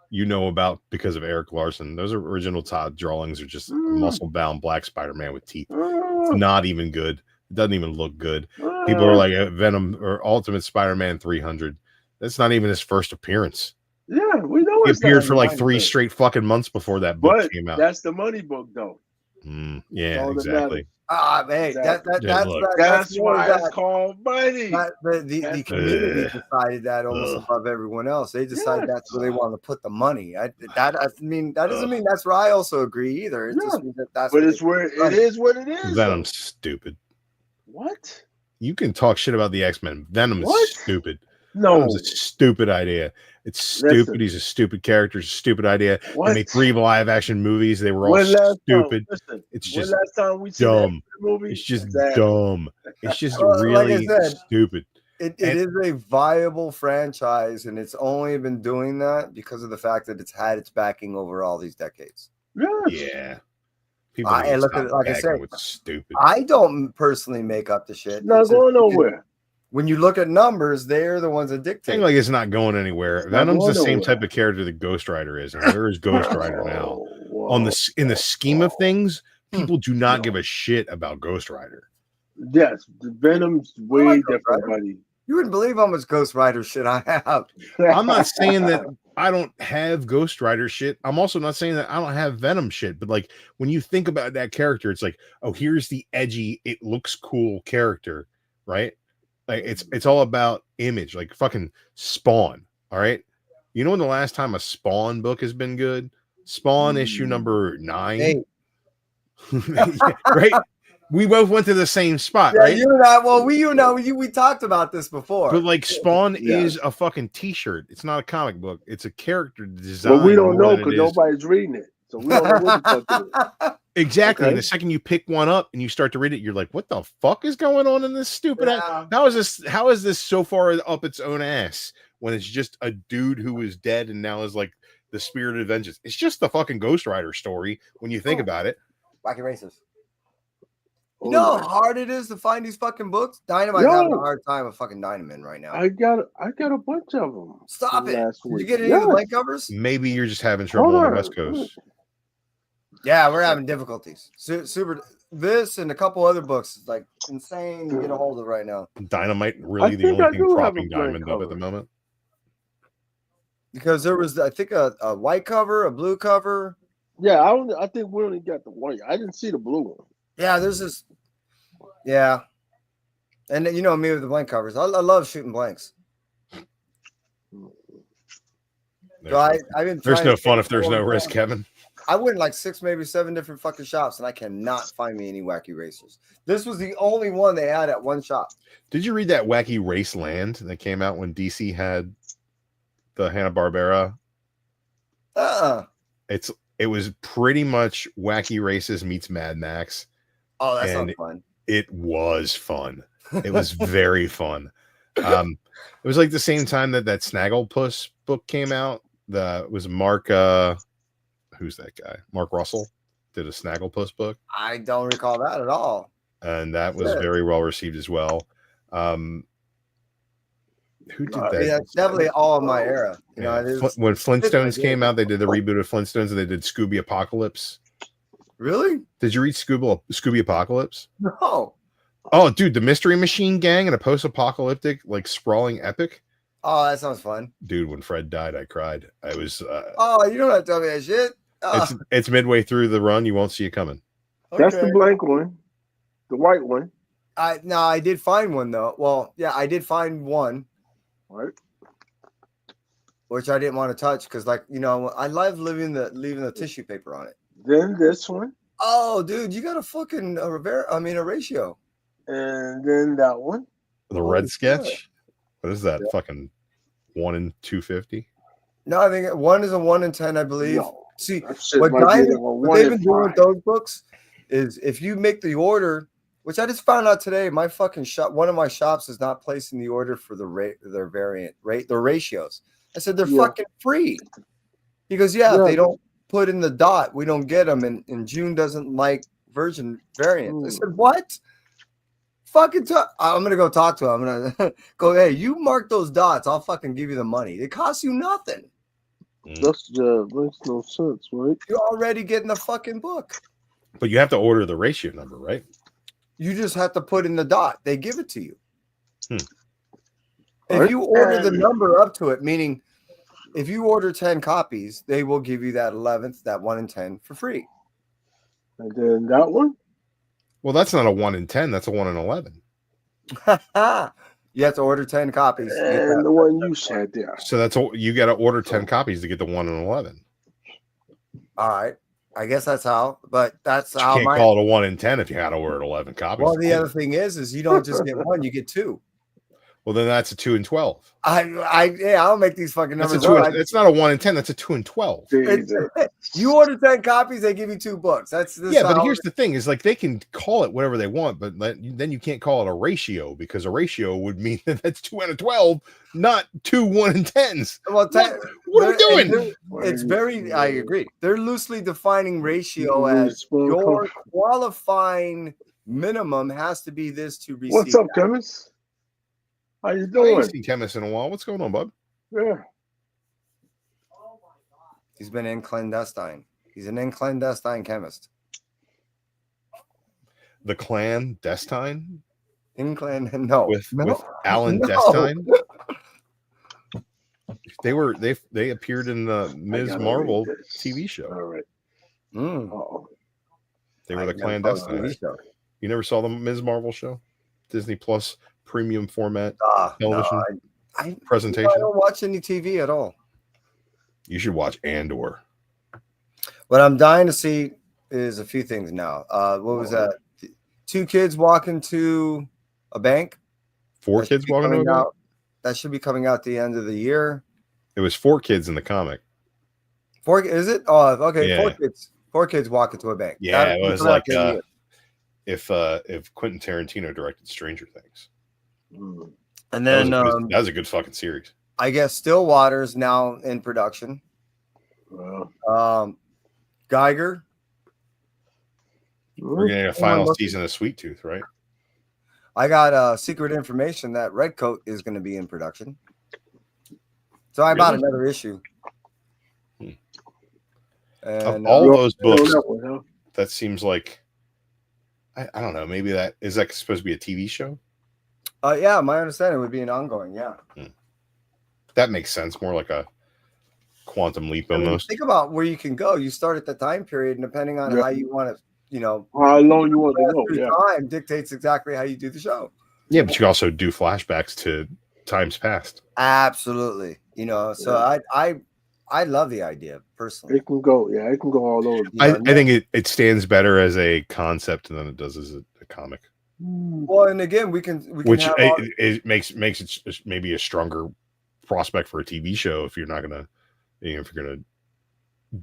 you know about because of Eric Larson. Those original Todd drawings are just a muscle-bound black Spider-Man with teeth. It's not even good. It doesn't even look good. People are like Venom or Ultimate Spider-Man 300. That's not even his first appearance. Yeah, we know He it's appeared not for like money, 3 but- straight fucking months before that book But came out. that's the money book, though. Yeah, all that exactly. Hey, Exactly. that's more why that- it's called money. the community decided that almost Ugh. above everyone else. They decided Yes. that's where they want to put the money. That doesn't mean that's where I also agree either. It just Yeah. means that's But what it's where it is what it is. Venom's stupid. What? You can talk shit about the X-Men. Venom is What? stupid. No. Venom's a stupid idea. It's stupid. Listen. He's a stupid character. It's a stupid idea. What? They made 3 live action movies. They were all When last stupid. Time, listen, It's when just last time we seen dumb. that movie? It's just Exactly. dumb. It's just Well, like I really said, stupid. It is a viable franchise, and it's only been doing that because of the fact that it's had its backing over all these decades. Yes. Yeah. People I- need to and look stop at it, like I bagging said, with stupid. I don't personally make up the shit. It's not It's just- going nowhere. When you look at numbers, they're the ones that Thing dictate. like it's not going anywhere. It's not Venom's the going same nowhere. type of character that Ghost Rider is, and where is Ghost Rider now? Whoa, On the in the scheme of things, Hmm. people do not No. give a shit about Ghost Rider. Yes, the Venom's way like Ghost different, Rider. buddy. You wouldn't believe how much Ghost Rider shit I have. I'm not saying that I don't have Ghost Rider shit. I'm also not saying that I don't have Venom shit. But like when you think about that character, it's like, oh, here's the edgy, it looks cool character, right? Like it's all about image, like fucking Spawn. All right. You know when the last time a Spawn book has been good? Spawn issue number 9. Hey, Yeah, right? We both went to the same spot, Yeah, right? you and I. Well, we talked about this before. But like Spawn Yeah. is a fucking T-shirt. It's not a comic book. It's a character design. But we don't more know than it because is- nobody's reading it, so we don't know what the fuck it is. Exactly. Okay. The second you pick one up and you start to read it, you're like, "What the fuck is going on in this stupid? Yeah. How is this so far up its own ass when it's just a dude who is dead and now is like the spirit of vengeance? It's just the fucking Ghost Rider story when you think about it. Wacky Racers. You Oh, know yeah. how hard it is to find these fucking books? Dynamite's having a hard time with fucking Dynaman right now. I got a bunch of them. Stop it. last Did you week. get any of the Yes. blank covers? Maybe you're just having trouble Hold on the on. West Coast. Yeah, we're having difficulties. Super. This and a couple other books is like insane to get a hold of right now. Dynamite really I the think only I thing do have propping a blank Diamond up at the cover. moment. Because there was, I think, a white cover, a blue cover. Yeah, I think we only got the white. I didn't see the blue one. Yeah, there's this. Yeah. And you know me with the blank covers. I love shooting blanks. So I've been There's trying no to fun get if there's no more risk, done. Kevin. I went like 6, maybe 7 different fucking shops, and I cannot find me any Wacky Racers. This was the only one they had at one shop. Did you read that Wacky Race Land that came out when DC had the Hanna-Barbera? It was pretty much Wacky Races meets Mad Max. Oh, that And sounds fun. It was fun. It was very fun. It was like the same time that Snagglepuss book came out. It was Mark who's that guy? Mark Russell did a Snagglepuss book. I don't recall that at all. And that was very well received as well. Who did that? Yeah, definitely all of my era. You know, it is, when Flintstones came out, they did the reboot of Flintstones and they did Scooby Apocalypse. Really? Did you read Scooby Apocalypse? No. Oh, dude, the Mystery Machine Gang and a post-apocalyptic, like sprawling epic. Oh, that sounds fun. Dude, when Fred died, I cried. I was. Oh, you don't have to tell me that shit. It's midway through the run. You won't see it coming. That's the blank one, the white one. I did find one though. Well, yeah, I did find one. Right. Which I didn't want to touch because, like, you know, I love leaving the tissue paper on it. Then this one. Oh, dude, you got a fucking a ratio. And then that one. The red sketch. What is that? Fucking 1 in 250. No, I think one is a 1 in 10, I believe. No, See, that shit what might be like a what 1 they've in been doing with 5. those books is if you make the order, which I just found out today, my fucking shop, one of my shops is not placing the order for their variant rate, their ratios. I said they're fucking free. He goes, yeah, if they don't put in the dot, we don't get them, and June doesn't like version variants. I said, what? Fucking I'm gonna go talk to him. I'm gonna go, hey, you mark those dots, I'll fucking give you the money. It costs you nothing. That's makes no sense, right? You're already getting the fucking book. But you have to order the ratio number, right? You just have to put in the dot. They give it to you. If Right. you order the number up to it, meaning if you order 10 copies, they will give you that 11th, that 1 in 10 for free. And then that one. Well, that's not a 1 in 10. That's a 1 in 11. You have to order 10 copies. to get And that. the one you said there. So you got to order 10 copies to get the 1 in 11. All right. I guess that's how, but that's You how can't call it a 1 in 10 if you had to order 11 copies. Well, the other thing is you don't just get one, you get 2. Well, then that's a 2 in 12. I'll make these fucking That's numbers. it's not a 1 in 10. That's a 2 in 12. You order 10 copies, they give you 2 books. But here's the thing: is like they can call it whatever they want, but then you can't call it a ratio because a ratio would mean that that's 2 out of 12, not 2 1 in 10s. Well, what are we doing? It's very. I agree. They're loosely defining ratio as your qualifying minimum has to be this to receive. What's up, chemist? How you I doing? ain't seen chemist in a while. What's going on, bud? Yeah. He's been in clandestine. He's an in clandestine chemist. The Clan Destine No, with Alan Destine. They appeared in the Ms. Marvel TV show. All right. They were the clandestine. You never saw the Ms. Marvel show? Disney Plus premium format television presentation. I don't watch any TV at all. You should watch Andor. What I'm dying to see is a few things now. What was that? 2 kids walk into a bank. 4 That should kids be walking coming over. out. That should be coming out the end of the year. It was 4 kids in the comic. 4 is it? Oh, okay. Yeah. 4 kids. 4 kids walk into a bank. Yeah, That it was coming out like the end of the year. if Quentin Tarantino directed Stranger Things. Mm. And That was, then that was a good fucking series. I guess Stillwater's now in production. Well, Geiger. We're getting a final season of Sweet Tooth, right? I got secret information that Redcoat is going to be in production. So I bought another issue. And of all those books, that one, huh? that seems like I don't know. Maybe that is that supposed to be a TV show? Yeah, my understanding would be an ongoing. Yeah, that makes sense. More like a quantum leap almost. Think about where you can go. You start at the time period, and depending on how you want to, how long you want to go. Yeah, time dictates exactly how you do the show. Yeah, but you can also do flashbacks to times past. Absolutely. So I love the idea personally. it can go. Yeah, it can go all over. I think it stands better as a concept than it does as a comic. Well, and again, we can which have it makes it maybe a stronger prospect for a TV show if you're not gonna, if you're gonna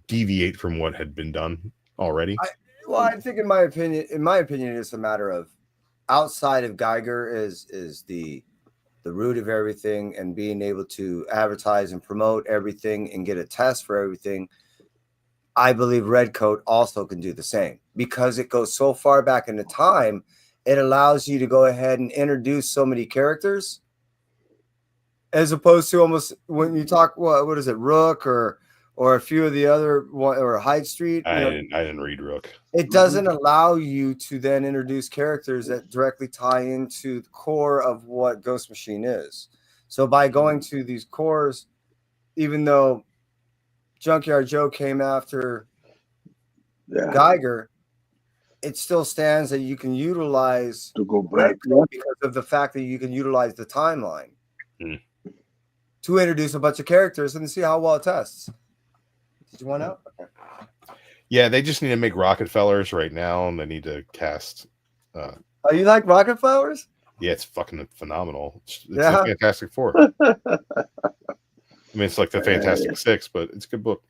deviate from what had been done already. I think in my opinion, it's a matter of outside of Geiger is the root of everything, and being able to advertise and promote everything and get a test for everything. I believe Redcoat also can do the same because it goes so far back into time. It allows you to go ahead and introduce so many characters, as opposed to almost when you talk, what is it, Rook or a few of the other, or Hyde Street. I didn't read Rook. It doesn't allow you to then introduce characters that directly tie into the core of what Ghost Machine is. So by going to these cores, even though Junkyard Joe came after Geiger, it still stands that you can utilize to go back because of the fact that you can utilize the timeline to introduce a bunch of characters and see how well it tests. Did you want out? Okay. Yeah, they just need to make Rockefellers right now, and they need to cast. Oh, you like Rockefellers? Yeah, it's fucking phenomenal. It's a Fantastic Four. I mean, it's like the Fantastic Six, but it's a good book.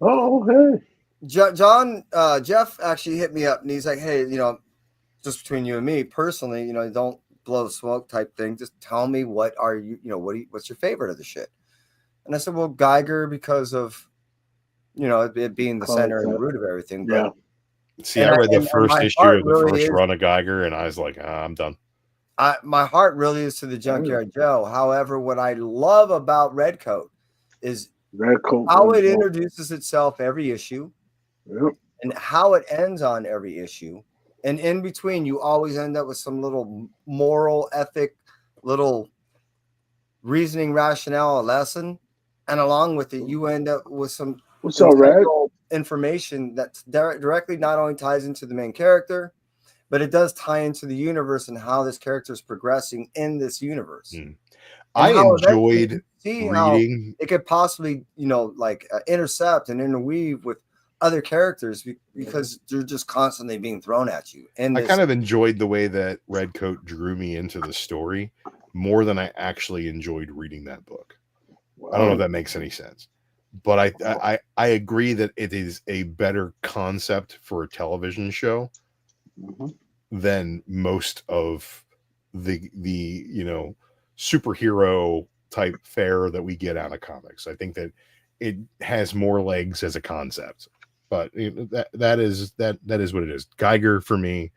Oh, hey. Jeff actually hit me up, and he's like, "Hey, just between you and me, personally, don't blow smoke type thing. Just tell me what are you, what's your favorite of the shit?" And I said, "Well, Geiger, because of, it being the center and the root of everything." But, see, I read the first issue of the first run of Geiger, and I was like, I'm done. My heart really is to the Junkyard Joe. However, what I love about Redcoat is how it introduces itself every issue. Yep. And how it ends on every issue. And in between, you always end up with some little moral, ethic, little reasoning, rationale, a lesson. And along with it, you end up with some information that directly not only ties into the main character, but it does tie into the universe and how this character is progressing in this universe. I enjoyed reading. It could possibly, intercept and interweave with other characters because they're just constantly being thrown at you. And I kind of enjoyed the way that Redcoat drew me into the story more than I actually enjoyed reading that book. Wow. I don't know if that makes any sense, but I agree that it is a better concept for a television show than most of the superhero type fare that we get out of comics. I think that it has more legs as a concept. But that is what it is. Geiger for me,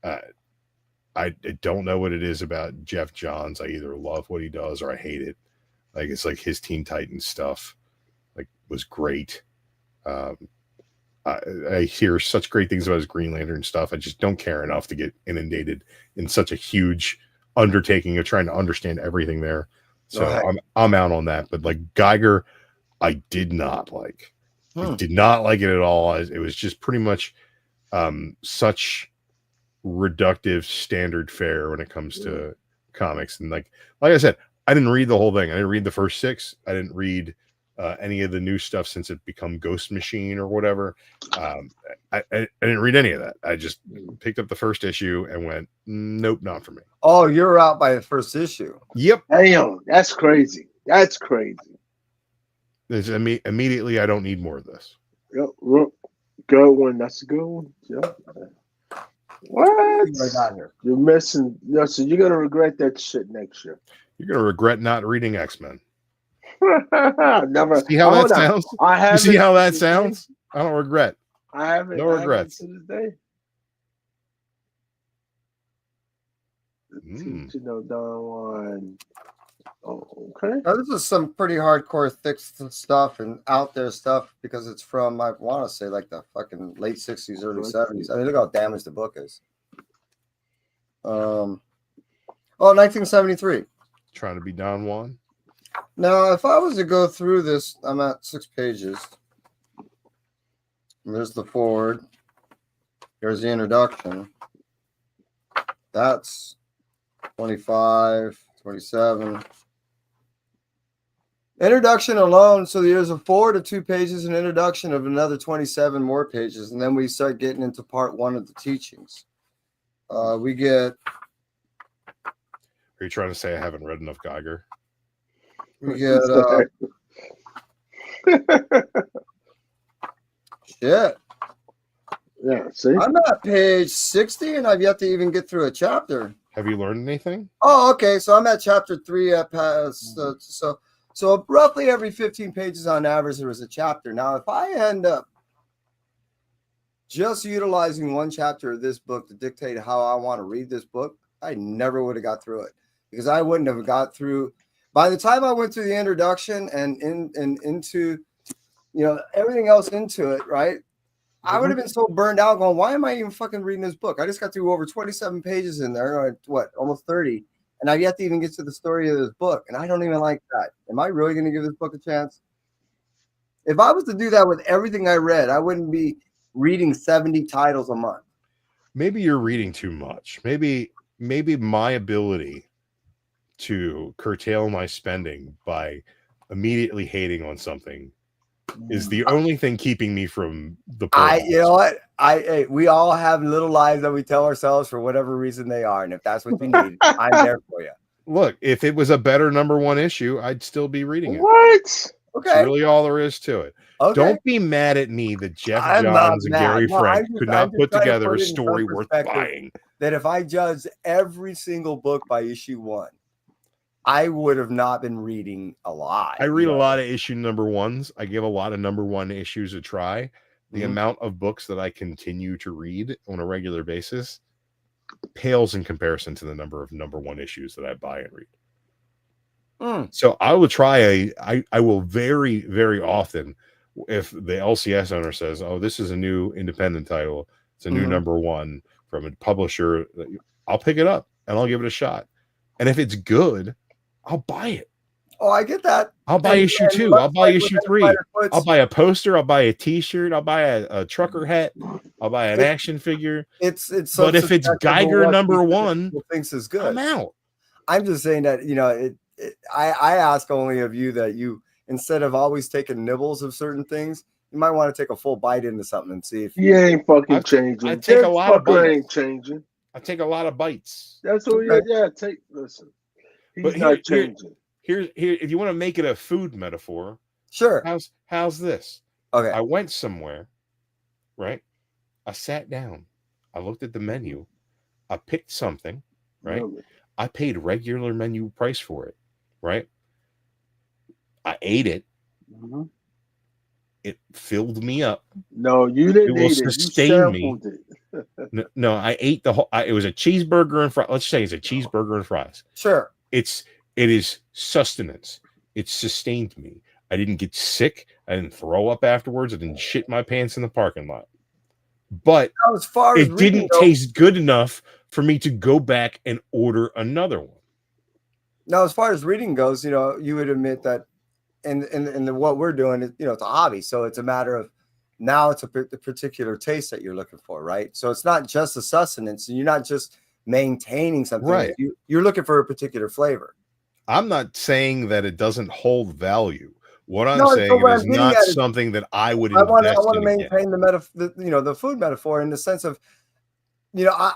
I don't know what it is about Jeff Johns. I either love what he does or I hate it. Like it's like his Teen Titans stuff, like was great. I hear such great things about his Green Lantern stuff. I just don't care enough to get inundated in such a huge undertaking of trying to understand everything there. So I'm out on that. But like Geiger, I did not like. I did not like it at all. It was just pretty much such reductive standard fare when it comes to comics. And like I said, I didn't read the whole thing. I didn't read the first 6. I didn't read any of the new stuff since it become Ghost Machine or whatever. I didn't read any of that. I just picked up the first issue and went, nope, not for me. Oh, you're out by the first issue. Yep. Damn, that's crazy. That's crazy. There's immediately, I don't need more of this. Yep, good one. That's a good one. Yep. What? I got here. You're missing. Listen, you're gonna regret that shit next year. You're gonna regret not reading X-Men. Never. See how that sounds? I have. You see how that sounds? I don't regret. I haven't. No regrets. To this day. Mm. You know, Don Juan. Oh, okay. Now, this is some pretty hardcore, thick stuff and out there stuff because it's from, I want to say, like the fucking late 60s, early 70s. I mean, look how damaged the book is. 1973. Trying to be Don Juan. Now, if I was to go through this, I'm at 6 pages. And there's the forward. Here's the introduction. That's 25, 27. Introduction alone. So there's a forward of 2 pages, an introduction of another 27 more pages. And then we start getting into part 1 of the teachings. We get. Are you trying to say I haven't read enough Geiger? We get. Shit. Yeah, see? I'm at page 60 and I've yet to even get through a chapter. Have you learned anything? Oh, okay. So I'm at chapter 3 at past. So roughly every 15 pages on average, there was a chapter. Now, if I end up just utilizing one chapter of this book to dictate how I want to read this book, I never would have got through it because I wouldn't have got through. By the time I went through the introduction and into, everything else into it, right? I would have been so burned out going, why am I even fucking reading this book? I just got through over 27 pages in there, or almost 30. And I've yet to even get to the story of this book. And I don't even like that. Am I really going to give this book a chance? If I was to do that with everything I read, I wouldn't be reading 70 titles a month. Maybe you're reading too much. Maybe my ability to curtail my spending by immediately hating on something is the only thing keeping me from the point. You know what? We all have little lies that we tell ourselves for whatever reason they are. And if that's what you need, I'm there for you. Look, if it was a better #1 issue, I'd still be reading it. What? Okay. That's really all there is to it. Okay. Don't be mad at me that Jeff Johns and Gary Frank could not put together a story worth buying. That if I judged every single book by issue 1, I would have not been reading a lot. I read a lot of issue #1s. I give a lot of #1 issues a try. The amount of books that I continue to read on a regular basis pales in comparison to the number of #1 issues that I buy and read. So I will try I will very, very often, if the LCS owner says, oh, this is a new independent title, it's a new #1 from a publisher, I'll pick it up and I'll give it a shot. And if it's good, I'll buy it. Oh, I get that. I'll buy issue 2. I'll buy issue 3. I'll buy a poster. I'll buy a T-shirt. I'll buy a trucker hat. I'll buy an action figure. It's. But if it's Geiger #1, thinks is good. I'm out. I'm just saying that I ask only of you that you, instead of always taking nibbles of certain things, you might want to take a full bite into something and see if you ain't fucking changing. I take a lot of bites. Ain't changing. I take a lot of bites. That's what. Take. Listen. He's not changing. Here, if you want to make it a food metaphor, sure. How's this? Okay. I went somewhere, right? I sat down. I looked at the menu. I picked something, right? I paid regular menu price for it, right? I ate it. It filled me up. No, you didn't. It will sustain me. No, I ate the whole. It was a cheeseburger and fries. Let's say it's a cheeseburger and fries. Sure. It is sustenance. It sustained me. I didn't get sick. I didn't throw up afterwards. I didn't shit my pants in the parking lot. But it didn't taste good enough for me to go back and order another one. Now, as far as reading goes, you would admit that in what we're doing, it's a hobby. So it's a matter of now it's the particular taste that you're looking for, right? So it's not just a sustenance. And you're not just maintaining something. Right. You're looking for a particular flavor. I'm not saying that it doesn't hold value. What I'm No, so saying what is I'm getting not at is something that I would I want invest to in again. maintain the food metaphor in the sense of,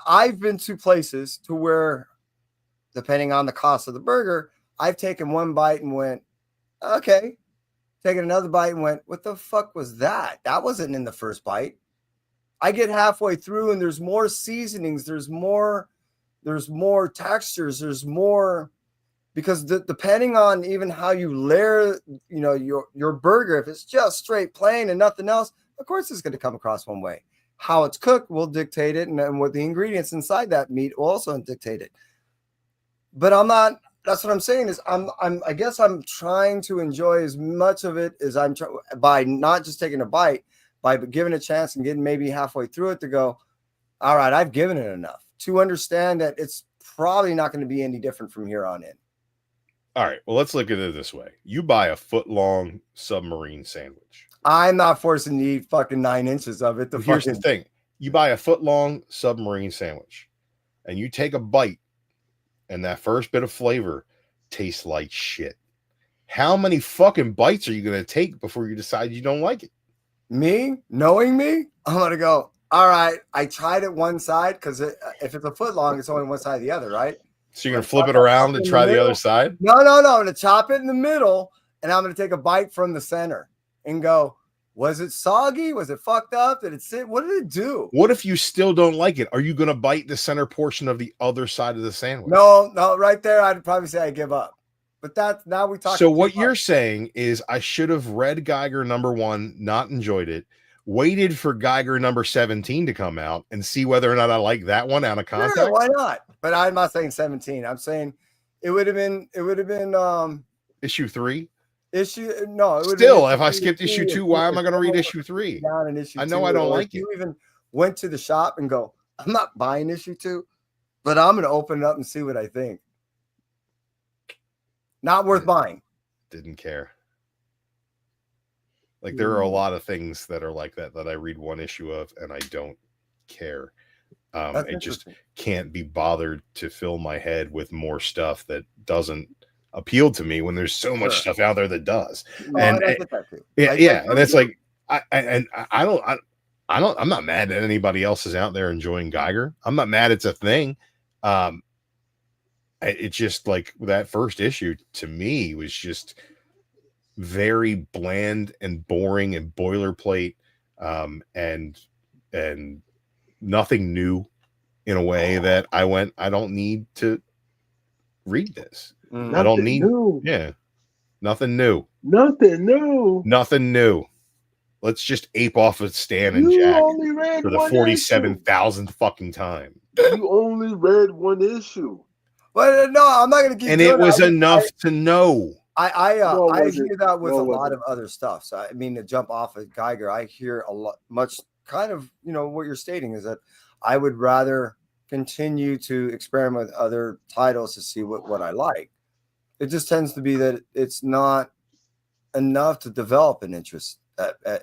I've been to places to where, depending on the cost of the burger, I've taken one bite and went, okay, taken another bite and went, what the fuck was that? That wasn't in the first bite. I get halfway through and there's more seasonings, there's more textures, there's more, because depending on even how you layer, your burger, if it's just straight plain and nothing else, of course it's going to come across one way. How it's cooked will dictate it, and what the ingredients inside that meat will also dictate it. But I'm not. That's what I'm saying is I guess I'm trying to enjoy as much of it as by not just taking a bite, by giving a chance and getting maybe halfway through it to go, all right, I've given it enough to understand that it's probably not going to be any different from here on in. All right, well, let's look at it this way. You buy a foot-long submarine sandwich. I'm not forcing to eat fucking 9 inches of it. Here's the thing. You buy a foot-long submarine sandwich, and you take a bite, and that first bit of flavor tastes like shit. How many fucking bites are you going to take before you decide you don't like it? Me, knowing me, I'm going to go, all right, I tried it one side, because if it's a foot long, it's only one side or the other, right? So you're going to flip it around and try the other side? No. I'm going to chop it in the middle, and I'm going to take a bite from the center and go, was it soggy? Was it fucked up? Did it sit? What did it do? What if you still don't like it? Are you going to bite the center portion of the other side of the sandwich? No, right there, I'd probably say I give up. But now we talk. So what you're saying is I should have read Geiger #1, not enjoyed it, waited for Geiger #17 to come out and see whether or not I like that one out of context. Sure, why not? But I'm not saying 17. I'm saying it would have been issue 3. No. Still, if I skipped issue 2, why am I going to read issue 3? I know I don't like it. You even went to the shop and go, I'm not buying issue 2, but I'm going to open it up and see what I think. Not worth buying. Didn't care. Like, there are a lot of things that are like that I read one issue of and I don't care. I just can't be bothered to fill my head with more stuff that doesn't appeal to me when there's so much stuff out there that does. And it's like I'm not mad that anybody else is out there enjoying Geiger. I'm not mad it's a thing. It's just like that first issue to me was just very bland and boring and boilerplate, and nothing new in a way that I don't need to read this. I don't need nothing new. Nothing new. Let's just ape off of Stan and Jack for the 47,000th fucking time. You only read one issue. But no, I'm not going to keep. And it was enough to know. I hear that with a lot of other stuff. So I mean, to jump off of Geiger, I hear much kind of what you're stating is that I would rather continue to experiment with other titles to see what I like. It just tends to be that it's not enough to develop an interest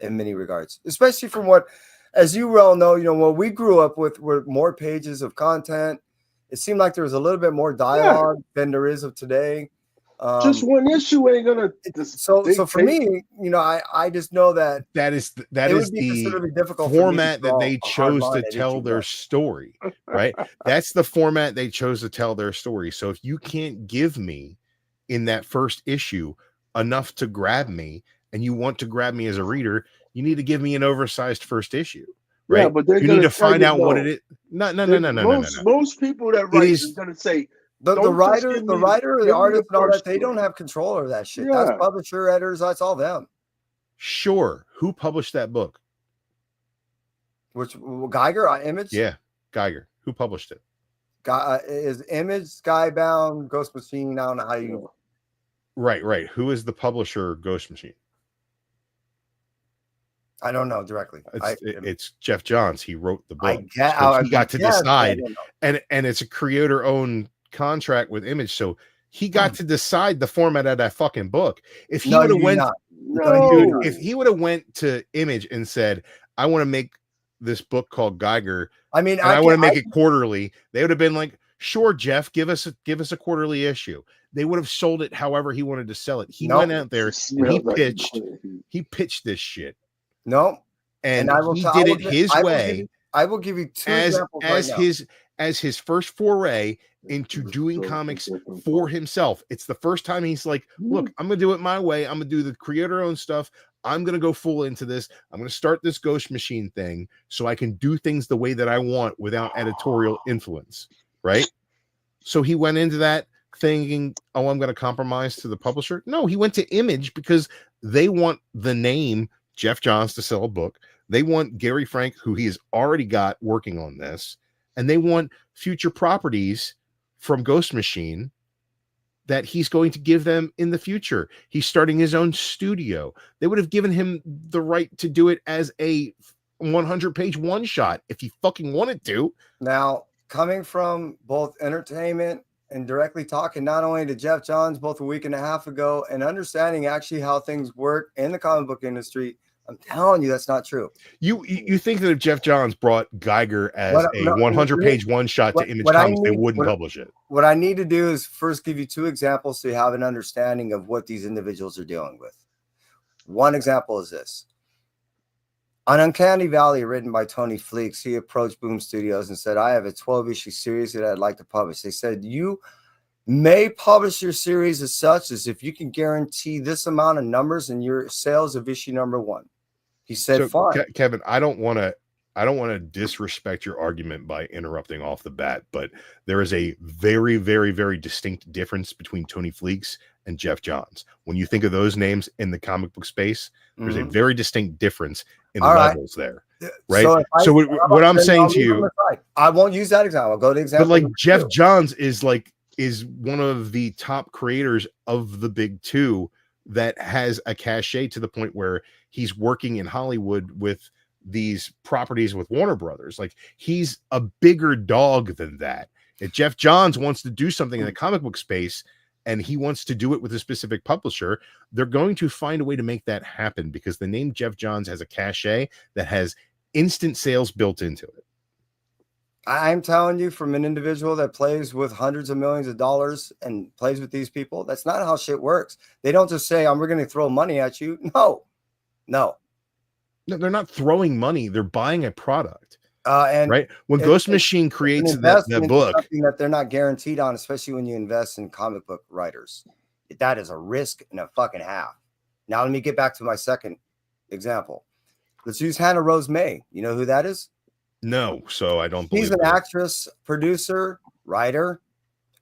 in many regards, especially from what, as you well know, what we grew up with were more pages of content. It seemed like there was a little bit more dialogue than there is of today. Just one issue ain't gonna. So for me, I just know that is the difficult format that they chose to tell their story, right? That's the format they chose to tell their story. So if you can't give me in that first issue enough to grab me, and you want to grab me as a reader, you need to give me an oversized first issue. Right, yeah, but you need to find out what it is. No. Most people that write is going to say the writer, the artist, and all that. They don't have control over that shit. Yeah. That's publisher, editors. That's all them. Sure. Who published that book? Which Geiger? Image? Yeah, Geiger. Who published it? Is Image, Skybound, Ghost Machine? I don't know how you. Right. Who is the publisher of Ghost Machine? I don't know directly. It's Jeff Johns. He wrote the book. He got to decide, and it's a creator-owned contract with Image, so he got to decide the format of that fucking book. If he would have if he would have went to Image and said, "I want to make this book called Geiger," I want to make it quarterly, they would have been like, "Sure, Jeff, give us a quarterly issue." they would have sold it however he wanted to sell it. He Nope. went out there and Smell like- he pitched this shit. No. And I will he tell- did I it will- his I will way give you- I will give you two as examples right now. as his first foray into doing comics for himself. It's the first time he's like, look, I'm gonna do it my way. I'm gonna do the creator-owned stuff. I'm gonna go full into this. I'm gonna start this Ghost Machine thing so I can do things the way that I want without editorial influence, right? So he went into that thinking, oh, I'm gonna compromise to the publisher. No, he went to Image because they want the name Jeff Johns to sell a book. They want Gary Frank, who he has already got working on this, and they want future properties from Ghost Machine that he's going to give them in the future. He's starting his own studio. They would have given him the right to do it as a 100-page one-shot if he fucking wanted to. Now, coming from both entertainment and directly talking not only to Jeff Johns both a week and a half ago and understanding actually how things work in the comic book industry, I'm telling you that's not true. You think that if Jeff Johns brought Geiger as a 100-page one-shot to Image Comics, they wouldn't publish it? What I need to do is first give you two examples so you have an understanding of what these individuals are dealing with. One example is this. On Uncanny Valley, written by Tony Fleeks, he approached Boom Studios and said, I have a 12-issue series that I'd like to publish. They said, you may publish your series as such as if you can guarantee this amount of numbers in your sales of issue number 1. He said, fine. Kevin, I don't want to disrespect your argument by interrupting off the bat, but there is a very, very, very distinct difference between Tony Fleeks and Jeff Johns. When you think of those names in the comic book space, there's a very distinct difference in levels there, right? So what I'm saying to you, I won't use that example. I'll go to example. But like Jeff Johns is one of the top creators of the big two that has a cachet to the point where he's working in Hollywood with these properties with Warner Brothers. Like, he's a bigger dog than that. If Jeff Johns wants to do something in the comic book space and he wants to do it with a specific publisher, they're going to find a way to make that happen because the name Jeff Johns has a cachet that has instant sales built into it. I'm telling you, from an individual that plays with hundreds of millions of dollars and plays with these people, that's not how shit works. They don't just say, we're going to throw money at you. No, they're not throwing money. They're buying a product. And right when Ghost Machine creates that book, something that they're not guaranteed on, especially when you invest in comic book writers, that is a risk and a fucking half. Now, let me get back to my second example. Let's use Hannah Rose May. You know who that is? No, so I don't believe she's an actress, producer, writer,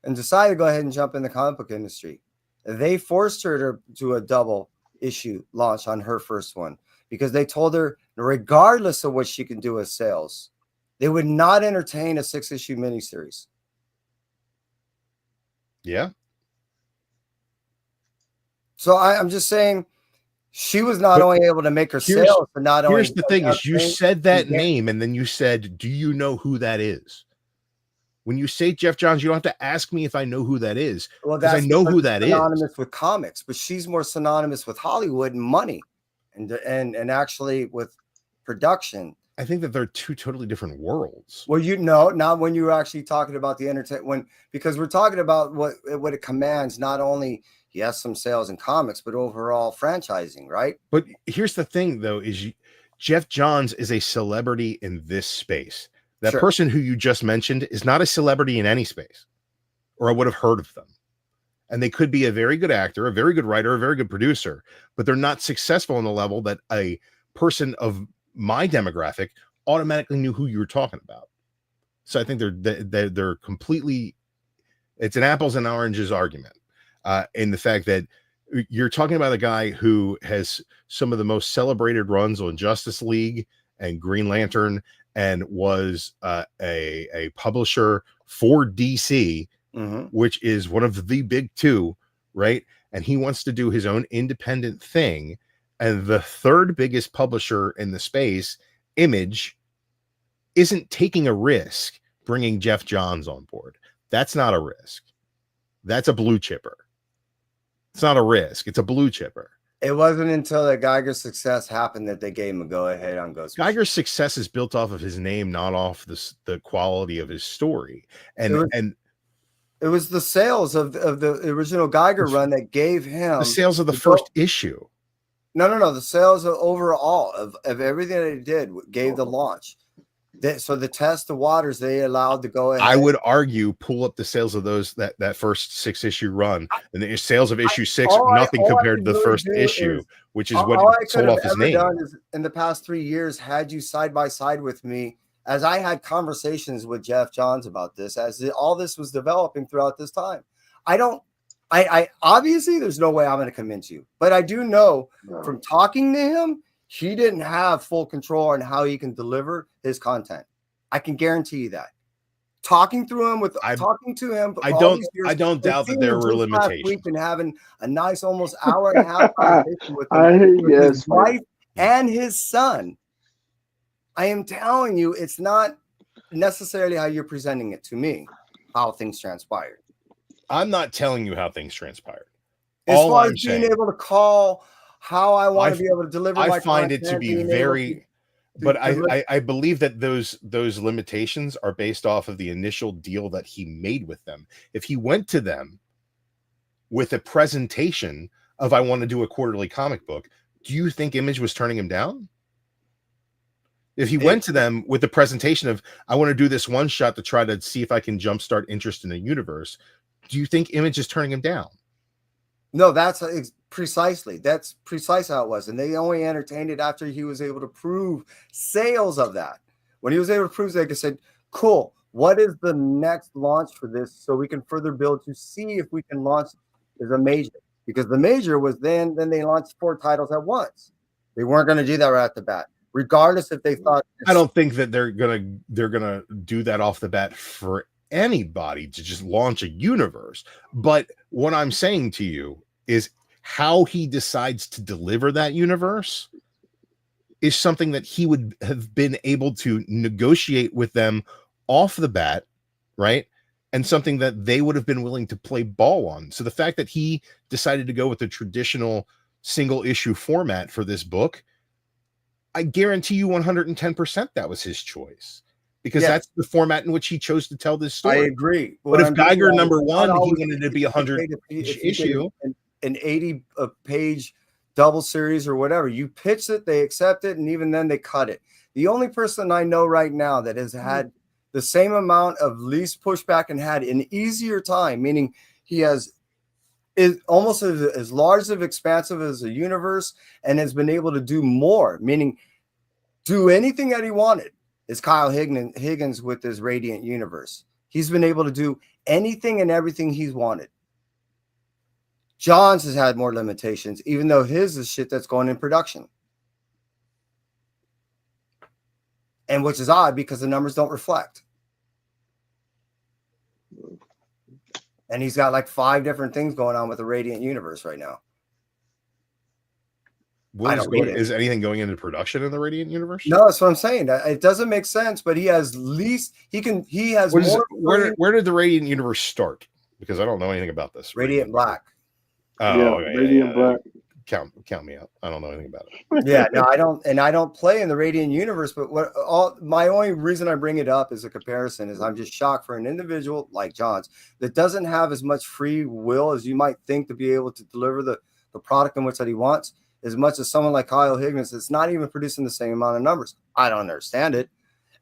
and decided to go ahead and jump in the comic book industry. They forced her to do a double issue launch on her first one because they told her, regardless of what she can do with sales, they would not entertain a 6-issue miniseries. Yeah. So I'm just saying, she was not only able to make her sales, but not only. Here's the thing: is you said that name, and then you said, "Do you know who that is?" When you say Jeff Johns, you don't have to ask me if I know who that is. Well, because I know who that is. Synonymous with comics, but she's more synonymous with Hollywood and money, and actually with production. I think that they're two totally different worlds. Well, not when you're actually talking about the entertainment, because we're talking about what it commands, not only yes, some sales in comics, but overall franchising, right? But here's the thing, though, is Jeff Johns is a celebrity in this space. That person who you just mentioned is not a celebrity in any space, or I would have heard of them. And they could be a very good actor, a very good writer, a very good producer, but they're not successful on the level that a person of my demographic automatically knew who you were talking about. So I think they're completely, it's an apples and oranges argument. In the fact that you're talking about a guy who has some of the most celebrated runs on Justice League and Green Lantern and was a publisher for DC, which is one of the big two, right? And he wants to do his own independent thing. And the third biggest publisher in the space, Image, isn't taking a risk bringing Jeff Johns on board. That's not a risk. That's a blue chipper. It's not a risk. It's a blue chipper. It wasn't until that Geiger's success happened that they gave him a go-ahead on Ghost. Geiger's success is built off of his name, not off the quality of his story. And It was the sales of the original Geiger run that gave him The sales of the first issue. No. The sales of overall of everything that he did gave the launch. So the test of waters they allowed to go ahead. I would argue pull up the sales of those that first 6-issue run, and the sales of issue 6 nothing compared to the first issue, which is what sold off his name. Done is in the past 3 years had you side by side with me as I had conversations with Jeff Johns about this as all this was developing throughout this time. I obviously there's no way I'm going to convince you, but I do know from talking to him, he didn't have full control on how he can deliver his content. I can guarantee you that. Talking to him, I don't doubt that there were limitations. And having a nice almost hour and a half conversation with him, his wife and his son. I am telling you, it's not necessarily how you're presenting it to me, how things transpired. I'm not telling you how things transpired. As far as being able to call how I want to be able to deliver my content. I find it to be very, but I believe that those limitations are based off of the initial deal that he made with them. If he went to them with a presentation of I want to do a quarterly comic book, do you think Image was turning him down? If he went to them with the presentation of I want to do this one shot to try to see if I can jumpstart interest in the universe, do you think Image is turning him down? No, that's precisely how it was. And they only entertained it after he was able to prove sales of that. When he was able to prove, they said, cool, what is the next launch for this so we can further build to see if we can launch as a major? Because the major was then they launched 4 titles at once. They weren't going to do that right at the bat, regardless if they thought. I don't think that they're gonna do that off the bat for anybody to just launch a universe. But what I'm saying to you is how he decides to deliver that universe is something that he would have been able to negotiate with them off the bat, right? And something that they would have been willing to play ball on. So the fact that he decided to go with the traditional single issue format for this book, I guarantee you 110% that was his choice. Because that's the format in which he chose to tell this story. I agree. But if Geiger #1, he wanted it to be 100 issue. An 80-page double series or whatever. You pitch it, they accept it, and even then they cut it. The only person I know right now that has had the same amount of least pushback and had an easier time, meaning he is almost as large of expansive as a universe and has been able to do more, meaning do anything that he wanted, is Kyle Higgins with his Radiant Universe. He's been able to do anything and everything he's wanted. Johns has had more limitations, even though his is shit that's going in production. And which is odd because the numbers don't reflect. And he's got like 5 different things going on with the Radiant Universe right now. Is anything going into production in the Radiant Universe? No, that's what I'm saying. It doesn't make sense, but he has more. Where did the Radiant Universe start? Because I don't know anything about this. Radiant Black. Oh, yeah, Radiant Black. Count me out. I don't know anything about it. Yeah, no, I don't, and I don't play in the Radiant Universe. But my only reason I bring it up as a comparison is I'm just shocked for an individual like Johns that doesn't have as much free will as you might think to be able to deliver the product in which that he wants. As much as someone like Kyle Higgins that's not even producing the same amount of numbers. I don't understand it.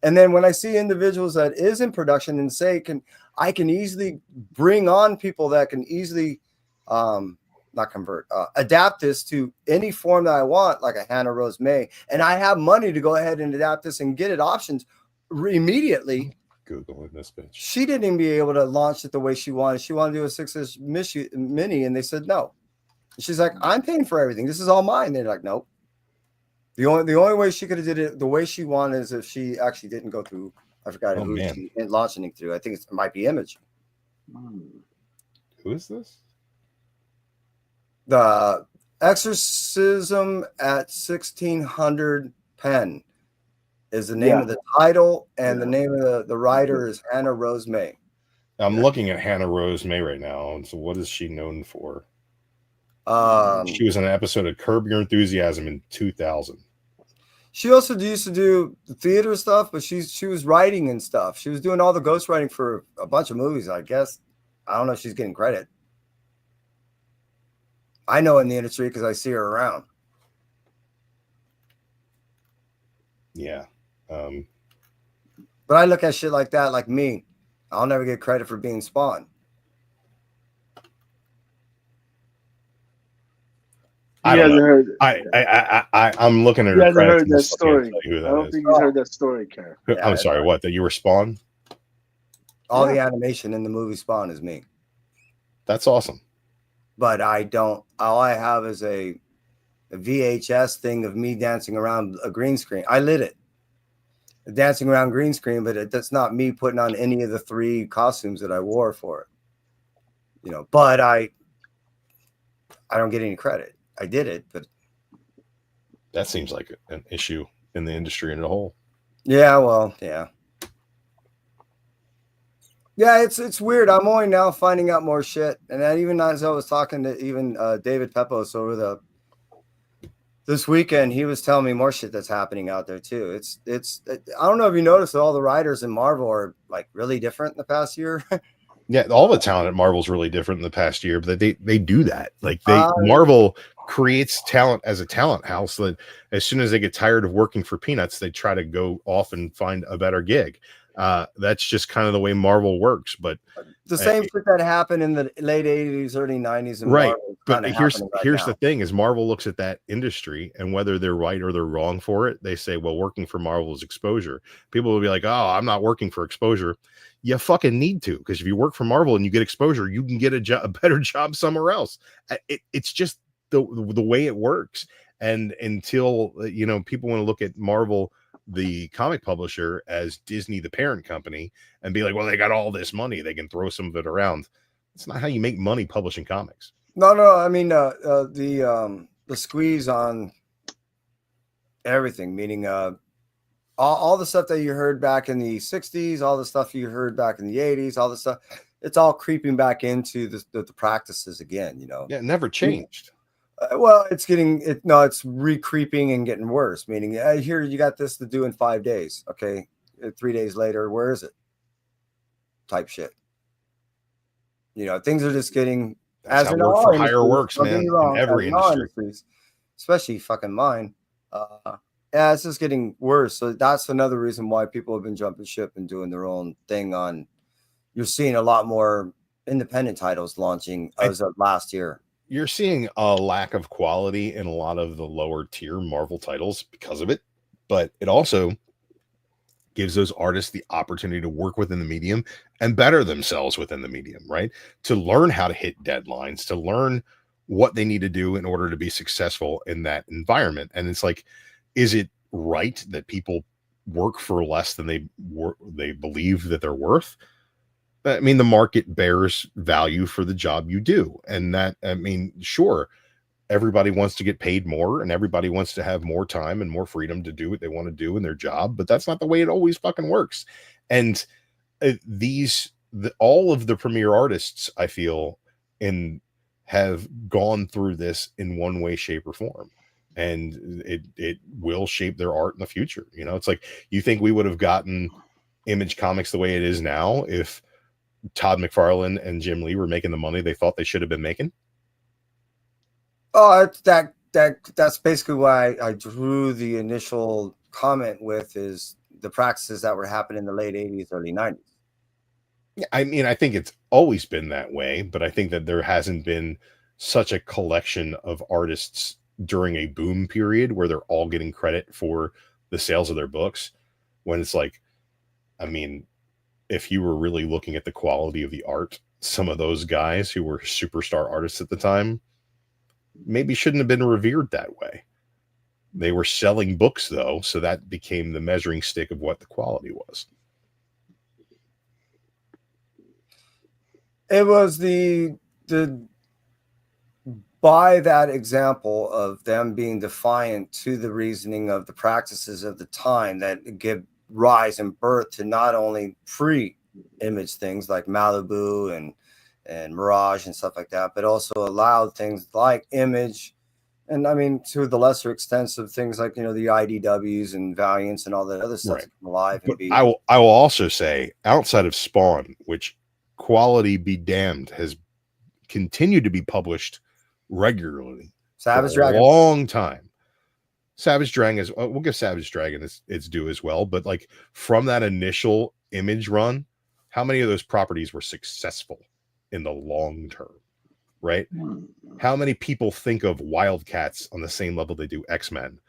And then when I see individuals that is in production and say, I can easily bring on people that can easily adapt this to any form that I want, like a Hannah Rose May, and I have money to go ahead and adapt this and get it options immediately. Googling this bitch. She didn't even be able to launch it the way she wanted. She wanted to do a 6-inch mini, and they said no. She's like, I'm paying for everything. This is all mine. They're like, nope. The only way she could have did it the way she wanted is if she actually didn't go through. I forgot who she launching it through. I think it might be Image. Who is this? The Exorcism at 1600 Pen is the name of the title, and the name of the writer is Hannah Rose May. I'm looking at Hannah Rose May right now. And so what is she known for? She was in an episode of Curb Your Enthusiasm in 2000. She also used to do the theater stuff, but she was writing and stuff. She was doing all the ghostwriting for a bunch of movies, I guess. I don't know if she's getting credit. I know in the industry because I see her around. Yeah. But I look at shit like that, like me. I'll never get credit for being Spawn. I don't know. I'm looking at He her hasn't credits. heard that story. I don't think he's Oh. heard that story, Karen. Yeah, I'm sorry. What? That you were Spawn? All the animation in the movie Spawn is me. That's awesome. But I don't. All I have is a VHS thing of me dancing around a green screen. I lit it, dancing around green screen, but that's not me putting on any of the 3 costumes that I wore for it. You know, but I don't get any credit. I did it, but that seems like an issue in the industry in a whole. Yeah, well, yeah. Yeah, it's weird. I'm only now finding out more shit. And then even as I was talking to even David Pepos over this weekend, he was telling me more shit that's happening out there too. It's I don't know if you noticed that all the writers in Marvel are like really different in the past year. Yeah, all the talent at Marvel's really different in the past year, but they do that. Like Marvel creates talent as a talent house that as soon as they get tired of working for peanuts, they try to go off and find a better gig. That's just kind of the way Marvel works. But the same shit that happened in the late 80s, early 90s, and right. Marvel But here's now. the thing: is Marvel looks at that industry, and whether they're right or they're wrong for it, they say, "Well, working for Marvel is exposure." People will be like, "Oh, I'm not working for exposure." You fucking need to, because if you work for Marvel and you get exposure, you can get a better job somewhere else. It's just the way it works. And until people want to look at Marvel, the comic publisher, as Disney, the parent company, and be like, well, they got all this money, they can throw some of it around. It's not how you make money publishing comics. No. I mean, the squeeze on everything, meaning all the stuff that you heard back in the 60s, all the stuff you heard back in the 80s, all the stuff, it's all creeping back into the practices again, Yeah, it never changed. Well, it's re-creeping and getting worse, meaning here you got this to do in 5 days. Okay, 3 days later, where is it? Type shit. Things are just getting That's as in all for hire works, man. In every industry, especially fucking mine. Yeah, it's just getting worse. So that's another reason why people have been jumping ship and doing their own thing. You're seeing a lot more independent titles launching as of last year. You're seeing a lack of quality in a lot of the lower tier Marvel titles because of it, but it also gives those artists the opportunity to work within the medium and better themselves within the medium, right? To learn how to hit deadlines, to learn what they need to do in order to be successful in that environment. And it's like, is it right that people work for less than they believe that they're worth? I mean, the market bears value for the job you do. And sure, everybody wants to get paid more and everybody wants to have more time and more freedom to do what they want to do in their job, but that's not the way it always fucking works. And all of the premier artists, I feel, have gone through this in one way, shape, or form. And it will shape their art in the future. It's like, you think we would have gotten Image Comics the way it is now if Todd McFarlane and Jim Lee were making the money they thought they should have been making? Oh, that's basically why I drew the initial comment with is the practices that were happening in the late 80s, early 90s. Yeah, I mean, I think it's always been that way, but I think that there hasn't been such a collection of artists during a boom period where they're all getting credit for the sales of their books, when it's like, I mean, if you were really looking at the quality of the art, some of those guys who were superstar artists at the time maybe shouldn't have been revered that way. They were selling books though, so that became the measuring stick of what the quality was. It was by that example of them being defiant to the reasoning of the practices of the time that give rise and birth to not only pre-image things like Malibu and Mirage and stuff like that, but also allowed things like Image, and I mean to the lesser extent of things like the IDWs and Valiants and all that other stuff to come alive. And I will also say, outside of Spawn, which quality be damned, has continued to be published regularly Savage for a Dragon. long time. Savage Dragon is, we'll give Savage Dragon its due as well, but like from that initial Image run, how many of those properties were successful in the long term, right? How many people think of Wildcats on the same level they do X-Men?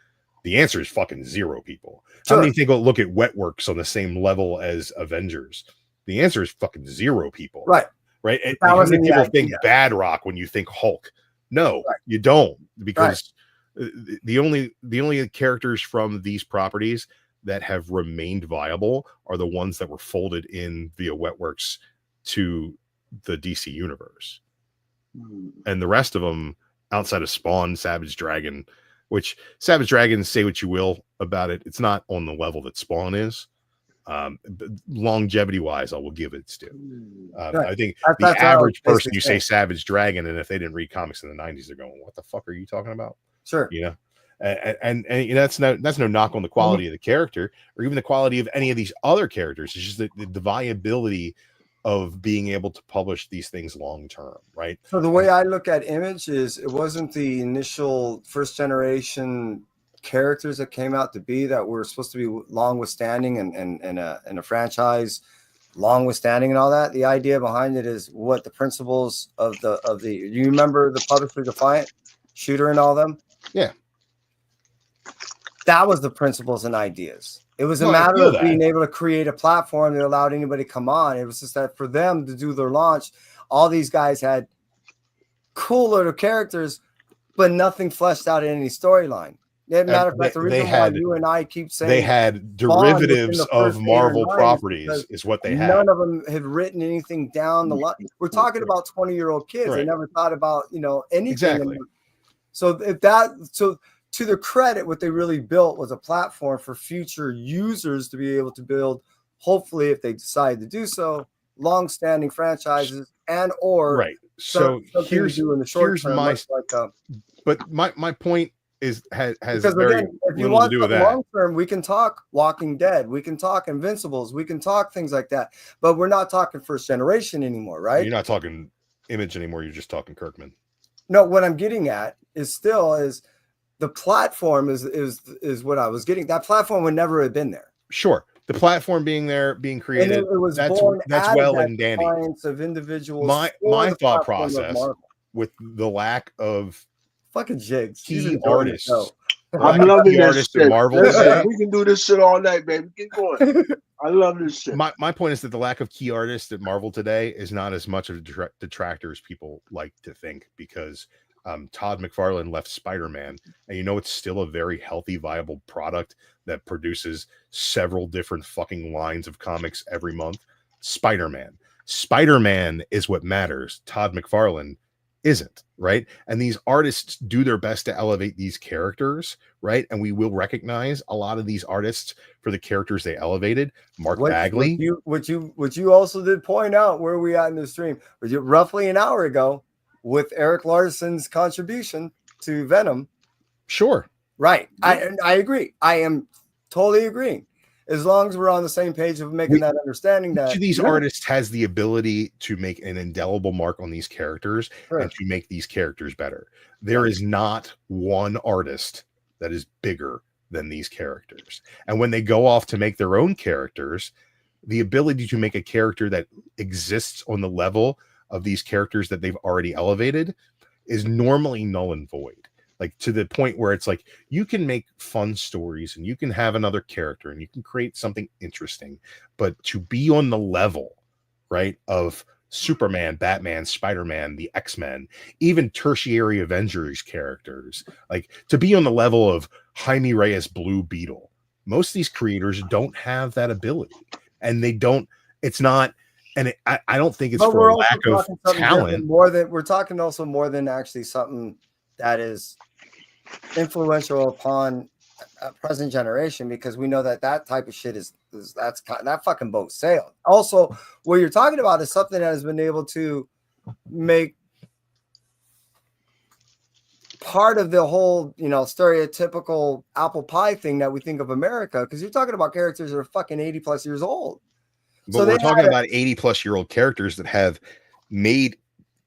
The answer is fucking 0 people. Sure. How many think look at Wetworks on the same level as Avengers? The answer is fucking 0 people. Right. Right. And That how wasn't many the people think idea. Bad Rock when you think Hulk? No, Right. you don't, because the only characters from these properties that have remained viable are the ones that were folded in via Wetworks to the DC universe. And the rest of them, outside of Spawn, Savage Dragon, which Savage Dragon, say what you will about it, it's not on the level that Spawn is. Longevity wise, I will give it its due. Right. I think That's the what I average was person, you say Savage Dragon, and if they didn't read comics in the 90s, they're going, what the fuck are you talking about? Sure. You know, and you know, that's no knock on the quality of the character or even the quality of any of these other characters. It's just the viability of being able to publish these things long term, right? So the way I look at Image is it wasn't the initial first generation characters that came out to be that were supposed to be long withstanding and a franchise long withstanding and all that. The idea behind it is what the principles of the you remember the Publicly Defiant, Shooter and all them? Yeah. That was the principles and ideas. It was a No, I matter feel of that. being able to create a platform that allowed anybody to come on. It was just that for them to do their launch, all these guys had cool little characters, but nothing fleshed out in any storyline. As a matter of fact, the reason why you and I keep saying they had derivatives of Marvel properties is what they had. None of them had written anything down the line. We're talking about 20-year-old kids. Right. They never thought about, anything. Exactly. So to their credit, what they really built was a platform for future users to be able to build, hopefully, if they decide to do so, long-standing franchises and or right. So here's my but my point is has because very again, if you little want to do with that. Long term, we can talk Walking Dead, we can talk Invincibles, we can talk things like that, but we're not talking first generation anymore, right? You're not talking Image anymore. You're just talking Kirkman. No, what I'm getting at is the platform is what I was getting. That platform would never have been there. Sure, the platform being there, being created, and it was that's well and dandy. Of individuals. My thought process with the lack of fucking jigs, key artists. I'm loving this shit. Marvel. We can do this shit all night, baby. Keep going. I love this shit. My point is that the lack of key artists at Marvel today is not as much of a detractor as people like to think, because Todd McFarlane left Spider-Man, and it's still a very healthy, viable product that produces several different fucking lines of comics every month. Spider-Man is what matters. Todd McFarlane isn't, right? And these artists do their best to elevate these characters, right? And we will recognize a lot of these artists for the characters they elevated. Mark Bagley, which you also did point out where we at in the stream, roughly an hour ago, with Eric Larson's contribution to Venom. Sure, right. I agree. I am totally agreeing. As long as we're on the same page of making that understanding that each of these artists has the ability to make an indelible mark on these characters and to make these characters better. There is not one artist that is bigger than these characters. And when they go off to make their own characters, the ability to make a character that exists on the level of these characters that they've already elevated is normally null and void. Like, to the point where it's like, you can make fun stories and you can have another character and you can create something interesting, but to be on the level, right, of Superman, Batman, Spider-Man, the X-Men, even tertiary Avengers characters, like to be on the level of Jaime Reyes Blue Beetle, most of these creators don't have that ability, and they don't, it's not, and I don't think it's for a lack of talent. We're talking also more than actually something that is influential upon a present generation, because we know that type of shit that fucking boat sailed. Also, what you're talking about is something that has been able to make part of the whole, stereotypical apple pie thing that we think of America, because you're talking about characters that are fucking 80 plus years old. But So we're they talking had about 80-plus-year-old characters that have made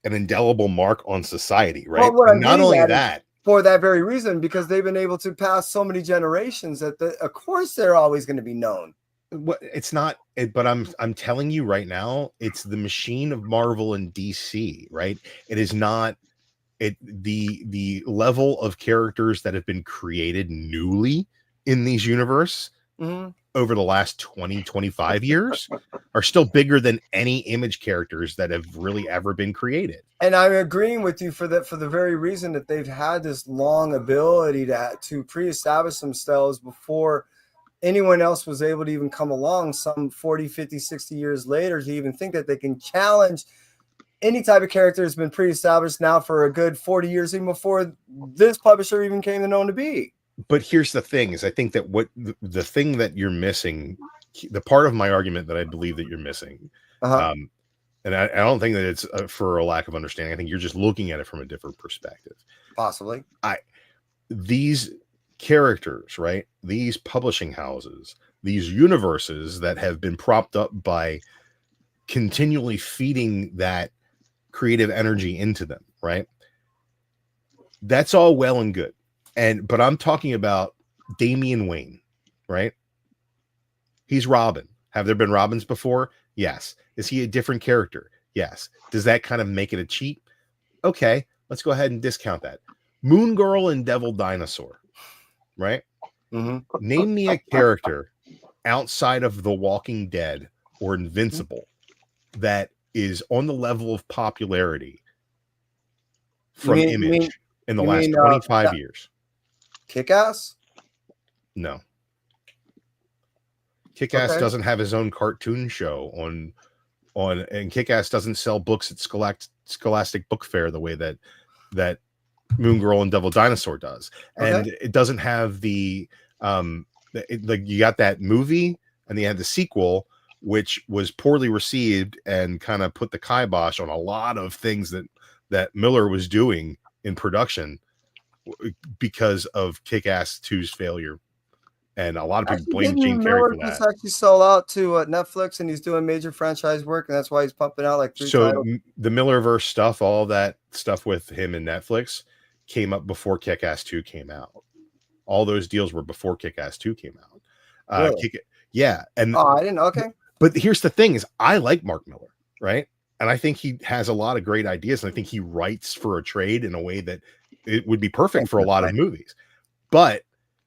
an indelible mark on society, right? Well, what And I'm not getting only at is that, for that very reason, because they've been able to pass so many generations that of course they're always going to be known. it's not, but I'm telling you right now, it's the machine of Marvel and DC, right? It is not the level of characters that have been created newly in these universe Mhm. over the last 20-25 years are still bigger than any Image characters that have really ever been created. And I'm agreeing with you for the very reason that they've had this long ability to pre-establish themselves before anyone else was able to even come along some 40, 50, 60 years later to even think that they can challenge any type of character that's been pre-established now for a good 40 years, even before this publisher even came to known to be. But here's the thing is I think that what the thing that you're missing, the part of my argument that I believe that you're missing, and I don't think that it's for a lack of understanding. I think you're just looking at it from a different perspective. Possibly. These characters, right? These publishing houses, these universes that have been propped up by continually feeding that creative energy into them, right? That's all well and good. But I'm talking about Damian Wayne, right? He's Robin. Have there been Robins before? Yes. Is he a different character? Yes. Does that kind of make it a cheat? Okay, let's go ahead and discount that. Moon Girl and Devil Dinosaur, right? Mm-hmm. Name me a character outside of The Walking Dead or Invincible that is on the level of popularity from Image in the last 25 years. Kick-Ass? No. Kick-Ass doesn't have his own cartoon show on and Kick-Ass doesn't sell books at Scholastic Book Fair the way that Moon Girl and Devil Dinosaur does. And it doesn't have the like you got that movie and they had the sequel which was poorly received and kind of put the kibosh on a lot of things that Miller was doing in production because of Kick-Ass 2's failure. And a lot of people blame Gene Carrey for that. Just actually sell out to Netflix, and he's doing major franchise work, and that's why he's pumping out like 3 titles. The Millerverse stuff, all that stuff with him and Netflix came up before Kick-Ass 2 came out. All those deals were before Kick-Ass 2 came out. Really? Yeah. And I didn't. Okay. But here's the thing: is I like Mark Miller, right? And I think he has a lot of great ideas, and I think he writes for a trade in a way that it would be perfect for a lot of movies. But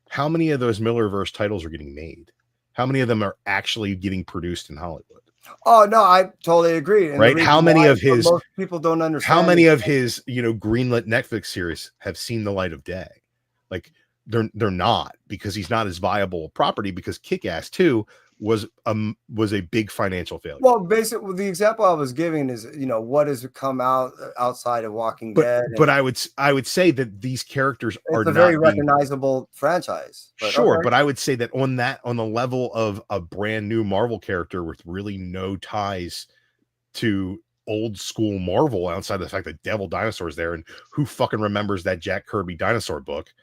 how many of those Millerverse titles are getting made? How many of them are actually getting produced in Hollywood? Oh no, I totally agree. And right? How many of his most people don't understand? How many of his greenlit Netflix series have seen the light of day? Like they're not, because he's not as viable a property, because Kick-Ass 2 was a big financial failure. Well, basically, the example I was giving is, what has come out outside of Walking Dead. But I would say that these characters are a very recognizable franchise. But I would say that on the level of a brand new Marvel character with really no ties to old school Marvel outside of the fact that Devil Dinosaur is there, and who fucking remembers that Jack Kirby dinosaur book?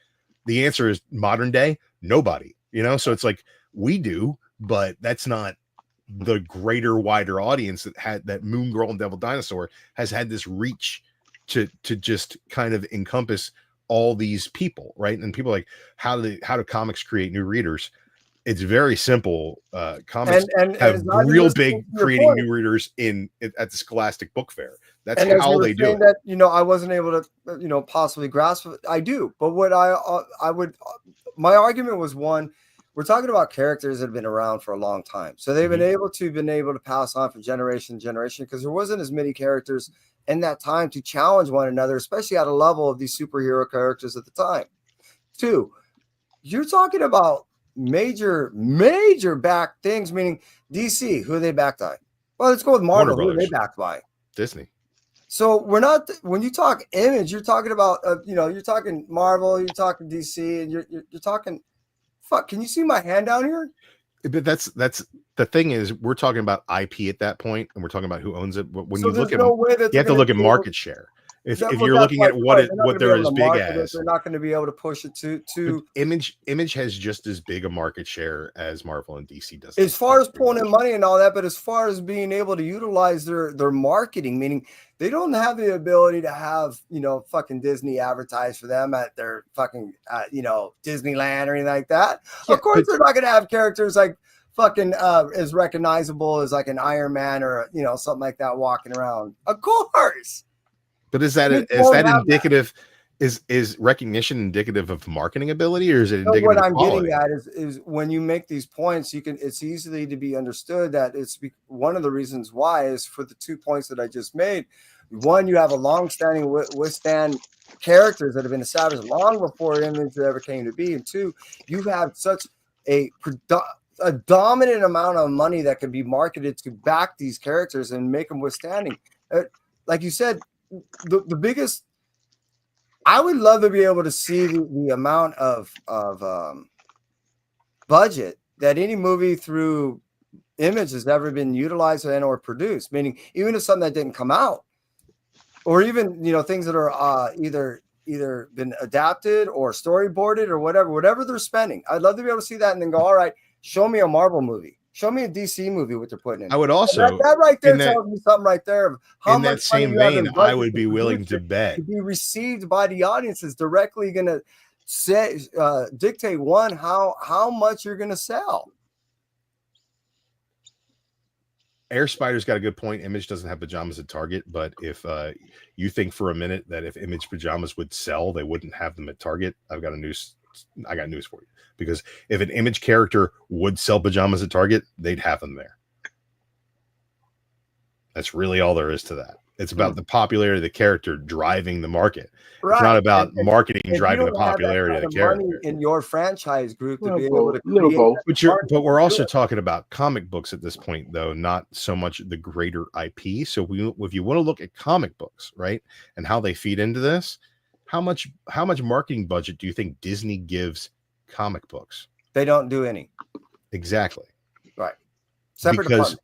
The answer is modern day nobody. So it's like we do. But that's not the greater, wider audience that Moon Girl and Devil Dinosaur has had this reach to just kind of encompass all these people, right? And people are like, how do comics create new readers? It's very simple. Comics have real big creating new readers at the Scholastic Book Fair. That's how they do it. That, I wasn't able to, possibly grasp it. I do, but what my argument was one. We're talking about characters that have been around for a long time. So they've been able to pass on from generation to generation, because there wasn't as many characters in that time to challenge one another, especially at a level of these superhero characters at the time. 2, you're talking about major back things, meaning DC, who are they backed by? Well, let's go with Marvel, who are they backed by? Disney. So we're not, when you talk Image, you're talking about, you're talking Marvel, you're talking DC, and you're talking, fuck, can you see my hand down here? But that's the thing is, we're talking about IP at that point, and we're talking about who owns it. But when you look at, you have to look at market share. If you're looking at what they're as big as, they're not going to be able to push it to Image has just as big a market share as Marvel and DC does. As far as pulling in money and all that, but as far as being able to utilize their marketing, meaning they don't have the ability to have, fucking Disney advertise for them at their fucking, Disneyland or anything like that. Yeah, of course, they're not going to have characters like fucking as recognizable as like an Iron Man or, something like that walking around. Of course. But is that indicative? Is recognition indicative of marketing ability, or is it indicative what of I'm quality? getting at is when you make these points, it's easily to be understood that one of the reasons why is for the 2 points that I just made. One, you have a long-standing withstand characters that have been established long before Image ever came to be, and two, you have such a dominant amount of money that can be marketed to back these characters and make them withstanding. Like you said, the biggest. I would love to be able to see the amount of budget that any movie through Image has ever been utilized and or produced. Meaning, even if something that didn't come out, or even things that are either been adapted or storyboarded or whatever they're spending. I'd love to be able to see that and then go, all right, show me a Marvel movie. Show me a DC movie, what they're putting in. I would also that right there tells me something right there of how in much that same vein. I would be willing to bet to be received by the audience is directly going to dictate how much you're going to sell. Air Spider's got a good point. Image doesn't have pajamas at Target, but if you think for a minute that if Image pajamas would sell, they wouldn't have them at Target, I got news for you. Because if an Image character would sell pajamas at Target, they'd have them there. That's really all there is to that. It's about the popularity of the character driving the market. Right. It's not about marketing driving the popularity of the character. In your franchise group to be able to create but we're also talking about comic books at this point, though, not so much the greater IP. So if you want to look at comic books, right, and how they feed into this, how much marketing budget do you think Disney gives comic books? They don't do any. Exactly. Right. Separate department.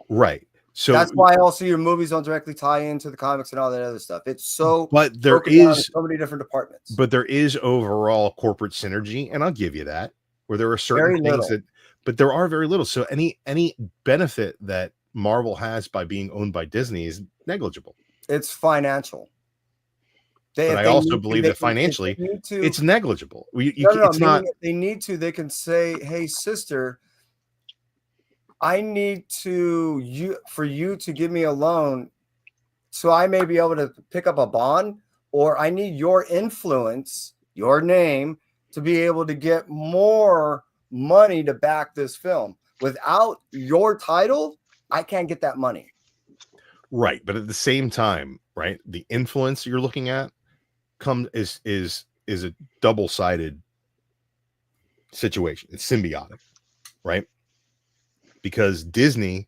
Right. So that's why also your movies don't directly tie into the comics and all that other stuff. It's so, but there is so many different departments. But there is overall corporate synergy, and I'll give you that. Where there are certain things but there are very little. So any benefit that Marvel has by being owned by Disney is negligible. It's financial. But I also believe that financially, it's negligible. It's not. They need to. They can say, "Hey, sister, I need for you to give me a loan, so I may be able to pick up a bond, or I need your influence, your name, to be able to get more money to back this film. Without your title, I can't get that money." Right, but at the same time, right, the influence you're looking at is a double-sided situation. It's symbiotic, right? Because Disney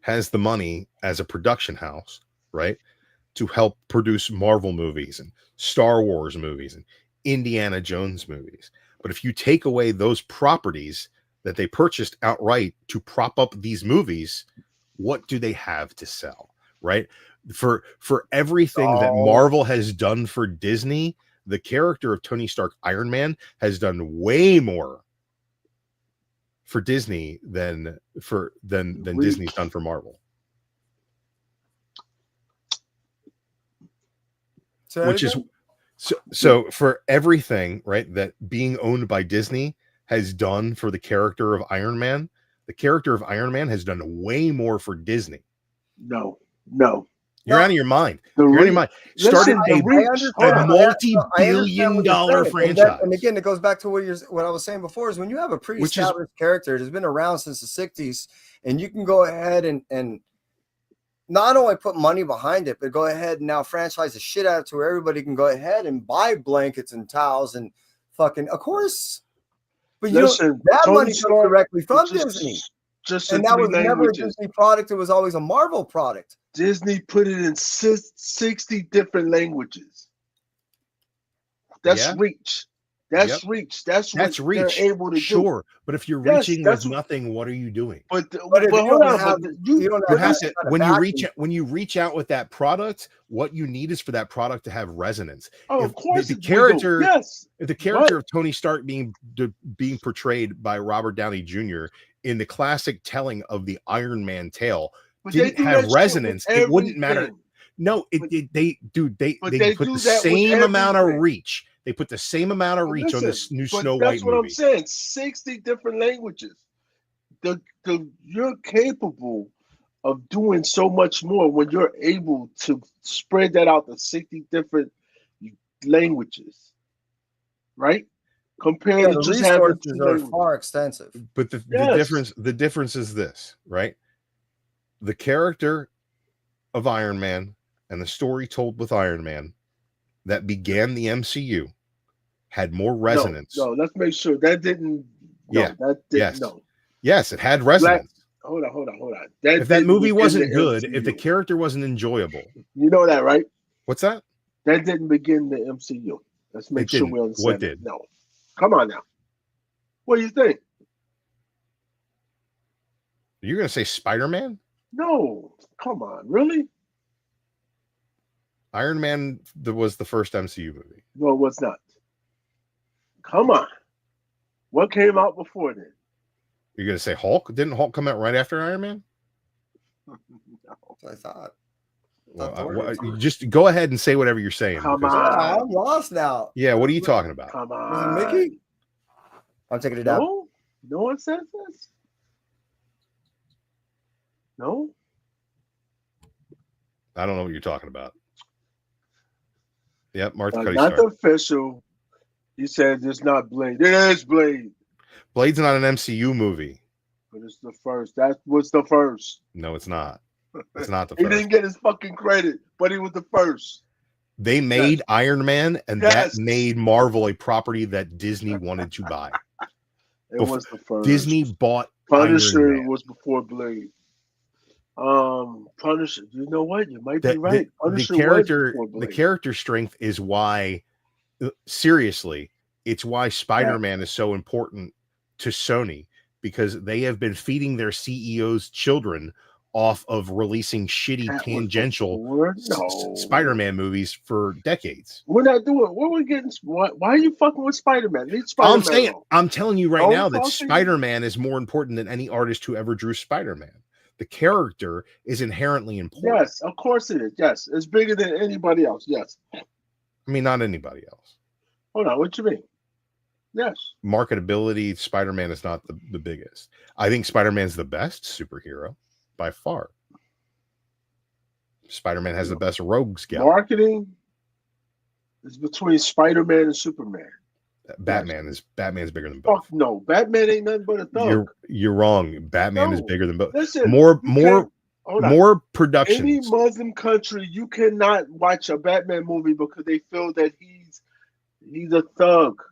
has the money as a production house, right, to help produce Marvel movies and Star Wars movies and Indiana Jones movies. But if you take away those properties that they purchased outright to prop up these movies, what do they have to sell, right? For everything that Marvel has done for Disney, the character of Tony Stark, Iron Man, has done way more for Disney than Disney's done for Marvel. So for everything, right, that being owned by Disney has done for the character of Iron Man, the character of Iron Man has done way more for Disney. No. You're out of your mind. You're out of your mind. Started a multi-billion-dollar franchise. And again, it goes back to what I was saying before, is when you have a pre-established character that's been around since the 60s, and you can go ahead and not only put money behind it, but go ahead and now franchise the shit out of it where everybody can go ahead and buy blankets and towels and fucking, of course. But that money comes directly from Disney. And that was never a Disney product. It was always a Marvel product. Disney put it in 60 different languages. That's reach. That's reach. That's what they're reach. able to do. Sure, but if you're Yes, reaching with nothing, what are you doing? But if hold you on. don't have, But you don't You have have that to kind of when you reach out with that product, what you need is for that product to have resonance. Oh, If of course, the we do. character, Yes. if the character of Tony Stark being portrayed by Robert Downey Jr. in the classic telling of the Iron Man tale But they didn't do have that shit with resonance, it wouldn't matter. everything. No, But they do put the that with same amount of everything. reach. They put the same amount of reach on this new But Snow that's White what I'm movie. saying. 60 different languages. You're capable of doing so much more when you're able to spread that out to 60 different languages, right? Compared Yeah, to the just having resources two are languages. far extensive. But the Yes. difference is this, right? The character of Iron Man and the story told with Iron Man that began the MCU had more resonance. No, let's make sure that didn't. No, Yeah. that didn't. Yes. No. Yes, it had resonance. Hold on. If that didn't movie begin wasn't the good, if the MCU. character wasn't enjoyable, You know that, right? what's that? That didn't begin the MCU. Let's make It sure didn't. we understand. What that. did? No. Come on now. What do you think? You're gonna say Spider-Man? No. Come on. Really? Iron Man was the first MCU movie. No, it was not. Come on. What came out before then? You're gonna say Hulk? Didn't Hulk come out right after Iron Man? No. I thought. You just go ahead and say whatever you're saying. Come because- on. Yeah, I'm lost now. Yeah, what are you talking about? Come on. Was it Mickey? I'm taking it down. No? No one says this? No? I don't know what you're talking about. Yep, Martha Cuddy Not Stark. the official. You said it's not Blade. It is Blade. Blade's not an MCU movie. But it's the first. That was the first. No, it's not. It's not the He first. didn't get his fucking credit, but he was the first. They made Iron Man, and Yes. that made Marvel a property that Disney wanted to buy. It was the first. Disney bought Punisher Iron Man. was before Blade. Punisher. You know what? You might be The right. the Punisher character, was before the Blade. character strength is why. Seriously, it's why Spider-Man is so important to Sony, because they have been feeding their CEO's children off of releasing shitty That was tangential before? No. Spider-Man movies for decades. We're not doing. What we're getting? Why are you fucking with Spider-Man? Leave Spider-Man alone. I'm telling you right Don't now that fucking- Spider-Man is more important than any artist who ever drew Spider-Man. The character is inherently important. Yes, of course it is. Yes, it's bigger than anybody else. Yes. I mean, not anybody else. Hold on. What you mean? Yes. Marketability, Spider-Man is not the biggest. I think Spider-Man's the best superhero by far. Spider-Man has the best rogues gallery. Marketing is between Spider-Man and Superman. Batman's bigger than both. Fuck no. Batman ain't nothing but a thug. You're wrong. Batman is No. bigger than both. Listen, More hold on. more Any productions. Muslim country, you cannot watch a Batman movie because they feel that he's a thug.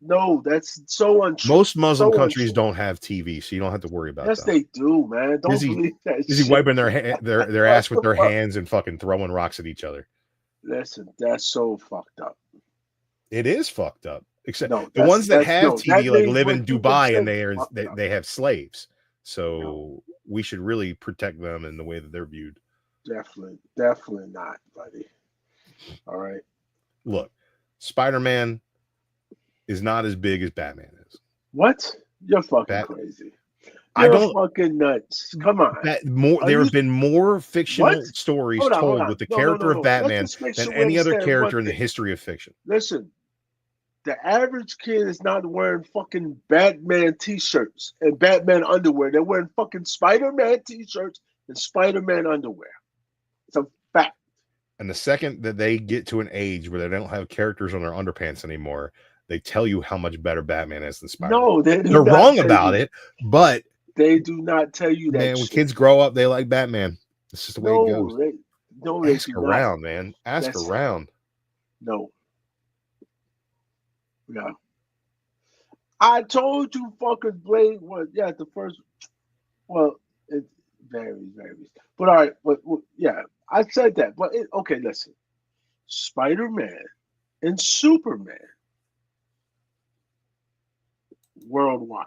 No, that's so untrue. Most Muslim So countries untrue. don't have TV, so you don't have to worry about Yes, that. they do, man. Don't Is he- believe that Is he shit. wiping their ass with What their the fuck? hands and fucking throwing rocks at each other? Listen, that's so fucked up. It is fucked up. Except No, the ones that have no, TV that like means live what in you Dubai can and say, they have slaves. So we should really protect them in the way that they're viewed. Definitely not, buddy. All right. Look, Spider-Man is not as big as Batman is. What? You're fucking Bat- crazy. I You're don't- fucking nuts. Come on. There have been more fictional What? stories Hold told on. with the No, character no. of Batman Let's just make than sure we any other understand character one in the thing. history of fiction. Listen, the average kid is not wearing fucking Batman t-shirts and Batman underwear. They're wearing fucking Spider-Man t-shirts and Spider-Man underwear. It's a fact. And the second that they get to an age where they don't have characters on their underpants anymore, they tell you how much better Batman is than Spider-Man. No, they're not wrong tell about you. it, but They do not tell you that. man, when shit. kids grow up, they like Batman. It's just the way it No, goes. they Ask do not. around, man. Ask That's- around. No. Yeah. I told you fucking Blade was, the first. Well, it varies. But all right, but yeah, I said that. But okay, listen. Spider-Man and Superman worldwide.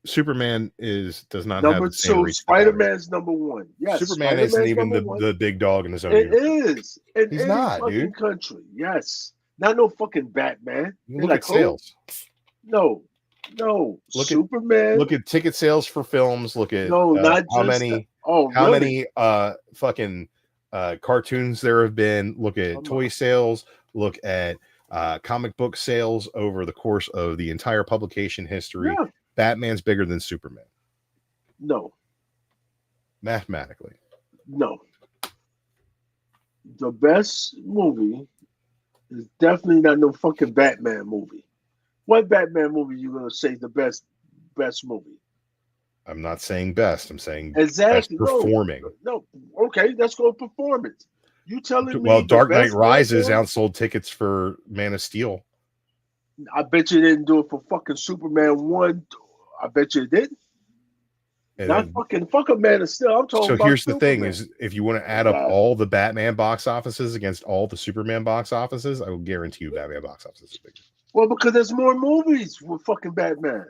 Superman does not have Number the same two, reach. Spider-Man's number one. Yes, Superman isn't Spider-Man's even number one. the big dog in his own It universe. is in He's any not, fucking dude. country. Yes, not no fucking Batman. You're Look like, at sales. No. Superman. Look at ticket sales for films. Look at not how just many how many fucking cartoons there have been. Look at toy sales. Look at comic book sales over the course of the entire publication history. Yeah. Batman's bigger than Superman. No. Mathematically. No. The best movie is definitely not no fucking Batman movie. What Batman movie you gonna say the best movie? I'm not saying best. I'm saying exactly best performing. No. Okay, let's go performance. You telling me? Well, Dark Knight best Rises Batman? outsold tickets for Man of Steel. I bet you didn't do it for fucking Superman 1. I bet you it did. And Not fuck a Man of Steel. I'm talking about here's the Superman. thing is if you want to add up all the Batman box offices against all the Superman box offices, I will guarantee you Batman box office is bigger. Well, because there's more movies with fucking Batman.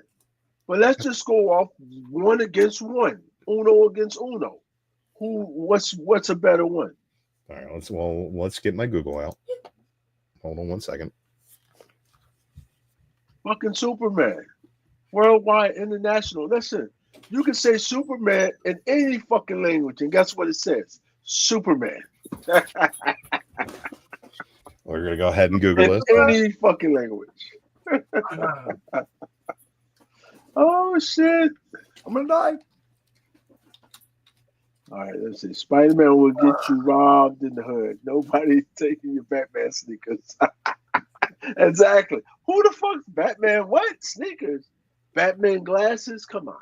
But let's just go off one against one. Uno against uno. What's a better one? All right, let's get my Google out. Hold on one second. Fucking Superman. Worldwide, international. Listen, you can say Superman in any fucking language, and guess what it says? Superman. We're gonna go ahead and Google in this. any fucking language. Oh shit! I'm gonna die. All right, let's see. Spider-Man will get you robbed in the hood. Nobody's taking your Batman sneakers. Exactly. Who the fuck's Batman? What sneakers? Batman glasses? Come on.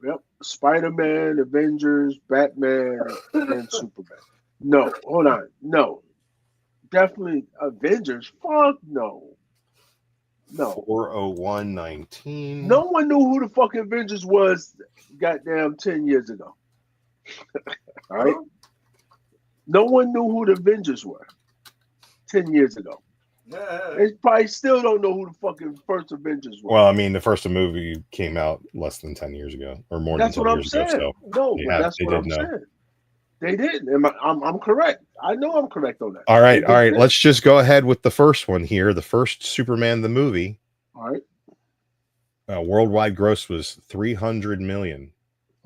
Yep. Spider-Man, Avengers, Batman, and Superman. No, hold on. No. Definitely Avengers. Fuck no. No. 40119. No one knew who the fucking Avengers was goddamn 10 years ago. All right? No one knew who the Avengers were 10 years ago. They probably still don't know who the fucking first Avengers were. Well, I mean, the first movie came out less than 10 years ago, or more That's than 10 years ago. So no, but that's what I'm saying. They didn't. I'm correct. I know I'm correct on that. All right. Let's just go ahead with the first one here. The first Superman the movie. All right. Worldwide gross was 300 million.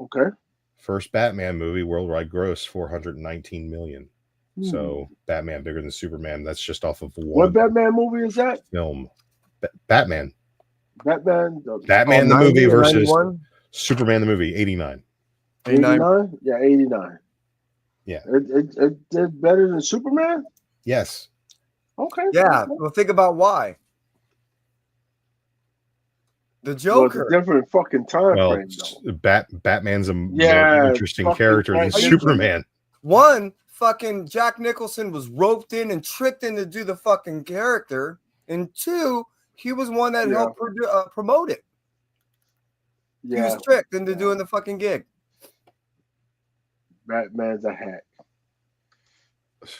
Okay. First Batman movie, worldwide gross 419 million. So Batman bigger than Superman. That's just off of one. What Batman movie is that? Film. Batman. Batman the movie versus Superman the movie, 89. 89? Yeah, 89. Yeah. It did better than Superman? Yes. Okay. Yeah. Well, think about why. The Joker. Well, different fucking time frame, though. Batman's a more interesting character than Superman. One, fucking Jack Nicholson was roped in and tricked in to do the fucking character. And two, he was one that helped promote it. Yeah. He was tricked into doing the fucking gig. Batman's a hack.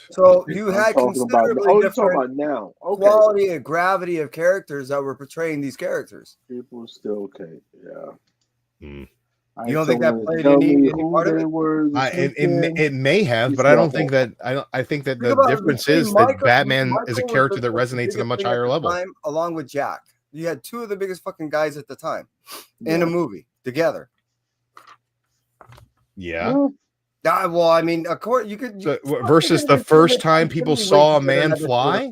So you had considerably different now. Okay. quality and gravity of characters that were portraying these characters. People still can't. Yeah. You don't think that played any part of it? It may have, but I don't think that. I think that the difference is that Batman is a character that resonates at a much higher level. Along with Jack, you had two of the biggest fucking guys at the time in a movie together. Yeah. Well, I mean, of course, you could. Versus the first time people saw a man fly.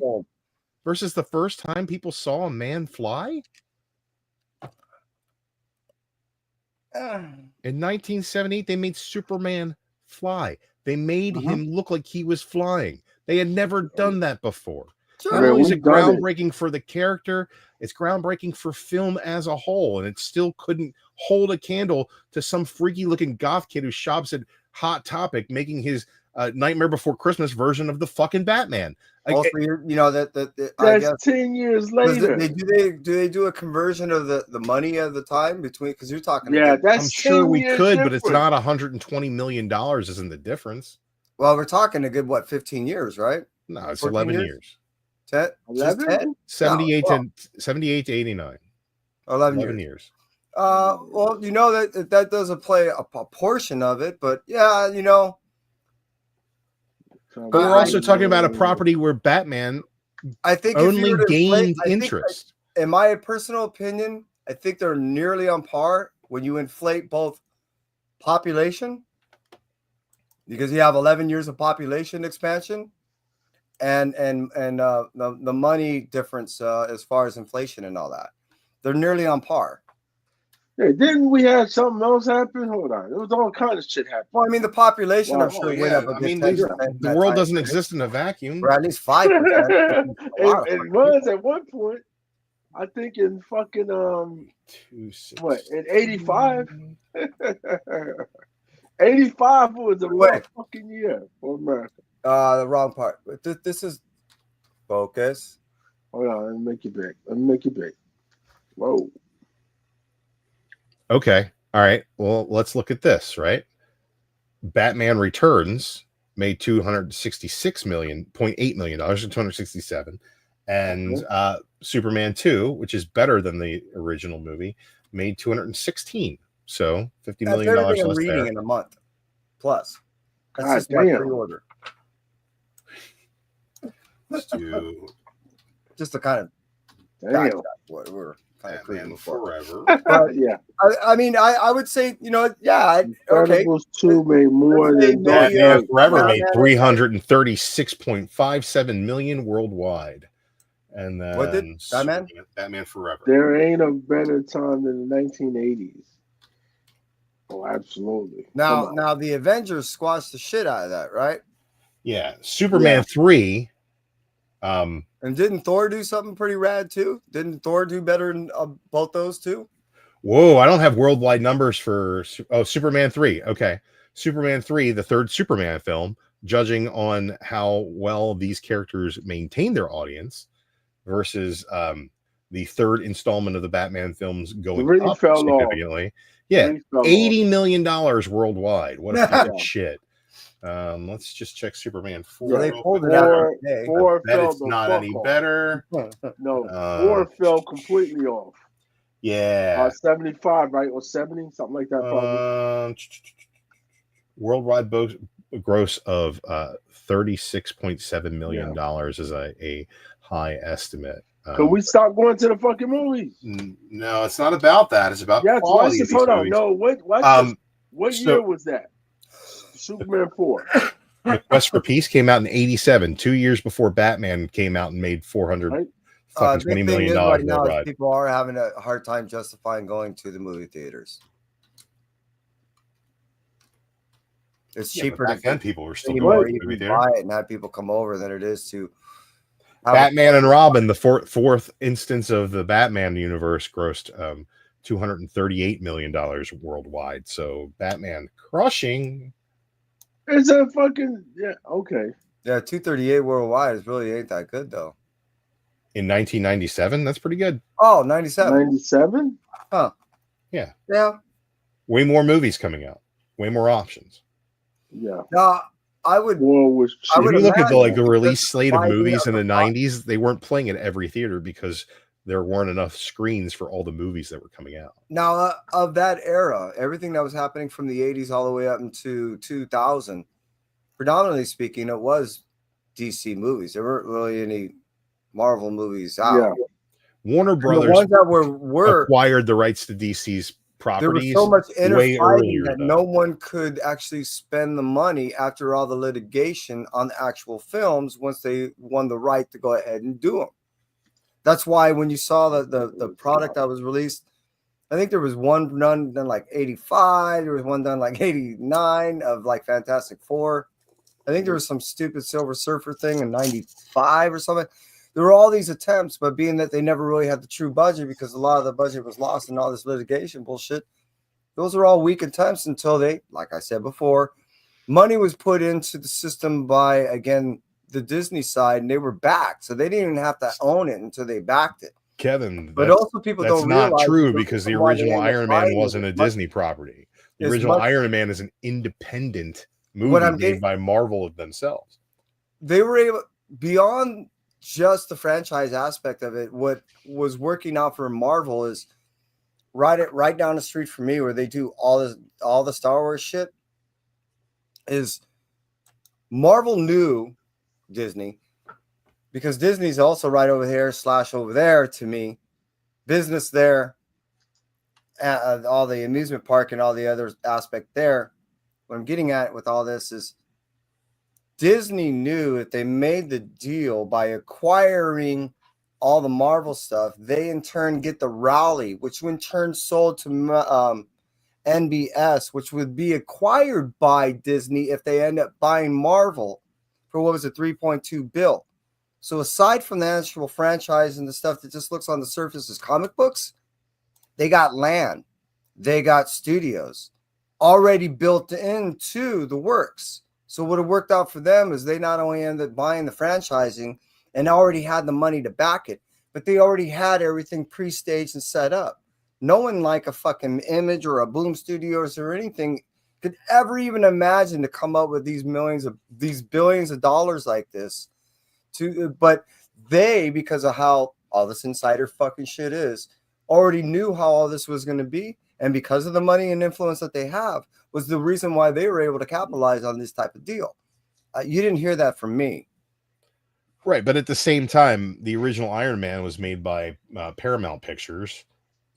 Versus the first time people saw a man fly. In 1978, they made Superman fly. They made him look like he was flying. They had never done that before. Not only is it groundbreaking for the character, it's groundbreaking for film as a whole, and it still couldn't hold a candle to some freaky looking goth kid who shops at Hot Topic making his Nightmare Before Christmas version of the fucking Batman. Also, that's I guess, 10 years later. Do they do a conversion of the money of the time between? Because you're talking. That's I'm sure we could, but it's not $120 million. Isn't the difference? Well, we're talking a good 15 years, right? No, it's 11 years. 10, just 11? 10? 78 well, to 78 to 89. 11 11 years. years. Well, you know that doesn't play a portion of it, but yeah, you know. But we're also talking about a property where Batman I think only if you gained interest. In my personal opinion, I think they're nearly on par when you inflate both population, because you have 11 years of population expansion, and the money difference as far as inflation and all that. They're nearly on par. Hey, didn't we have something else happen? Hold on. There was all kind of shit happening. Well, I mean, the population, Wow. I'm sure, Oh, went yeah. up a I good mean, 10%. the world doesn't exist in a vacuum. Or at least 5%. It was at one point. I think in fucking what, in 85? 85 was a rough fucking year for America. The wrong part. This is focus. Hold on, let me make you big. Whoa. Okay. All right. Well, let's look at this, right? Batman Returns made $266.8 million, $267. And Superman 2, which is better than the original movie, made 216. So $50 million less I'm reading there. in a month. Plus. That's God just my damn. pre-order. Let's do Just to kind of Damn. what we're kind of Batman cruising for. Forever. Yeah. I mean, I would say, you know, yeah, okay. Incredibles 2 made more Let's say than Batman Forever Batman made is $336.57 million worldwide. And then What did Batman? Batman Forever. There ain't a better time than the 1980s. Oh, absolutely. Now the Avengers squashed the shit out of that, right? Yeah. Superman 3. And didn't Thor do something pretty rad too? Didn't Thor do better than both those two? Whoa, I don't have worldwide numbers for Superman 3. Okay. Superman 3, the third Superman film, judging on how well these characters maintain their audience versus the third installment of the Batman films going really up fell significantly. Yeah, $80 million worldwide. What a piece of shit. Let's just check Superman 4. Yeah, they pulled it out. Four that fell it's the not fuck any off. better. No, 4 fell completely off. Yeah. 75, right? Or 70, something like that, probably. Worldwide gross of $36.7 million is a high estimate. Can we stop going to the fucking movies? No, it's not about that. It's about quality of these hold on. movies. No, what year was that? Superman 4. The Quest for Peace came out in 87, 2 years before Batman came out and made $420 million right now worldwide. People are having a hard time justifying going to the movie theaters. It's cheaper back to then. People were still anymore. going to You the movie can theater. buy it and have people come over than it is to Batman and Robin, the fourth instance of the Batman universe, grossed $238 million worldwide. So Batman crushing. It's a fucking okay. Yeah, 238 worldwide is really ain't that good though. In 1997, that's pretty good. Oh, 97. 97? Huh. Yeah. Yeah. Way more movies coming out. Way more options. Yeah. I would. If you look at the release slate of movies in the 90s, they weren't playing at every theater because there weren't enough screens for all the movies that were coming out. Now, of that era, everything that was happening from the 80s all the way up into 2000, predominantly speaking, it was DC movies. There weren't really any Marvel movies out. Yeah. Warner Brothers the ones that were acquired the rights to DC's properties. There was so much inner way fighting earlier, that though. no one could actually spend the money after all the litigation on the actual films once they won the right to go ahead and do them. That's why when you saw the product that was released, I think there was one done like 85, there was one done like 89 of like Fantastic Four. I think there was some stupid Silver Surfer thing in 95 or something. There were all these attempts, but being that they never really had the true budget because a lot of the budget was lost in all this litigation bullshit, those are all weak attempts until they, like I said before, money was put into the system by, again, the Disney side, and they were backed. So they didn't even have to own it until they backed it. Kevin, but also people that's don't not realize true because the original Iron Man wasn't a Disney property. The original Iron Man is an independent movie made by Marvel themselves. They were able, beyond just the franchise aspect of it. What was working out for Marvel is right down the street from me, where they do all the Star Wars shit. Is Marvel knew Disney, because Disney's also right over here / over there to me, business there, all the amusement park and all the other aspect there. What I'm getting at with all this is Disney knew if they made the deal by acquiring all the Marvel stuff, they in turn get the Rowley, which in turn sold to NBS, which would be acquired by Disney if they end up buying Marvel for what was it, 3.2 bill. So aside from the actual franchise and the stuff that just looks on the surface as comic books, they got land, they got studios already built into the works. So what it worked out for them is they not only ended up buying the franchising and already had the money to back it, but they already had everything pre-staged and set up. No one like a fucking Image or a Boom Studios or anything could ever even imagine to come up with these billions of dollars like this. But they, because of how all this insider fucking shit is, already knew how all this was going to be. And because of the money and influence that they have, was the reason why they were able to capitalize on this type of deal. You didn't hear that from me. Right. But at the same time, the original Iron Man was made by Paramount Pictures,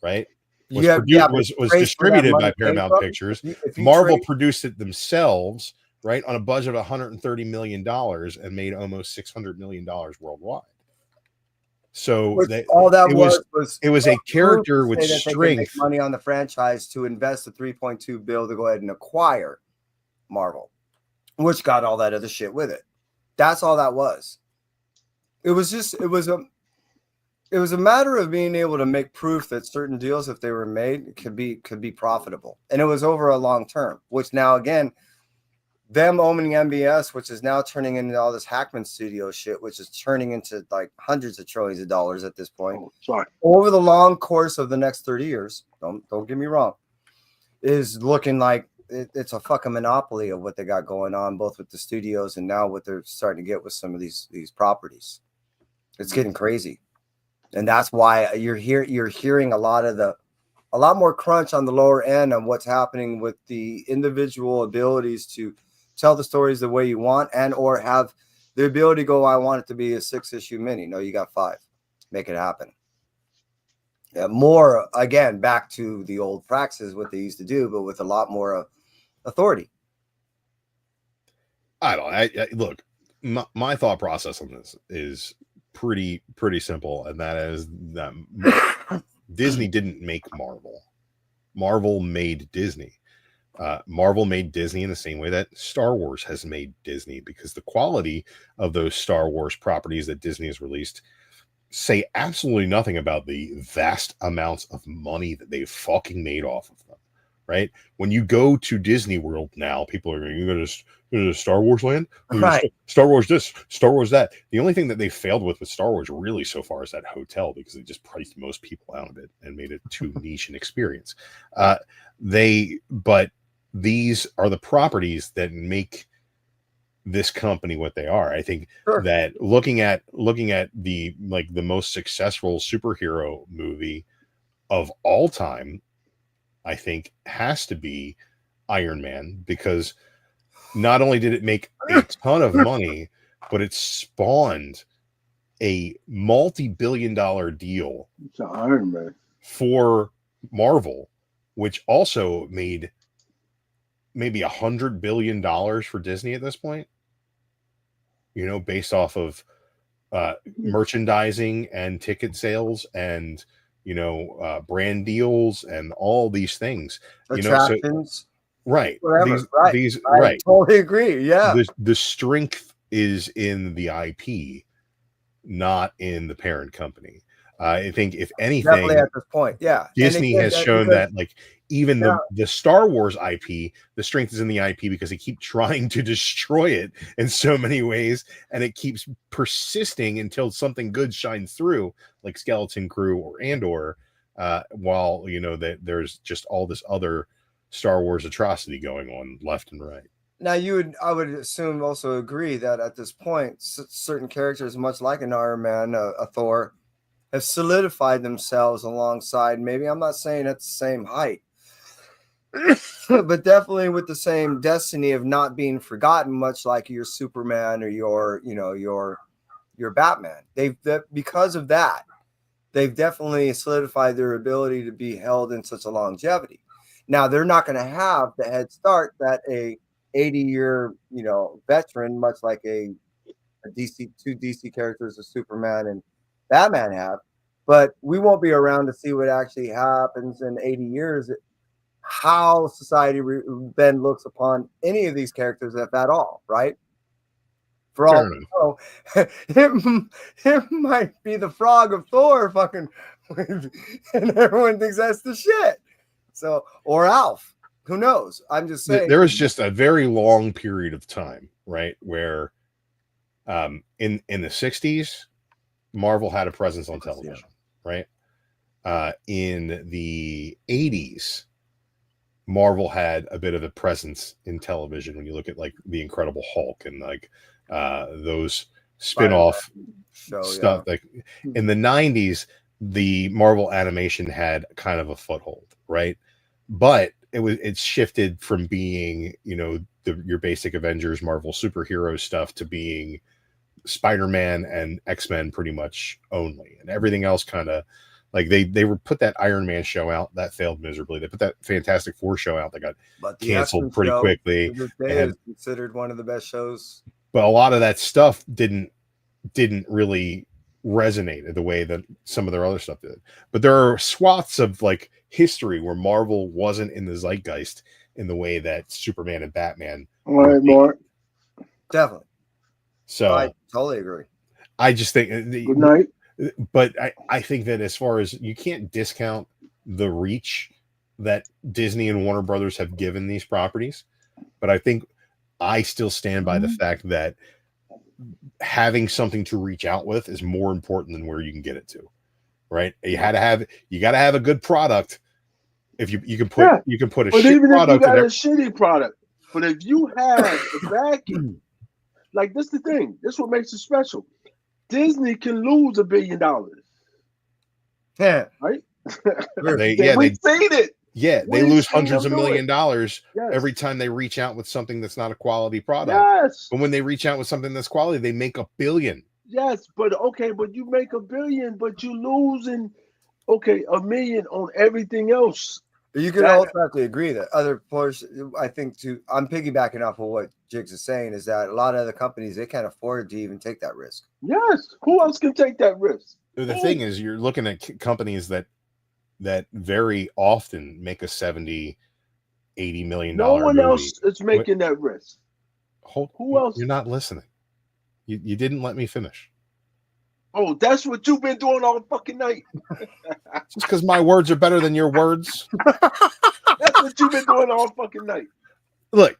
right? Was distributed by Paramount Pictures. Marvel produced it themselves, right, on a budget of $130 million and made almost $600 million worldwide. So it was a character with strength. Make money on the franchise to invest the 3.2 bill to go ahead and acquire Marvel, which got all that other shit with it. That's all that was. It was a matter of being able to make proof that certain deals, if they were made, could be profitable. And it was over a long term, which now again, them owning MBS, which is now turning into all this Hackman Studio shit, which is turning into like hundreds of trillions of dollars at this point. Over the long course of the next 30 years, don't get me wrong, is looking like it's a fucking monopoly of what they got going on, both with the studios and now what they're starting to get with some of these properties. It's getting crazy. And that's why you're hearing a lot more crunch on the lower end on what's happening with the individual abilities to tell the stories the way you want, and or have the ability to go, I want it to be a 6-issue mini. No, you got 5. Make it happen. Yeah, more, again, back to the old practices, what they used to do, but with a lot more authority. Look, my thought process on this is pretty simple, and that is that Disney didn't make Marvel. Marvel made Disney. Marvel made Disney in the same way that Star Wars has made Disney, because the quality of those Star Wars properties that Disney has released say absolutely nothing about the vast amounts of money that they've fucking made off of them, right? When you go to Disney World now, people are going, you go to Star Wars land? Right. Star Wars this, Star Wars that. The only thing that they failed with Star Wars really so far is that hotel, because they just priced most people out of it and made it too niche an experience. But these are the properties that make this company what they are. I think that looking at the most successful superhero movie of all time, I think has to be Iron Man, because not only did it make a ton of money, but it spawned a multi-billion-dollar deal Iron Man for Marvel, which also made maybe $100 billion for Disney at this point, based off of merchandising and ticket sales and brand deals and all these things, attractions, right? Whatever. I totally agree. Yeah, the strength is in the IP, not in the parent company. I think if anything, definitely at this point, yeah, Disney has shown that even the Star Wars IP, the strength is in the IP, because they keep trying to destroy it in so many ways, and it keeps persisting until something good shines through, like Skeleton Crew or Andor, while that there's just all this other Star Wars atrocity going on left and right. Now, I would assume, also agree that at this point, certain characters, much like an Iron Man, a Thor, have solidified themselves alongside. Maybe I'm not saying at the same height, but definitely with the same destiny of not being forgotten, much like your Superman or your Batman. Because of that, they've definitely solidified their ability to be held in such a longevity. Now, they're not going to have the head start that a 80-year, veteran, much like a two DC characters of Superman and Batman have, but we won't be around to see what actually happens in 80 years, how society then looks upon any of these characters, if at all, right? For all we know, it might be the frog of Thor fucking, and everyone thinks that's the shit. So, or Alf, who knows? I'm just saying. There was just a very long period of time, right, where in the 60s, Marvel had a presence on television, right? In the 80s, Marvel had a bit of a presence in television when you look at like the Incredible Hulk and like those spin-off stuff. Like in the 90s, the Marvel animation had kind of a foothold, right? But it shifted from being, your basic Avengers, Marvel superhero stuff to being Spider-Man and X-Men pretty much only, and everything else kind of like they were put that Iron Man show out that failed miserably. They put that Fantastic Four show out that got canceled pretty quickly. Is considered one of the best shows, but a lot of that stuff didn't really resonate the way that some of their other stuff did. But there are swaths of like history where Marvel wasn't in the zeitgeist in the way that Superman and Batman. All right, Mark. Definitely. So I totally agree. I just think good night. But I think that as far as you can't discount the reach that Disney and Warner Brothers have given these properties, but I think I still stand by the fact that having something to reach out with is more important than where you can get it to, right? You got to have a good product. If you can put a shit product, if you got a shitty product, but if you have a backing, like this, the thing, this what makes it special. Disney can lose $1 billion. Yeah. Right? We've seen it. Yeah, they lose hundreds of $1 million every time they reach out with something that's not a quality product. Yes. But when they reach out with something that's quality, they make $1 billion. Yes, but you make $1 billion, but you losing $1 million on everything else. You can also have to agree that other portion, I think, I'm piggybacking off of what Jigs is saying, is that a lot of other companies, they can't afford to even take that risk. Yes. Who else can take that risk? The thing is, you're looking at companies that very often make a $70-80 million no one movie. else is making that risk. Who else? You're not listening. You didn't let me finish. Oh, that's what you've been doing all fucking night. Just because my words are better than your words. That's what you've been doing all fucking night. Look,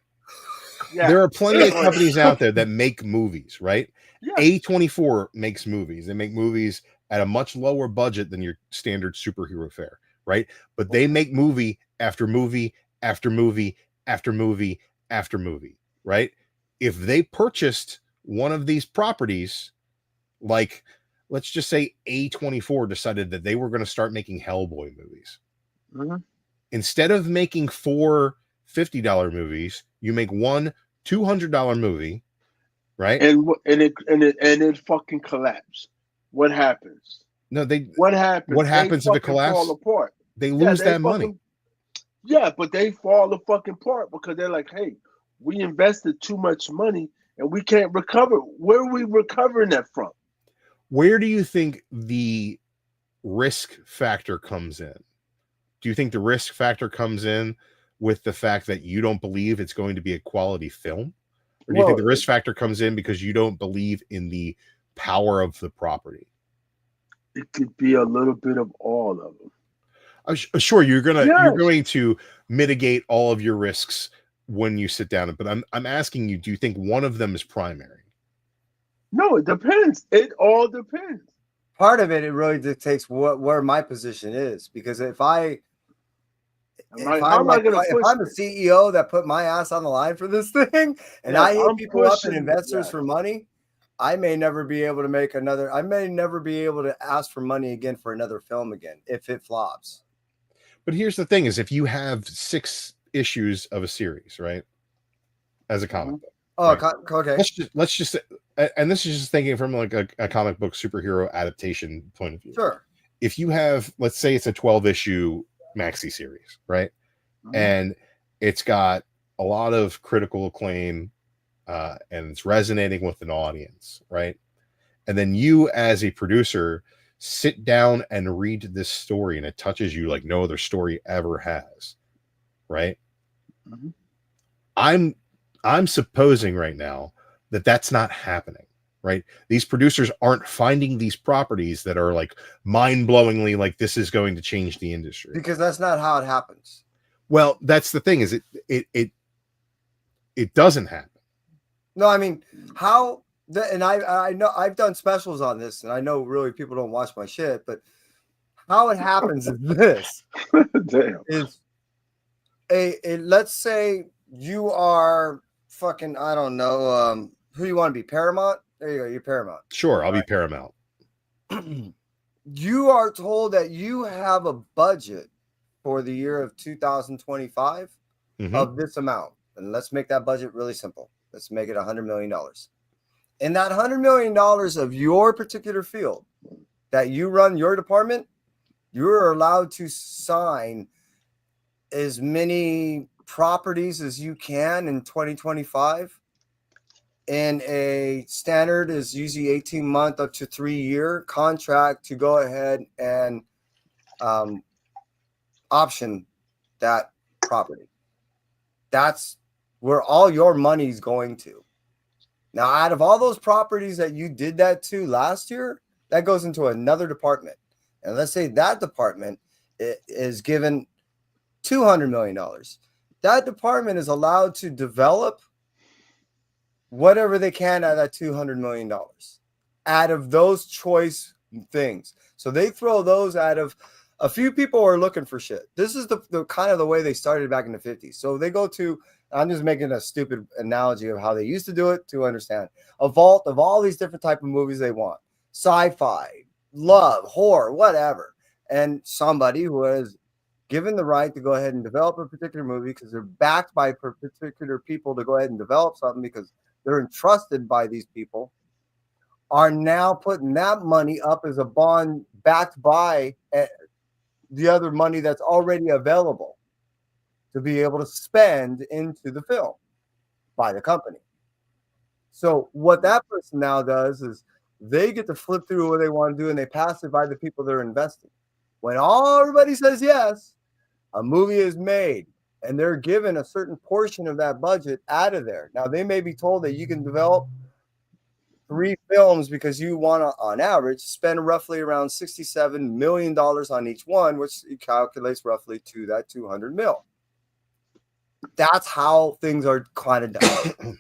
there are plenty of companies out there that make movies, right? Yeah. A24 makes movies. They make movies at a much lower budget than your standard superhero fare, right? But they make movie after movie after movie after movie after movie, right? If they purchased one of these properties, like let's just say A24 decided that they were going to start making Hellboy movies. Mm-hmm. Instead of making 4 $50 movies, you make one $200 movie, right? And it fucking collapse. What happens? No, What happens? What happens if it collapses? Fall apart. They lose that money. Yeah, but they fall apart because they're like, hey, we invested too much money and we can't recover. Where are we recovering that from? Where do you think the risk factor comes in? Do you think the risk factor comes in with the fact that you don't believe it's going to be a quality film? Or do you think the risk factor comes in because you don't believe in the power of the property? It could be a little bit of all of them. Sure, you're going to mitigate all of your risks when you sit down. But I'm asking you, do you think one of them is primary? No, it depends. It all depends. Part of it really dictates where my position is, because if if how I'm am I like, going to if push I'm a this? CEO that put my ass on the line for this thing, and Yes, I hit I'm people up and pushing. investors Yes. for money, I may never be able to make another. I may never be able to ask for money again for another film again if it flops. But here's the thing: is if you have 6 issues of a series, right, as a comic book. Oh, Right. okay. Let's just and this is just thinking from like a comic book superhero adaptation point of view. Sure. If you have, let's say it's a 12 issue maxi series, right? And it's got a lot of critical acclaim, and it's resonating with an audience, right? And then you, as a producer, sit down and read this story, and it touches you like no other story ever has, right? I'm supposing right now that that's not happening, right? These producers aren't finding these properties that are like mind-blowingly like this is going to change the industry, because that's not how it happens. Well, that's the thing, is it doesn't happen. No, I mean, how and I know I've done specials on this, and I know really people don't watch my shit, but how it happens is this. Damn. Is a let's say you are fucking, I don't know, who you want to be, Paramount? There you go, you're Paramount. Sure, I'll be Paramount. You are told that you have a budget for the year of 2025 of this amount. And let's make that budget really simple. Let's make it $100 million. In that $100 million of your particular field that you run your department, you're allowed to sign as many properties as you can in 2025. And a standard is usually 18-month up to 3-year contract to go ahead and option that property. That's where all your money's going to. Now, out of all those properties that you did that to last year, that goes into another department. And let's say that department is given $200 million. That department is allowed to develop whatever they can out of that $200 million out of those choice things. So they throw those out of a few people are looking for shit. This is the kind of the way they started back in the 50s. So they go to, I'm just making a stupid analogy of how they used to do it to understand, a vault of all these different type of movies they want, sci-fi, love, horror, whatever. And somebody who has given the right to go ahead and develop a particular movie because they're backed by particular people to go ahead and develop something because they're entrusted by these people, are now putting that money up as a bond backed by the other money that's already available to be able to spend into the film by the company. So what that person now does is they get to flip through what they want to do and they pass it by the people they're investing. When everybody says yes, a movie is made and they're given a certain portion of that budget out of there. Now, they may be told that you can develop 3 films because you want to, on average, spend roughly around $67 million on each one, which calculates roughly to that 200 mil. That's how things are kind of done.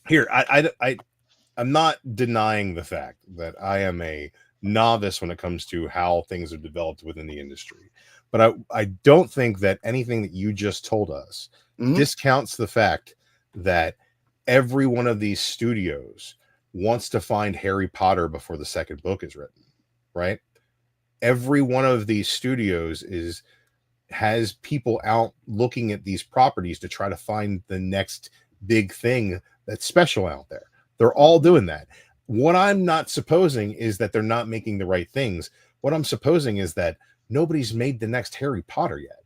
Here, I'm not denying the fact that I am a novice when it comes to how things are developed within the industry. But I don't think that anything that you just told us discounts the fact that every one of these studios wants to find Harry Potter before the second book is written, right? Every one of these studios has people out looking at these properties to try to find the next big thing that's special out there. They're all doing that. What I'm not supposing is that they're not making the right things. What I'm supposing is that nobody's made the next Harry Potter yet,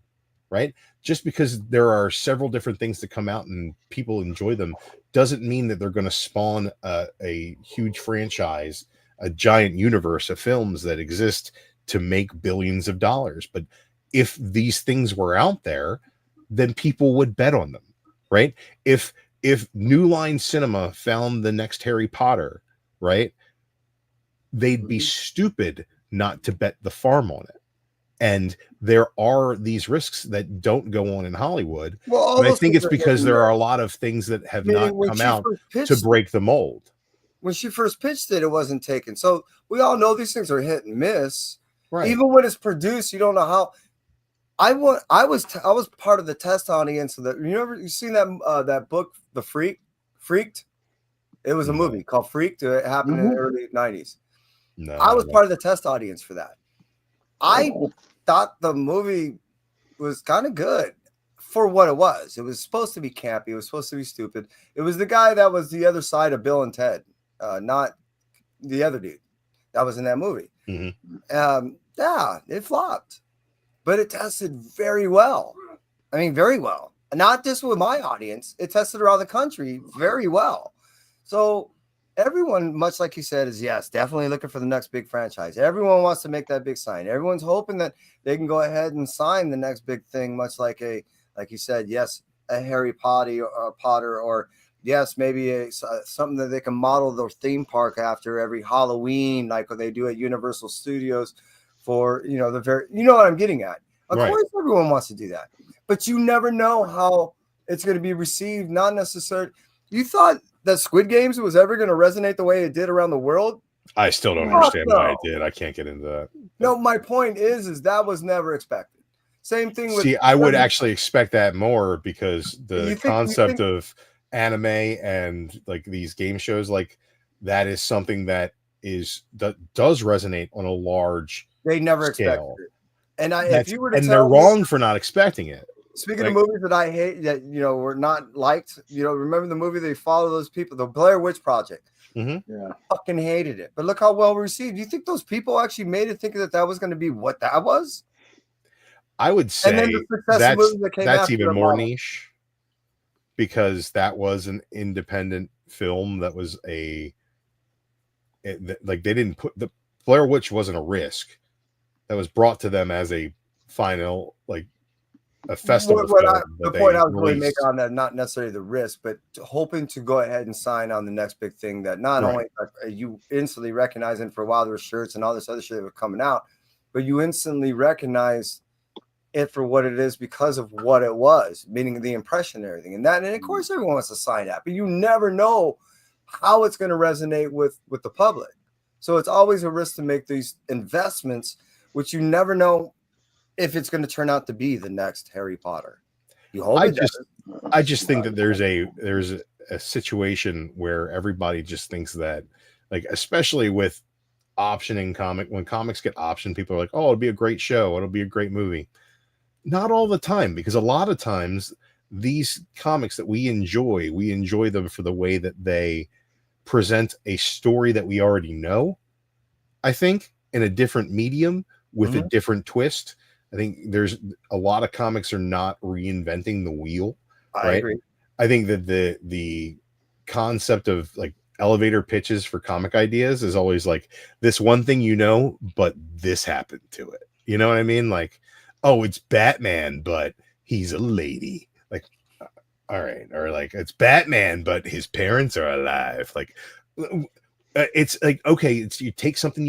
right? Just because there are several different things that come out and people enjoy them doesn't mean that they're going to spawn a huge franchise, a giant universe of films that exist to make billions of dollars. But if these things were out there, then people would bet on them, right? If New Line Cinema found the next Harry Potter, right, they'd be stupid not to bet the farm on it. And there are these risks that don't go on in Hollywood. Well, and I think it's because there are a lot of things that have not come out to break the mold. When she first pitched it, it wasn't taken. So we all know these things are hit and miss. Right. Even when it's produced, you don't know how. I was part of the test audience. So that you seen that book, The Freaked? It was a movie called Freaked. It happened in the early 90s. No, I was part of the test audience for that. I thought the movie was kind of good for what it was. It was supposed to be campy. It was supposed to be stupid. It was the guy that was the other side of Bill and Ted, not the other dude that was in that movie. Yeah, it flopped, but it tested very well. I mean, very well. Not just with my audience. It tested around the country very well. So everyone, much like you said, is yes, definitely looking for the next big franchise. Everyone wants to make that big sign. Everyone's hoping that they can go ahead and sign the next big thing, much like you said, yes, a Harry Potter, or yes, maybe something that they can model their theme park after every Halloween, like what they do at Universal Studios for, you know what I'm getting at. Of course, everyone wants to do that, but you never know how it's going to be received. Not necessarily. You thought that Squid Games was ever going to resonate the way it did around the world? I still don't understand why it did. I can't get into that. No, my point is that was never expected. Same thing with. See, I would actually expect that more, because the concept of anime and like these game shows, like that is something that does resonate on a large. They never expected it, and if you were to, they're wrong for not expecting it. Speaking of movies that I hate, that were not liked, remember the movie they follow those people, the Blair Witch Project. Yeah, Fucking hated it, but look how well received. Do you think those people actually made it thinking that was going to be what that was? I would say that's even more niche, because that was an independent film that was like they didn't put the Blair Witch wasn't a risk that was brought to them as a final, like a festival. The point I was really making on that, not necessarily the risk, but hoping to go ahead and sign on the next big thing that not only are you instantly recognizing for a while there were shirts and all this other shit that was coming out, but you instantly recognize it for what it is because of what it was, meaning the impression and everything. And of course everyone wants to sign that, but you never know how it's going to resonate with the public. So it's always a risk to make these investments, which you never know if it's going to turn out to be the next Harry Potter. You hope I just think that there's a situation where everybody just thinks that, like, especially with optioning when comics get optioned, people are like, oh, it'll be a great show, it'll be a great movie. Not all the time, because a lot of times these comics that we enjoy them for the way that they present a story that we already know, I think, in a different medium with a different twist. I think there's a lot of comics are not reinventing the wheel. I agree. I think that the concept of like elevator pitches for comic ideas is always like this one thing, but this happened to it. You know what I mean? Like, oh, it's Batman, but he's a lady. Like, all right. Or like, it's Batman, but his parents are alive. Like, it's like, okay, you take something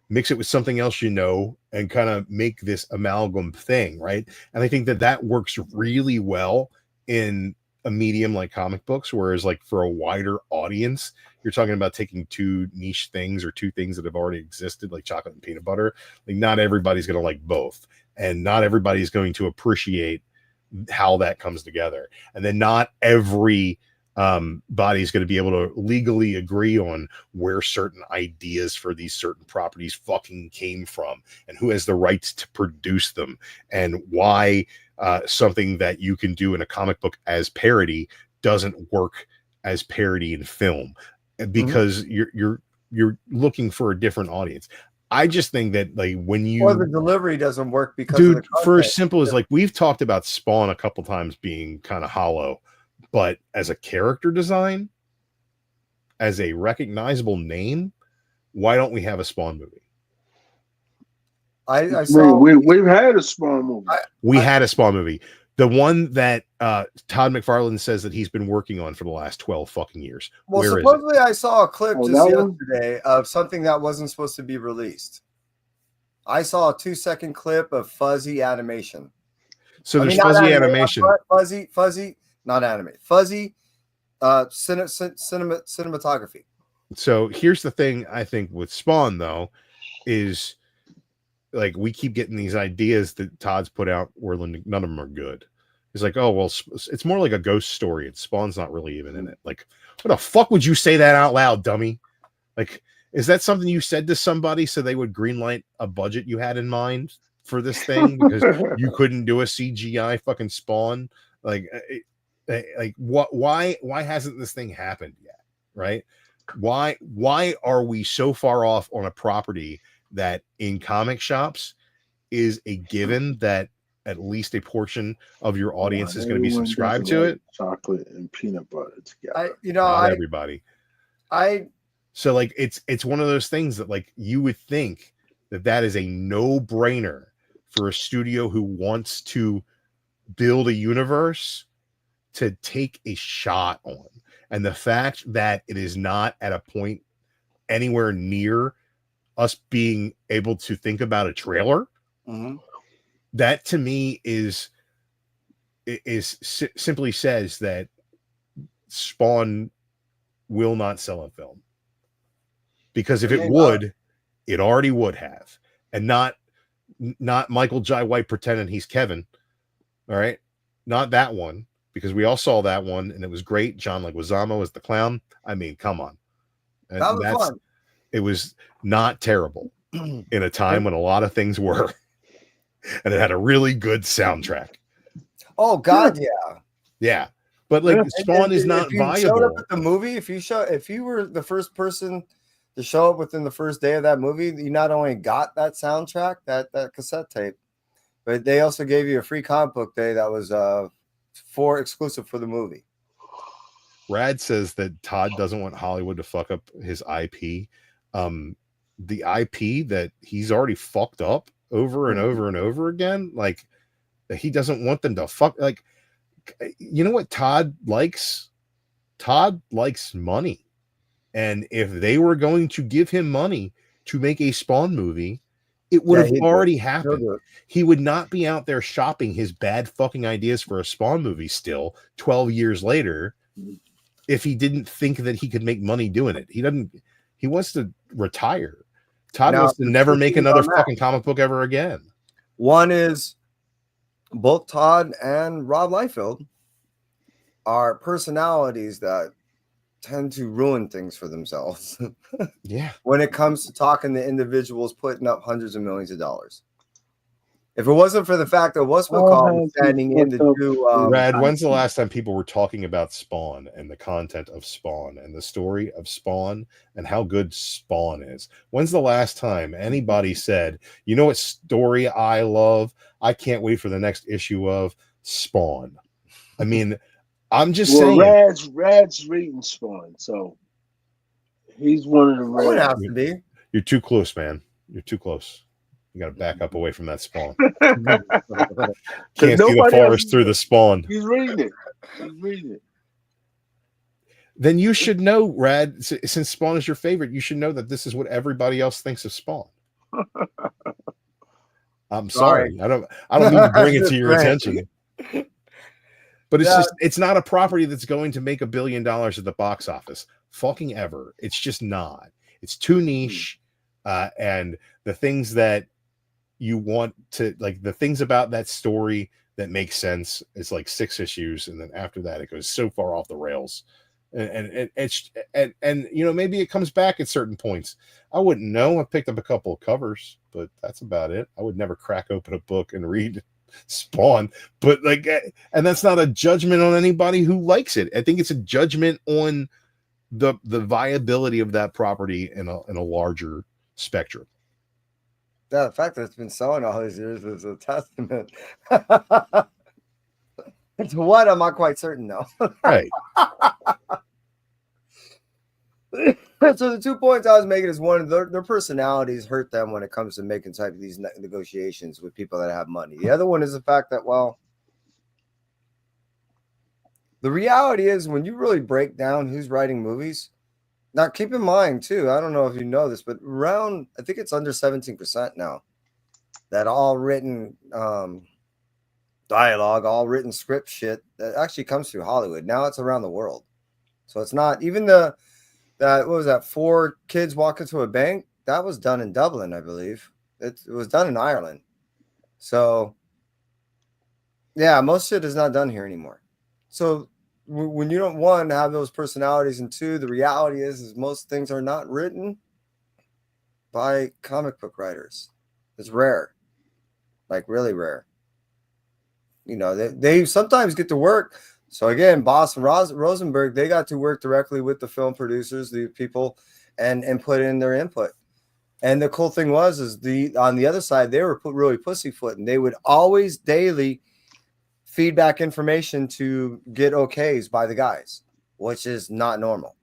mix it with something else and kind of make this amalgam thing, right? And I think that works really well in a medium like comic books, whereas like for a wider audience, you're talking about taking two niche things or two things that have already existed, like chocolate and peanut butter. Like, not everybody's going to like both, and not everybody's going to appreciate how that comes together. And then not every body's going to be able to legally agree on where certain ideas for these certain properties fucking came from, and who has the rights to produce them, and why something that you can do in a comic book as parody doesn't work as parody in film, because you're looking for a different audience. I just think that, like, or the delivery doesn't work because dude, of the for as simple as, like, we've talked about Spawn a couple times being kind of hollow, but as a character design, as a recognizable name, why don't we have a Spawn movie? I saw we've had a Spawn movie. We had a Spawn movie. The one that Todd McFarlane says that he's been working on for the last 12 fucking years. Well, supposedly I saw a clip just yesterday of something that wasn't supposed to be released. I saw a 2-second clip of fuzzy animation. So there's fuzzy animation. Fuzzy, not anime. Fuzzy cinematography. So here's the thing, I think, with Spawn, though, is like we keep getting these ideas that Todd's put out where none of them are good. He's like, oh well, it's more like a ghost story, and Spawn's not really even in it. Like, what the fuck would you say that out loud, dummy? Like, is that something you said to somebody so they would greenlight a budget you had in mind for this thing because you couldn't do a CGI fucking Spawn? Like what? Why hasn't this thing happened yet? Right? Why are we so far off on a property that in comic shops is a given that at least a portion of your audience is going to be subscribed to it? Chocolate and peanut butter together. Not everybody. So like it's one of those things that like you would think that is a no-brainer for a studio who wants to build a universe to take a shot on. And the fact that it is not at a point anywhere near us being able to think about a trailer, that to me is simply says that Spawn will not sell a film. Because if it would, it already would have. And not Michael Jai White pretending he's Kevin. All right. Not that one. Because we all saw that one and it was great. John Leguizamo as the clown. I mean, come on. And that was fun. It was not terrible in a time when a lot of things were. And it had a really good soundtrack. Oh God, yeah. Yeah. But like Spawn is not viable. Showed up at the movie, if you were the first person to show up within the first day of that movie, you not only got that soundtrack, that cassette tape, but they also gave you a free comic book day that was exclusive for the movie. Rad says that Todd doesn't want Hollywood to fuck up his IP. The IP that he's already fucked up over and over and over again. Like he doesn't want them to fuck. Like, you know what Todd likes? Todd likes money. And if they were going to give him money to make a Spawn movie, it would have already happened. He would not be out there shopping his bad fucking ideas for a Spawn movie still 12 years later if he didn't think that he could make money doing it. He wants to retire. Todd wants to never make another fucking comic book ever again. One is both Todd and Rob Liefeld are personalities that tend to ruin things for themselves. Yeah. When it comes to talking to individuals putting up hundreds of millions of dollars. If it wasn't for the fact that what's McCall standing in to do Brad, when's the last time people were talking about Spawn and the content of Spawn and the story of Spawn and how good Spawn is? When's the last time anybody said, you know what story I love? I can't wait for the next issue of Spawn. I mean, I'm just saying. Rad's reading Spawn, so he's one of the It has to be. You're too close, man. You're too close. You got to back up away from that Spawn. Can't see the forest through the Spawn. He's reading it. Then you should know, Rad, since Spawn is your favorite, you should know that this is what everybody else thinks of Spawn. I'm sorry. I don't mean to bring it to your attention. But it's not a property that's going to make $1 billion at the box office. Fucking ever. It's just not. It's too niche. And the things that you want to, like, the things about that story that make sense is like 6 issues. And then after that, it goes so far off the rails. And you know, maybe it comes back at certain points. I wouldn't know. I picked up a couple of covers, but that's about it. I would never crack open a book and read Spawn, but like, and that's not a judgment on anybody who likes it. I think it's a judgment on the viability of that property in a larger spectrum. Yeah, the fact that it's been selling all these years is a testament. To what? I'm not quite certain though. Right. So the 2 points I was making is one, their personalities hurt them when it comes to making type of these negotiations with people that have money. The other one is the fact that, well, the reality is when you really break down who's writing movies, now keep in mind too, I don't know if you know this, but around, I think it's under 17% now, that all written dialogue, all written script shit that actually comes through Hollywood. Now it's around the world. So it's not even what was that, 4 kids walk into a bank? That was done in Dublin, I believe. It was done in Ireland. So, yeah, most shit is not done here anymore. So when you don't, one, have those personalities, and two, the reality is most things are not written by comic book writers. It's rare, like really rare. You know, they sometimes get to work. So again, Boss and Rosenberg, they got to work directly with the film producers, the people, and put in their input. And the cool thing was, on the other side, they were really pussyfooting. They would always daily feedback information to get okays by the guys, which is not normal.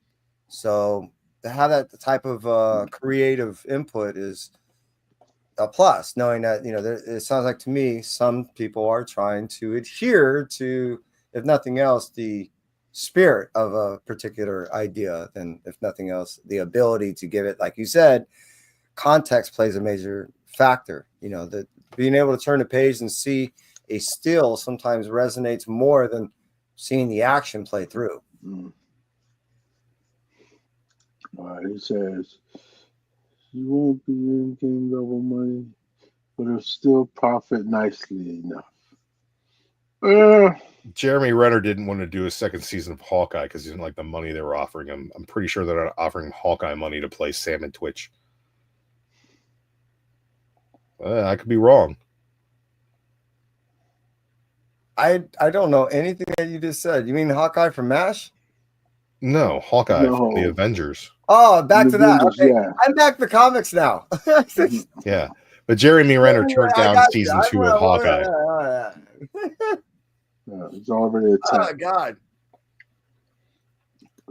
So to have that type of creative input is a plus, knowing that, you know, it sounds like to me some people are trying to adhere to, if nothing else, the spirit of a particular idea, then if nothing else, the ability to give it, like you said, context plays a major factor. You know, that being able to turn the page and see a still sometimes resonates more than seeing the action play through. All right, he says, you won't be in game level money, but it'll still profit nicely enough. Jeremy Renner didn't want to do a second season of Hawkeye because he didn't like the money they were offering him. I'm pretty sure they're not offering Hawkeye money to play Sam and Twitch. I could be wrong. I don't know anything that you just said. You mean Hawkeye from MASH? No, Hawkeye from the Avengers. Oh, back to that. Okay. Yeah. I'm back to comics now. Yeah. But Jeremy Renner turned down season 2 of Hawkeye. It's already a 10. Oh, God.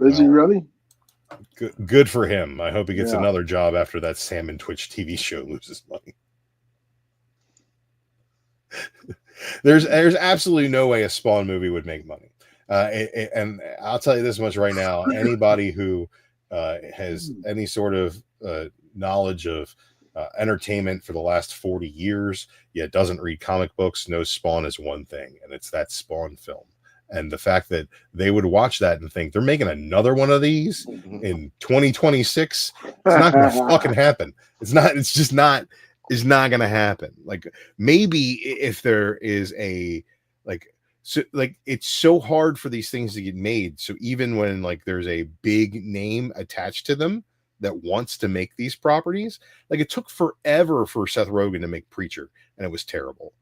Is he really? Good for him. I hope he gets another job after that Sam and Twitch TV show loses money. There's absolutely no way a Spawn movie would make money. And I'll tell you this much right now. Anybody who has any sort of knowledge of entertainment for the last 40 years, yet doesn't read comic books, knows Spawn is one thing, and it's that Spawn film. And the fact that they would watch that and think they're making another one of these in 2026, it's not going to fucking happen. It's just not going to happen. Like, maybe if there is it's so hard for these things to get made. So even when like there's a big name attached to them that wants to make these properties, like it took forever for Seth Rogen to make Preacher, and it was terrible.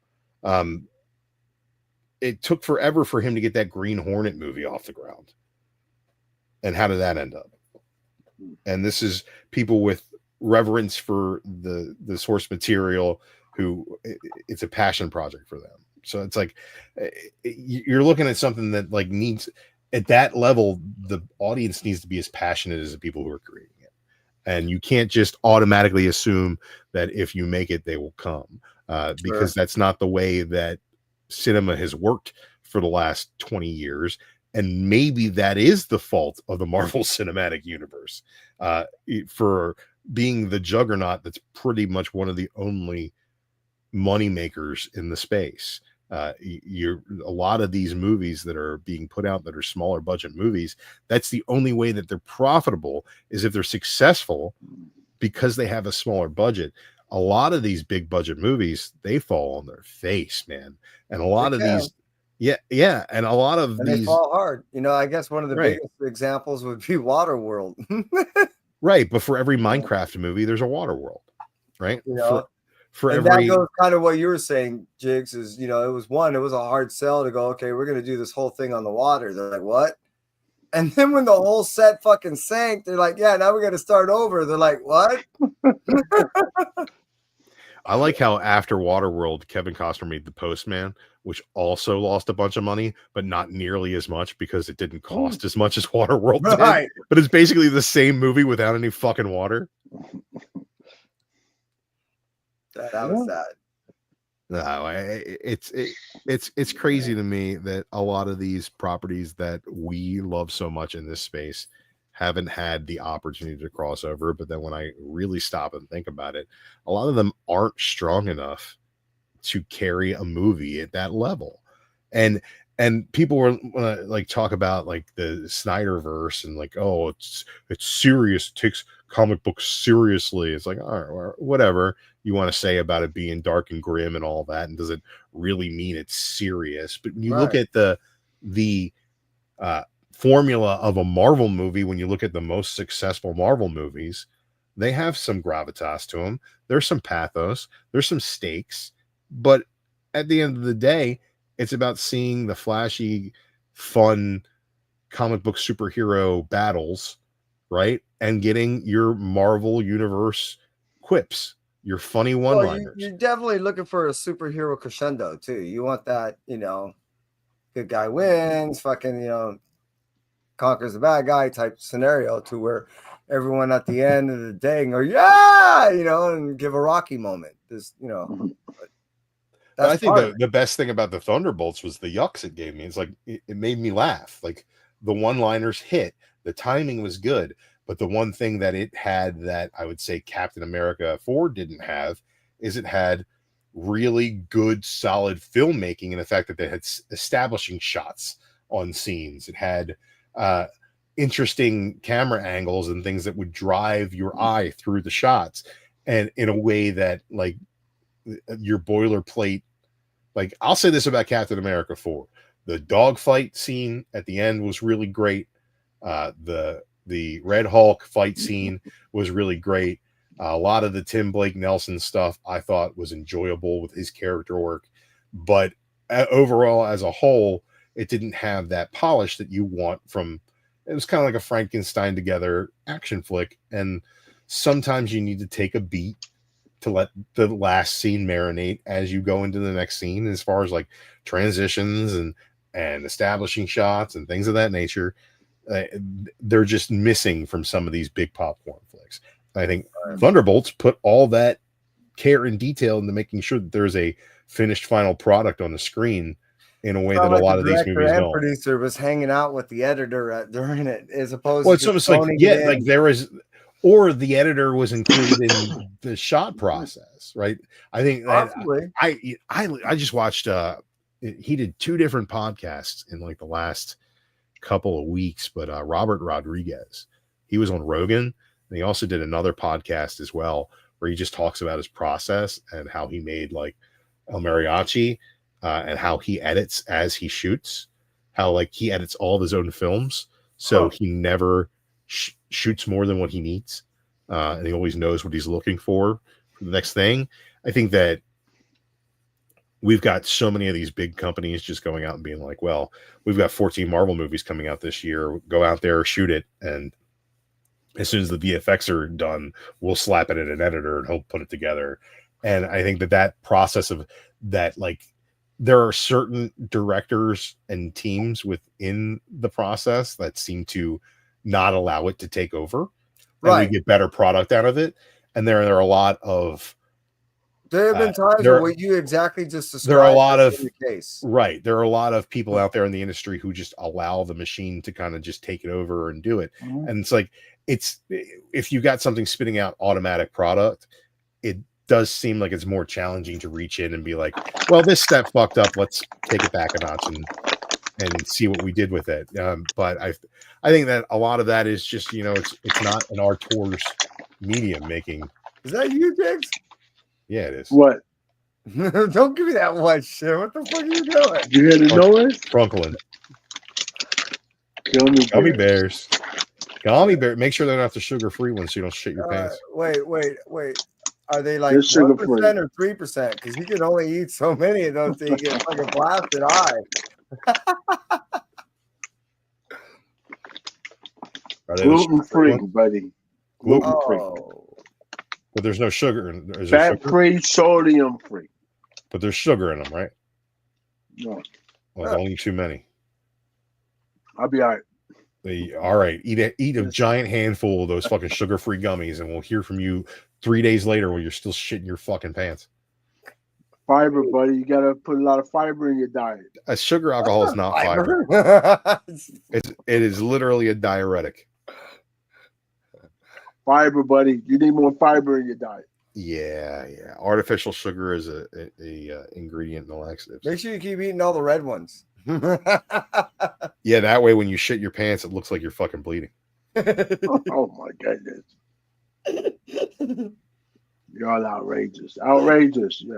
It took forever for him to get that Green Hornet movie off the ground. And how did that end up? And this is people with reverence for the source material who it's a passion project for them. So it's like you're looking at something that like needs, at that level, the audience needs to be as passionate as the people who are creating it. And you can't just automatically assume that if you make it, they will come, because that's not the way that cinema has worked for the last 20 years. And maybe that is the fault of the Marvel Cinematic Universe, for being the juggernaut that's pretty much one of the only money makers in the space. A lot of these movies that are being put out that are smaller budget movies, that's the only way that they're profitable, is if they're successful because they have a smaller budget. A lot of these big budget movies, they fall on their face, man. And a lot of these, and a lot of these, they fall hard. You know, I guess one of the biggest examples would be Waterworld. Right, but for every Minecraft movie, there's a Waterworld, right? You know, for and every, that goes kind of what you were saying, Jigs, is, you know, it was a hard sell to go, okay, we're going to do this whole thing on the water. They're like, what? And then when the whole set fucking sank, they're like, yeah, now we're going to start over. They're like, what? I like how after Waterworld, Kevin Costner made The Postman, which also lost a bunch of money, but not nearly as much because it didn't cost as much as Waterworld did. But it's basically the same movie without any fucking water. That was sad. No, it's crazy to me that a lot of these properties that we love so much in this space haven't had the opportunity to cross over. But then when I really stop and think about it, a lot of them aren't strong enough to carry a movie at that level. And people were like talk about like the Snyderverse and like, oh, it's serious, it takes comic books seriously. It's like, all right, whatever. you want to say about it being dark and grim and all that, and does it really mean it's serious? But when you look at the formula of a Marvel movie, when you look at the most successful Marvel movies, they have some gravitas to them. There's some pathos. There's some stakes. But at the end of the day, it's about seeing the flashy, fun comic book superhero battles, right? And getting your Marvel Universe quips, your funny one-liners. You're definitely looking for a superhero crescendo too. You want that, good guy wins, fucking, conquers the bad guy type scenario, to where everyone at the end of the day can go, yeah, and give a Rocky moment. I think the best thing about the Thunderbolts was the yucks it gave me. It's like it made me laugh. Like the one-liners hit, the timing was good, but the one thing that it had that I would say Captain America 4 didn't have is it had really good, solid filmmaking, and the fact that they had establishing shots on scenes. It had interesting camera angles and things that would drive your eye through the shots, and in a way that, like, your boilerplate. Like, I'll say this about Captain America 4: the dogfight scene at the end was really great. The Red Hulk fight scene was really great. A lot of the Tim Blake Nelson stuff I thought was enjoyable with his character work, but overall, as a whole, it didn't have that polish that you want from. It was kind of like a Frankenstein together action flick, and sometimes you need to take a beat to let the last scene marinate as you go into the next scene, as far as like transitions and establishing shots and things of that nature. They're just missing from some of these big popcorn flicks. I think Thunderbolts put all that care and detail into making sure that there's a finished final product on the screen in a way that a lot of these movies don't. The producer was hanging out with the editor during it, as opposed to it's almost like, like there was, or the editor was included in the shot process, right? I think that I just watched he did 2 different podcasts in like the last couple of weeks, but Robert Rodriguez, he was on Rogan, and he also did another podcast as well where he just talks about his process and how he made like El Mariachi, and how he edits as he shoots, how like he edits all of his own films, so he never shoots more than what he needs, and he always knows what he's looking for the next thing. I think that we've got so many of these big companies just going out and being like, well, we've got 14 Marvel movies coming out this year. Go out there, shoot it, and as soon as the VFX are done, we'll slap it in an editor and he'll put it together. And I think that process of that, like, there are certain directors and teams within the process that seem to not allow it to take over. Right. And we get better product out of it. And there are a lot of, there have been times where what you exactly just described. There are a lot of case. Right. There are a lot of people out there in the industry who just allow the machine to kind of just take it over and do it. Mm-hmm. And it's like, if you got something spitting out automatic product, it does seem like it's more challenging to reach in and be like, well, this step fucked up. Let's take it back a notch and see what we did with it. But I think that a lot of that is just, it's not an artors medium making. Is that you, Diggs? Yeah, it is. What? Don't give me that one shit. What the fuck are you doing? You hear the noise? Trunkling. Gummy bears. Gummy bear. Make sure they're not the sugar-free ones so you don't shit your pants. Wait. Are they like 1% or 3%? Because you can only eat so many of those till you get fucking blasted eye. Gluten-free, buddy. Gluten-free. But there's no sugar in them. Fat-free, sodium-free. But there's sugar in them, right? No. Well, don't eat too many. I'll be all right. All right. Eat a giant handful of those fucking sugar-free gummies, and we'll hear from you 3 days later when you're still shitting your fucking pants. Fiber, buddy. You got to put a lot of fiber in your diet. Sugar alcohol is not fiber. It is literally a diuretic. Fiber, buddy. You need more fiber in your diet. Yeah. Artificial sugar is a ingredient in the laxatives. Make sure you keep eating all the red ones. Yeah, that way when you shit your pants, it looks like you're fucking bleeding. Oh my goodness. Y'all outrageous. Outrageous. Yeah.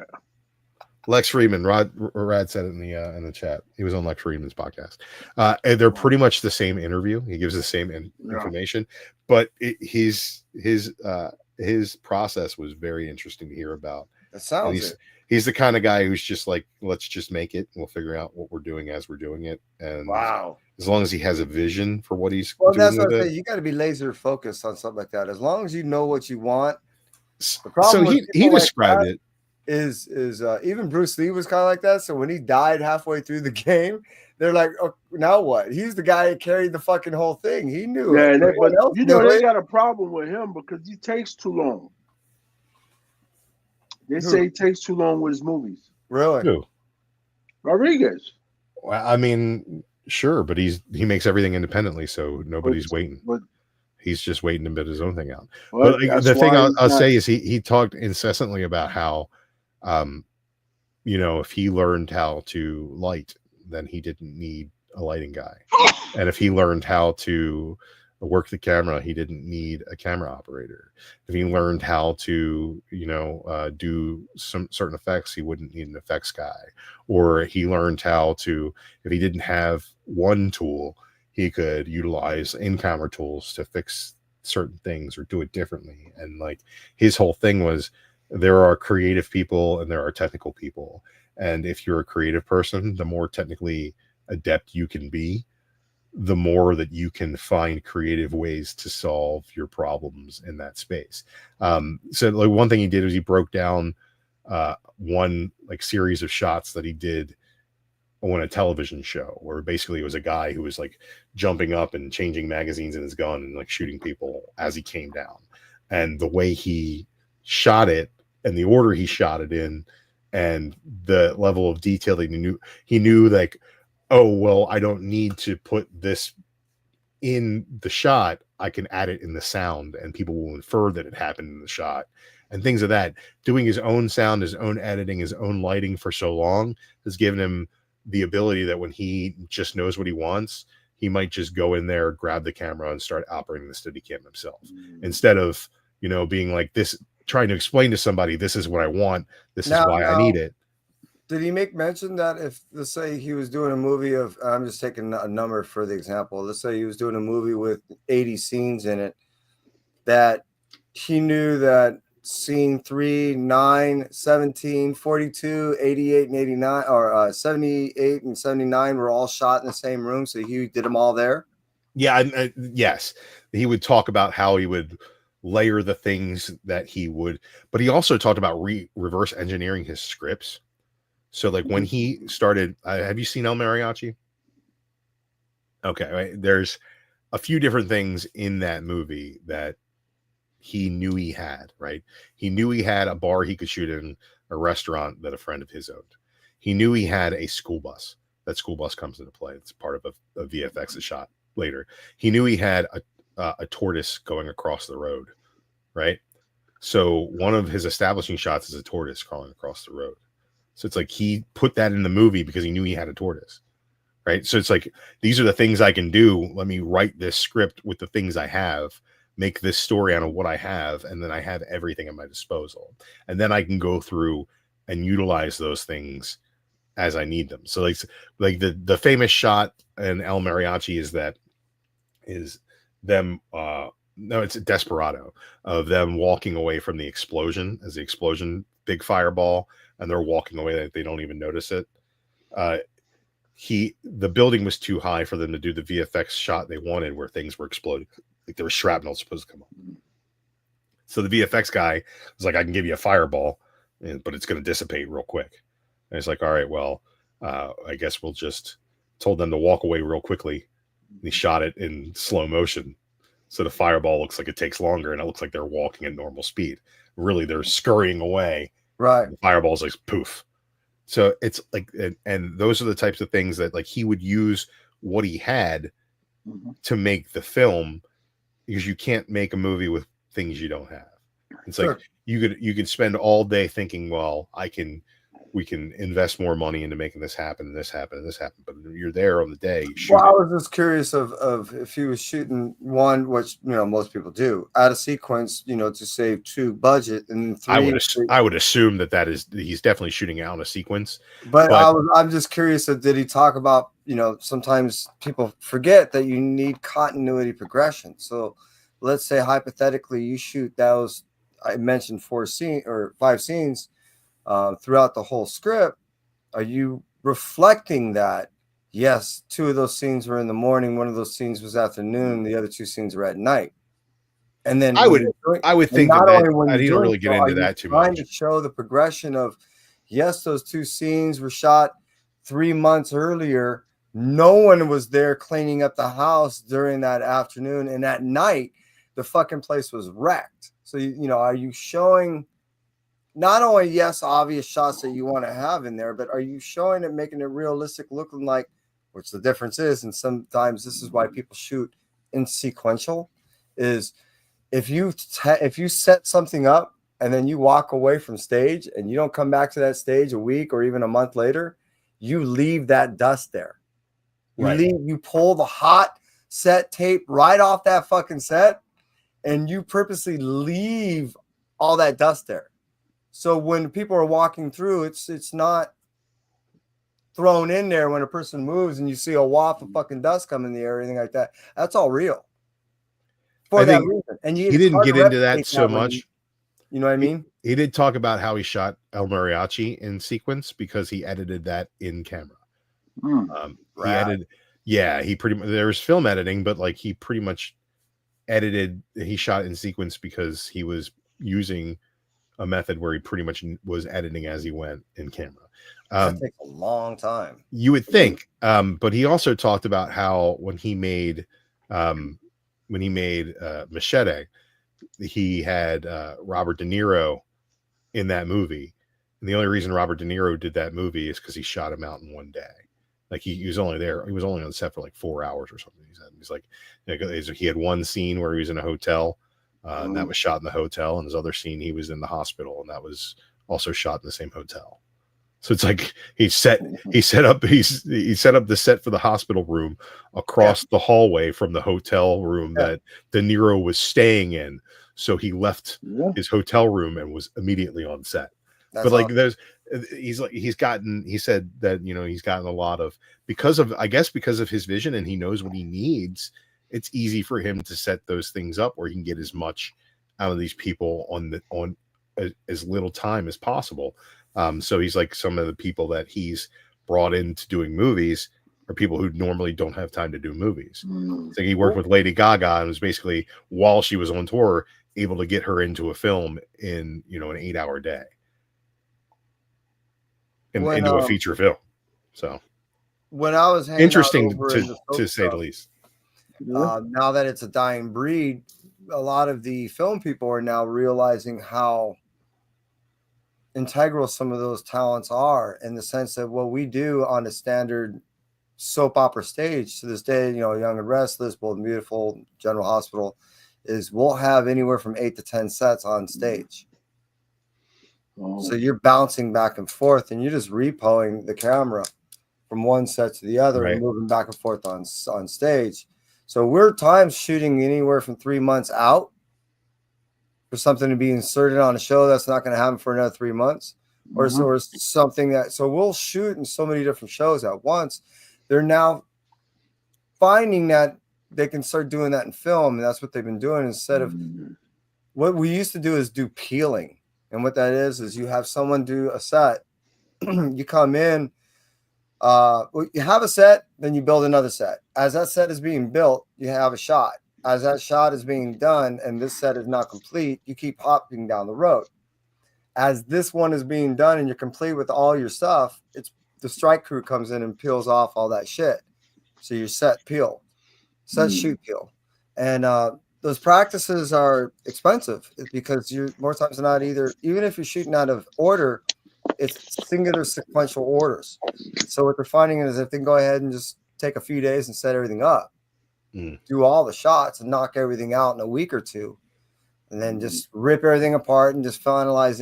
Lex Friedman, Rad said it in the chat. He was on Lex Friedman's podcast. And they're pretty much the same interview. He gives the same information, but his process was very interesting to hear about. It sounds he's the kind of guy who's just like, let's just make it. We'll figure out what we're doing as we're doing it. And wow. As long as he has a vision for what he's doing, that's what I say. You got to be laser focused on something like that. As long as you know what you want. The problem so he described it. Is even Bruce Lee was kind of like that. So when he died halfway through the game, they're like, oh, now what? He's the guy that carried the fucking whole thing. He knew it. But you know they got a problem with him because he takes too long. They say he takes too long with his movies. Really? Who? Rodriguez. Well, I mean, sure, but he makes everything independently, so nobody's waiting. But he's just waiting to bid his own thing out. But the thing I'll say is he talked incessantly about how, if he learned how to light, then he didn't need a lighting guy. And if he learned how to work the camera, he didn't need a camera operator. If he learned how to, do some certain effects, he wouldn't need an effects guy. Or he learned how to, if he didn't have one tool, he could utilize in-camera tools to fix certain things or do it differently. And like his whole thing was, there are creative people and there are technical people. And if you're a creative person, the more technically adept you can be, the more that you can find creative ways to solve your problems in that space. So like one thing he did was he broke down one like series of shots that he did on a television show where basically it was a guy who was like jumping up and changing magazines in his gun and like shooting people as he came down. And the way he shot it and the order he shot it in and the level of detail that he knew like, oh, well, I don't need to put this in the shot. I can add it in the sound and people will infer that it happened in the shot and things of that. Doing his own sound, his own editing, his own lighting for so long has given him the ability that when he just knows what he wants, he might just go in there, grab the camera and start operating the Steadicam himself instead of, being like this, trying to explain to somebody, this is what I want. This is why I need it. Did he make mention that if, let's say he was doing a movie of, I'm just taking a number for the example, let's say he was doing a movie with 80 scenes in it, that he knew that scene 3, 9, 17, 42, 88, and 89, or 78 and 79 were all shot in the same room, so he did them all there? Yeah, yes. He would talk about how he would layer the things that he would, but he also talked about reverse engineering his scripts. So like when he started, have you seen El Mariachi? Okay, right. There's a few different things in that movie that he knew he had, right? He knew he had a bar he could shoot in, a restaurant that a friend of his owned. He knew he had a school bus. That school bus comes into play. It's part of a VFX shot later. He knew he had a tortoise going across the road, right? So one of his establishing shots is a tortoise crawling across the road. So it's like he put that in the movie because he knew he had a tortoise, right? So it's like, these are the things I can do. Let me write this script with the things I have, make this story out of what I have, and then I have everything at my disposal. And then I can go through and utilize those things as I need them. So like the famous shot in El Mariachi is them, no, it's a Desperado, of them walking away from the explosion as the explosion, big fireball, and they're walking away. They don't even notice it. The building was too high for them to do the VFX shot they wanted where things were exploding. Like there was shrapnel supposed to come up. So the VFX guy was like, I can give you a fireball, but it's going to dissipate real quick. And it's like, all right, well, I guess we'll just told them to walk away real quickly. And he shot it in slow motion. So the fireball looks like it takes longer and it looks like they're walking at normal speed. Really, they're scurrying away. Right. The fireball's like poof. So it's like, and those are the types of things that like he would use what he had to make the film, because you can't make a movie with things you don't have. It's like you could spend all day thinking, well, I can we can invest more money into making this happen and this happen and this happen. But you're there on the day. Well, I was just curious of if he was shooting one, which most people do, out of sequence, to save 2 budget, and 3. I would assume he's definitely shooting out a sequence. But I'm just curious, did he talk about sometimes people forget that you need continuity progression. So let's say hypothetically you shoot those, I mentioned 4 scenes or 5 scenes throughout the whole script. Are you reflecting that? Yes, 2 of those scenes were in the morning, 1 of those scenes was afternoon, the other 2 scenes were at night. And then I would think that I didn't really get into that too much. Trying to show the progression of, yes, those 2 scenes were shot 3 months earlier. No one was there cleaning up the house during that afternoon, and at night the fucking place was wrecked. So are you showing not only, yes, obvious shots that you want to have in there, but are you showing it, making it realistic, looking like, which the difference is, and sometimes this is why people shoot in sequential, is if you set something up and then you walk away from stage and you don't come back to that stage a week or even a month later, you leave that dust there. Right. You pull the hot set tape right off that fucking set, and you purposely leave all that dust there. So when people are walking through, it's not thrown in there when a person moves and you see a waft of fucking dust come in the air or anything like that. That's all real. For that reason. And he didn't get into that so much. You know what I mean? He did talk about how he shot El Mariachi in sequence because he edited that in camera. He edited, there was film editing, but like he pretty much he shot in sequence because he was using a method where he pretty much was editing as he went in camera. That takes a long time. You would think. But he also talked about how when he made Machete, he had Robert De Niro in that movie. And the only reason Robert De Niro did that movie is because he shot him out in one day. Like he was only there. He was only on set for like 4 hours or something. He's like, he had one scene where he was in a hotel, and that was shot in the hotel. And his other scene, he was in the hospital, and that was also shot in the same hotel. So it's like he set up the set for the hospital room across the hallway from the hotel room that De Niro was staying in. So he left his hotel room and was immediately on set. But like he said that he's gotten a lot of because of his vision, and he knows what he needs. It's easy for him to set those things up where he can get as much out of these people on as little time as possible. So he's like, some of the people that he's brought into doing movies are people who normally don't have time to do movies. So he worked with Lady Gaga and was basically, while she was on tour, able to get her into a film in an 8-hour day. Into a feature film. So when I was interesting to say the least. Now that it's a dying breed, a lot of the film people are now realizing how integral some of those talents are, in the sense that what we do on a standard soap opera stage to this day, Young and Restless, Bold and Beautiful, General Hospital, is we'll have anywhere from 8 to 10 sets on stage. So you're bouncing back and forth, and you're just repoing the camera from one set to the other and moving back and forth on stage. So we're times shooting anywhere from 3 months out for something to be inserted on a show that's not going to happen for another 3 months, or something that. So we'll shoot in so many different shows at once. They're now finding that they can start doing that in film, and that's what they've been doing instead of what we used to do is do peeling. And what that is you have someone do a set. You come in, you have a set, then you build another set. As that set is being built, you have a shot. As that shot is being done and this set is not complete, you keep hopping down the road. As this one is being done and you're complete with all your stuff, it's the strike crew comes in and peels off all that shit. So you're set peel, set shoot peel. And those practices are expensive because you're more times than not even if you're shooting out of order, it's singular sequential orders. So what they're finding is if they can go ahead and just take a few days and set everything up, do all the shots and knock everything out in a week or two, and then just rip everything apart and just finalize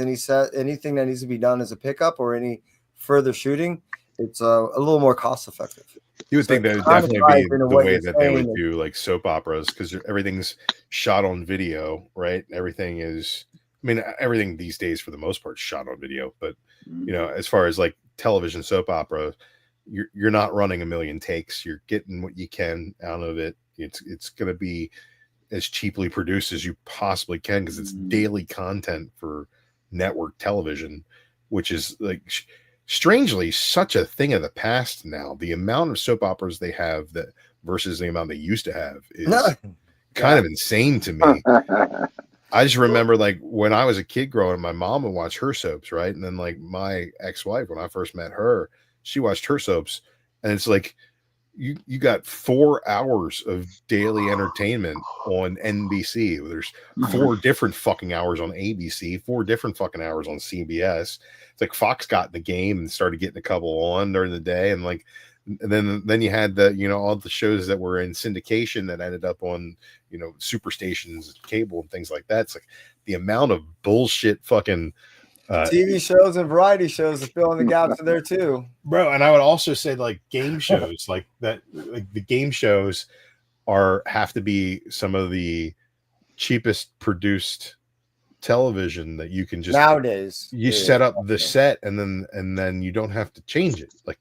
anything that needs to be done as a pickup or any further shooting, it's a little more cost effective. You would So think that it would kinda definitely ties be into the what way you're that they would saying. do like soap operas because everything's shot on video, right? Everything is, I mean, everything these days for the most part is shot on video, but you know, as far as like television soap opera, you're not running a million takes. You're getting what you can out of it. It's going to be as cheaply produced as you possibly can because it's daily content for network television, which is like strangely such a thing of the past now. The amount of soap operas they have that versus the amount they used to have is kind of insane to me. I just remember like when I was a kid growing up, my mom would watch her soaps, right? And then like my ex-wife, when I first met her, she watched her soaps, and it's like you got 4 hours of daily entertainment on NBC. There's 4 different fucking hours on ABC, 4 different fucking hours on CBS. It's like Fox got in the game and started getting a couple on during the day, and like and then you had the, you know, all the shows that were in syndication that ended up on, you know, super stations, cable and things like that. It's like the amount of bullshit fucking TV shows and variety shows to fill in the gaps in there too, bro. And I would also say like game shows like that, like the game shows have to be some of the cheapest produced television that you can just nowadays. You set up the set and then you don't have to change it. Like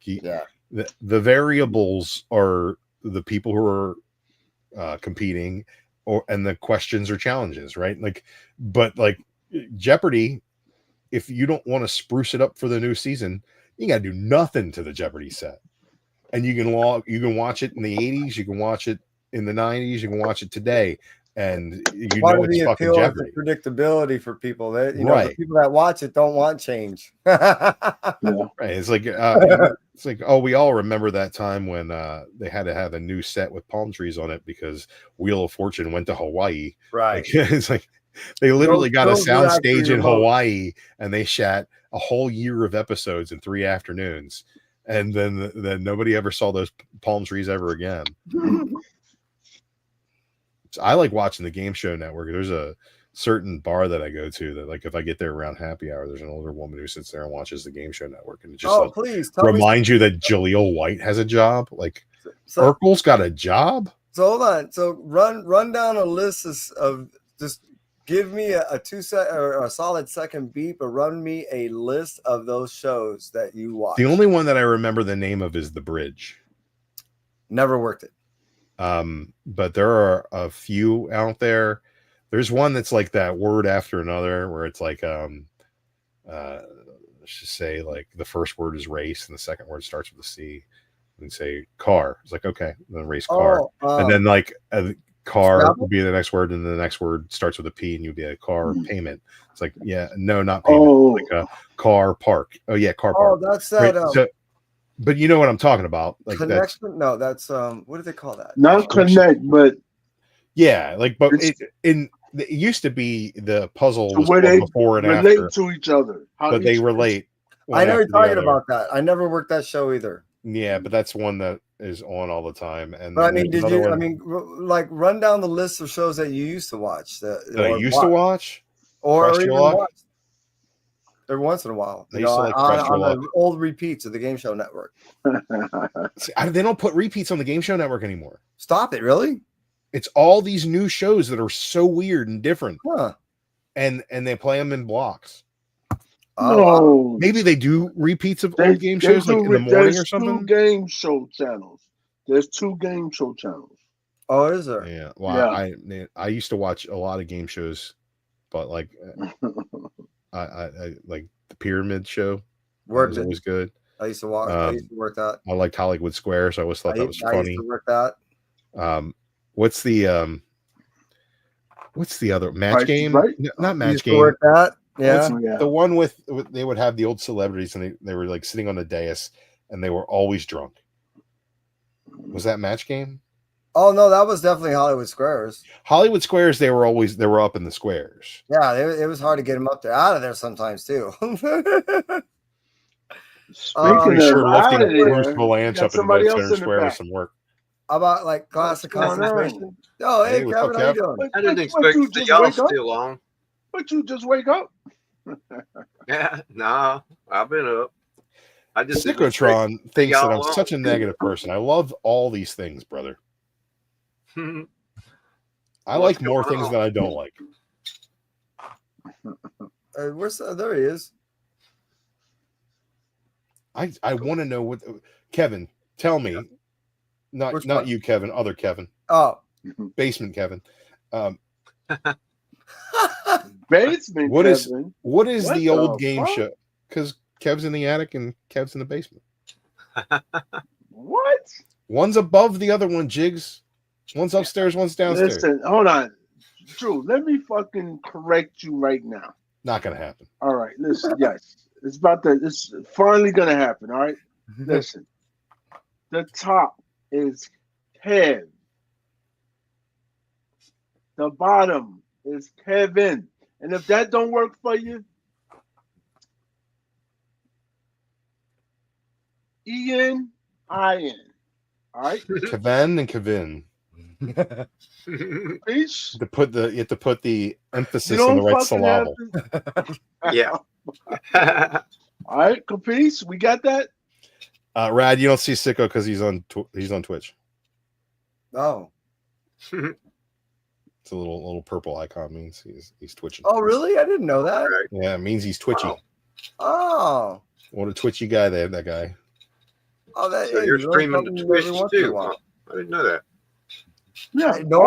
the variables are the people who are competing, and the questions or challenges, right? Like, but like Jeopardy, if you don't want to spruce it up for the new season, you got to do nothing to the Jeopardy set, and you can watch it in the 80s, you can watch it in the 90s, you can watch it today, and you Part know of it's the fucking appeal Jeopardy. is the predictability for people. That, you know, Right. the people that watch it don't want change. Right. It's like oh, we all remember that time when they had to have a new set with palm trees on it because Wheel of Fortune went to Hawaii. Right. Like, it's like they literally got a those were sound stage actually in remote. Hawaii and they shot a whole year of episodes in 3 afternoons, and then nobody ever saw those palm trees ever again. So I like watching the Game Show Network. There's a certain bar that I go to that, like, if I get there around happy hour, there's an older woman who sits there and watches the Game Show Network, and it just please remind you that Jaleel White has a job. Like, so, Urkel's got a job. So hold on. So run down a list of just give me a 2-second or a solid second beat, but run me a list of those shows that you watch. The only one that I remember the name of is The Bridge. Never worked it. But there are a few out there. There's one that's like that word after another, where it's like let's just say like the first word is race and the second word starts with a C, and say car. It's like, okay, then race car, and then like car Scrabble? would be the next word, and the next word starts with a P, and you'd be a car payment. It's like, yeah, no, not payment, like a car park. Oh yeah, car park. Oh, that's that. Right? So, but you know what I'm talking about, like connection. No, that's what do they call that? Not connect, but yeah, like, but it used to be the puzzle was where they before and relate after, to each other. but they relate. I know you're talking about that. I never worked that show either. Yeah, but that's one that is on all the time. And but I mean, did you? I mean, like, run down the list of shows that you used to watch. That I used to watch, or even watch every once in a while. You know, like on the old repeats of the Game Show Network. See, they don't put repeats on the Game Show Network anymore. Stop it! Really? It's all these new shows that are so weird and different, huh? And they play them in blocks. No, maybe they do repeats of old game shows like in the morning or something. Two game show channels. There's 2 game show channels. Oh, is there? Yeah. Well, yeah. I used to watch a lot of game shows, but like I like the Pyramid Show. Was always good. I used to watch. I used to work that. I liked Hollywood Square, so I always thought that was funny. I used to work that. What's the other Match Game? Right? No, not Match used Game. To work that. Yeah. The one with they would have the old celebrities and they were like sitting on the dais and they were always drunk. Was that Match Game? Oh no, that was definitely Hollywood Squares. Hollywood Squares, they were up in the squares. Yeah, it was hard to get them up there, out of there sometimes too. Speaking sure lifting Bruce Valanche up in the center square was some work. How about like classic concentration? Oh, hey, Kevin, how you doing? I didn't expect the y'all still on. But you just wake up? Yeah, nah, I've been up. I just Cyclotron thinks that I'm y'all such a negative person. I love all these things, brother. I What's like more going things on? than I don't like. Where's there he is? I want to know what Kevin, tell me. Which Not one? you, Kevin, other Kevin. Oh. Basement Kevin. Basement What is Kevin. the What old the game fuck? show? Because Kev's in the attic and Kev's in the basement. What? One's above the other one, Jigs. One's upstairs, one's downstairs. Listen, hold on. Drew, let me fucking correct you right now. Not gonna happen. All right, listen, yes. It's finally gonna happen, all right? Listen. The top is Kev. The bottom is Kevin. And if that don't work for you, Ian. All right? Kevin and Kevin. Peace. You have to put the emphasis You on the don't right fucking have syllable. Yeah. All right, Capiche, we got that? Rad, you don't see Sicko because he's on Twitch. Oh. It's a little purple icon means he's twitching. Oh, really? I didn't know that. Right. Yeah, it means he's twitchy. Wow. Oh. What a twitchy guy there, that guy. Oh, that So is you're really streaming something to every Twitch once in a too. while. Huh? I didn't know that. Yeah, No,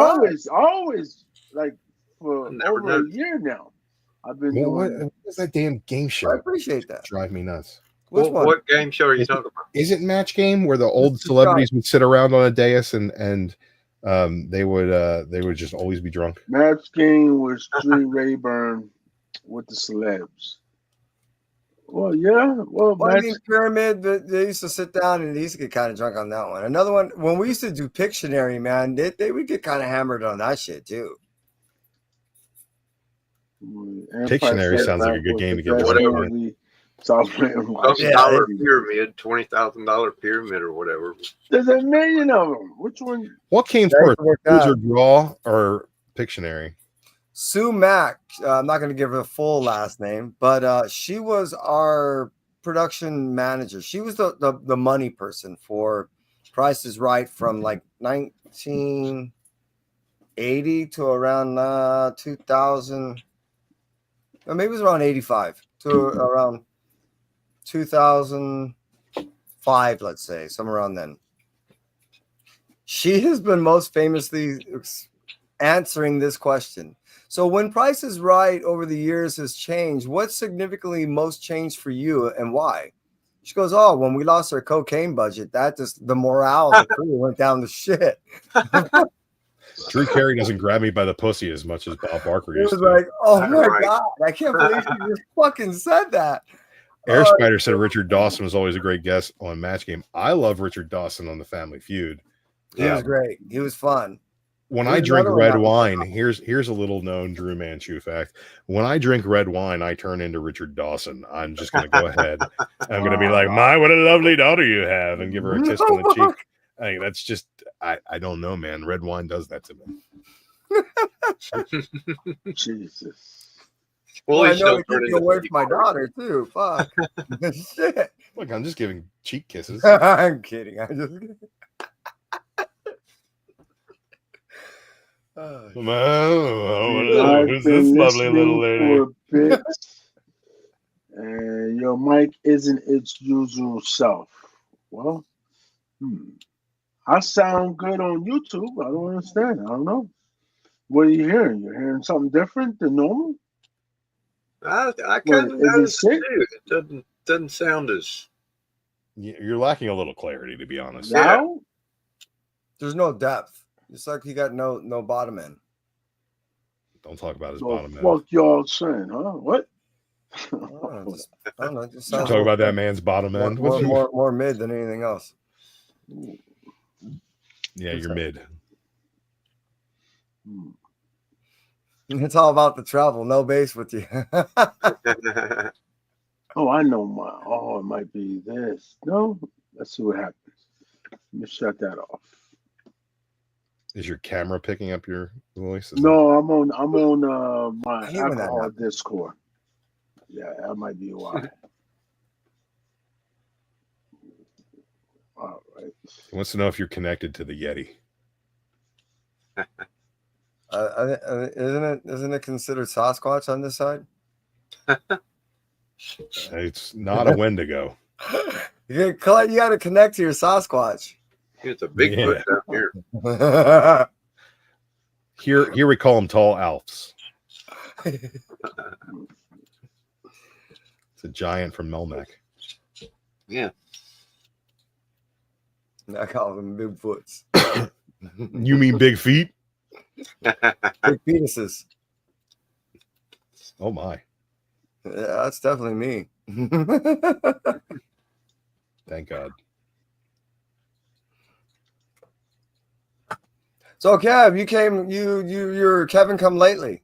always, like for Never over a noticed. year now. I've been What doing is that damn game I show? appreciate that. Drive me nuts. Which one? What game show are you talking about? Is it Match Game where the old This is celebrities would sit around on a dais and they would just always be drunk? Match Game was Dre Rayburn with the celebs. Well, yeah. Well, Well, I Match mean, Pyramid, they used to sit down and they used to get kind of drunk on that one. Another one, when we used to do Pictionary, man, they would get kind of hammered on that shit too. Pictionary sounds like a good game to get drunk on. on. $1,000 pyramid, $20,000 pyramid or whatever. There's a million of them. Which one? What came Thanks first, for Who's that. or Draw or Pictionary? Sue Mack, I'm not going to give her the full last name, but she was our production manager. She was the money person for Price is Right from like 1980 to around 2000. Or maybe it was around 85 to around 2005, let's say, somewhere around then. She has been most famously answering this question. So when Price is Right over the years has changed, what significantly most changed for you and why? She goes, oh, when we lost our cocaine budget, that just the morale of the crew went down to shit. Drew Carey doesn't grab me by the pussy as much as Bob Barker It used was to. like, oh my Right. God, I can't believe you just fucking said that. Air Spider said Richard Dawson was always a great guest on Match Game. I love Richard Dawson on The Family Feud. He was great. He was fun. When Here's I drink another one red that was- wine, here's a little known Drew Manchu fact. When I drink red wine, I turn into Richard Dawson. I'm just going to go ahead. I'm going to be like, my, what a lovely daughter you have, and give her a kiss on the cheek. I think that's just, I don't know, man. Red wine does that to me. Jesus. Well, I at least know don't it turn keep you into away from my Steve Harvey. daughter too. Fuck. Shit. Look, I'm just giving cheek kisses. I'm kidding. I'm just kidding. Oh, Oh, I've who's been this lovely little lady? for a bit, and your mic isn't its usual self. Well, I sound good on YouTube. I don't understand. I don't know. What are you hearing? You're hearing something different than normal? I What, kind of is it noticed sick? it too. It doesn't sound as You're lacking a little clarity, to be honest. Yeah. Loud? there's no depth. It's like you got no bottom end. Don't talk about his So bottom end. fuck y'all saying, huh? What? I don't know. It just Don't sounds talk about that man's bottom end. more mid than anything else. Yeah, you're mid. It's all about the travel. No bass with you. Oh, I know it might be this. No? Let's see what happens. Let me shut that off. Is your camera picking up your voice? No, I'm on my I hate when that alcohol happens. Discord. Yeah, that might be why. All right. He wants to know if you're connected to the Yeti. Isn't it considered Sasquatch on this side? It's not a Wendigo. You got to connect to your Sasquatch. It's a Bigfoot down here. Here we call them tall Alfs. It's a giant from Melmac. Yeah. I call them Bigfoots. You mean big feet? Big penises. Oh my. Yeah, that's definitely me. Thank God. So Kev, you're Kevin come lately.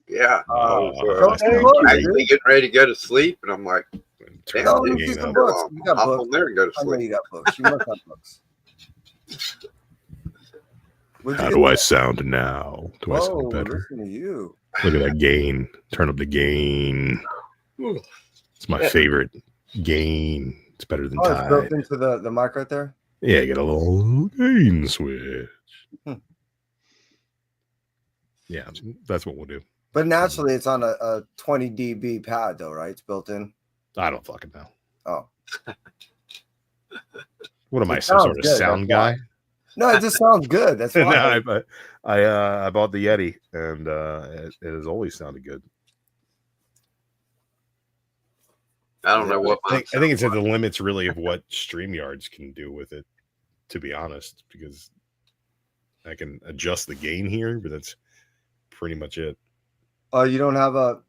Yeah. Oh, I was okay, look, actually getting ready to go to sleep, and I'm like, Turn No, the you game get some up. books. You got hop books. on there and go to I know sleep. you got books. You must have books. How do I sound now? Do I Whoa, sound better? listen to you. Look at that gain. Turn up the gain. It's my favorite gain. It's better than Oh, it's built Tide. into the mic right there. Yeah, you get a little gain switch. Yeah, that's what we'll do. But naturally, it's on a 20 dB pad, though, right? It's built in. I don't fucking know. Oh, What am I, It some sort sounds of good, sound that's why. guy? no, it just sounds good. That's No, fine. I bought the Yeti, and it has always sounded good. I don't know what I think it's at the limits, really, of what StreamYards can do with it, to be honest, because I can adjust the gain here, but that's pretty much it. You don't have a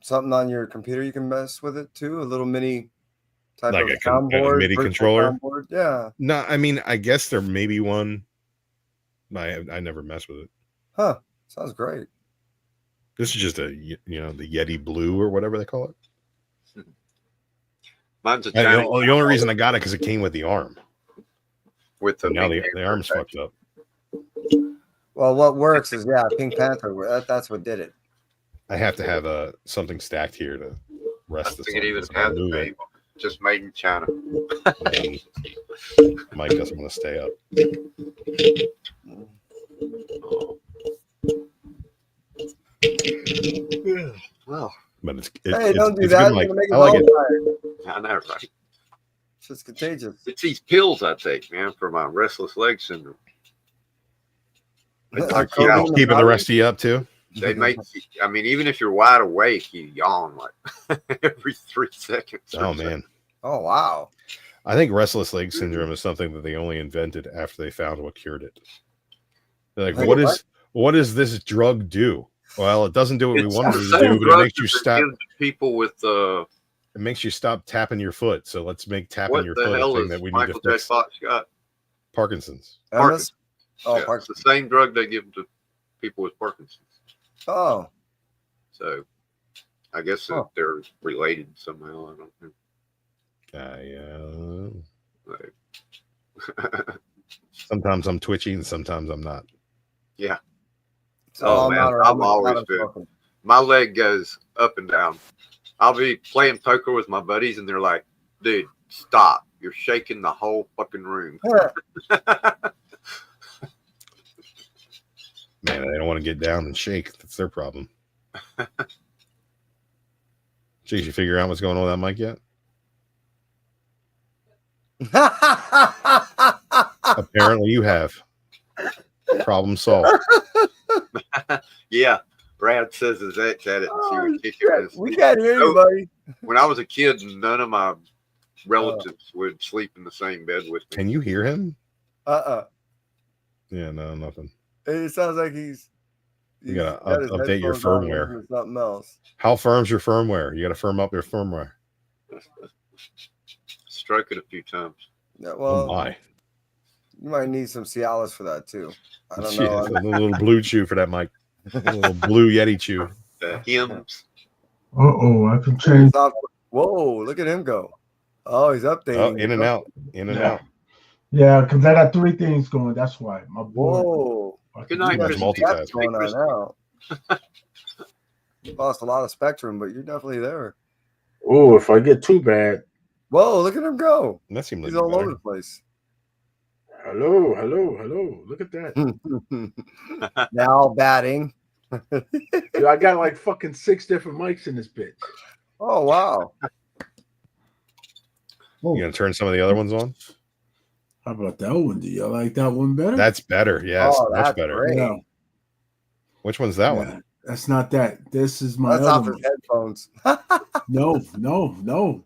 something on your computer you can mess with it too? A little mini type Like of a soundboard, MIDI virtual controller? soundboard? Yeah. No, I mean, I guess there may be one. I never mess with it. Huh. Sounds great. This is just the Yeti Blue or whatever they call it. Mine's a The Chinese only reason I got it because it came with the arm. with the Now big the arm's fucked up. Well, what works is Pink Panther. That's what did it. I have to have something stacked here to I rest don't this think it on, even so I'll has a move it. name. Just made in China. And Mike doesn't want to stay up. Well, But it's Hey, don't do it's that. good, Mike. You're gonna make I us like all it. tired. I know, right? It's just contagious. It's these pills I take, man, for my restless leg syndrome. Codeine Keeping the and rest of you up too. They make, I mean, even if you're wide awake, you yawn like every 3 seconds. Oh man, Oh wow. I think restless leg syndrome is something that they only invented after they found what cured it. They're like, Wait, what does this drug do? Well, it doesn't do what we It's wanted the it to same do, but it drug makes you that they stop. give to people with It makes you stop tapping your foot. So let's make tapping what your the foot a hell thing is that we need Michael to J. fix. Fox got? Parkinson's. MS? Oh, Yeah, it's the same drug they give to people with Parkinson's. Oh. So I guess Huh. they're related somehow. I don't know. Like, sometimes I'm twitchy and sometimes I'm not. Yeah. So Oh, man, I'm always not good. smoking. My leg goes up and down. I'll be playing poker with my buddies, and they're like, dude, stop. You're shaking the whole fucking room. Man, they don't want to get down and shake. That's their problem. Did you figure out what's going on with that mic yet? Apparently you have. Problem solved. Yeah. Brad says his ex had it, and she would kick it. in his We teeth. can't hear you, buddy. When I was a kid, none of my relatives would sleep in the same bed with me. Can you hear him? Yeah, no, nothing. It sounds like he's You gotta got his update your headphones on and firmware. listening to something else. How firm's your firmware? You got to firm up your firmware. Stroke it a few times. Yeah, Oh well, my! you might need some Cialis for that too. I don't Shit, know. a little blue chew for that mic. A little blue Yeti chew. The hymns. I can change. Whoa, look at him go. Oh, he's updating. Oh, in and out, in and out. Yeah, because I got 3 things going. That's why my board. Whoa. Good night, Too much Christy. multitasking. What's going on now? You lost a lot of spectrum, but you're definitely there. Oh, if I get too bad. Whoa, look at him go. That seemed like He's all better. over the place. Hello. Look at Hmm. that. Now batting. Dude, I got like fucking 6 different mics in this bitch. Oh wow. You gonna turn some of the other ones on? How about that one? Do you like that one better? That's better. Yes, Oh, much that's better. great. Yeah. Which one's that Yeah, one? that's not that. This is my That's other off his mic. headphones. No.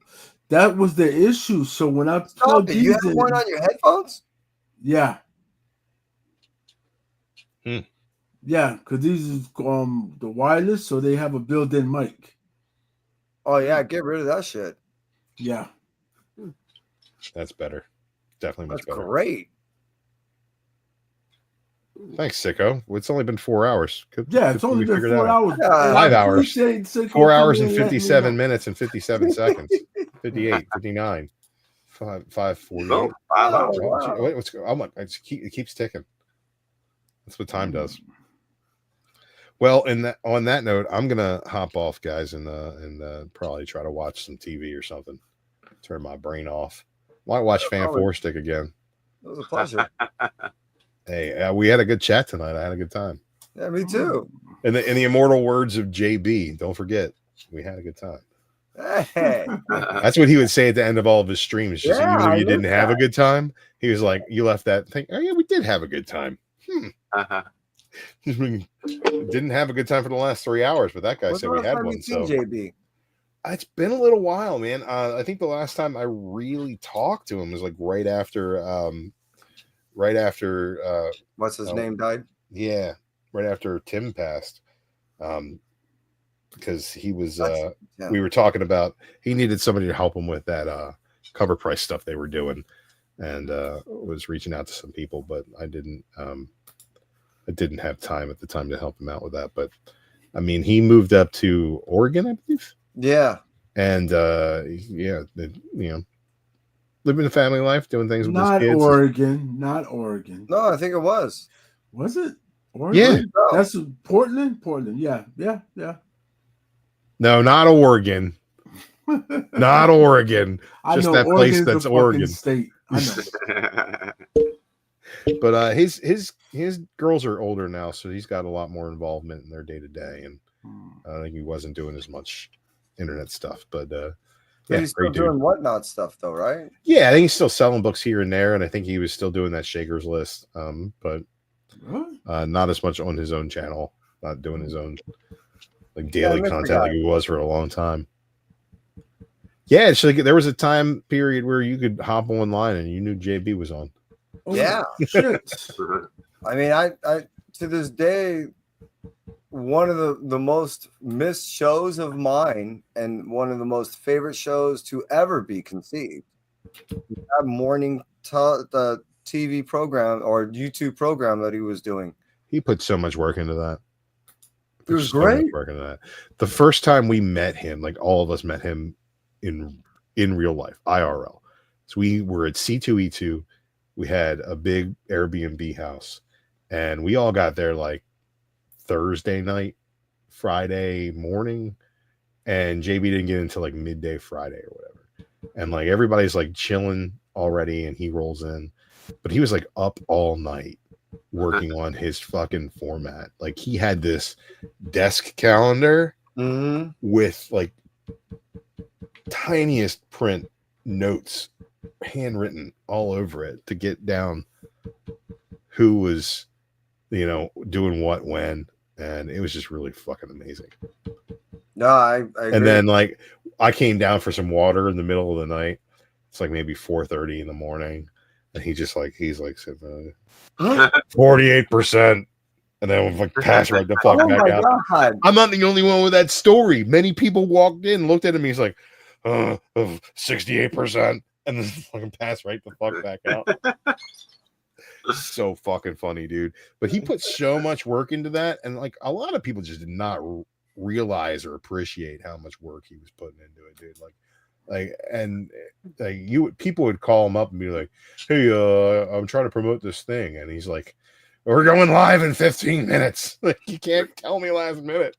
That was the issue. So when I Stop plugged it. You these have in, one on your headphones? yeah. Hmm. Yeah, because these is the wireless, so they have a built-in mic. Oh yeah, get rid of that shit. Yeah. That's better. Definitely much That's better. great. Thanks, Sicko. It's only been 4 hours. Yeah, it's only been 4 hours. Yeah. And I 5 hours. appreciate Sicko 4 hours coming and letting me 57 know. minutes and 57 seconds. 58, 59, 5:48. Oh, 5 hours. Oh, wow. Wait, what's going on? It keeps ticking. That's what time does. Well, on that note, I'm gonna hop off, guys, and probably try to watch some TV or something. Turn my brain off. Might watch Fan Four Stick again. It was a pleasure. Hey, we had a good chat tonight. I had a good time. Yeah, me too. In the immortal words of JB, don't forget, we had a good time. Hey. That's what he would say at the end of all of his streams. Just Yeah, even if I you didn't love have a that. good time, he was like, you left that thing. Oh yeah, we did have a good time. Didn't have a good time for the last 3 hours, but that guy When's said the we last had time one. you seen So JB? it's been a little while, man. I think the last time I really talked to him was like right after What's his name died? yeah, right after Tim passed. Because he was Yeah. we were talking about he needed somebody to help him with that cover price stuff they were doing, and was reaching out to some people, but I didn't have time at the time to help him out with that. But I mean, he moved up to Oregon, I believe. Yeah. And yeah, living a family life, doing things with his Not kids. Oregon. No, I think it was. Was it? Oregon? Yeah. That's Portland. Yeah. No, not Oregon. Not Oregon. I Just know that Oregon's place that's a fucking Oregon. state. I know. But his girls are older now, so he's got a lot more involvement in their day to day, and I think he wasn't doing as much internet stuff. But yeah, He's still great dude. doing whatnot stuff though, right? Yeah, I think he's still selling books here and there, and I think he was still doing that Shakers list, but not as much on his own channel, not doing his own like daily content like he was for a long time. Yeah, it's like there was a time period where you could hop online and you knew JB was on. Oh, Yeah. Shit. I mean, I to this day, one of the most missed shows of mine and one of the most favorite shows to ever be conceived. That morning the TV program or YouTube program that he was doing. He put so much work into that. It was great. Work into that. The first time we met him, like all of us met him in real life, IRL. So we were at C2E2. We had a big Airbnb house, and we all got there like Thursday night, Friday morning, and JB didn't get until like midday Friday or whatever. And like everybody's like chilling already, and he rolls in, but he was like up all night working on his fucking format. Like he had this desk calendar with like tiniest print notes handwritten all over it to get down who was doing what when, and it was just really fucking amazing. No, I agree. And then like I came down for some water in the middle of the night. It's like maybe 4:30 in the morning, and he's like 48%, and then like pass right the fuck back out. God. I'm not the only one with that story. Many people walked in, looked at him, he's like 68%, and then fucking pass right the fuck back out. So fucking funny, dude. But he put so much work into that, and like a lot of people just did not realize or appreciate how much work he was putting into it, dude. People would call him up and be like, "Hey, I'm trying to promote this thing," and he's like, "We're going live in 15 minutes." Like, you can't tell me last minute.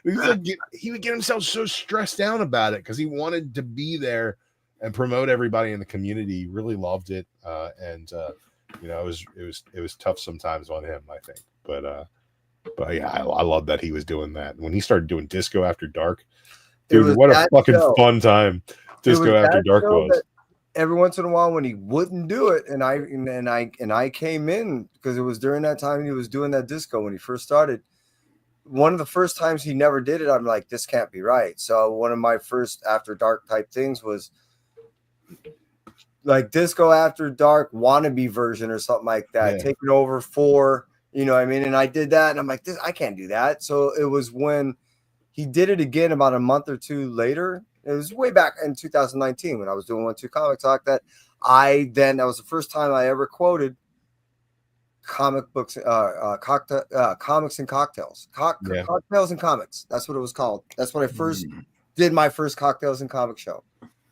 He's like, he would get himself so stressed out about it because he wanted to be there and promote everybody in the community. He really loved it, and You know, it was tough sometimes on him, I think. But yeah, I love that he was doing that. When he started doing Disco After Dark, dude, what a fucking fun time Disco After Dark was. Every once in a while when he wouldn't do it, and I came in because it was during that time he was doing that disco when he first started. One of the first times he never did it, I'm like, this can't be right. So one of my first After Dark type things was like Disco After Dark wannabe version or something like that, taking over for, you know what I mean? And I did that, and I'm like, I can't do that. So it was when he did it again about a month or two later. It was way back in 2019 when I was doing 1-2 Comic Talk that was the first time I ever quoted comic books, comics and cocktails, cocktails and comics. That's what it was called. That's when I first did my first cocktails and comic show,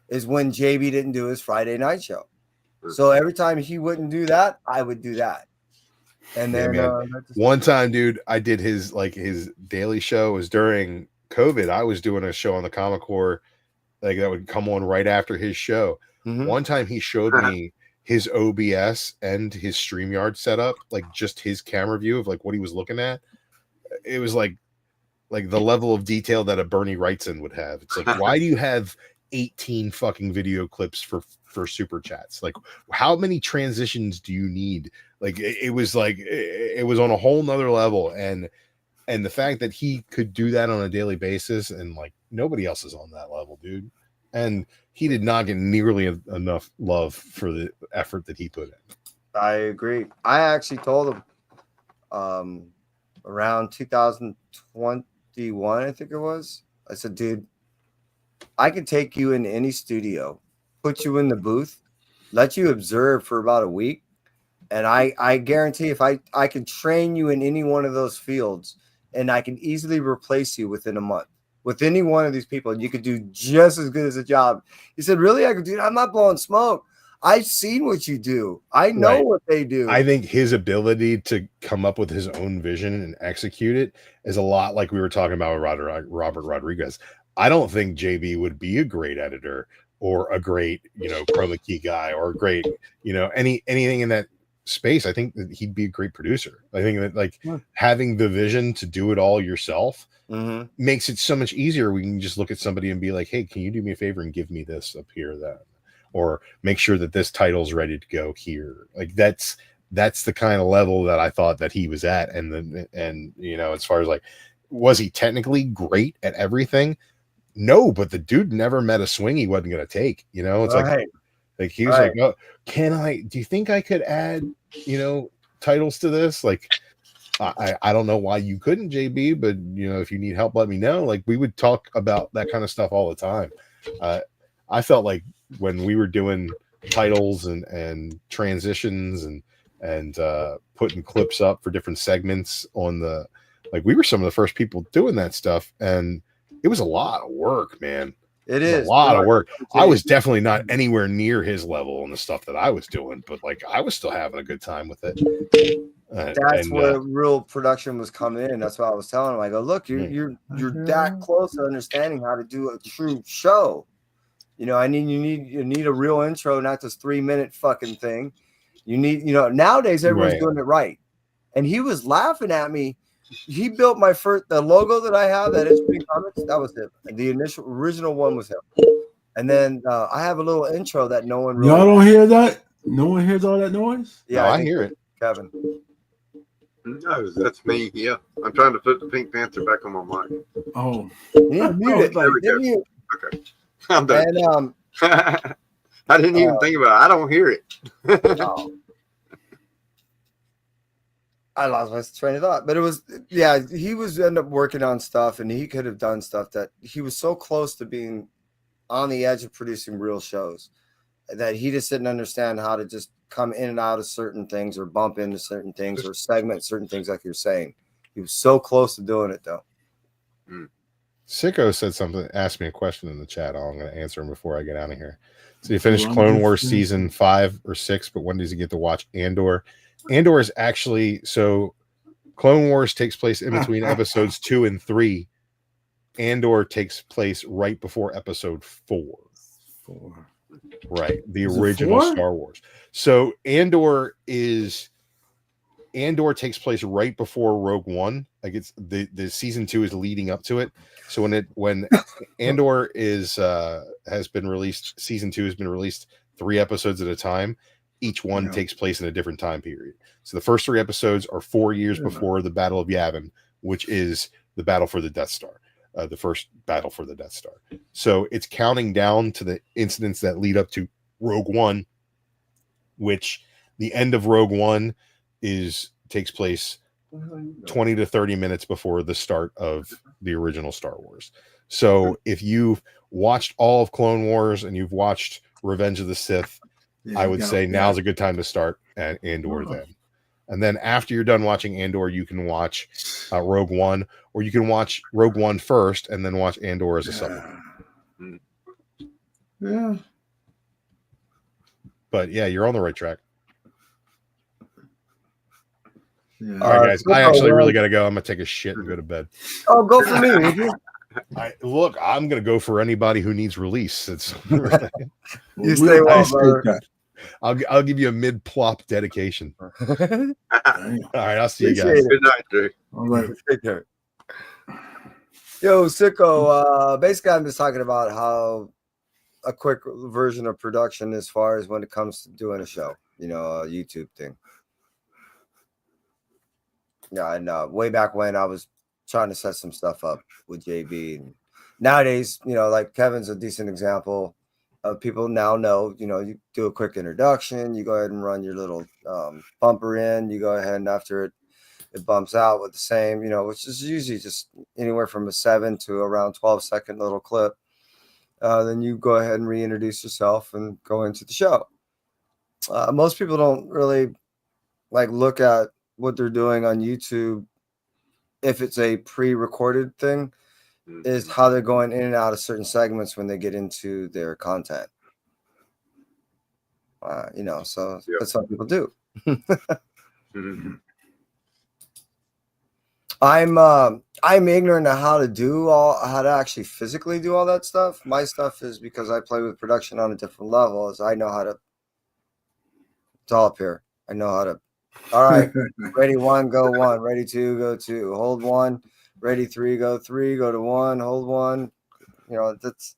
is when JB didn't do his Friday night show. So every time he wouldn't do that, I would do that. And then one time, dude, I did his daily show. It was during COVID. I was doing a show on the Comic Core, like that would come on right after his show. One time he showed me his OBS and his StreamYard setup, like just his camera view of like what he was looking at. It was like the level of detail that a Bernie Wrightson would have. It's like, why do you have 18 fucking video clips for super chats? Like, how many transitions do you need? Like, it was on a whole nother level. And the fact that he could do that on a daily basis, and like nobody else is on that level, dude. And he did not get nearly enough love for the effort that he put in. I agree. I actually told him around 2021, I think it was. I said, dude, I could take you in any studio, put you in the booth, let you observe for about a week. And I guarantee if I can train you in any one of those fields, and I can easily replace you within a month with any one of these people, and you could do just as good as a job. He said, really? I could do. I'm not blowing smoke. I've seen what you do. I know what they do. I think his ability to come up with his own vision and execute it is a lot like we were talking about with Robert Rodriguez. I don't think JB would be a great editor or a great, chroma key guy or a great, anything in that space. I think that he'd be a great producer. I think that having the vision to do it all yourself makes it so much easier. We can just look at somebody and be like, hey, can you do me a favor and give me this up here, that, or make sure that this title's ready to go here. Like that's the kind of level that I thought that he was at. And as far as like, was he technically great at everything? No, but the dude never met a swing he wasn't going to take. It's like he was like, oh, do you think I could add, titles to this? Like, I don't know why you couldn't, JB, but if you need help, let me know. Like, we would talk about that kind of stuff all the time. I felt like when we were doing titles and transitions and putting clips up for different segments on we were some of the first people doing that stuff, and it was a lot of work, man. It is a lot of work. I was definitely not anywhere near his level on the stuff that I was doing, but I was still having a good time with it. That's where real production was coming in. That's what I was telling him. I go, look, you're that close to understanding how to do a true show. You need a real intro, not this 3-minute fucking thing. You need, nowadays everyone's doing it right. And he was laughing at me. He built the logo that I have, that NCBD Comics, that was him. The original one was him. And then I have a little intro that no one really. Y'all don't hear that? No one hears all that noise? Yeah, no, I hear it. Kevin. No, that's me. Yeah. I'm trying to put the Pink Panther back on my mic. Oh. Yeah, mute it. There we go. Okay. I'm done. And, I didn't even think about it. I don't hear it. No. I lost my train of thought, but it was, he was end up working on stuff, and he could have done stuff that he was so close to being on the edge of producing real shows that he just didn't understand how to just come in and out of certain things or bump into certain things or segment certain things, like you're saying. He was so close to doing it, though. Sicko said something, asked me a question in the chat. I'm going to answer him before I get out of here. So he finished Clone Wars season 5 or 6, but when does he get to watch Andor? Andor is actually, so Clone Wars takes place in between episodes 2 and 3. Andor takes place right before episode 4. Right. The Is it original 4? Star Wars. So Andor takes place right before Rogue One. Like it's the season 2 is leading up to it. So when Andor has been released, season 2 has been released 3 episodes at a time. Each one takes place in a different time period. So the first 3 episodes are 4 years before the Battle of Yavin, which is the battle for the Death Star. The first battle for the Death Star. So it's counting down to the incidents that lead up to Rogue One, which the end of Rogue One takes place 20 to 30 minutes before the start of the original Star Wars. So if you've watched all of Clone Wars and you've watched Revenge of the Sith, I would say now's a good time to start at Andor then. And then after you're done watching Andor, you can watch Rogue One, or you can watch Rogue One first and then watch Andor as a supplement. Yeah. But yeah, you're on the right track. Yeah. All right, guys. I actually really got to go. I'm going to take a shit and go to bed. Oh, go for me, would you? I'm going to go for anybody who needs release. It's You stay well, brother. I'll give you a mid-plop dedication. All right, I'll see you guys. Good night, Drew. All right. Take care. Yo, Sicko, basically I'm just talking about how a quick version of production as far as when it comes to doing a show, a YouTube thing. Yeah, and way back when I was trying to set some stuff up with JB, and nowadays, like Kevin's a decent example. People now know, you do a quick introduction, you go ahead and run your little bumper in, you go ahead and after it bumps out with the same, which is usually just anywhere from a 7 to around 12-second little clip. Then you go ahead and reintroduce yourself and go into the show. Most people don't really look at what they're doing on YouTube. If it's a pre-recorded thing, is how they're going in and out of certain segments when they get into their content. So that's what people do. I'm ignorant of how to actually physically do all that stuff. My stuff is because I play with production on a different level, is I know how to. It's all up here. I know how to. All right, ready 1, go 1. Ready 2, go 2. Hold 1. Ready 3, go 3. Go to 1. Hold 1. That's.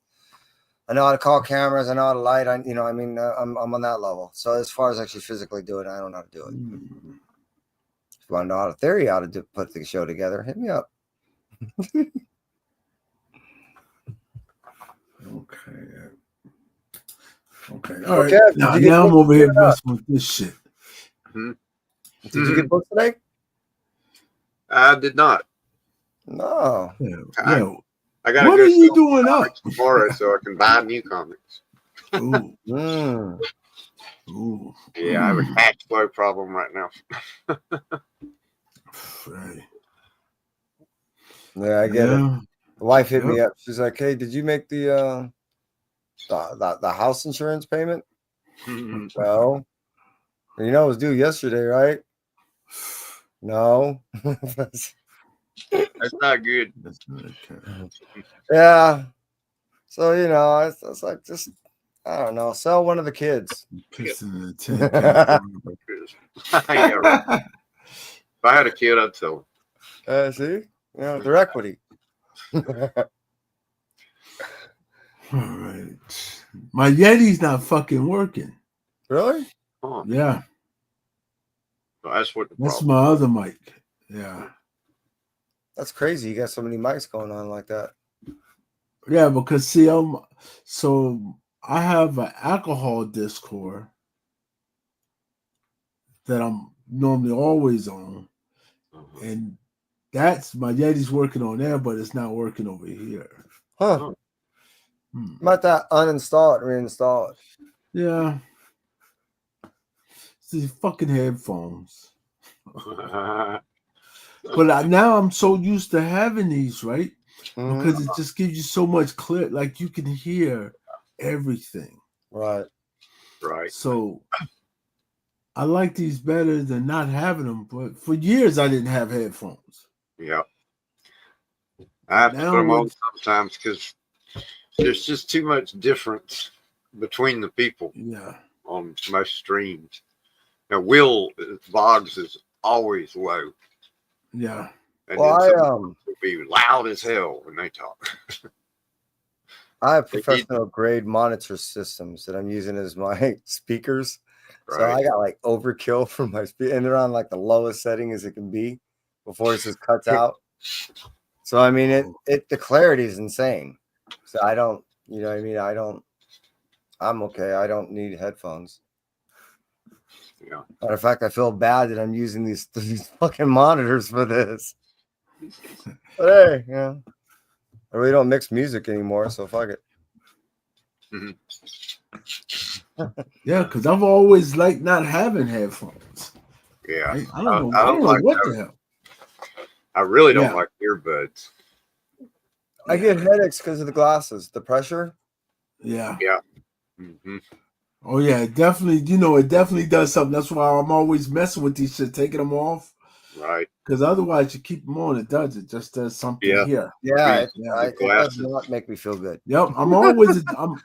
I know how to call cameras. I know how to light. I'm on that level. So as far as actually physically do it, I don't know how to do it. If you want to know how to put the show together, hit me up. Okay. All right. Now I'm over here messing with this shit. Did you get books today? I did not. No. I gotta what go are you doing up tomorrow so I can buy new comics. Ooh. Ooh. Yeah, I have a cash flow problem right now. Right. Yeah, I get it. The wife hit me up. She's like, "Hey, did you make the house insurance payment?" No. It was due yesterday, right? No. That's not good. That's not okay. Yeah. So it's like just I don't know. Sell one of the kids. Pissing in the tent. Yeah, right. If I had a kid, I'd sell them. See, their equity. All right. My Yeti's not fucking working. Really? Oh, Yeah. so that's what. That's my other mic. Yeah. That's crazy. You got so many mics going on like that. Yeah, because see, I have an alcohol Discord that I'm normally always on, and that's my Yeti's working on there, but it's not working over here. Huh? Might that uninstall it, reinstall it. Yeah. It's these fucking headphones. But now I'm so used to having these, right? Because it just gives you so much clear, like you can hear everything. Right. So I like these better than not having them. But for years I didn't have headphones. Yeah. I have to put them on sometimes because there's just too much difference between the people Yeah. on most streams. Now, Will Boggs is always low, Yeah. and Well, then some will be loud as hell when they talk. I have They need- professional grade monitor systems that I'm using as my speakers. So I Right. got like overkill for my speaker, and they're on like the lowest setting as it can be before it just cuts out. So I mean, the clarity is insane. So I don't, you know what I mean? I'm okay. I don't need headphones. Yeah. Matter of fact, I feel bad that I'm using these fucking monitors for this. But hey, yeah, I really don't mix music anymore, so fuck it. Yeah, because I've always liked not having headphones. Yeah. Right? I don't know. I I don't don't know like what that. the hell. I really don't Yeah. like earbuds. I get headaches because of the glasses, the pressure. Yeah. Yeah. Mm-hmm. Oh yeah, it definitely. You know, it definitely does something. That's why I'm always messing with these shit, taking them off. Right. Because otherwise, you keep them on. It does. It just does something Yeah. here. Yeah, it does glasses. not make me feel good. Yep. I'm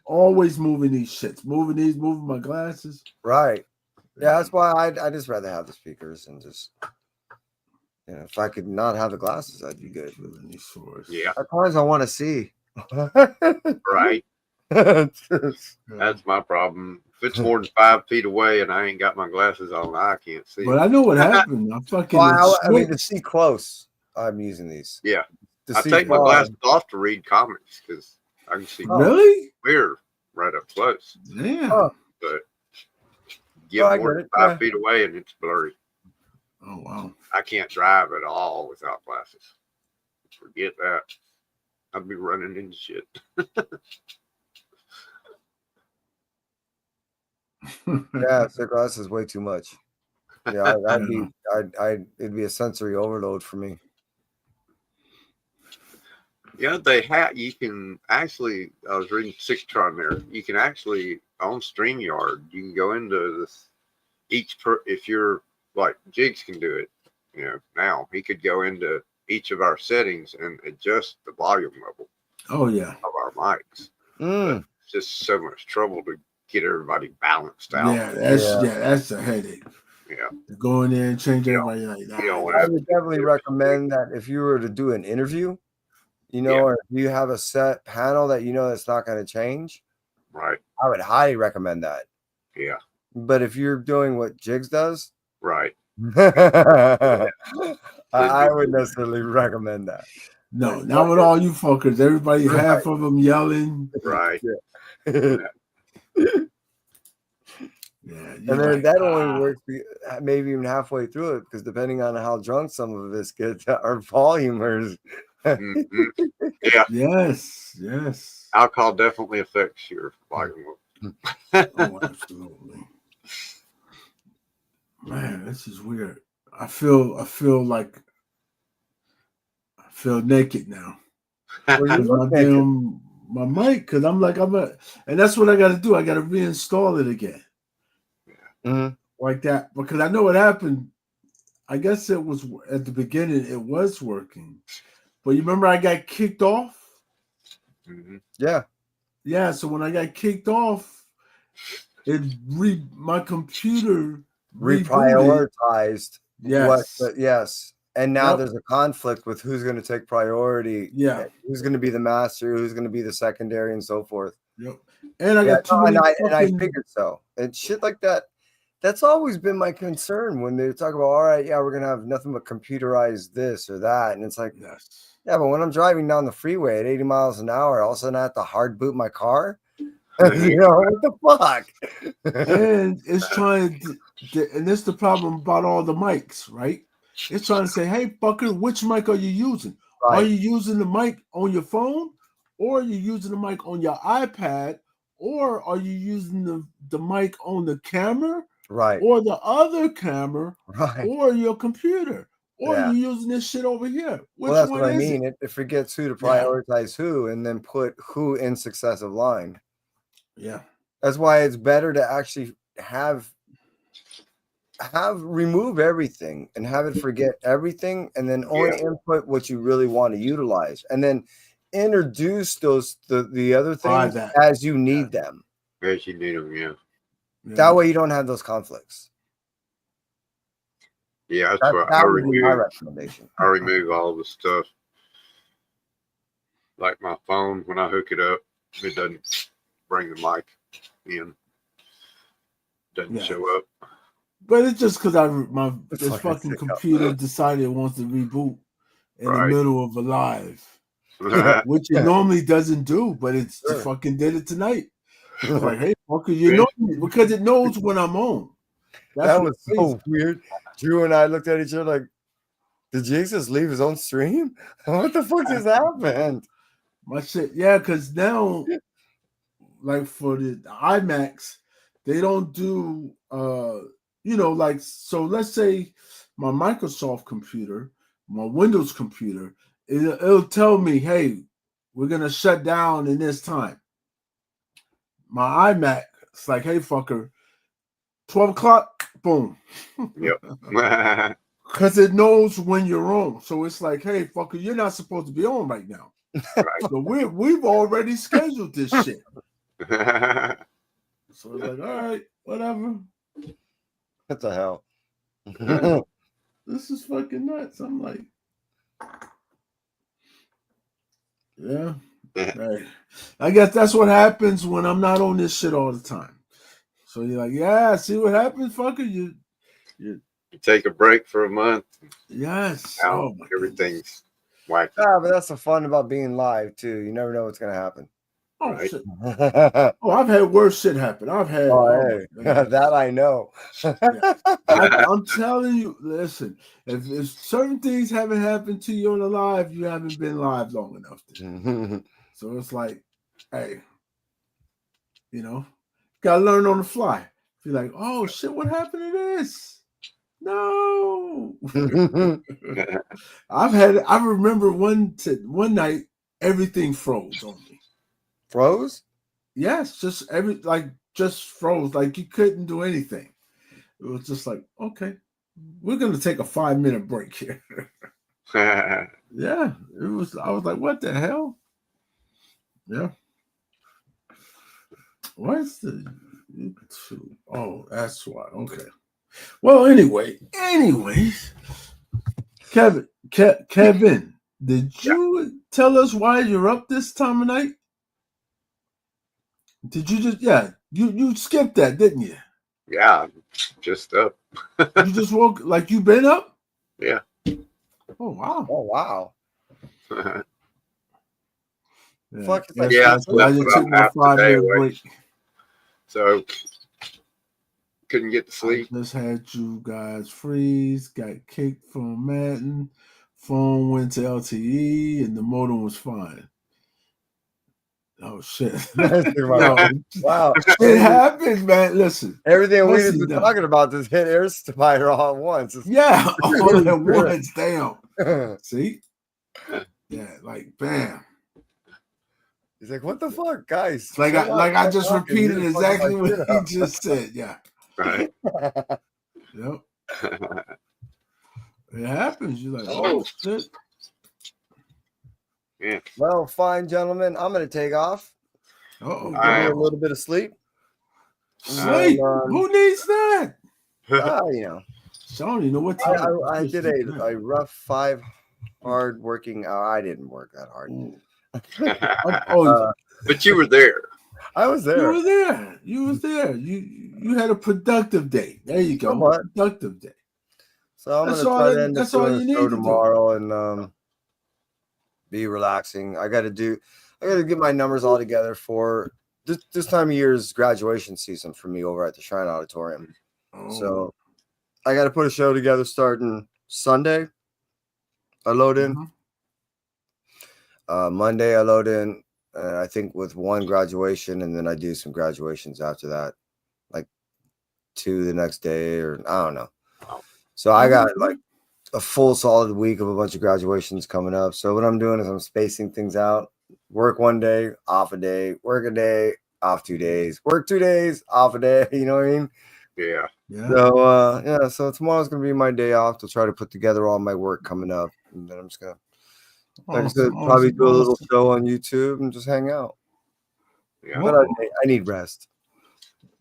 always moving these shits, moving my glasses. Right. Yeah, that's why I just rather have the speakers and just, you know, if I could not have the glasses, I'd be good. Yeah. At times I want to see. Right. That's my problem. If it's more than 5 feet away and I ain't got my glasses on, I can't see. But I know what happened. I'm fucking. Well, I mean, to see close, I'm using these. Yeah. To I see take my far. glasses off to read comics because I can see Really? clear right up close. Yeah. But get I more get than it, 5 feet away and it's blurry. Oh wow. I can't drive at all without glasses. Forget that. I'd be running into shit. Yeah, so glasses is way too much. Yeah, it'd be a sensory overload for me. Yeah, you can actually, I was reading Sixtron there, you can actually, on StreamYard, you can go into this, if you're, like, Jigs can do it, you know, now, he could go into each of our settings and adjust the volume level Oh yeah. of our mics. But it's just so much trouble to get everybody balanced out. Yeah, that's a headache. Yeah. Go in there and change everybody like that. I would definitely recommend that if you were to do an interview, you know, or if you have a set panel that you know that's not going to change, right? I would highly recommend that. Yeah. But if you're doing what Jigs does, right, I wouldn't necessarily recommend that. No, not with all you fuckers. Everybody, half of them yelling. Right. Yeah, and then that only works maybe even halfway through it because depending on how drunk some of us get, our volumers. Yeah. Yes. Alcohol definitely affects your volume. Oh, absolutely. Man, this is weird. I feel naked now. My mic, because I'm and that's what I got to do. I got to reinstall it again. Like that, because I know what happened. I guess it was at the beginning, it was working, but you remember I got kicked off. Yeah. So when I got kicked off, my computer reprioritized. Yes. Yes. And now there's a conflict with who's going to take priority. Yeah. Who's going to be the master, who's going to be the secondary, and so forth. Yep. And I got too many and I figured so. And shit like that. That's always been my concern when they talk about, all right, we're going to have nothing but computerized this or that. And it's like, yeah, but when I'm driving down the freeway at 80 miles an hour, all of a sudden I have to hard boot my car. You know, what the fuck? And it's trying to, and this is the problem about all the mics, right? It's trying to say, hey, fucker, which mic are you using? Right. Are you using the mic on your phone? Or are you using the mic on your iPad? Or are you using the mic on the camera? Right. Or the other camera? Right. Or your computer? Or are you using this shit over here? Well, that's what I mean. It forgets who to prioritize who and then put who in successive line. Yeah. That's why it's better to actually have remove everything and have it forget everything and then only input what you really want to utilize and then introduce the other things as you need them. As you need them, yeah. That way you don't have those conflicts. Yeah, that's what That would be my recommendation. I remove all the stuff. Like my phone, when I hook it up, it doesn't bring the mic in. Doesn't show up. But it's just because this fucking computer decided it wants to reboot in the middle of a live. Which it normally doesn't do, but it's just fucking did it tonight. It's like, hey, fucker, you know me, because it knows when I'm on. That was so weird. Drew and I looked at each other like, did Jigs just leave his own stream? What the fuck just happened? My shit, yeah, because now, like for the iMacs, they don't do like, so let's say my Microsoft computer, my Windows computer, it'll tell me, hey, we're gonna shut down in this time. My iMac, it's like, hey, fucker, 12 o'clock, boom. Yep. Because it knows when you're on. So it's like, hey, fucker, you're not supposed to be on right now. Right. So we've already scheduled this shit. So it's like, all right, whatever. What the hell? This is fucking nuts. I'm like, yeah. Right. I guess that's what happens when I'm not on this shit all the time. So you're like, yeah, see what happens, fucker? You take a break for a month. Yes. Now everything's wacky. Yeah, but that's the fun about being live too. You never know what's gonna happen. Oh, right. Shit. I've had worse shit happen. I've had that I know. I'm telling you, listen, if certain things haven't happened to you on the live, you haven't been live long enough. So it's like, hey, gotta learn on the fly. You're like, oh shit, what happened to this? No. I remember one night everything froze on me. Froze? Yes, just froze. Like you couldn't do anything. It was just like, okay, we're gonna take a 5-minute break here. Yeah, it was. I was like, what the hell? Yeah. What's the YouTube? Oh, that's why. Okay. Well, anyways, Kevin, did you tell us why you're up this time of night? Did you just you skipped that, didn't you? Yeah, just up. You just woke like you been up? Yeah. Oh wow. Oh wow. Fuck yeah, I took my 5-minute break. So couldn't get to sleep. I just had you guys freeze, got kicked from Madden, phone went to LTE, and the modem was fine. Oh shit! Wow, it happened, man. Listen, everything we just been talking about just hit air spider all at once. Yeah, all at once. Damn. See? Yeah, like bam. He's like, "What the fuck, guys?" Like I just repeated exactly what he just said. Yeah. Right. Yep. It happens. You're like, oh shit. Yeah. Well, fine, gentlemen. I'm gonna take off. Oh, a little bit of sleep. Sleep? Who needs that? Shawnee, you know what? I did a rough 5 hard working. I didn't work that hard. But you were there. I was there. You was there. You had a productive day. There you go. Productive day. So I'm gonna try to end up doing a show tomorrow and be relaxing. I gotta get my numbers all together for this time of year is graduation season for me over at the Shrine Auditorium. So I gotta put a show together starting Sunday. I load in. Monday I load in. I think with 1 graduation, and then I do some graduations after that, like 2 the next day, or I don't know. So I got like a full solid week of a bunch of graduations coming up. So what I'm doing is I'm spacing things out. Work 1 day, off a day, work a day, off 2 days, work 2 days, off a day. You know what I mean? Yeah. So so tomorrow's gonna be my day off to try to put together all my work coming up, and then I'm just gonna. Like I said, probably do a little show on YouTube and just hang out. Yeah. But I need rest.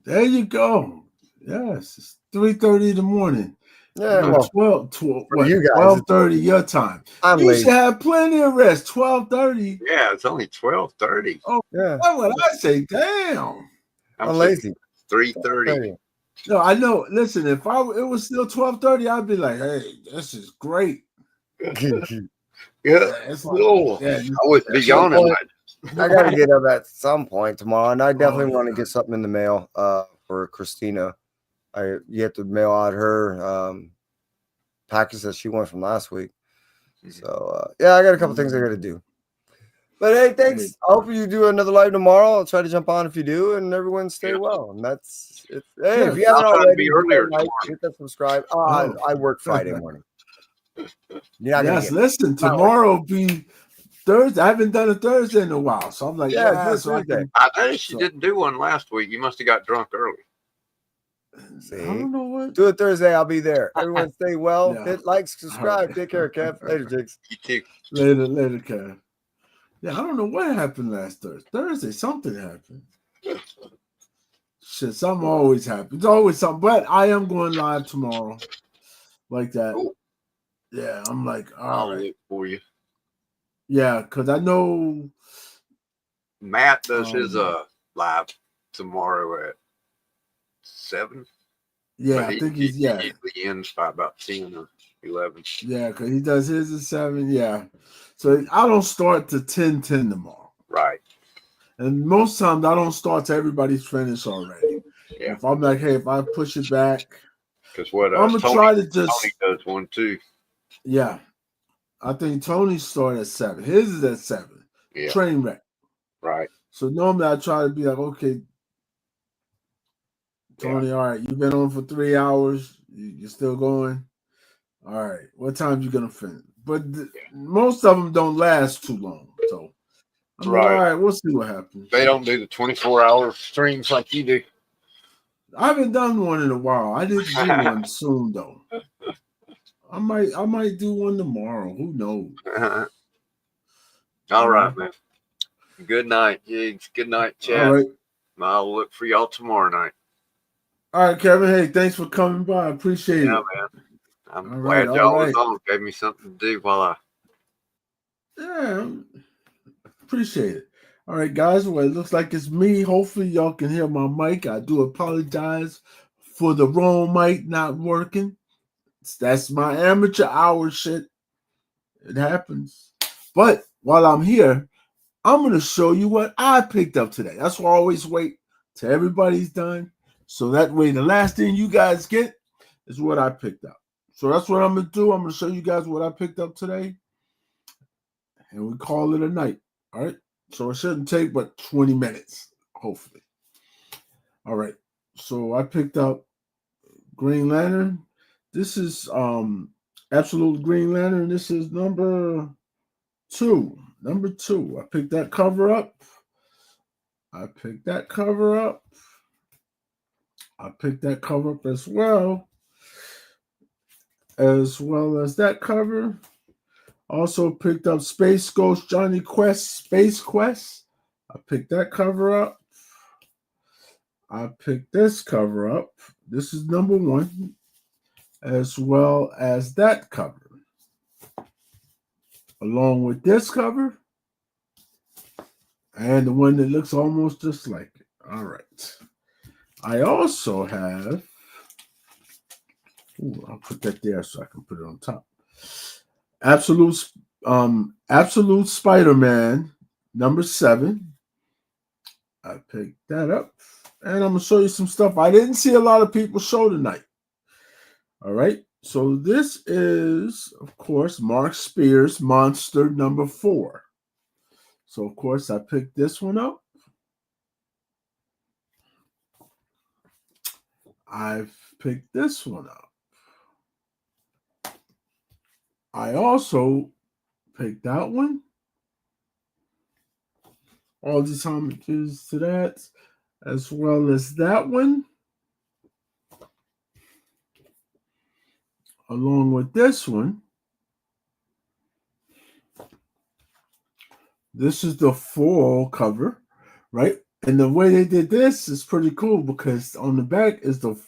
There you go. Yes, it's 3:30 in the morning. Yeah, No, well, 12 for what? you guys, 12:30 your time. I'm You lazy. should have plenty of rest. 12:30. Yeah, it's only 12:30. Oh, Yeah, that's what I say. Damn. I'm lazy. 3:30. No, I know. Listen, if it was still 12:30, I'd be like, hey, this is great. Yeah, It's like, no, yeah, I wouldn't be At some yawning. point, I got to get up at some point tomorrow, and I Oh, definitely want to yeah. get something in the mail for Christina. You have to mail out her package that she won from last week. So yeah, I got a couple things I got to do. But hey, thanks. I hope you do another live tomorrow. I'll try to jump on if you do, and everyone stay well. And that's it. Hey, if you haven't I'll try to already, be hit earlier that like, hit that subscribe. Oh, I work Friday morning. You're not gonna Yes, get listen, tomorrow will be Thursday. I haven't done a Thursday in a while. So I'm like, Yeah, yeah, do so I Tuesday. can. I noticed you didn't do one last week. You must have got drunk early. See, I don't know what. do it Thursday. I'll be there. Everyone stay well. Yeah. Hit like, subscribe. Take care, Kev. Later, Jigs. You too. Later, Kev. Yeah, I don't know what happened last Thursday. Thursday, something happened. Shit, something always happens. It's always something. But I am going live tomorrow, like that. Cool. Yeah, I'm like, I'll all right. look for you. Yeah, because I know Matt does his live tomorrow at 7. Yeah, But I think he's he usually ends by about 10 or 11. Yeah, because he does his at 7. Yeah, so I don't start to 10:10 tomorrow. Right. And most times I don't start till everybody's finished already. Yeah. If I'm like, hey, if I push it back, Because what I'm gonna try to just. Tony does one too. Yeah, I think Tony's start at 7. His is at 7. Yeah. Train wreck. Right. So normally I try to be like, okay, Tony, all right, you've been on for 3 hours. You're still going. All right, what time you gonna finish? But most of them don't last too long. So I'm like, all right, we'll see what happens. They don't do the 24-hour streams like you do. I haven't done one in a while. I didn't do one soon though. I might do one tomorrow. Who knows? All right, man. Good night, Jigs. Good night, chat. All right. I'll look for y'all tomorrow night. All right, Kevin. Hey, thanks for coming by. I appreciate it. Yeah, man. I'm glad y'all was on. Gave me something to do while I. Yeah, appreciate it. All right, guys. Well, it looks like it's me. Hopefully, y'all can hear my mic. I do apologize for the wrong mic not working. That's my amateur hour shit. It happens. But while I'm here, I'm going to show you what I picked up today. That's why I always wait till everybody's done. So that way, the last thing you guys get is what I picked up. So that's what I'm going to do. I'm going to show you guys what I picked up today. And we call it a night. All right. So it shouldn't take but 20 minutes, hopefully. All right. So I picked up Green Lantern. This is Absolute Green Lantern. This is number 2. Number 2. I picked that cover up. I picked that cover up as well. As well as that cover. Also picked up Space Ghost Johnny Quest, Space Quest. I picked that cover up. I picked this cover up. This is number 1. As well as that cover. Along with this cover. And the one that looks almost just like it. All right. I also have. I'll put that there so I can put it on top. Absolute Spider-Man number 7. I picked that up. And I'm going to show you some stuff I didn't see a lot of people show tonight. All right. So this is, of course, Mark Spears Monster number 4. So, of course, I picked this one up. I've picked this one up. I also picked that one. All these homages to that, as well as that one. Along with this one. This is the full cover, right? And the way they did this is pretty cool because on the back is that.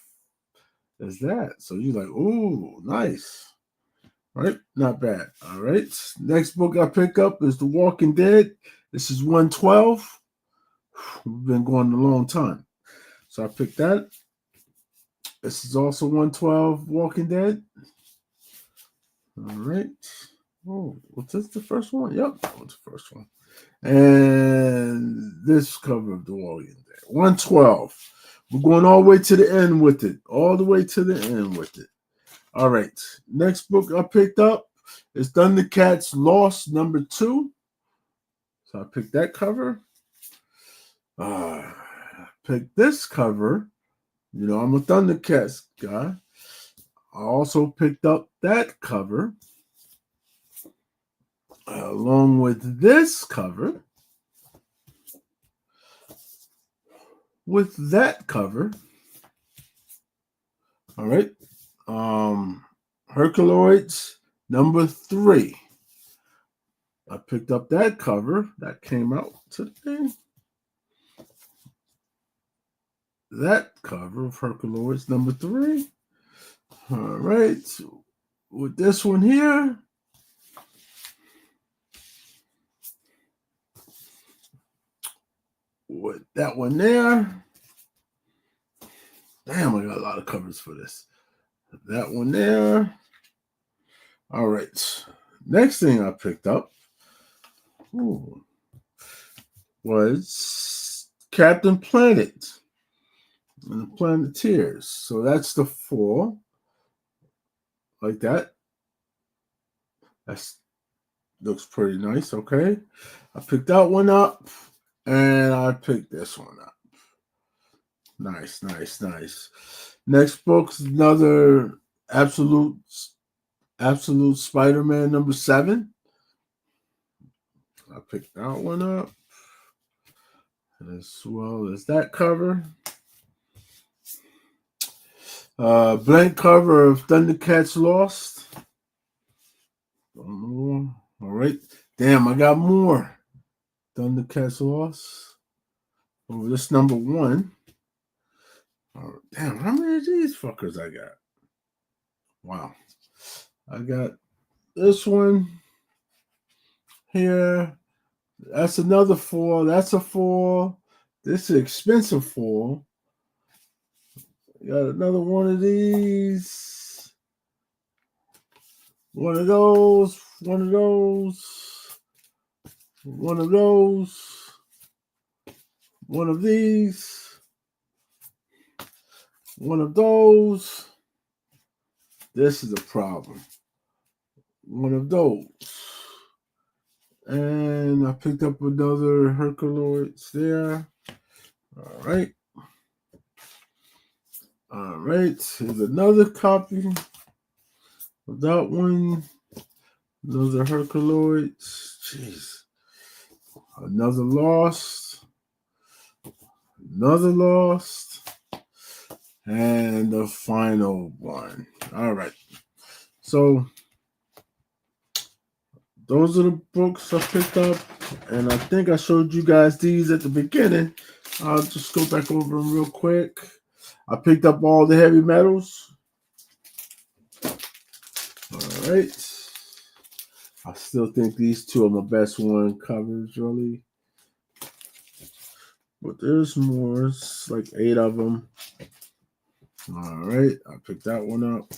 So you're like, ooh, nice. Right? Not bad. All right. Next book I pick up is The Walking Dead. This is 112. We've been going a long time. So I picked that. This is also 112 Walking Dead. All right. Oh, was this the first one? Yep, that was the first one. And this cover of The Walking Dead. 112. We're going all the way to the end with it. All the way to the end with it. All right. Next book I picked up is Thundercats Lost #2. So I picked that cover. I picked this cover. You know, I'm a Thundercats guy. I also picked up that cover along with this cover. With that cover. All right. Herculoids #3. I picked up that cover that came out today. That cover of Herculoids #3. All right. With this one here. With that one there. Damn, I got a lot of covers for this. That one there. All right. Next thing I picked up was Captain Planet and the Planeteers. So that's the 4. Like that. That looks pretty nice. Okay. I picked that one up and I picked this one up. Nice, nice, nice. Next book's another Absolute Spider-Man #7. I picked that one up as well as that cover. Blank cover of Thundercats Lost. All right. Damn, I got more. Thundercats Lost. Oh, this #1. Oh, damn, how many of these fuckers I got? Wow. I got this one here. That's another 4. That's a 4. This is expensive 4. Got another one of these. One of those. One of those. One of those. One of these. One of those. This is a problem. One of those. And I picked up another Herculoids there. All right. All right. Here's another copy of that one. Another Herculoids. Jeez. Another Lost. Another Lost. And the final one. All right. So those are the books I picked up. And I think I showed you guys these at the beginning. I'll just go back over them real quick. I picked up all the heavy metals. All right. I still think these two are my best one covers, really. But there's more. It's like 8 of them. All right. I picked that one up.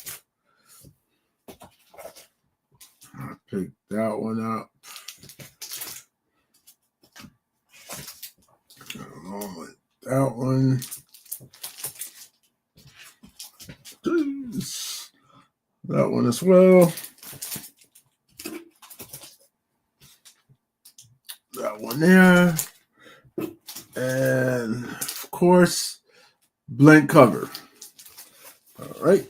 I picked that one up. Along with that one. Jeez. That one as well. That one there. And of course, blank cover. All right.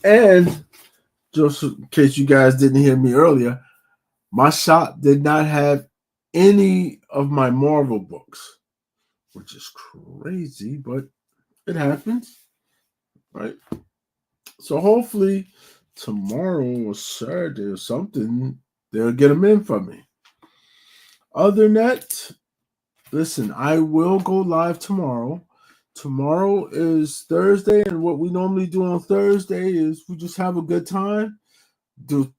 And just in case you guys didn't hear me earlier, my shop did not have any of my Marvel books, which is crazy, but it happens, right? So hopefully tomorrow or Saturday or something, they'll get them in for me. Other than that, listen, I will go live tomorrow. Tomorrow is Thursday, and what we normally do on Thursday is we just have a good time. The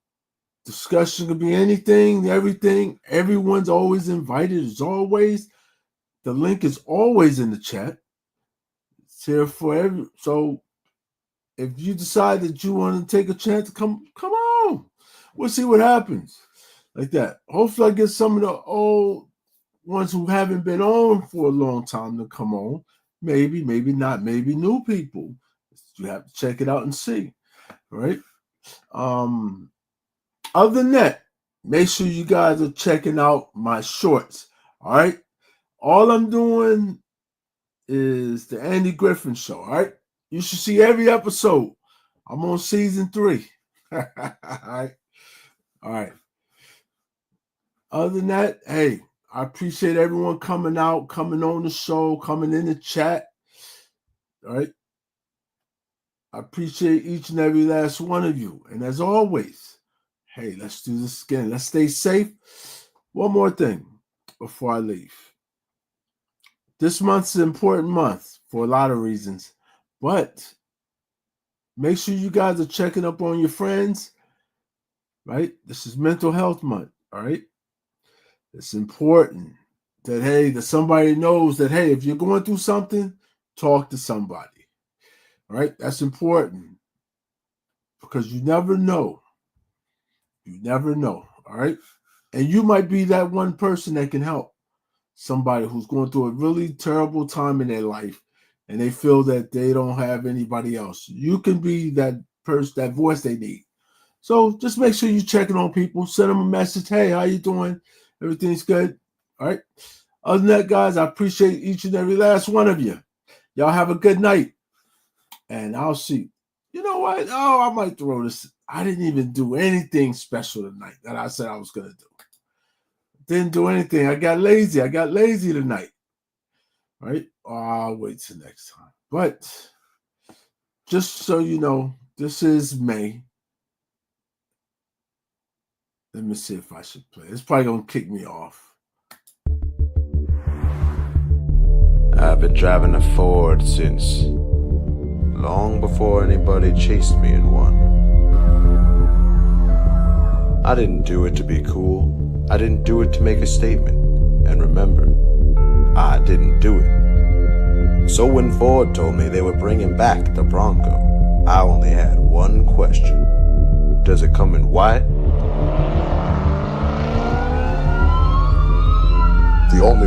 discussion could be anything, everything. Everyone's always invited, as always. The link is always in the chat. It's here for so if you decide that you want to take a chance to come on. We'll see what happens. Like that. Hopefully I get some of the old ones who haven't been on for a long time to come on. Maybe not, maybe new people. You have to check it out and see. Right? Other than that, make sure you guys are checking out my shorts. All right. All I'm doing is the Andy Griffin Show. All right. You should see every episode. I'm on season 3. All right. All right. Other than that, hey, I appreciate everyone coming out, coming on the show, coming in the chat. All right. I appreciate each and every last one of you. And as always, hey, let's do this again. Let's stay safe. One more thing before I leave. This month's an important month for a lot of reasons, but make sure you guys are checking up on your friends, right? This is Mental Health Month, all right? It's important that, hey, that somebody knows that, hey, if you're going through something, talk to somebody, all right? That's important because you never know. You never know, all right? And you might be that one person that can help somebody who's going through a really terrible time in their life and they feel that they don't have anybody else. You can be that person, that voice they need. So just make sure you're checking on people. Send them a message. Hey, how you doing? Everything's good. All right. Other than that, guys, I appreciate each and every last one of you. Y'all have a good night. And I'll see. You know what? Oh, I might throw this. I didn't even do anything special tonight that I said I was going to do. Didn't do anything. I got lazy. Tonight. Right? Oh, I'll wait till next time. But just so you know, this is May. Let me see if I should play. It's probably going to kick me off. I've been driving a Ford since long before anybody chased me in one. I didn't do it to be cool. I didn't do it to make a statement. And remember, I didn't do it. So when Ford told me they were bringing back the Bronco, I only had one question. Does it come in white? The all-new